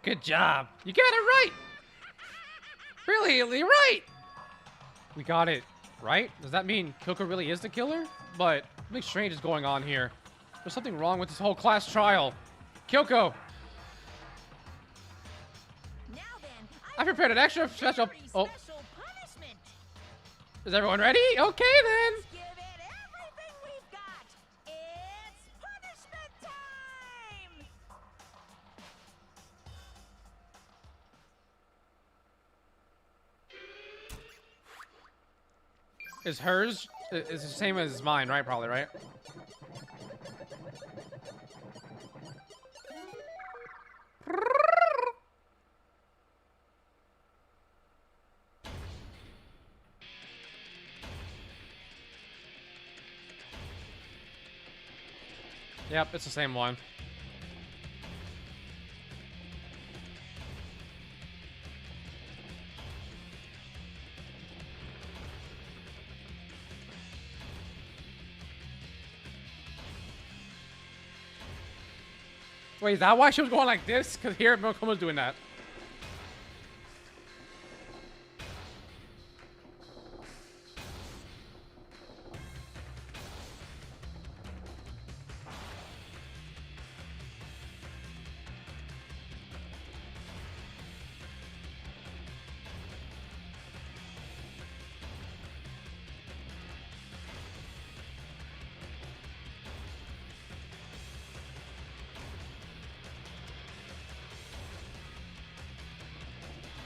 Good job. You got it right. Really, you're right. We got it, right? Does that mean Kyoko really is the killer? But something strange is going on here. There's something wrong with this whole class trial. Kyoko! Now then, I prepared an extra special... Oh, special punishment. is everyone ready? Okay, then. Let's give it everything we've got. It's punishment time! Is hers... It's the same as mine, right? Probably, right? Yep, it's the same one. Wait, is that why she was going like this? Because here, Mokuma's doing that.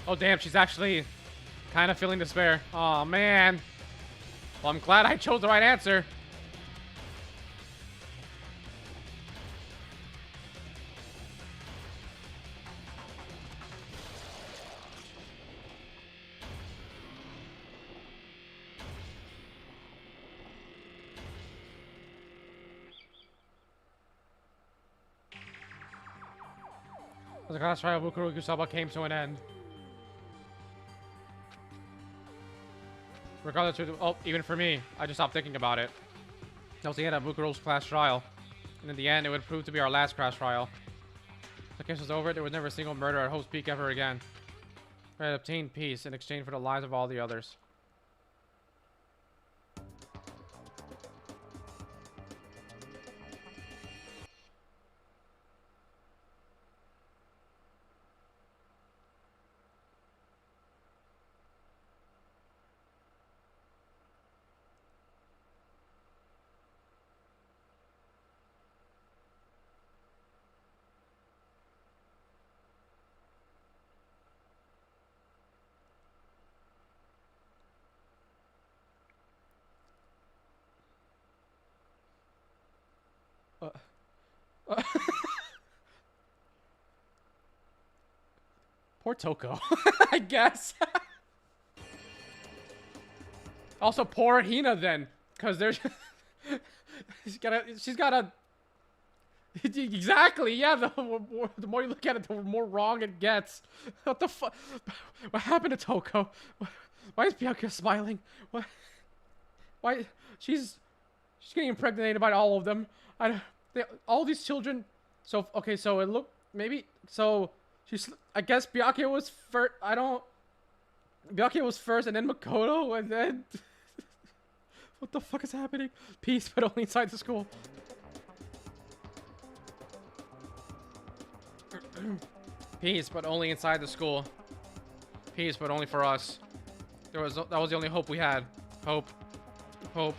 Oh, damn, she's actually kind of feeling despair. Oh, man. Well, I'm glad I chose the right answer. The class trial of Bukuru Kusaba came to an end. Regardless of, oh, even for me, I just stopped thinking about it. That was the end of Bukuro's class trial. And in the end, it would prove to be our last class trial. The case was over, there was never a single murder at Hope's Peak ever again. We had obtained peace in exchange for the lives of all the others. uh, Poor Toko, I guess. Also, poor Hina then, because there's she's got a exactly, yeah. The more you look at it, the more wrong it gets. What the fuck? What happened to Toko? Why is Bianca smiling? What? Why? She's getting impregnated by all of them. All these children. So okay, so it looked maybe so. I guess Byakuya was first. Byakuya was first, and then Makoto, and then. What the fuck is happening? Peace, but only inside the school. Peace, but only inside the school. Peace, but only for us. That was the only hope we had. Hope. Hope.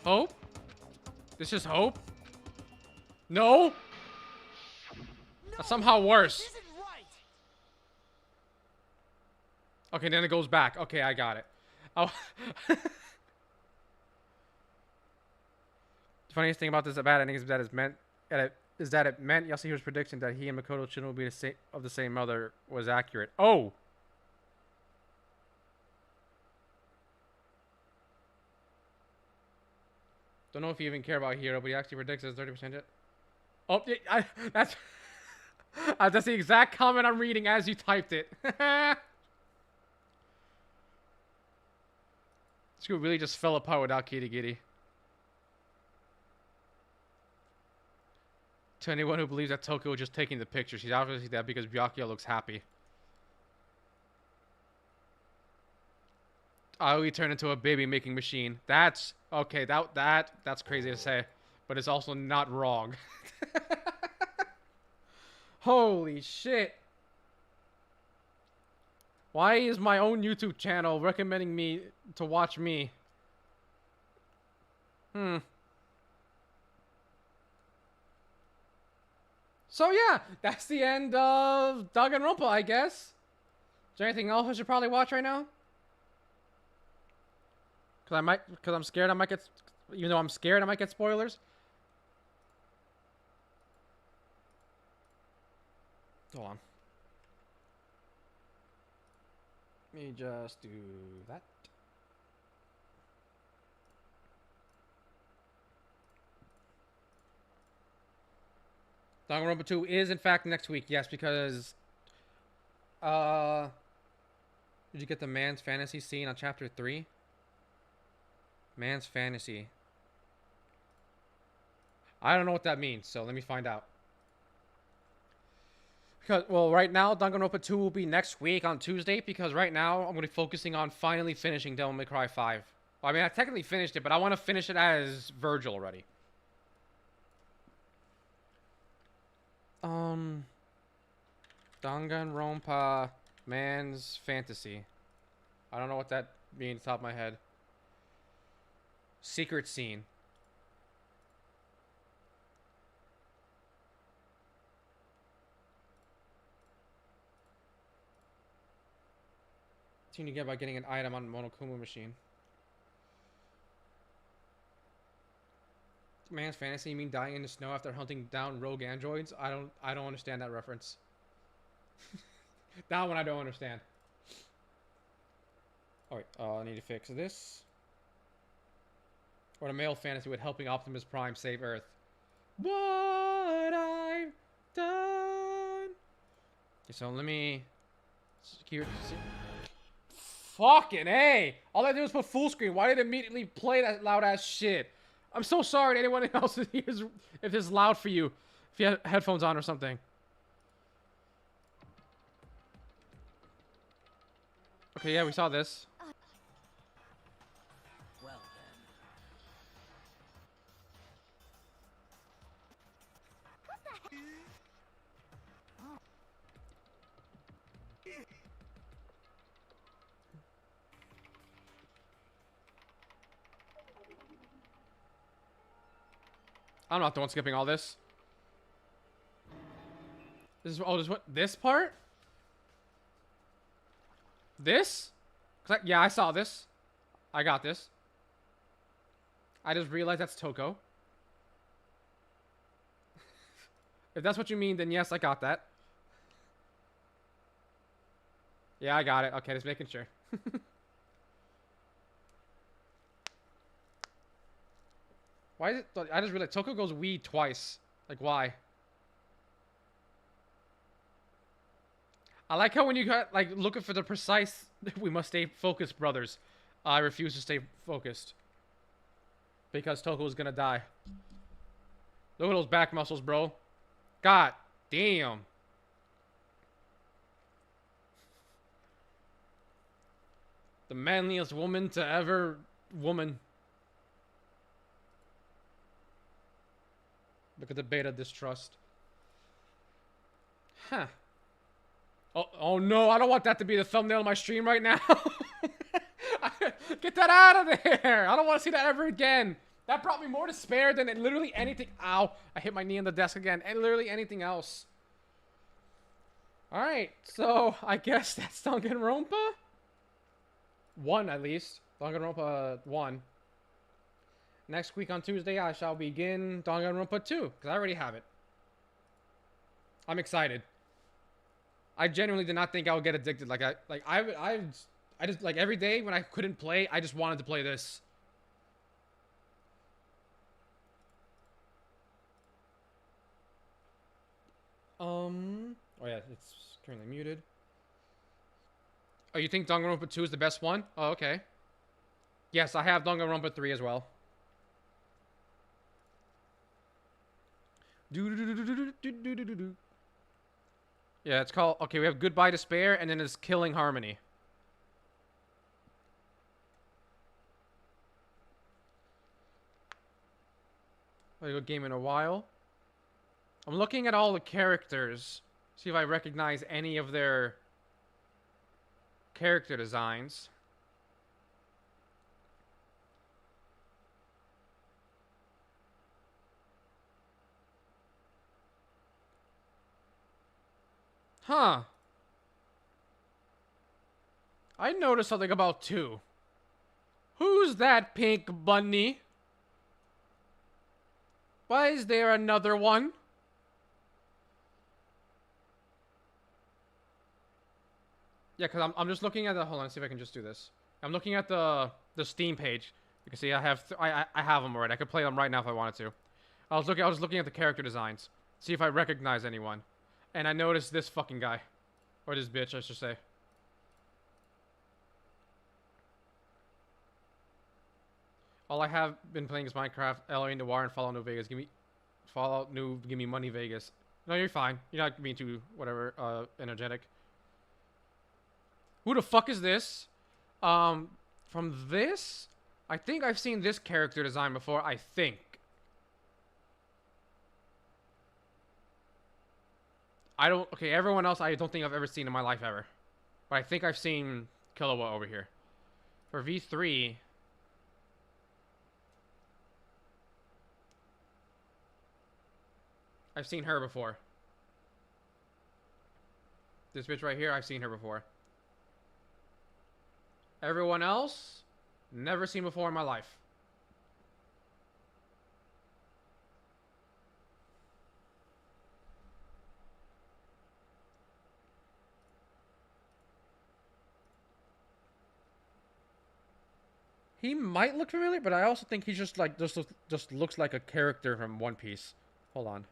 Hope? This is hope? No? That's somehow worse. Okay, then it goes back. Okay, I got it. Oh. The funniest thing about this bad ending is that it meant Yasuhiro's prediction that he and Makoto children would be of the same mother was accurate. Oh. Don't know if you even care about Hiro, but he actually predicts it's 30% hit. Oh, that's that's the exact comment I'm reading as you typed it. This group really just fell apart without Kirigiri. To anyone who believes that Toko was just taking the picture, she's obviously that because Byakuya looks happy. Aoi turned into a baby-making machine. That's okay. That's crazy to say, but it's also not wrong. Holy shit! Why is my own YouTube channel recommending me to watch me? So yeah, that's the end of Danganronpa, I guess. Is there anything else I should probably watch right now? Because I'm scared I might get, even though I'm scared I might get spoilers. Hold on. Let me just do that. Danganronpa 2 is in fact next week, yes, because did you get the man's fantasy scene on chapter 3? Man's fantasy. I don't know what that means, so let me find out. Because, well, right now, Danganronpa 2 will be next week on Tuesday, because right now, I'm going to be focusing on finally finishing Devil May Cry 5. Well, I mean, I technically finished it, but I want to finish it as Virgil already. Danganronpa Man's Fantasy. I don't know what that means top of my head. Secret scene. You get by getting an item on Monokuma machine. Man's fantasy, you mean dying in the snow after hunting down rogue androids? I don't understand that reference. That one I don't understand. Alright, I need to fix this. Or a male fantasy with helping Optimus Prime save Earth. What I've done. Okay, so let me fucking A! All I did was put full screen. Why did it immediately play that loud ass shit? I'm so sorry to anyone else who hears if it's loud for you. If you have headphones on or something. Okay, yeah, we saw this. Well then. I'm not the one skipping all this. This is this part? This? Yeah, I saw this. I got this. I just realized that's Toko. If that's what you mean, then yes, I got that. Yeah, I got it. Okay, just making sure. Why is it... I just realized Toko goes weed twice. Like, why? I like how when you got, like, looking for the precise... We must stay focused, brothers. I refuse to stay focused. Because Toko's gonna die. Look at those back muscles, bro. God damn. The manliest woman to ever... Woman. Look at the beta distrust. Huh. Oh no, I don't want that to be the thumbnail of my stream right now. Get that out of there. I don't want to see that ever again. That brought me more despair than literally anything. Ow. I hit my knee on the desk again. And literally anything else. Alright, so I guess that's Danganronpa? 1 at least. Danganronpa 1. Next week on Tuesday, I shall begin Danganronpa 2, because I already have it. I'm excited. I genuinely did not think I would get addicted. I just, like, every day when I couldn't play, I just wanted to play this. Oh yeah, it's currently muted. Oh, you think Danganronpa 2 is the best one? Oh, okay. Yes, I have Danganronpa 3 as well. Yeah, it's called... Okay, we have Goodbye Despair, and then it's Killing Harmony. Play a game in a while. I'm looking at all the characters. See if I recognize any of their character designs. Huh. I noticed something about 2. Who's that pink bunny? Why is there another one? Yeah, because I'm just looking at the... Hold on, see if I can just do this. I'm looking at the Steam page. You can see I have I have them already. I could play them right now if I wanted to. I was looking at the character designs. See if I recognize anyone. And I noticed this fucking guy. Or this bitch, I should say. All I have been playing is Minecraft, LA Noir, and Fallout New Vegas. Give me money, Vegas. No, you're fine. You're not being too, whatever, energetic. Who the fuck is this? From this? I think I've seen this character design before, I think. Okay, everyone else I don't think I've ever seen in my life ever. But I think I've seen Killua over here. For V3... I've seen her before. This bitch right here, I've seen her before. Everyone else, never seen before in my life. He might look familiar, but I also think he's just like just looks like a character from One Piece. Hold on.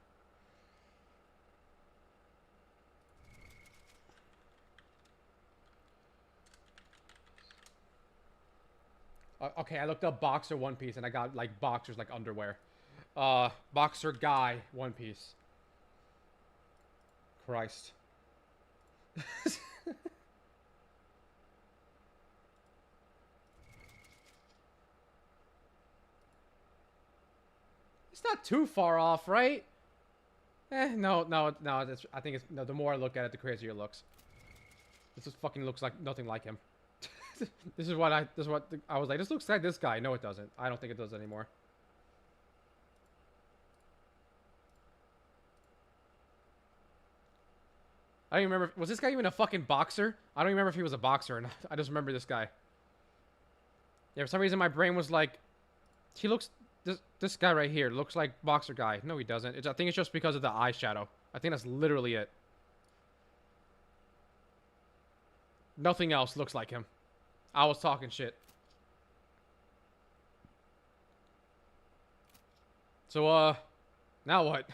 Okay, I looked up boxer One Piece and I got like boxers like underwear. Boxer guy One Piece. Christ. It's not too far off, right? No. I think it's... No, the more I look at it, the crazier it looks. This just fucking looks like nothing like him. This is what I was like, this looks like this guy. No, it doesn't. I don't think it does anymore. I don't even remember... Was this guy even a fucking boxer? I don't even remember if he was a boxer or not. I just remember this guy. Yeah, for some reason my brain was like... He looks... This guy right here looks like boxer guy. No, he doesn't. I think it's just because of the eyeshadow. I think that's literally it. Nothing else looks like him. I was talking shit. So, now what?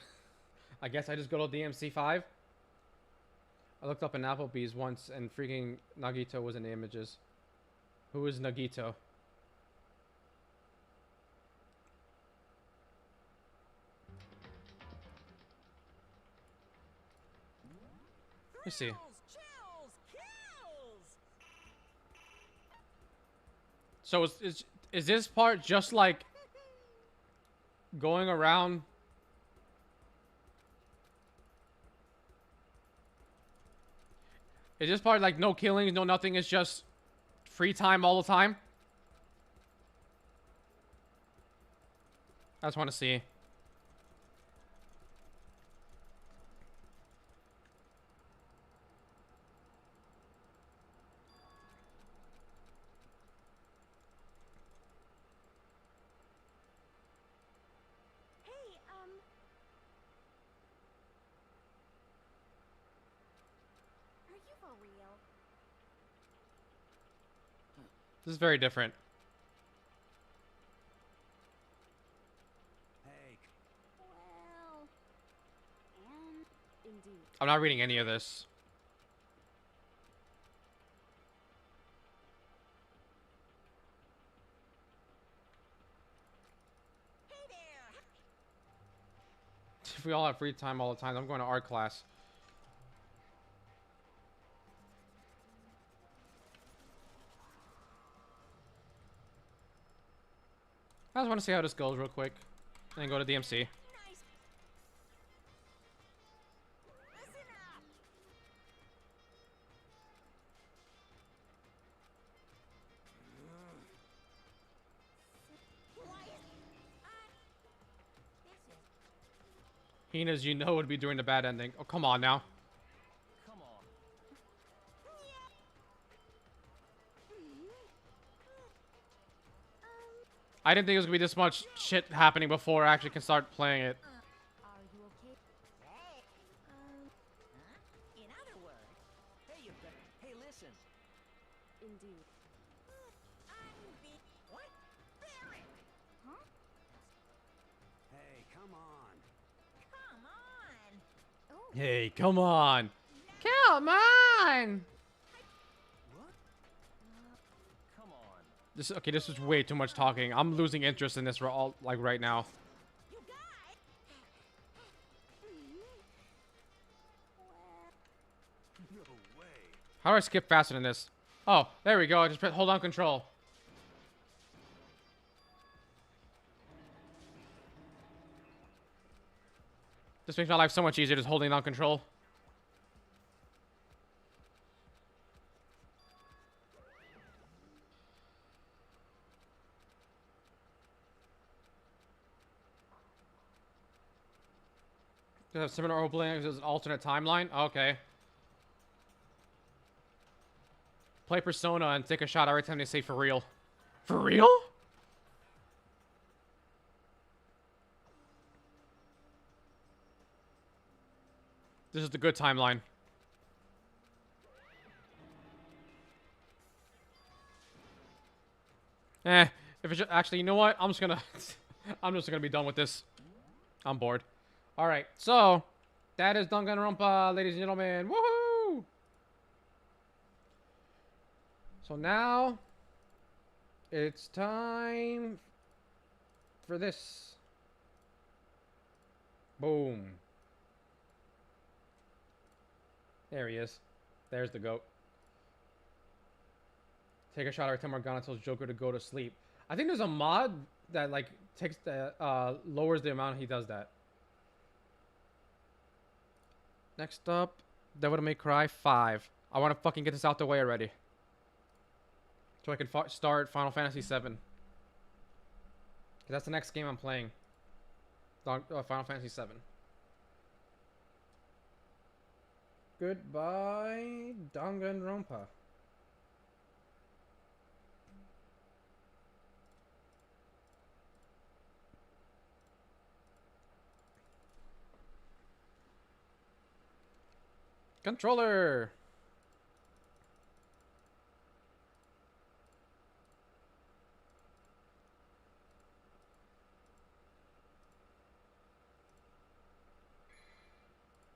I guess I just go to DMC5. I looked up in Applebee's once and freaking Nagito was in the images. Who is Nagito? Let's see. So is this part just like going around? Is this part like no killings, no nothing? It's just free time all the time? I just want to see. This is very different. Hey. Well, and Indeed. I'm not reading any of this. If we all have free time all the time, I'm going to art class. I just want to see how this goes real quick. And then go to DMC. Hina's, you know, would be doing the bad ending. Oh, come on now. Come on. I didn't think it was gonna be this much shit happening before I actually can start playing it. are you okay? Hey. In other words, Hey, you better. Hey, listen. Indeed. what? Barrett! Hey, come on. Come on! Oh, Hey, come on. Come on. Come on. This okay. This is way too much talking. I'm losing interest in this all like right now. You guys! No way. How do I skip faster than this? Oh, there we go. I just press hold on control. This makes my life so much easier just holding on control. Does it have similar openings as an alternate timeline? Okay. Play Persona and take a shot every time they say for real. For real? This is the good timeline. If it's just, actually, you know what? I'm just gonna I'm just gonna be done with this. I'm bored. All right, so that is danganronpa, ladies and gentlemen. Woohoo! So now it's time for this. Boom. There he is. There's the goat. Take a shot every time Morgana tells Joker to go to sleep. I think there's a mod that like takes the lowers the amount he does that. Next up, Devil May Cry 5. I want to fucking get this out the way already, so I can start Final Fantasy 7. That's the next game I'm playing. Final Fantasy 7. Goodbye, Danganronpa. Controller.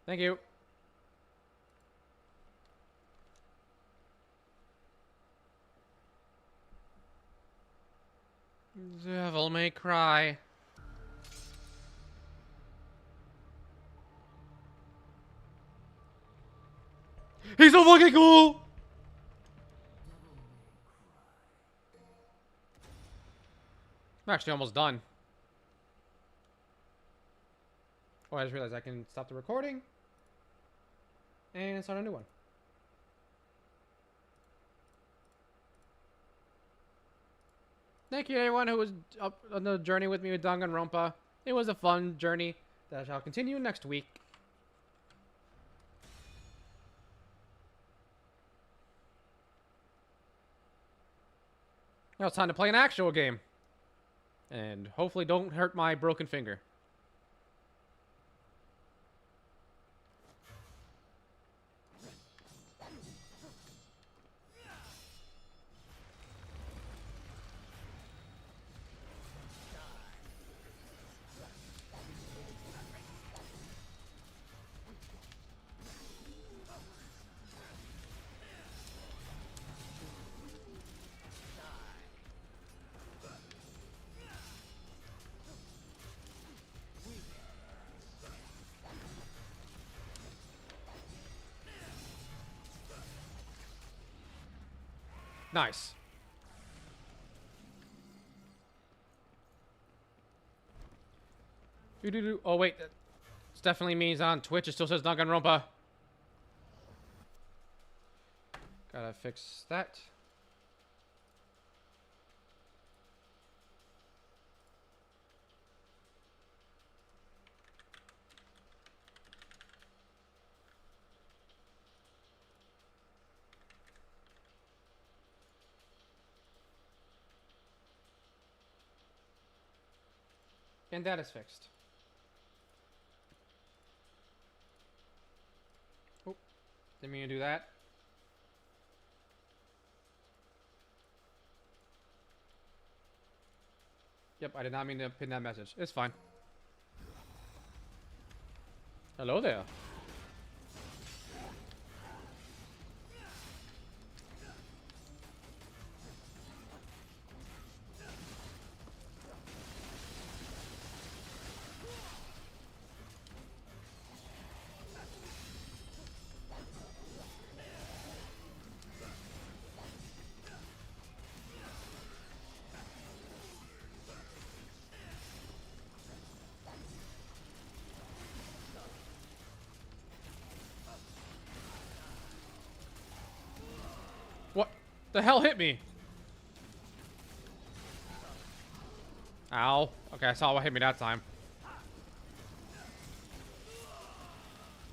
Thank you. Devil may cry. He's so fucking cool! I'm actually almost done. Oh, I just realized I can stop the recording and start a new one. Thank you everyone who was up on the journey with me with Danganronpa. It was a fun journey that shall continue next week. Now it's time to play an actual game. And hopefully don't hurt my broken finger. Nice. Oh wait, this definitely means on Twitch it still says Danganronpa. Gotta fix that. And that is fixed. Oh, didn't mean to do that. Yep, I did not mean to pin that message. It's fine. Hello there. What the hell hit me? Ow. Okay, I saw what hit me that time.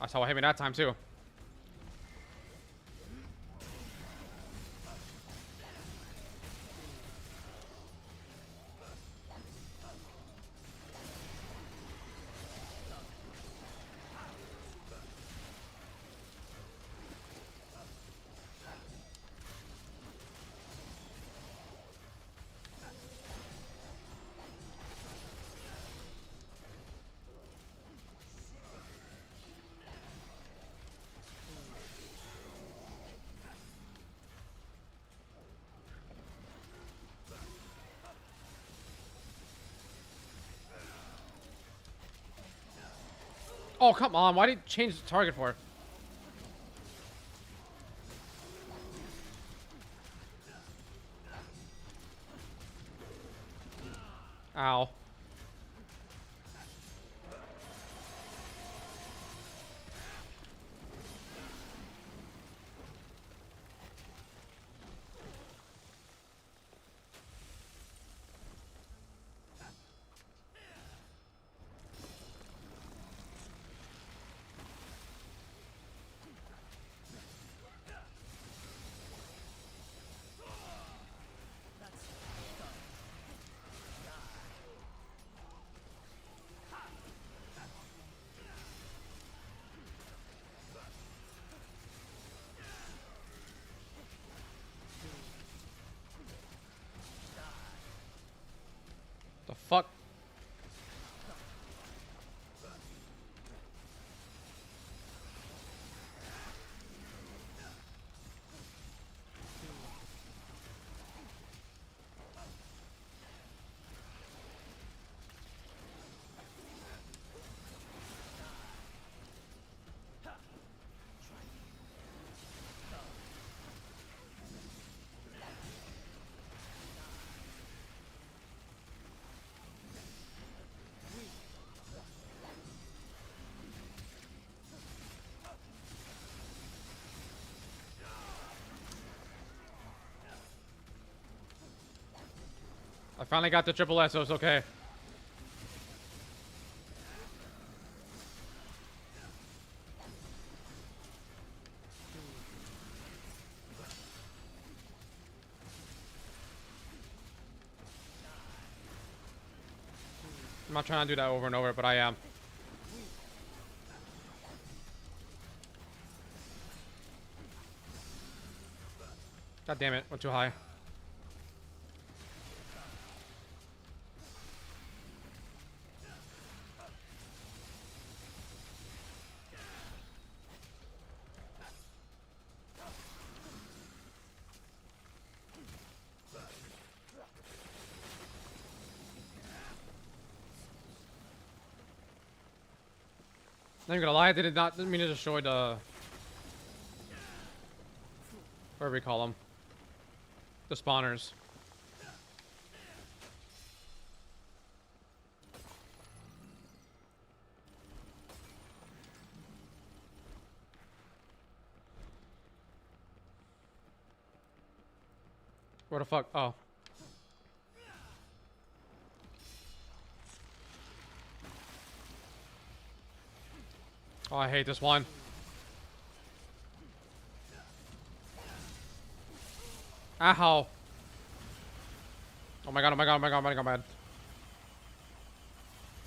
I saw what hit me that time too. Oh, come on. Why did you change the target for? Ow. fuck? I finally got the triple S, so it's okay. I'm not trying to do that over and over, but I am. God damn it, went too high. Not even gonna lie, I didn't mean to destroy the... whatever we call them. The spawners. Where the fuck? Oh. Oh, I hate this one. Ow. Oh my god, oh my god, oh my god, oh my god, man.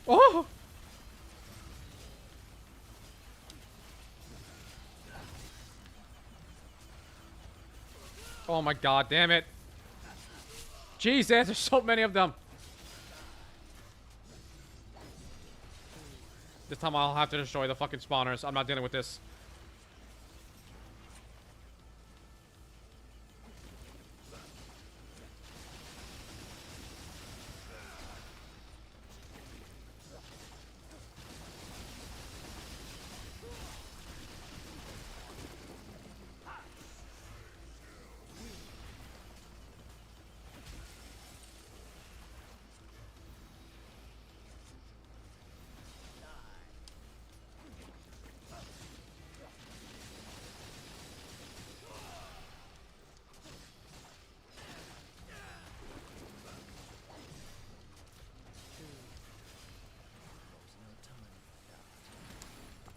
Oh! Oh my god, damn it. Jesus, there's so many of them. This time I'll have to destroy the fucking spawners. I'm not dealing with this.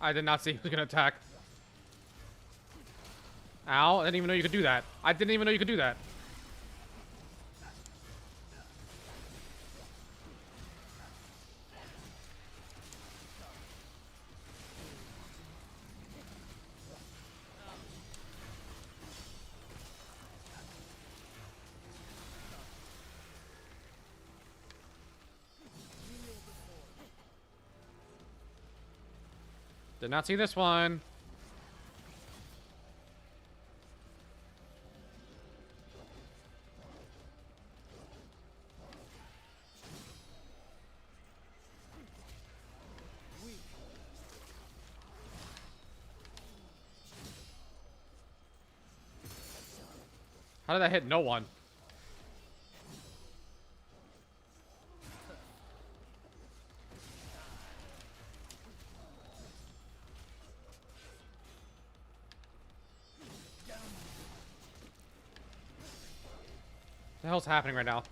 I did not see he was gonna attack. Ow, I didn't even know you could do that. I didn't even know you could do that. Did not see this one. How did that hit no one? What the hell's happening right now?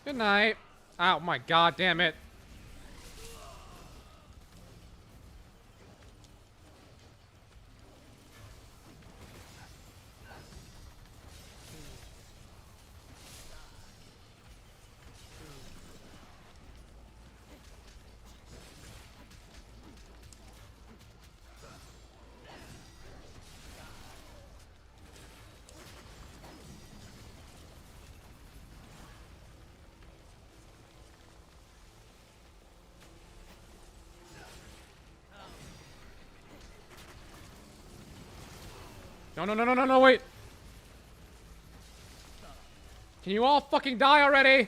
Good night. Oh my god damn it. No, no, no, no, no, no, wait. Can you all fucking die already?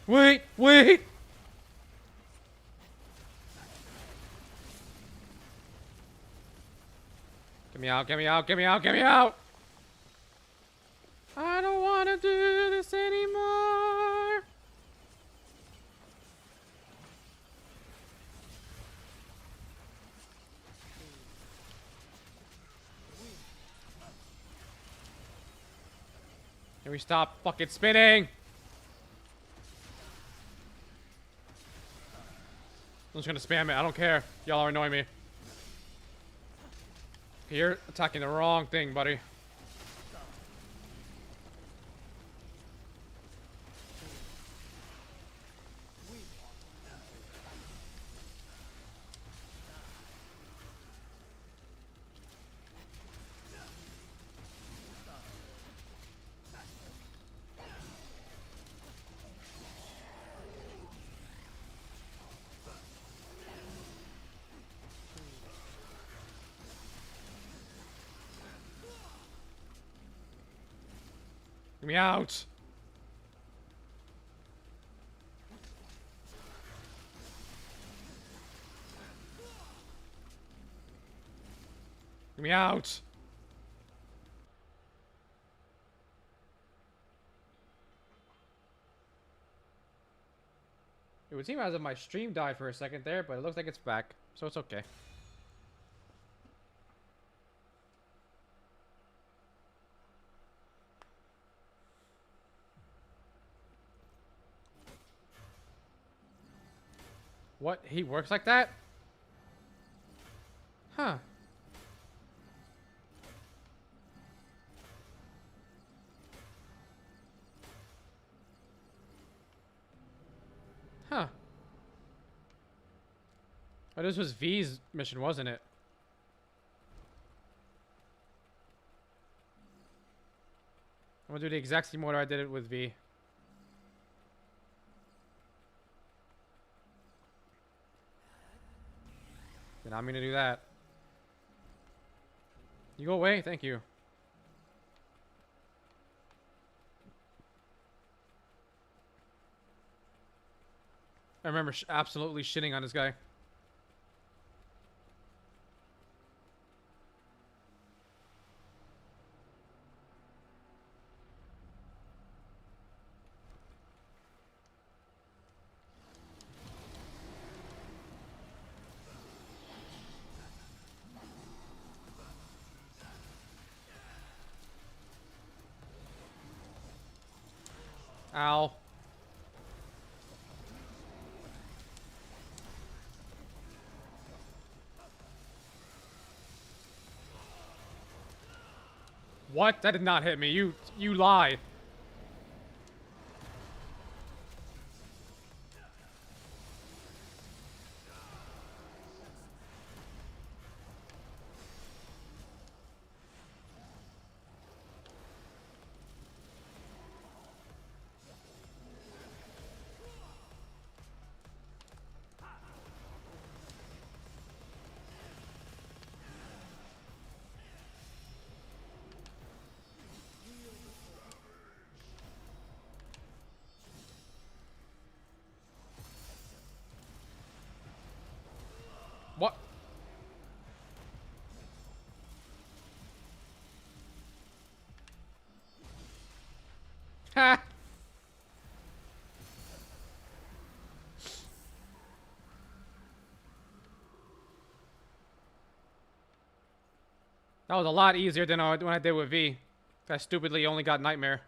Wait, wait. Get me out, get me out, get me out, get me out. I don't want to do this anymore. Can we stop fucking spinning? I'm just gonna spam it. I don't care. Y'all are annoying me. You're attacking the wrong thing, buddy. Get me out. Get me out. It would seem as if my stream died for a second there, but it looks like it's back, so it's okay. What? He works like that? Huh. Huh. Oh, this was V's mission, wasn't it? I'm gonna do the exact same order I did it with V. Did not mean to do that. You go away, thank you. I remember absolutely shitting on this guy. Ow. What? That did not hit me. You lie. That was a lot easier than when I did with V. I stupidly only got Nightmare.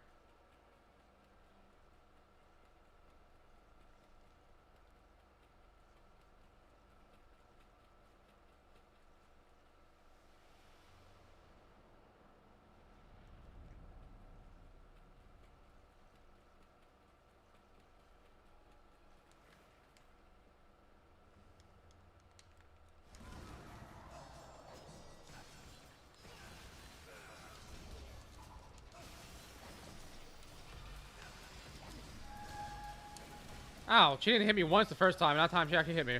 Ow, she didn't hit me once the first time, and that time she actually hit me.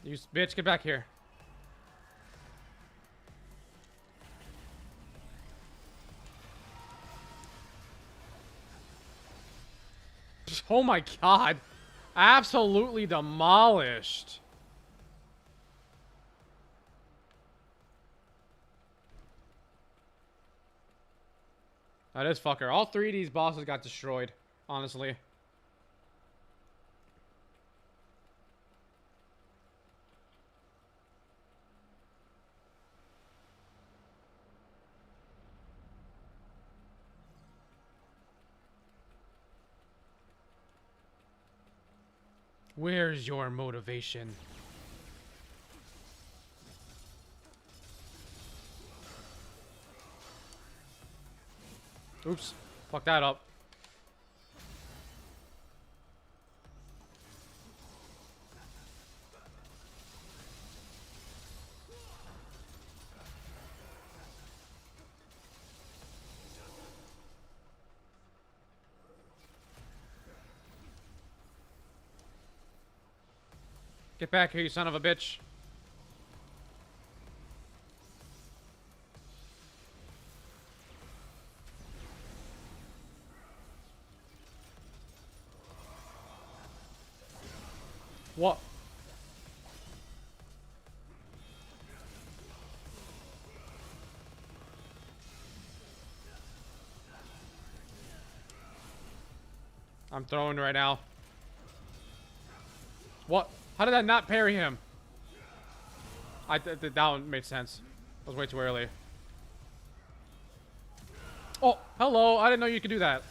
You bitch, get back here. Oh my god. Absolutely demolished. That is fucker. All three of these bosses got destroyed, honestly. Where's your motivation? Oops. Fuck that up. Get back here, you son of a bitch. What? I'm throwing right now. What? How did I not parry him? That one made sense. That was way too early. Oh, hello. I didn't know you could do that.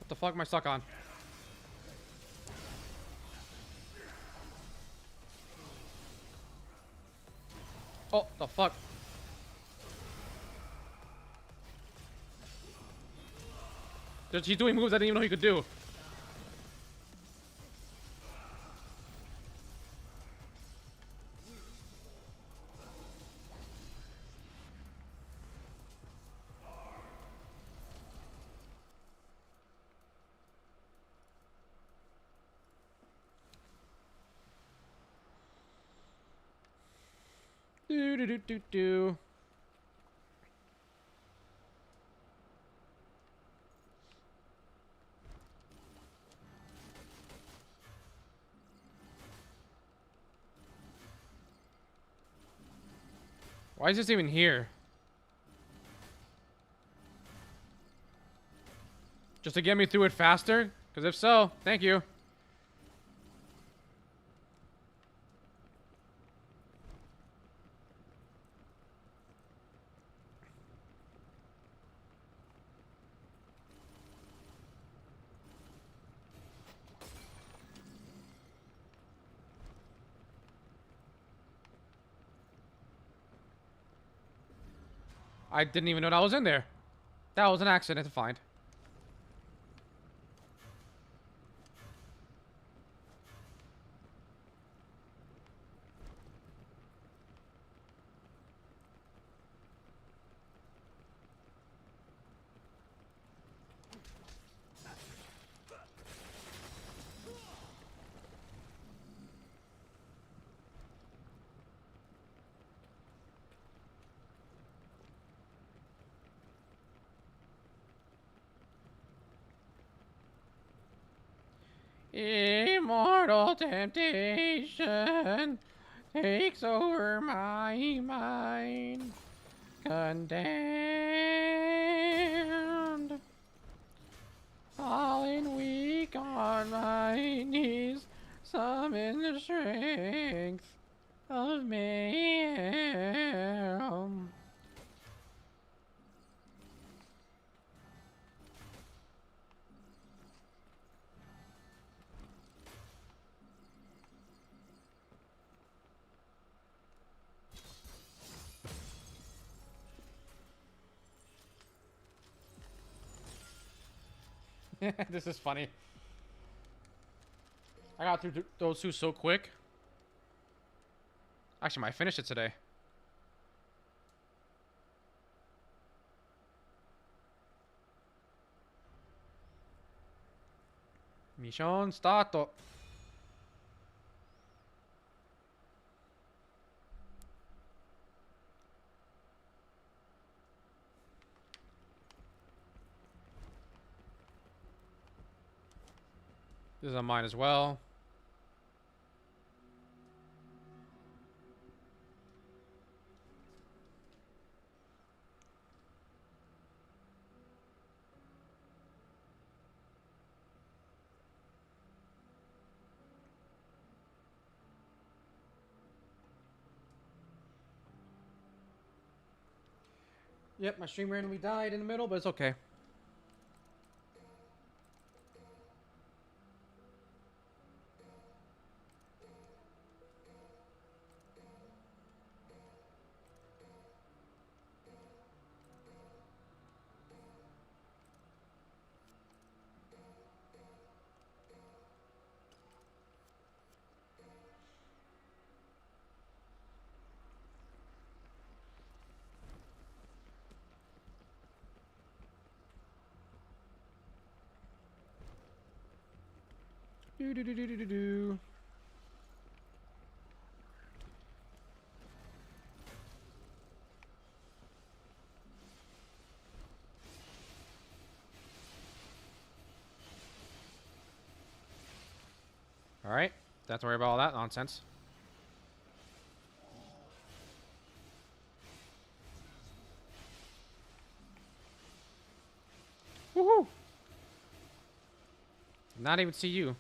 What the fuck am I stuck on? Oh, the fuck. He's doing moves I didn't even know he could do. Do. Why is this even here? Just to get me through it faster? Because if so, thank you. I didn't even know that was in there. That was an accident to find. Immortal temptation takes over my mind. Condemned. Falling weak on my knees. Summon the strength of mayhem. This is funny. I got through those two so quick. Actually, might finish it today. Mission starto. This is on mine as well. Yep, my stream randomly died in the middle, but it's okay. Do do do do do do do. All right, don't worry about all that nonsense. Woohoo! Not even see you.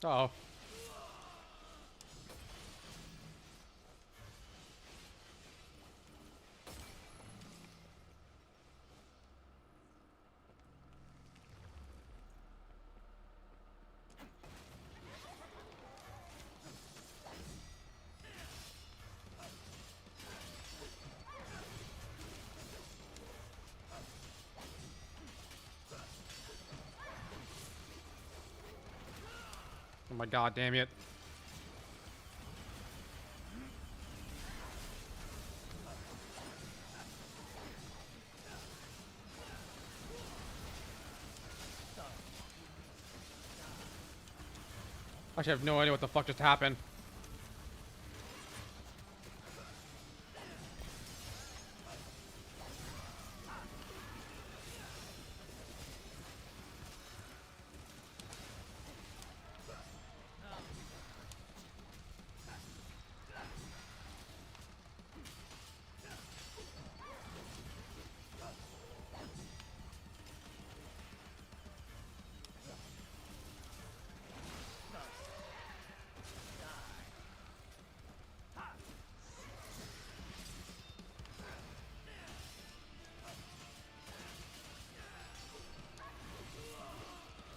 Uh-oh. Oh my god, damn it. I actually have no idea what the fuck just happened.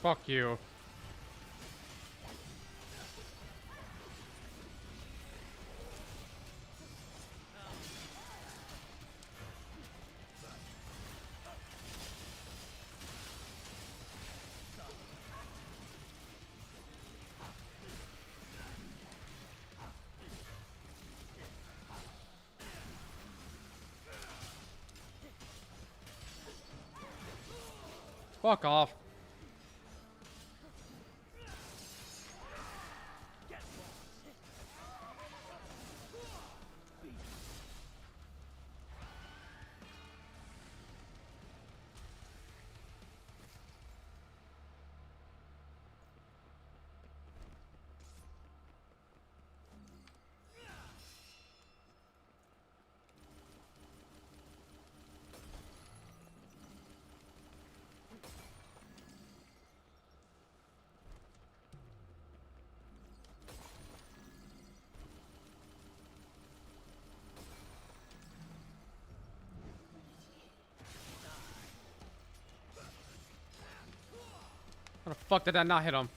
Fuck you. Fuck off. How the fuck did that not hit him?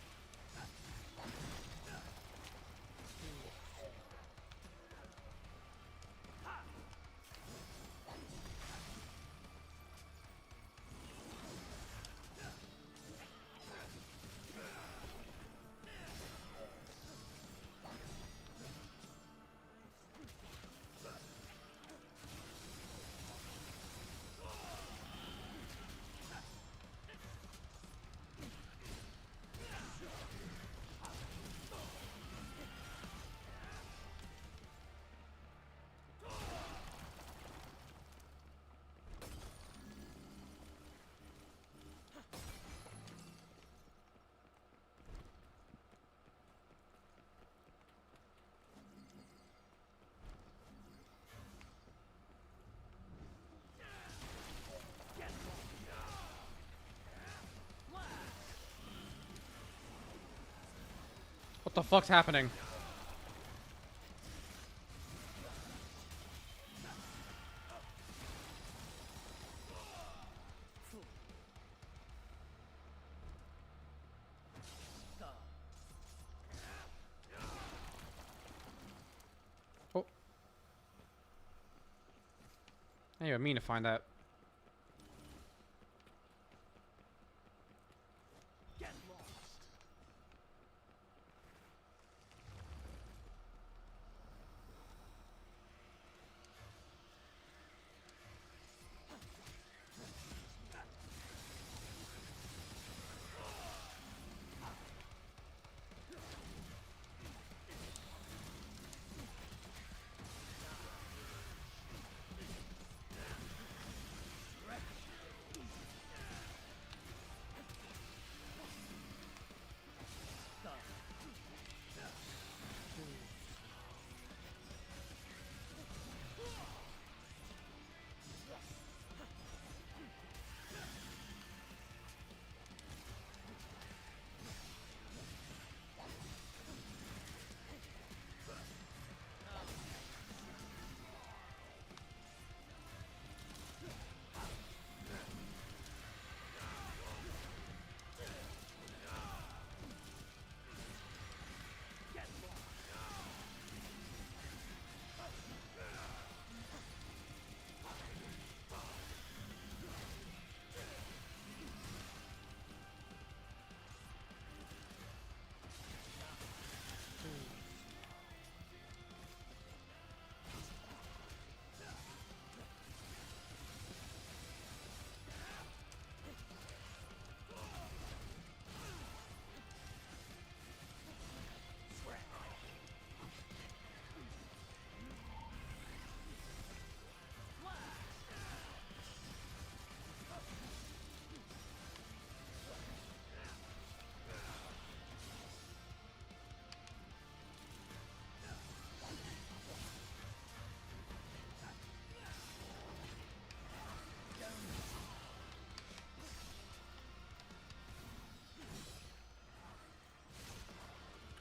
What the fuck's happening? Oh. I didn't even mean to find that.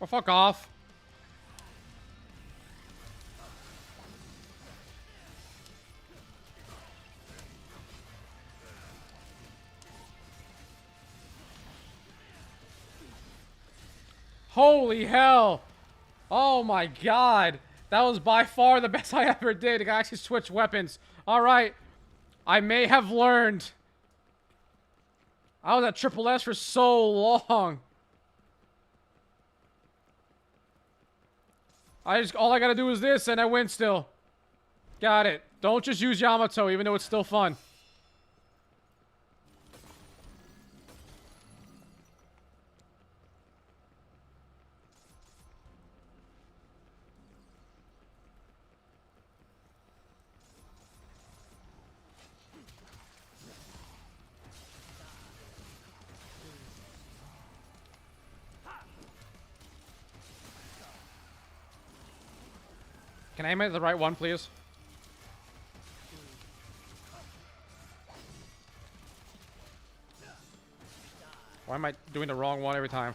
Oh, fuck off. Holy hell! Oh my god! That was by far the best I ever did. I could actually switch weapons. Alright. I may have learned. I was at Triple S for so long. All I gotta do is this and I win still. Got it. Don't just use Yamato even though it's still fun. Can I aim at the right one, please? Why am I doing the wrong one every time?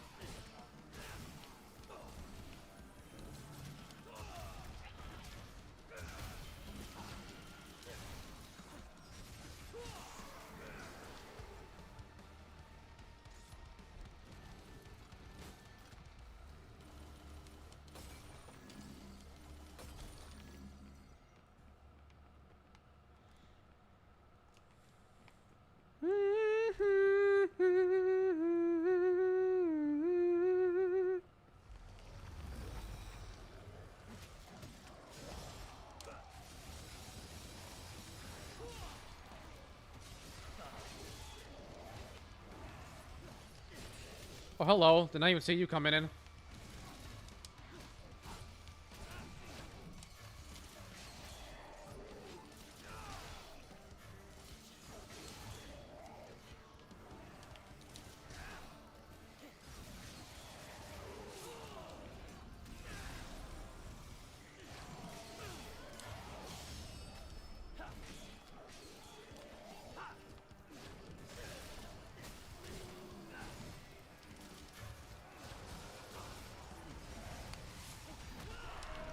Oh, hello. Did not even see you coming in.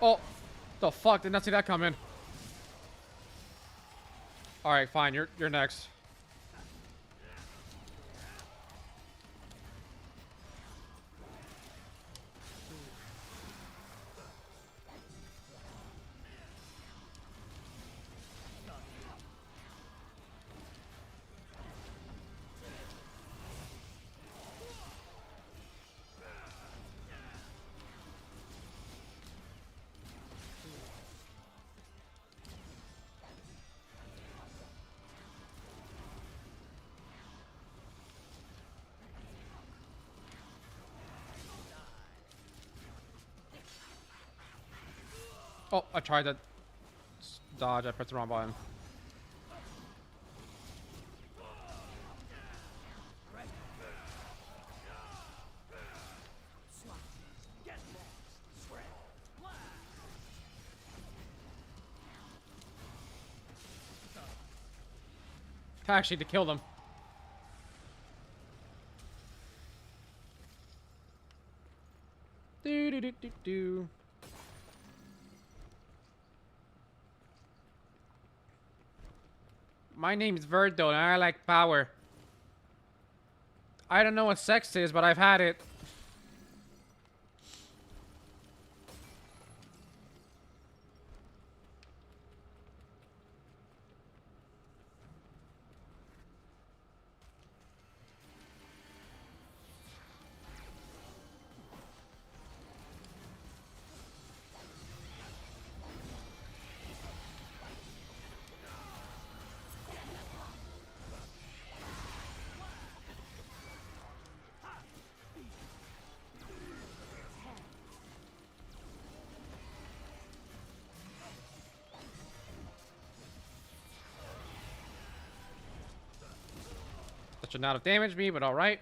Oh, the fuck? Did not see that coming. All right, fine. You're next. Oh, I tried to dodge. I pressed the wrong button. Actually, to kill them. Do do do do do. My name's Verdo, and I like power. I don't know what sex is, but I've had it. That should not have damaged me, but alright.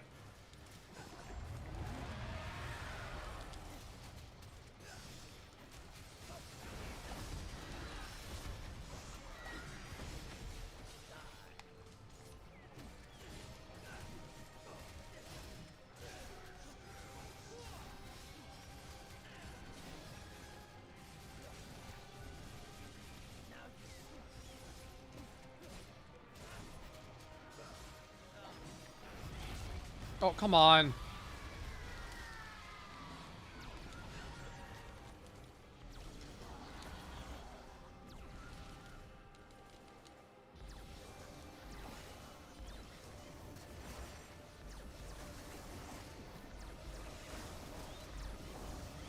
Oh, come on.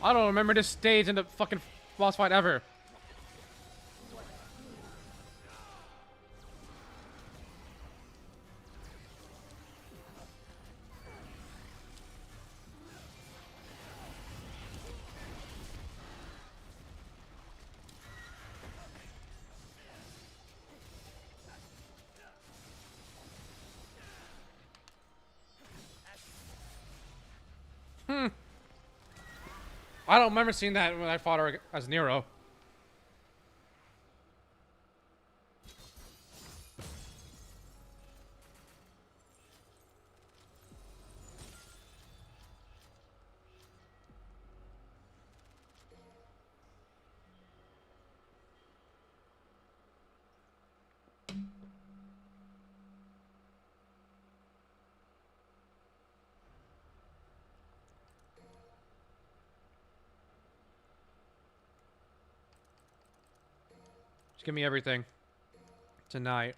I don't remember this stage in the fucking boss fight ever. I don't remember seeing that when I fought her as Nero. Just give me everything. Tonight.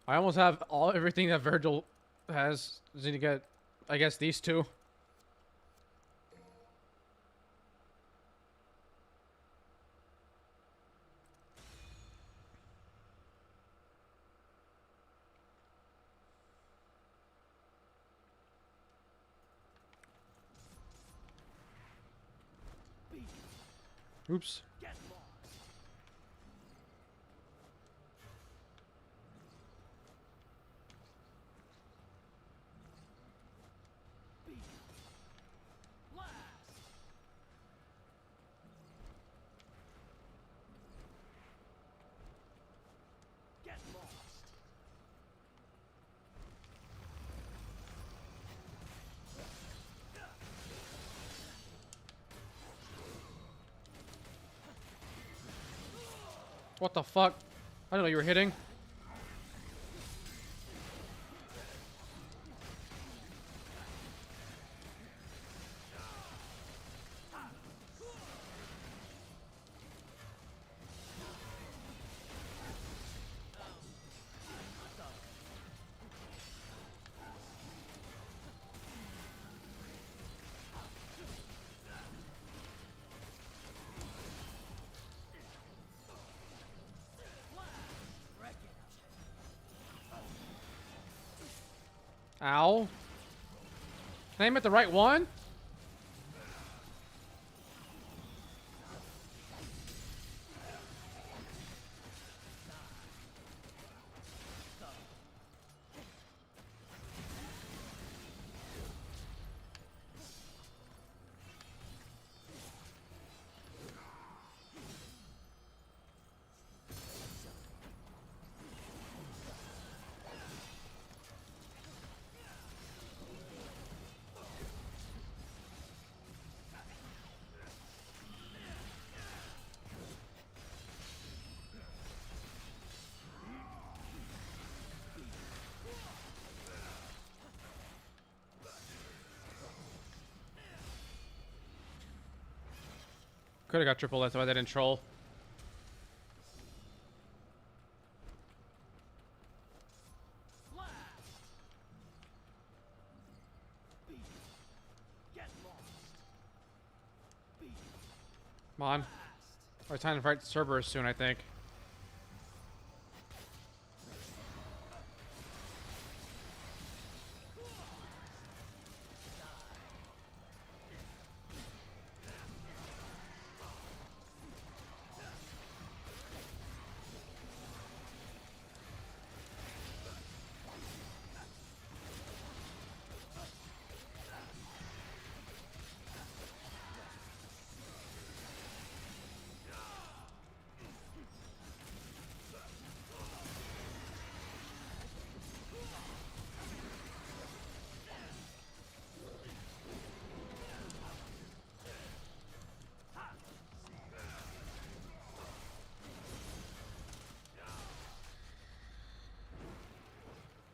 I almost have everything that Virgil has. Just need to get, I guess, these two. Oops. What the fuck? I didn't know you were hitting. Ow. Can I aim at the right one? Could have got triple S if I didn't troll. Come on. It's time to fight Cerberus soon, I think.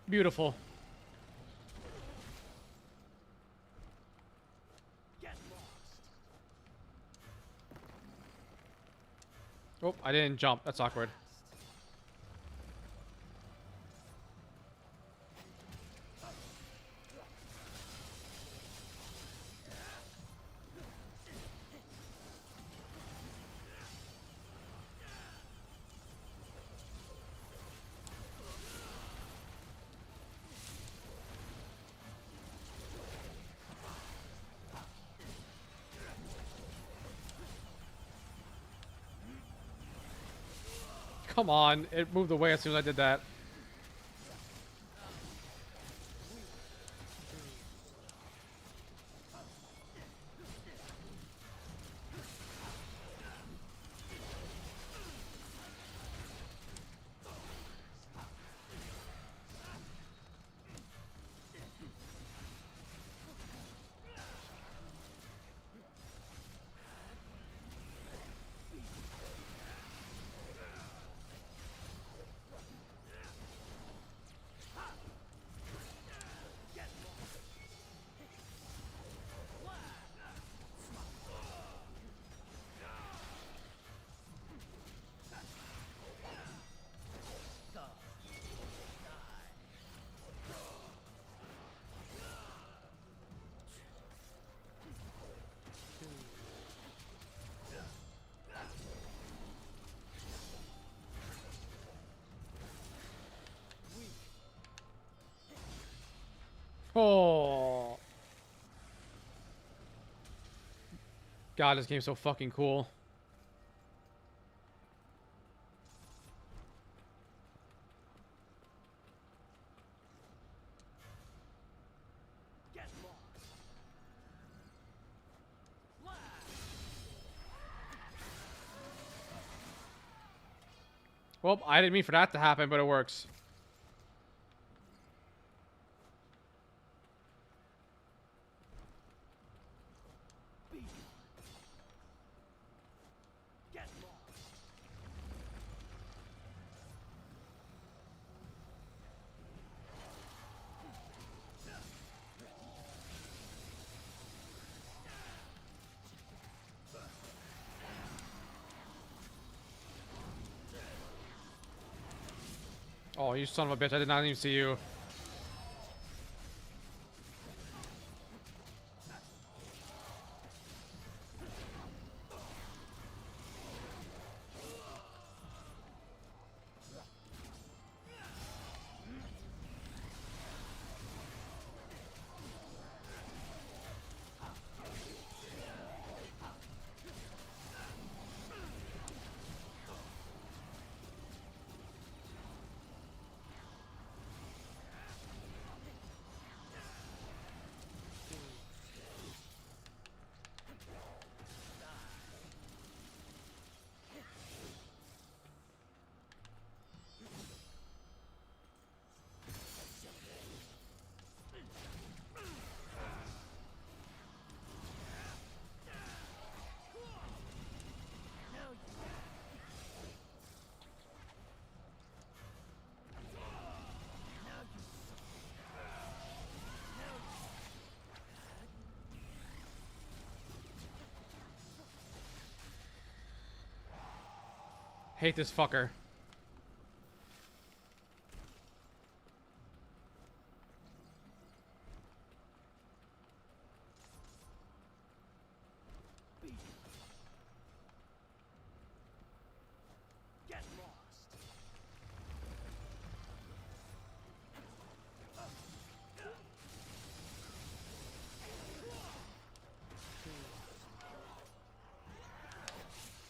Beautiful. Oh, I didn't jump. That's awkward. Come on, it moved away as soon as I did that. Oh. God, this game's so fucking cool. Well, I didn't mean for that to happen, but it works. Oh, you son of a bitch. I did not even see you. Hate this fucker.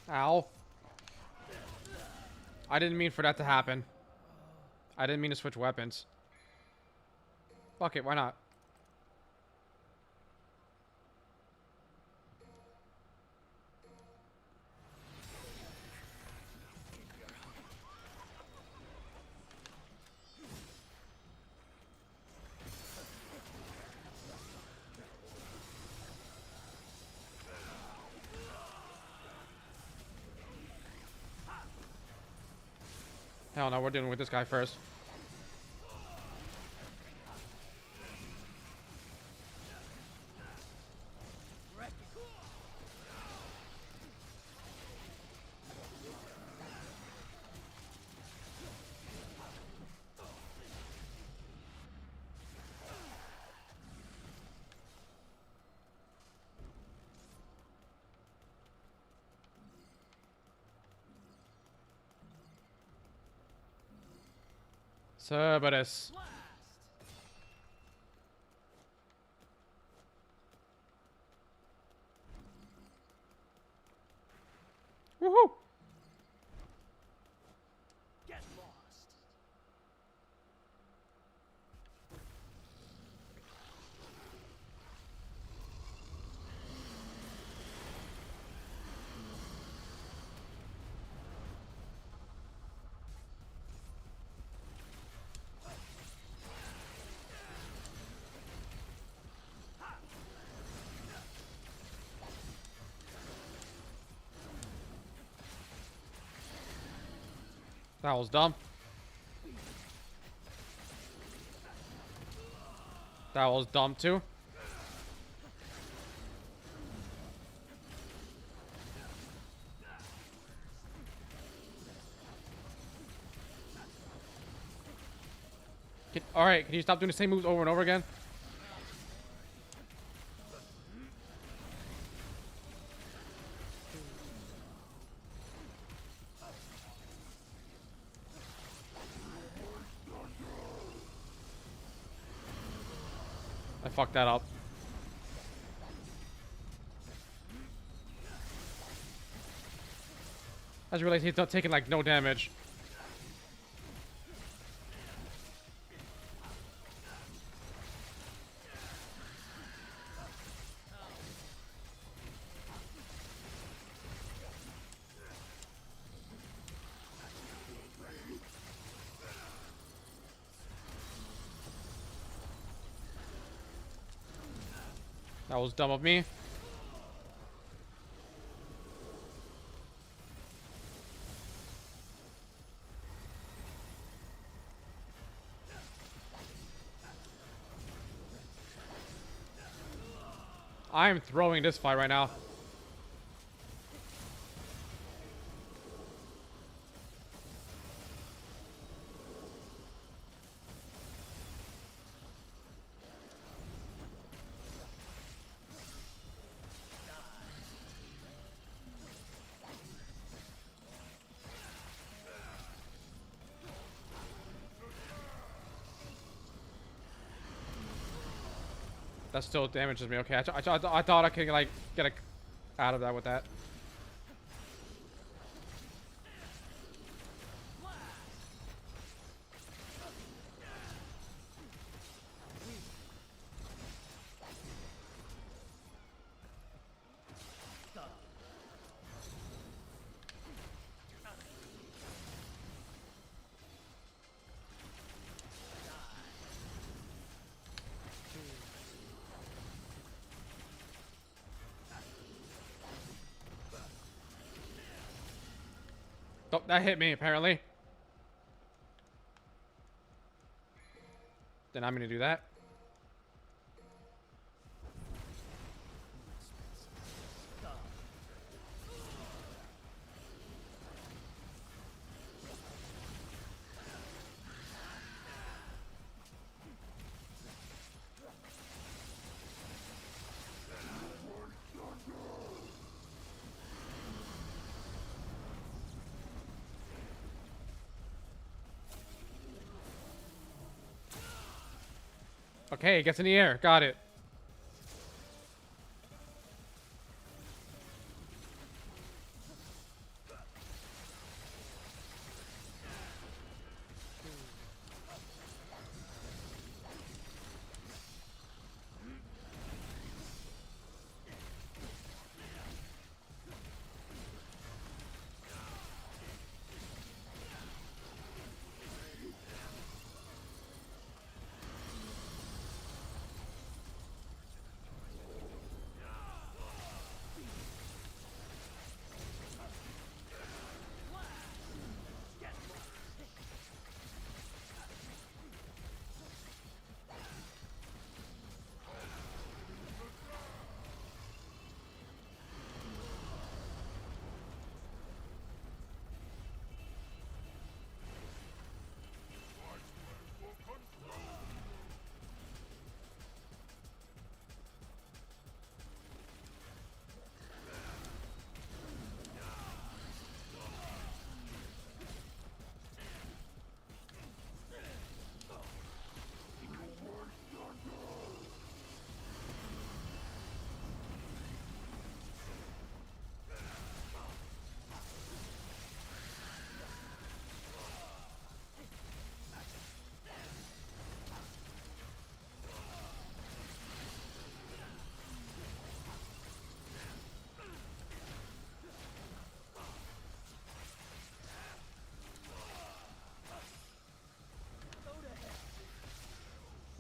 Ow. I didn't mean for that to happen. I didn't mean to switch weapons. Fuck it, why not? Hell no, we're dealing with this guy first. Cerberus. Woohoo! Get lost. That was dumb. That was dumb too. Alright, can you stop doing the same moves over and over again? I fucked that up. I just realized he's not taking like no damage. That was dumb of me. I'm throwing this fight right now. That still damages me. Okay, I thought I could like get out of that with that. Oh, that hit me, apparently. Then I'm gonna do that. Okay, it gets in the air. Got it.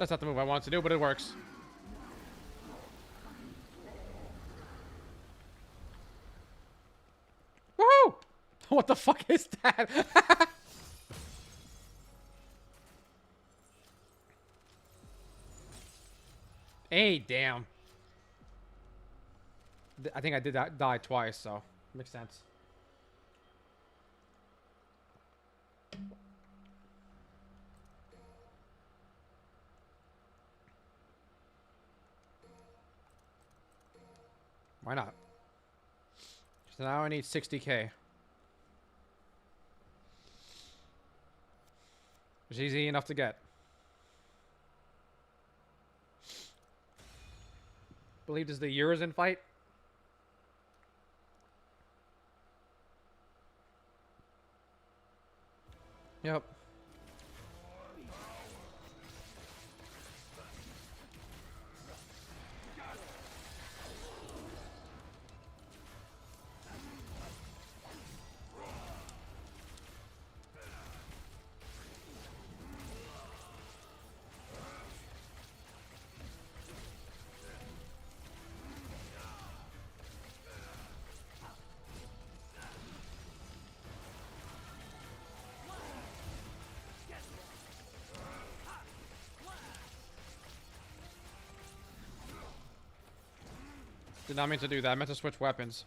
That's not the move I wanted to do, but it works. Woohoo! What the fuck is that? Hey, damn. I think I did that die twice, so makes sense. Why not? So now I need 60K. It's easy enough to get. Believe this is the Urizen fight. Yep. Did not mean to do that. I meant to switch weapons.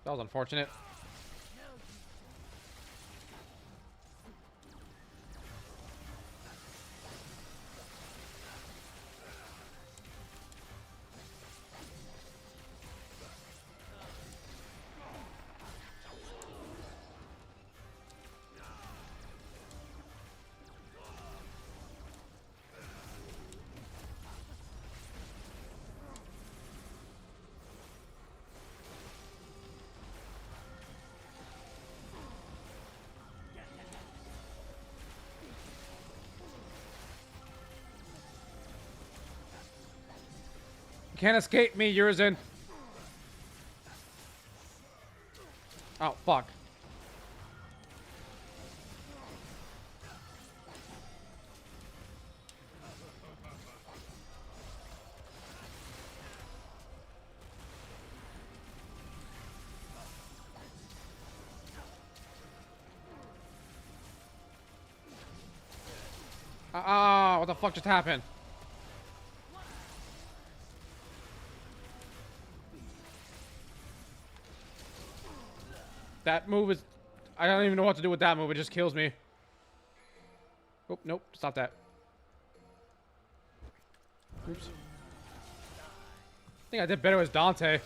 That was unfortunate. Can't escape me, Urizen. Oh, fuck. What the fuck just happened? That move is... I don't even know what to do with that move. It just kills me. Oh, nope. Stop that. Oops. I think I did better as Dante.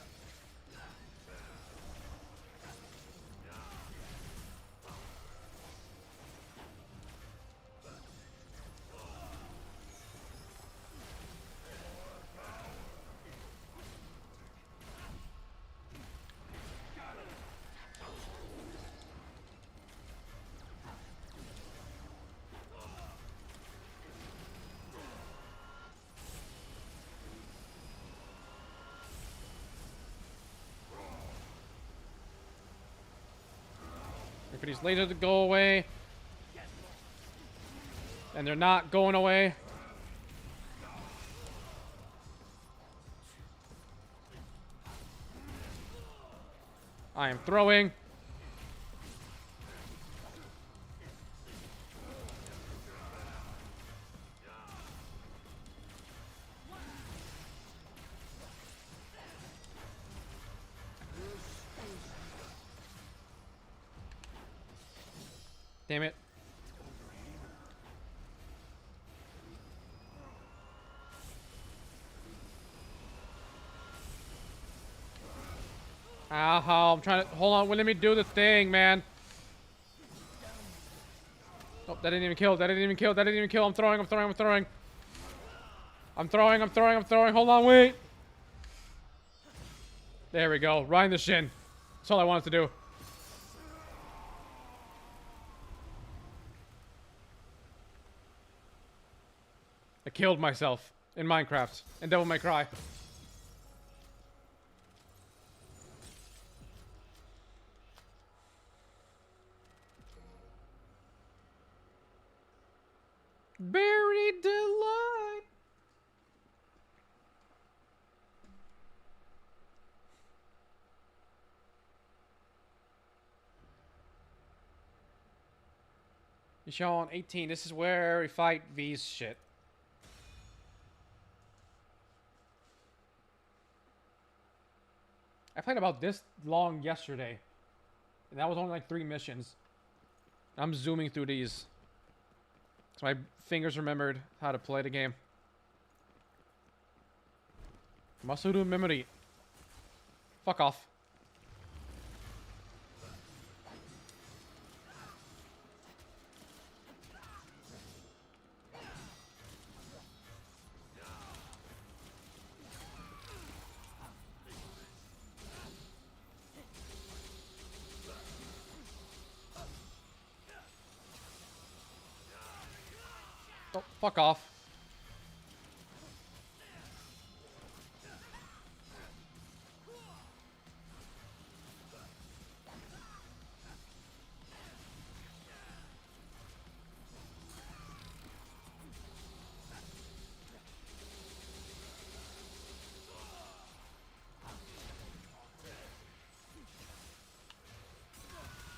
For these lasers to go away. And they're not going away. I am throwing. Damn it. Ow, I'm trying to... Hold on, let me do the thing, man. Oh, that didn't even kill. That didn't even kill. That didn't even kill. I'm throwing. I'm throwing. I'm throwing. I'm throwing. I'm throwing. I'm throwing. Hold on, wait. There we go. Right in the shin. That's all I wanted to do. I killed myself in Minecraft and Devil May Cry. Buried delight. Sean 18. This is where we fight V's shit. I played about this long yesterday. And that was only like 3 missions. I'm zooming through these. So my fingers remembered how to play the game. Muscle memory. Fuck off. Oh, fuck off.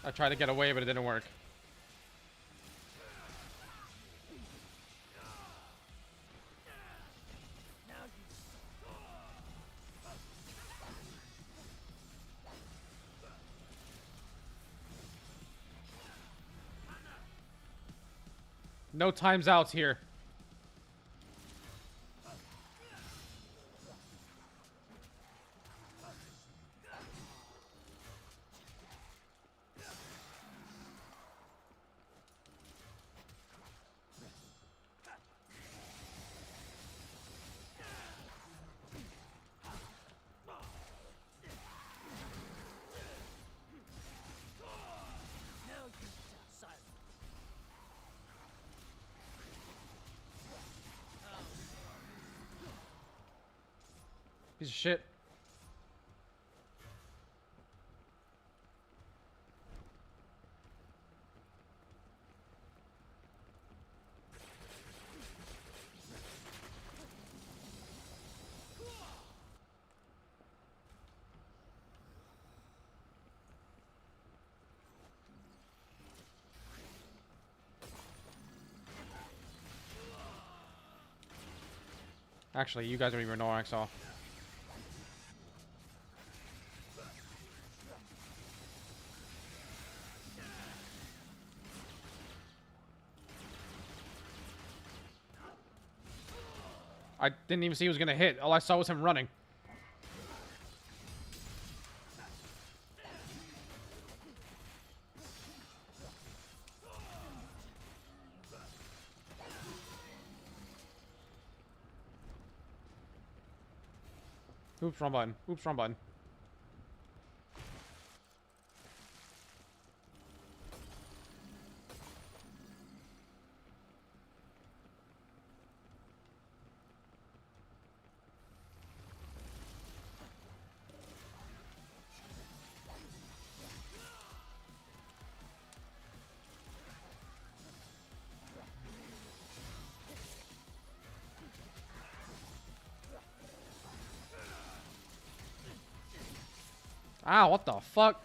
I tried to get away, but it didn't work. No times outs here. Piece of shit. Actually, you guys don't even know what I saw. I didn't even see he was gonna hit. All I saw was him running. Oops, wrong button. Oops, wrong button. Ah, what the fuck?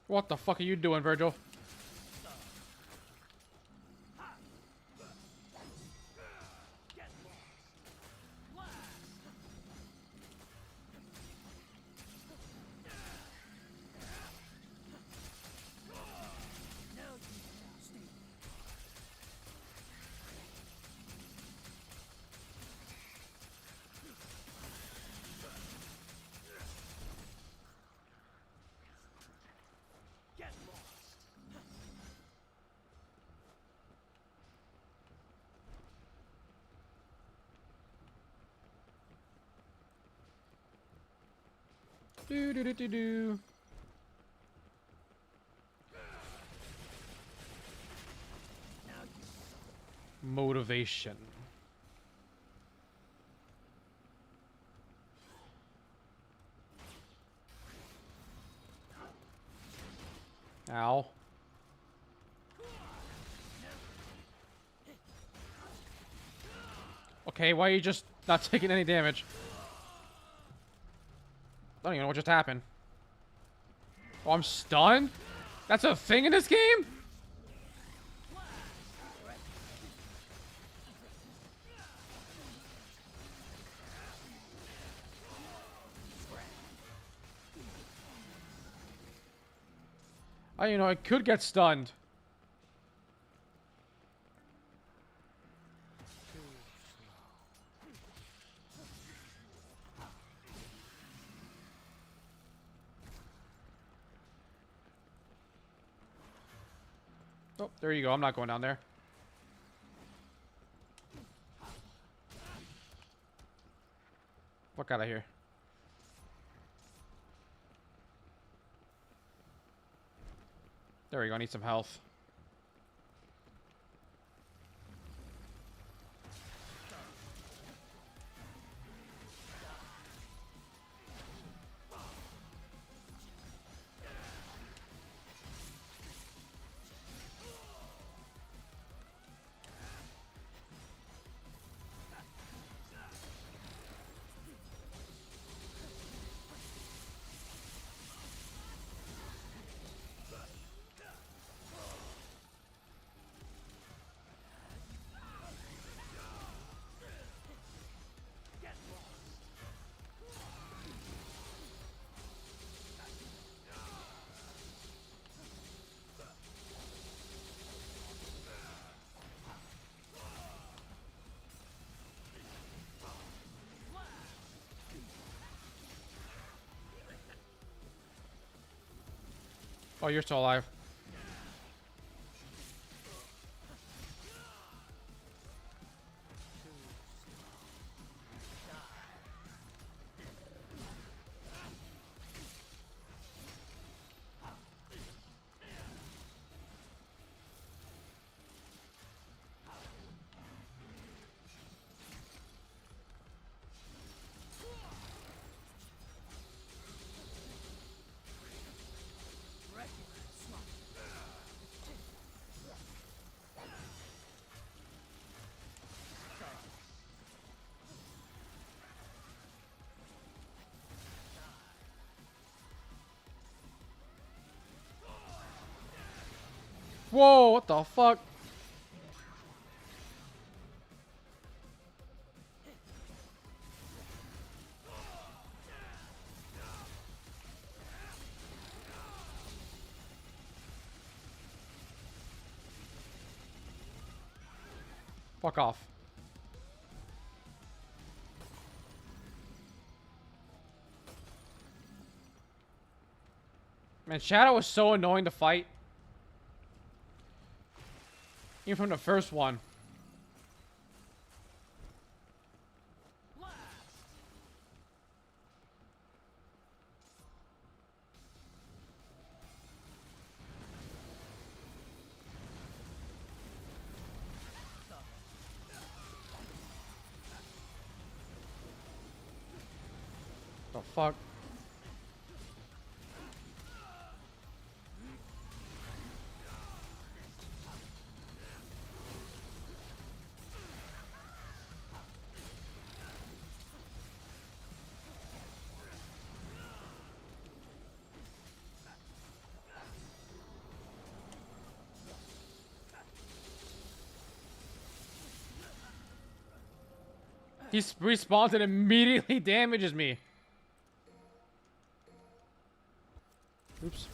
What the fuck are you doing, Virgil? Do do do do do. Motivation. Ow. Okay, why are you just not taking any damage? I don't even know what just happened. Oh, I'm stunned? That's a thing in this game? I could get stunned. Oh, there you go. I'm not going down there. Fuck out of here. There we go. I need some health. Oh, you're still alive. Whoa, what the fuck? Fuck off. Man, Shadow was so annoying to fight. Even from the first one. The fuck? He respawns and immediately damages me. Oops.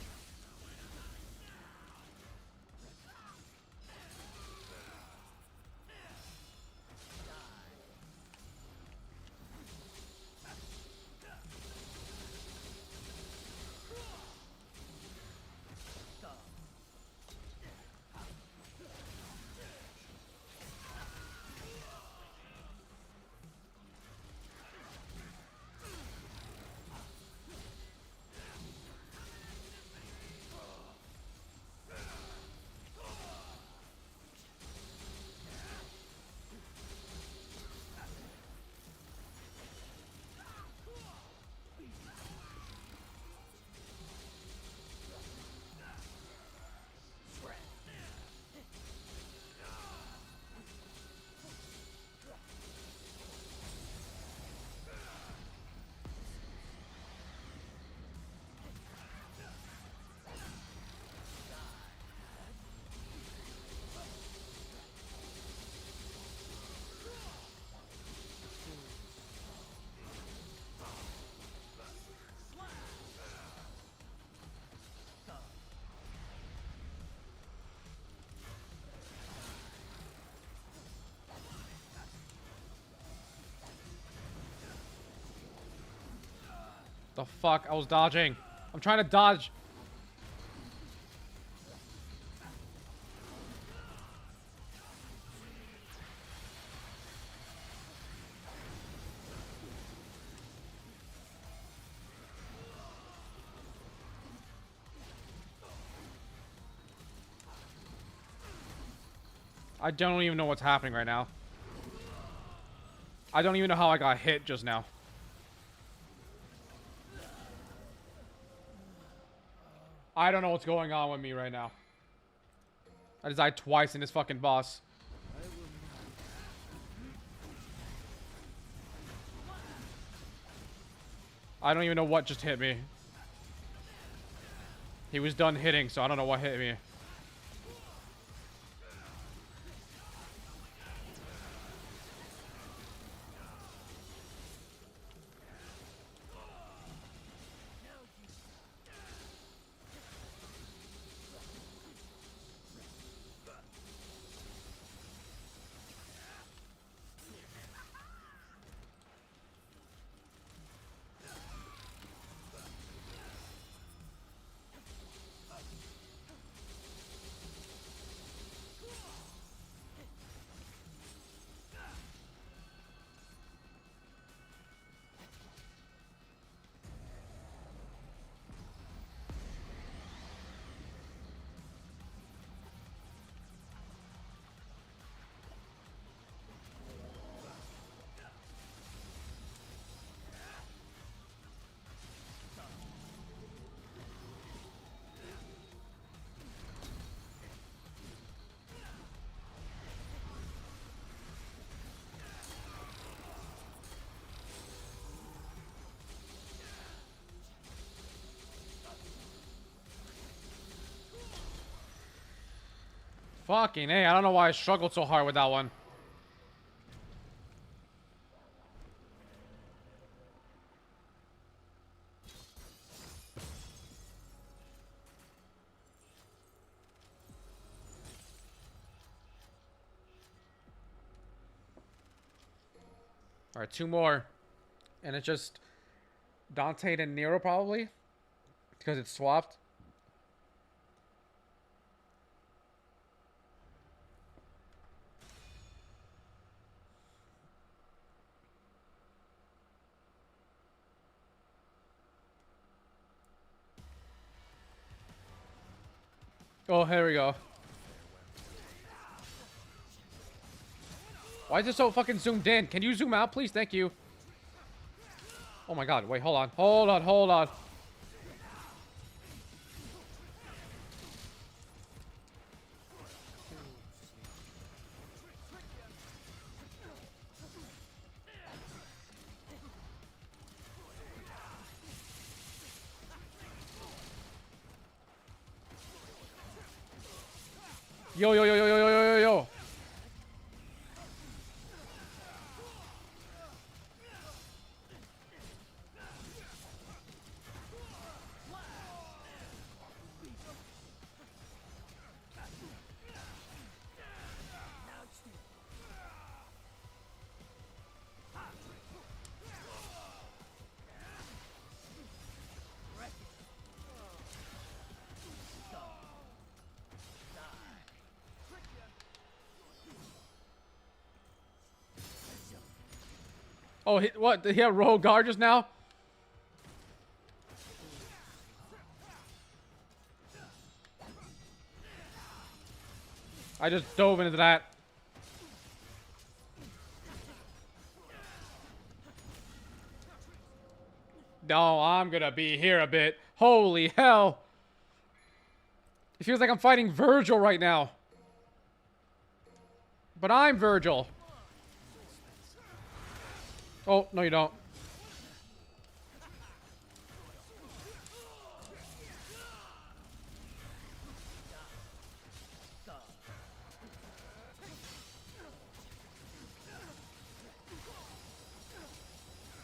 The fuck? I was dodging. I'm trying to dodge. I don't even know what's happening right now. I don't even know how I got hit just now. I don't know what's going on with me right now. I just died twice in this fucking boss. I don't even know what just hit me. He was done hitting, so I don't know what hit me. Fucking hey, I don't know why I struggled so hard with that one. Alright, 2 more. And it's just Dante and Nero probably. Because it's swapped. Oh, here we go. Why is it so fucking zoomed in? Can you zoom out, please? Thank you. Oh my god, wait, hold on. Hold on, hold on. Yo, yo, yo, yo, yo, yo, yo, yo. Oh, what? Did he have royal guard just now? I just dove into that. No, I'm gonna be here a bit. Holy hell. It feels like I'm fighting Virgil right now. But I'm Virgil. Oh, no you don't.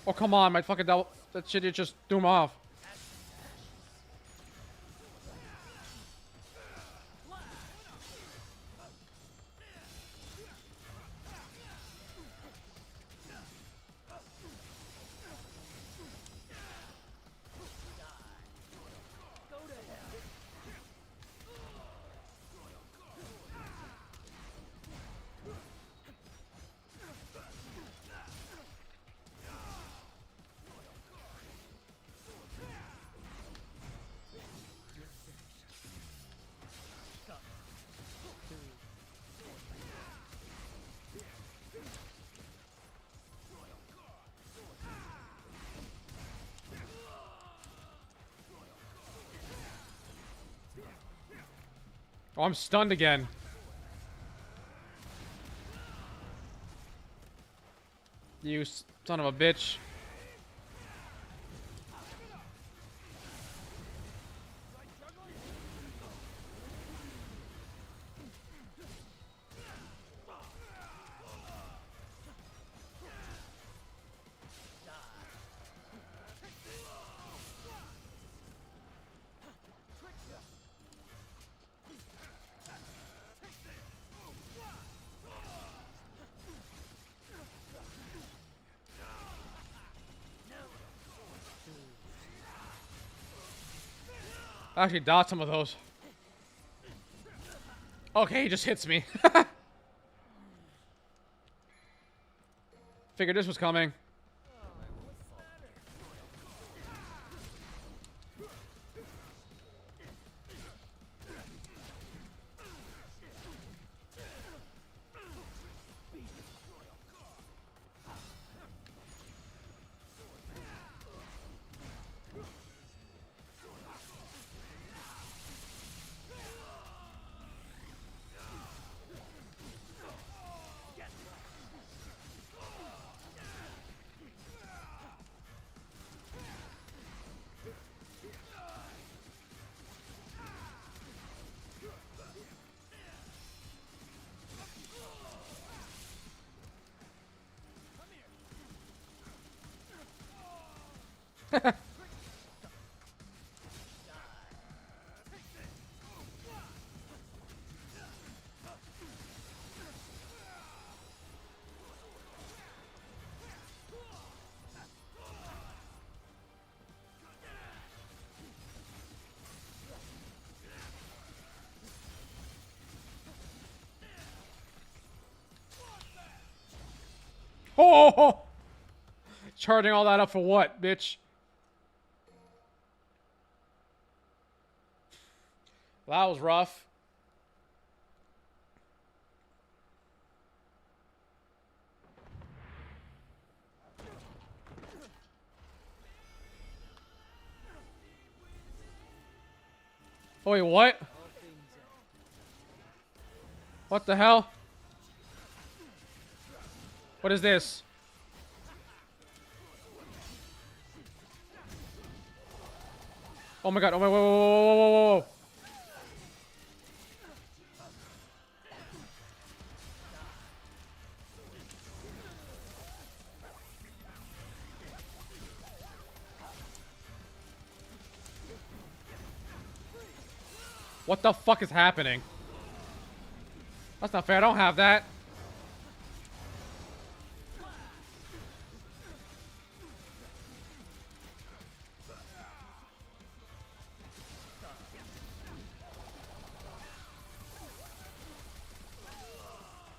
Oh, come on, my fucking double. That shit, it just threw him off. Oh, I'm stunned again. You son of a bitch. I actually dodged some of those. Okay, he just hits me. Figured this was coming. Oh! Charging all that up for what, bitch? That was rough. Oh, wait, what? What the hell? What is this? Oh my god, oh my, whoa, whoa, whoa, whoa, whoa, whoa. What the fuck is happening? That's not fair, I don't have that.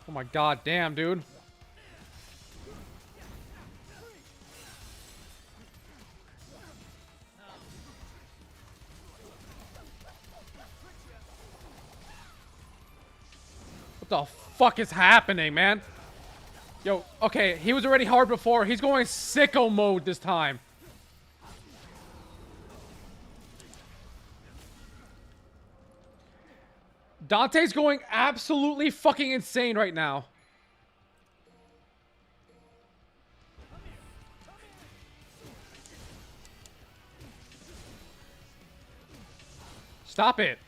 Oh my god, damn, dude. the fuck is happening, man? Yo, okay, he was already hard before. He's going sicko mode this time. Dante's going absolutely fucking insane right now. Stop it.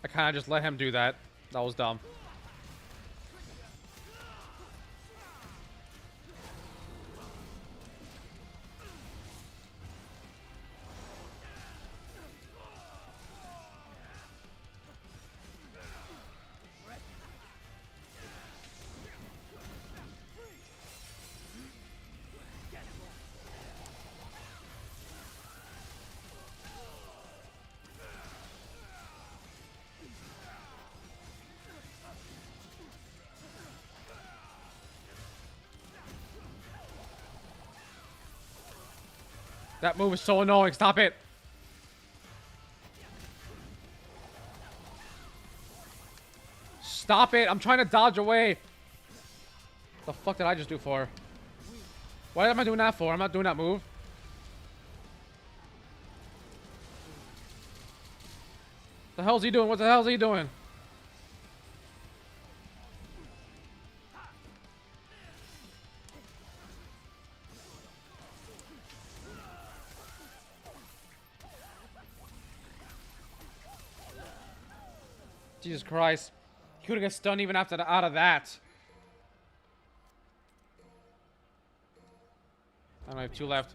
I kind of just let him do that. That was dumb. That move is so annoying. Stop it. Stop it. I'm trying to dodge away. The fuck did I just do for? What am I doing that for? I'm not doing that move. The hell's he doing? What the hell's he doing? Jesus Christ. He could have got stunned even after out of that. I only have 2 left.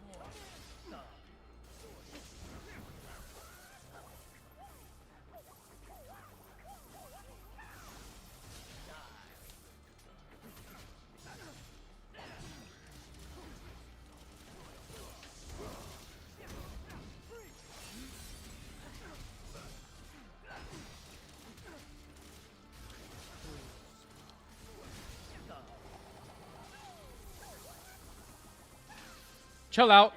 Chill out.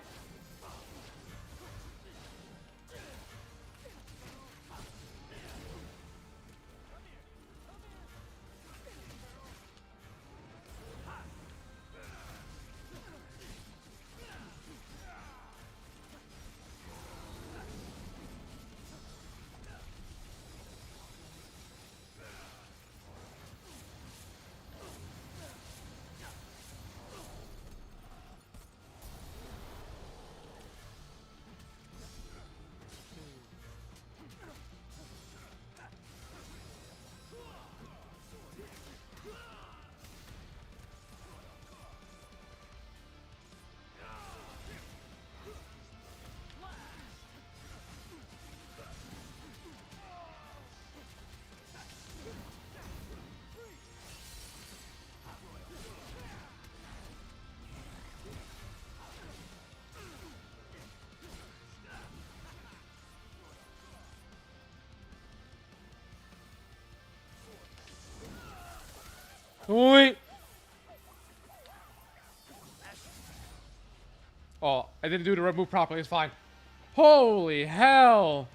Wait. Oh, I didn't do the red move properly. It's fine. Holy hell.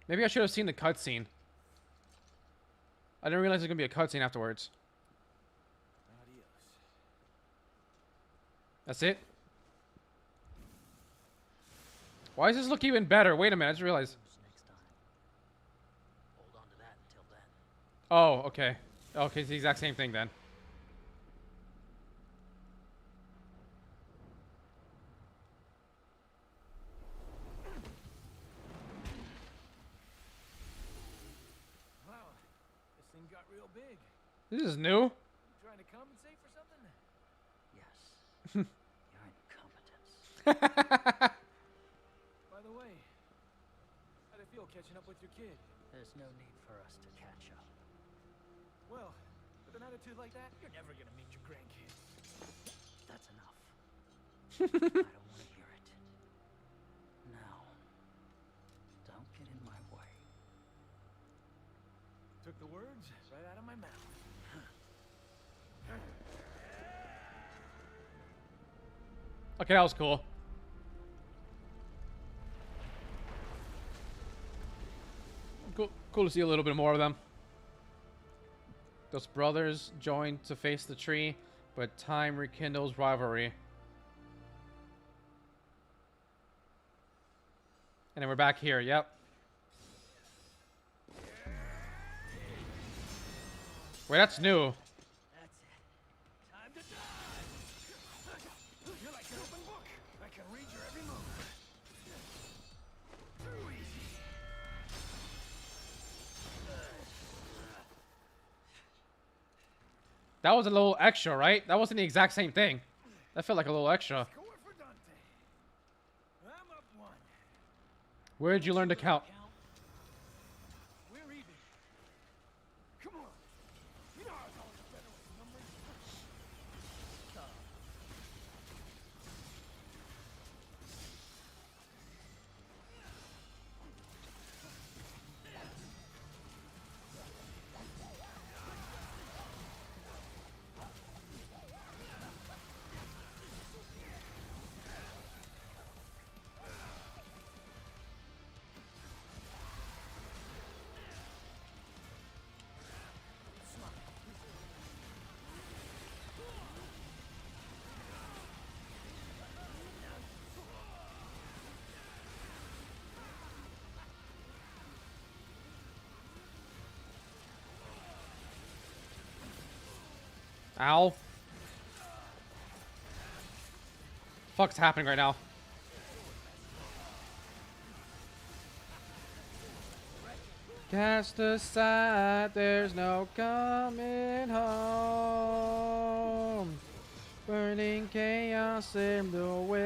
Maybe I should have seen the cutscene. I didn't realize there's gonna be a cutscene afterwards. That's it? Why does this look even better? Wait a minute, I just realized. Oh, okay. Okay, it's the exact same thing then. Wow, this thing got real big. This is new. You trying to compensate for something? Yes. Your incompetence. By the way, how'd it feel catching up with your kid? There's no need for us to catch up. Well, with an attitude like that, you're never gonna meet your grandkids. That's enough. I don't want to hear it. Now, don't get in my way. Okay, that was cool. Cool to see a little bit more of them. Those brothers joined to face the tree, but time rekindles rivalry. And then we're back here, yep. Wait, that's new. That's it. Time to die. You're like an open book. I can read your every move. Too easy. That was a little extra, right? That wasn't the exact same thing. That felt like a little extra. Where did you learn to count? We're even. Come on. You know I was always better with numbers. Ow. Fuck's happening right now? Cast aside, there's no coming home. Burning chaos in the wind.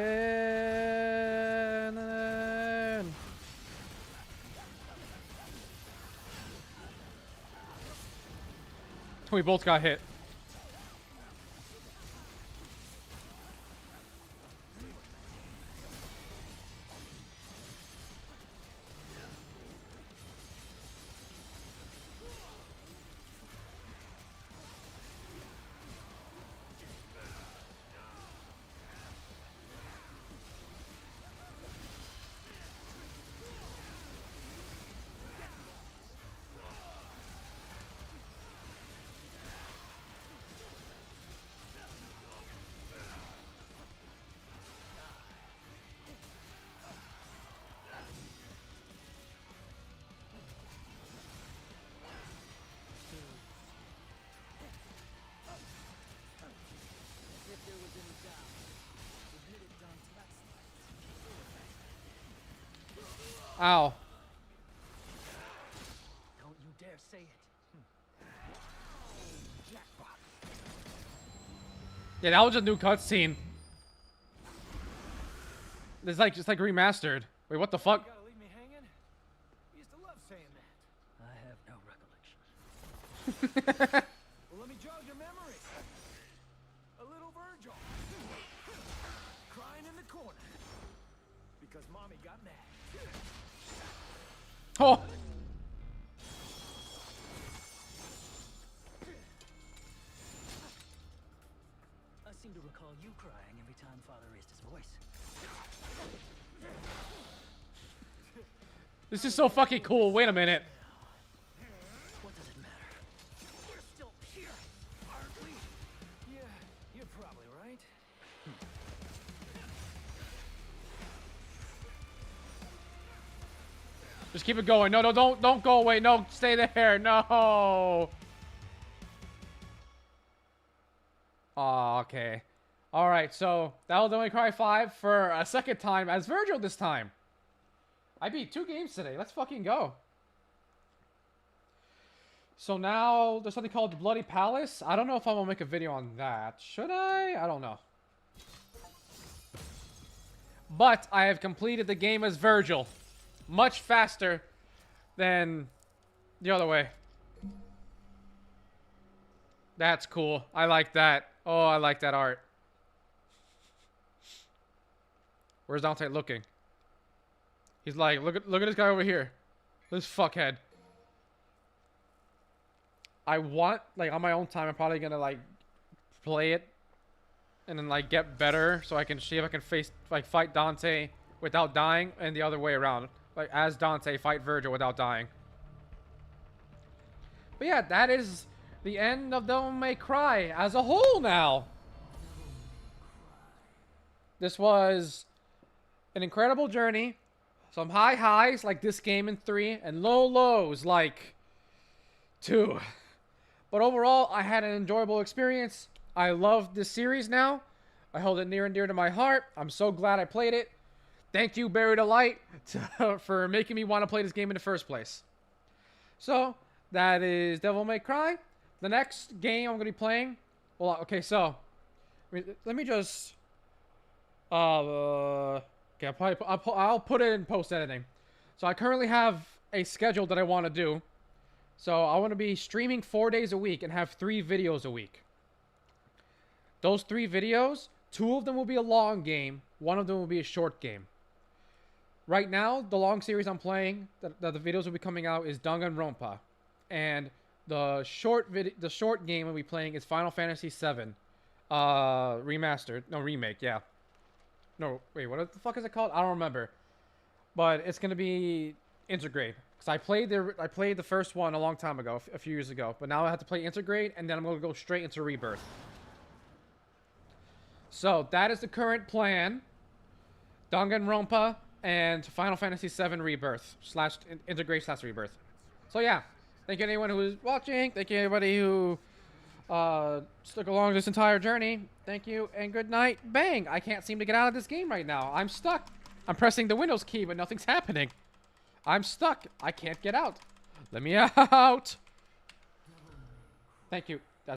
We both got hit. Ow. Don't you dare say it. Jackpot. Yeah, that was a new cutscene. It's like just like remastered. Wait, what the fuck? You gotta leave me hanging? You used to love saying that. I have no recollection. Well, let me jog your memory. A little Virgil. Crying in the corner. Because mommy got mad. Oh. I seem to recall you crying every time Father raised his voice. This is so fucking cool. Wait a minute. What does it matter? We're still here, aren't we? Yeah, you're probably right. Just keep it going. No, no, don't go away. No, stay there. No. Oh, okay. All right, so that was Devil May Cry 5 for a second time as Virgil this time. I beat 2 games today. Let's fucking go. So now there's something called the Bloody Palace. I don't know if I'm gonna make a video on that. Should I? I don't know. But I have completed the game as Virgil. Much faster than the other way. That's cool. I like that. Oh, I like that art. Where's Dante looking? He's like, look at this guy over here. This fuckhead. I want, like, on my own time, I'm probably gonna, like, play it and then like get better so I can see if I can fight Dante without dying, and the other way around, like as Dante fight Virgil without dying. But yeah, that is the end of Devil May Cry as a whole now. This was an incredible journey. Some high highs like this game in 3, and low lows like 2. But overall, I had an enjoyable experience. I love this series now. I hold it near and dear to my heart. I'm so glad I played it. Thank you, Buried Alight, for making me want to play this game in the first place. So, that is Devil May Cry. The next game I'm going to be playing... Well, okay, so... let me just... okay, I'll put it in post-editing. So, I currently have a schedule that I want to do. So, I want to be streaming 4 days a week and have 3 videos a week. Those 3 videos, 2 of them will be a long game. 1 of them will be a short game. Right now, the long series I'm playing, that the videos will be coming out, is danganronpa. And the short game we'll be playing is Final Fantasy VII. Remastered. No, remake, yeah. No, wait, what the fuck is it called? I don't remember. But it's going to be Intergrade. Because I played the first one a long time ago, a few years ago. But now I have to play Intergrade, and then I'm going to go straight into Rebirth. So, that is the current plan. Danganronpa and Final Fantasy VII Rebirth. / Rebirth. So, yeah. Thank you anyone who was watching. Thank you everybody who stuck along this entire journey. Thank you, and good night. Bang! I can't seem to get out of this game right now. I'm stuck. I'm pressing the Windows key, but nothing's happening. I'm stuck. I can't get out. Let me out. Thank you.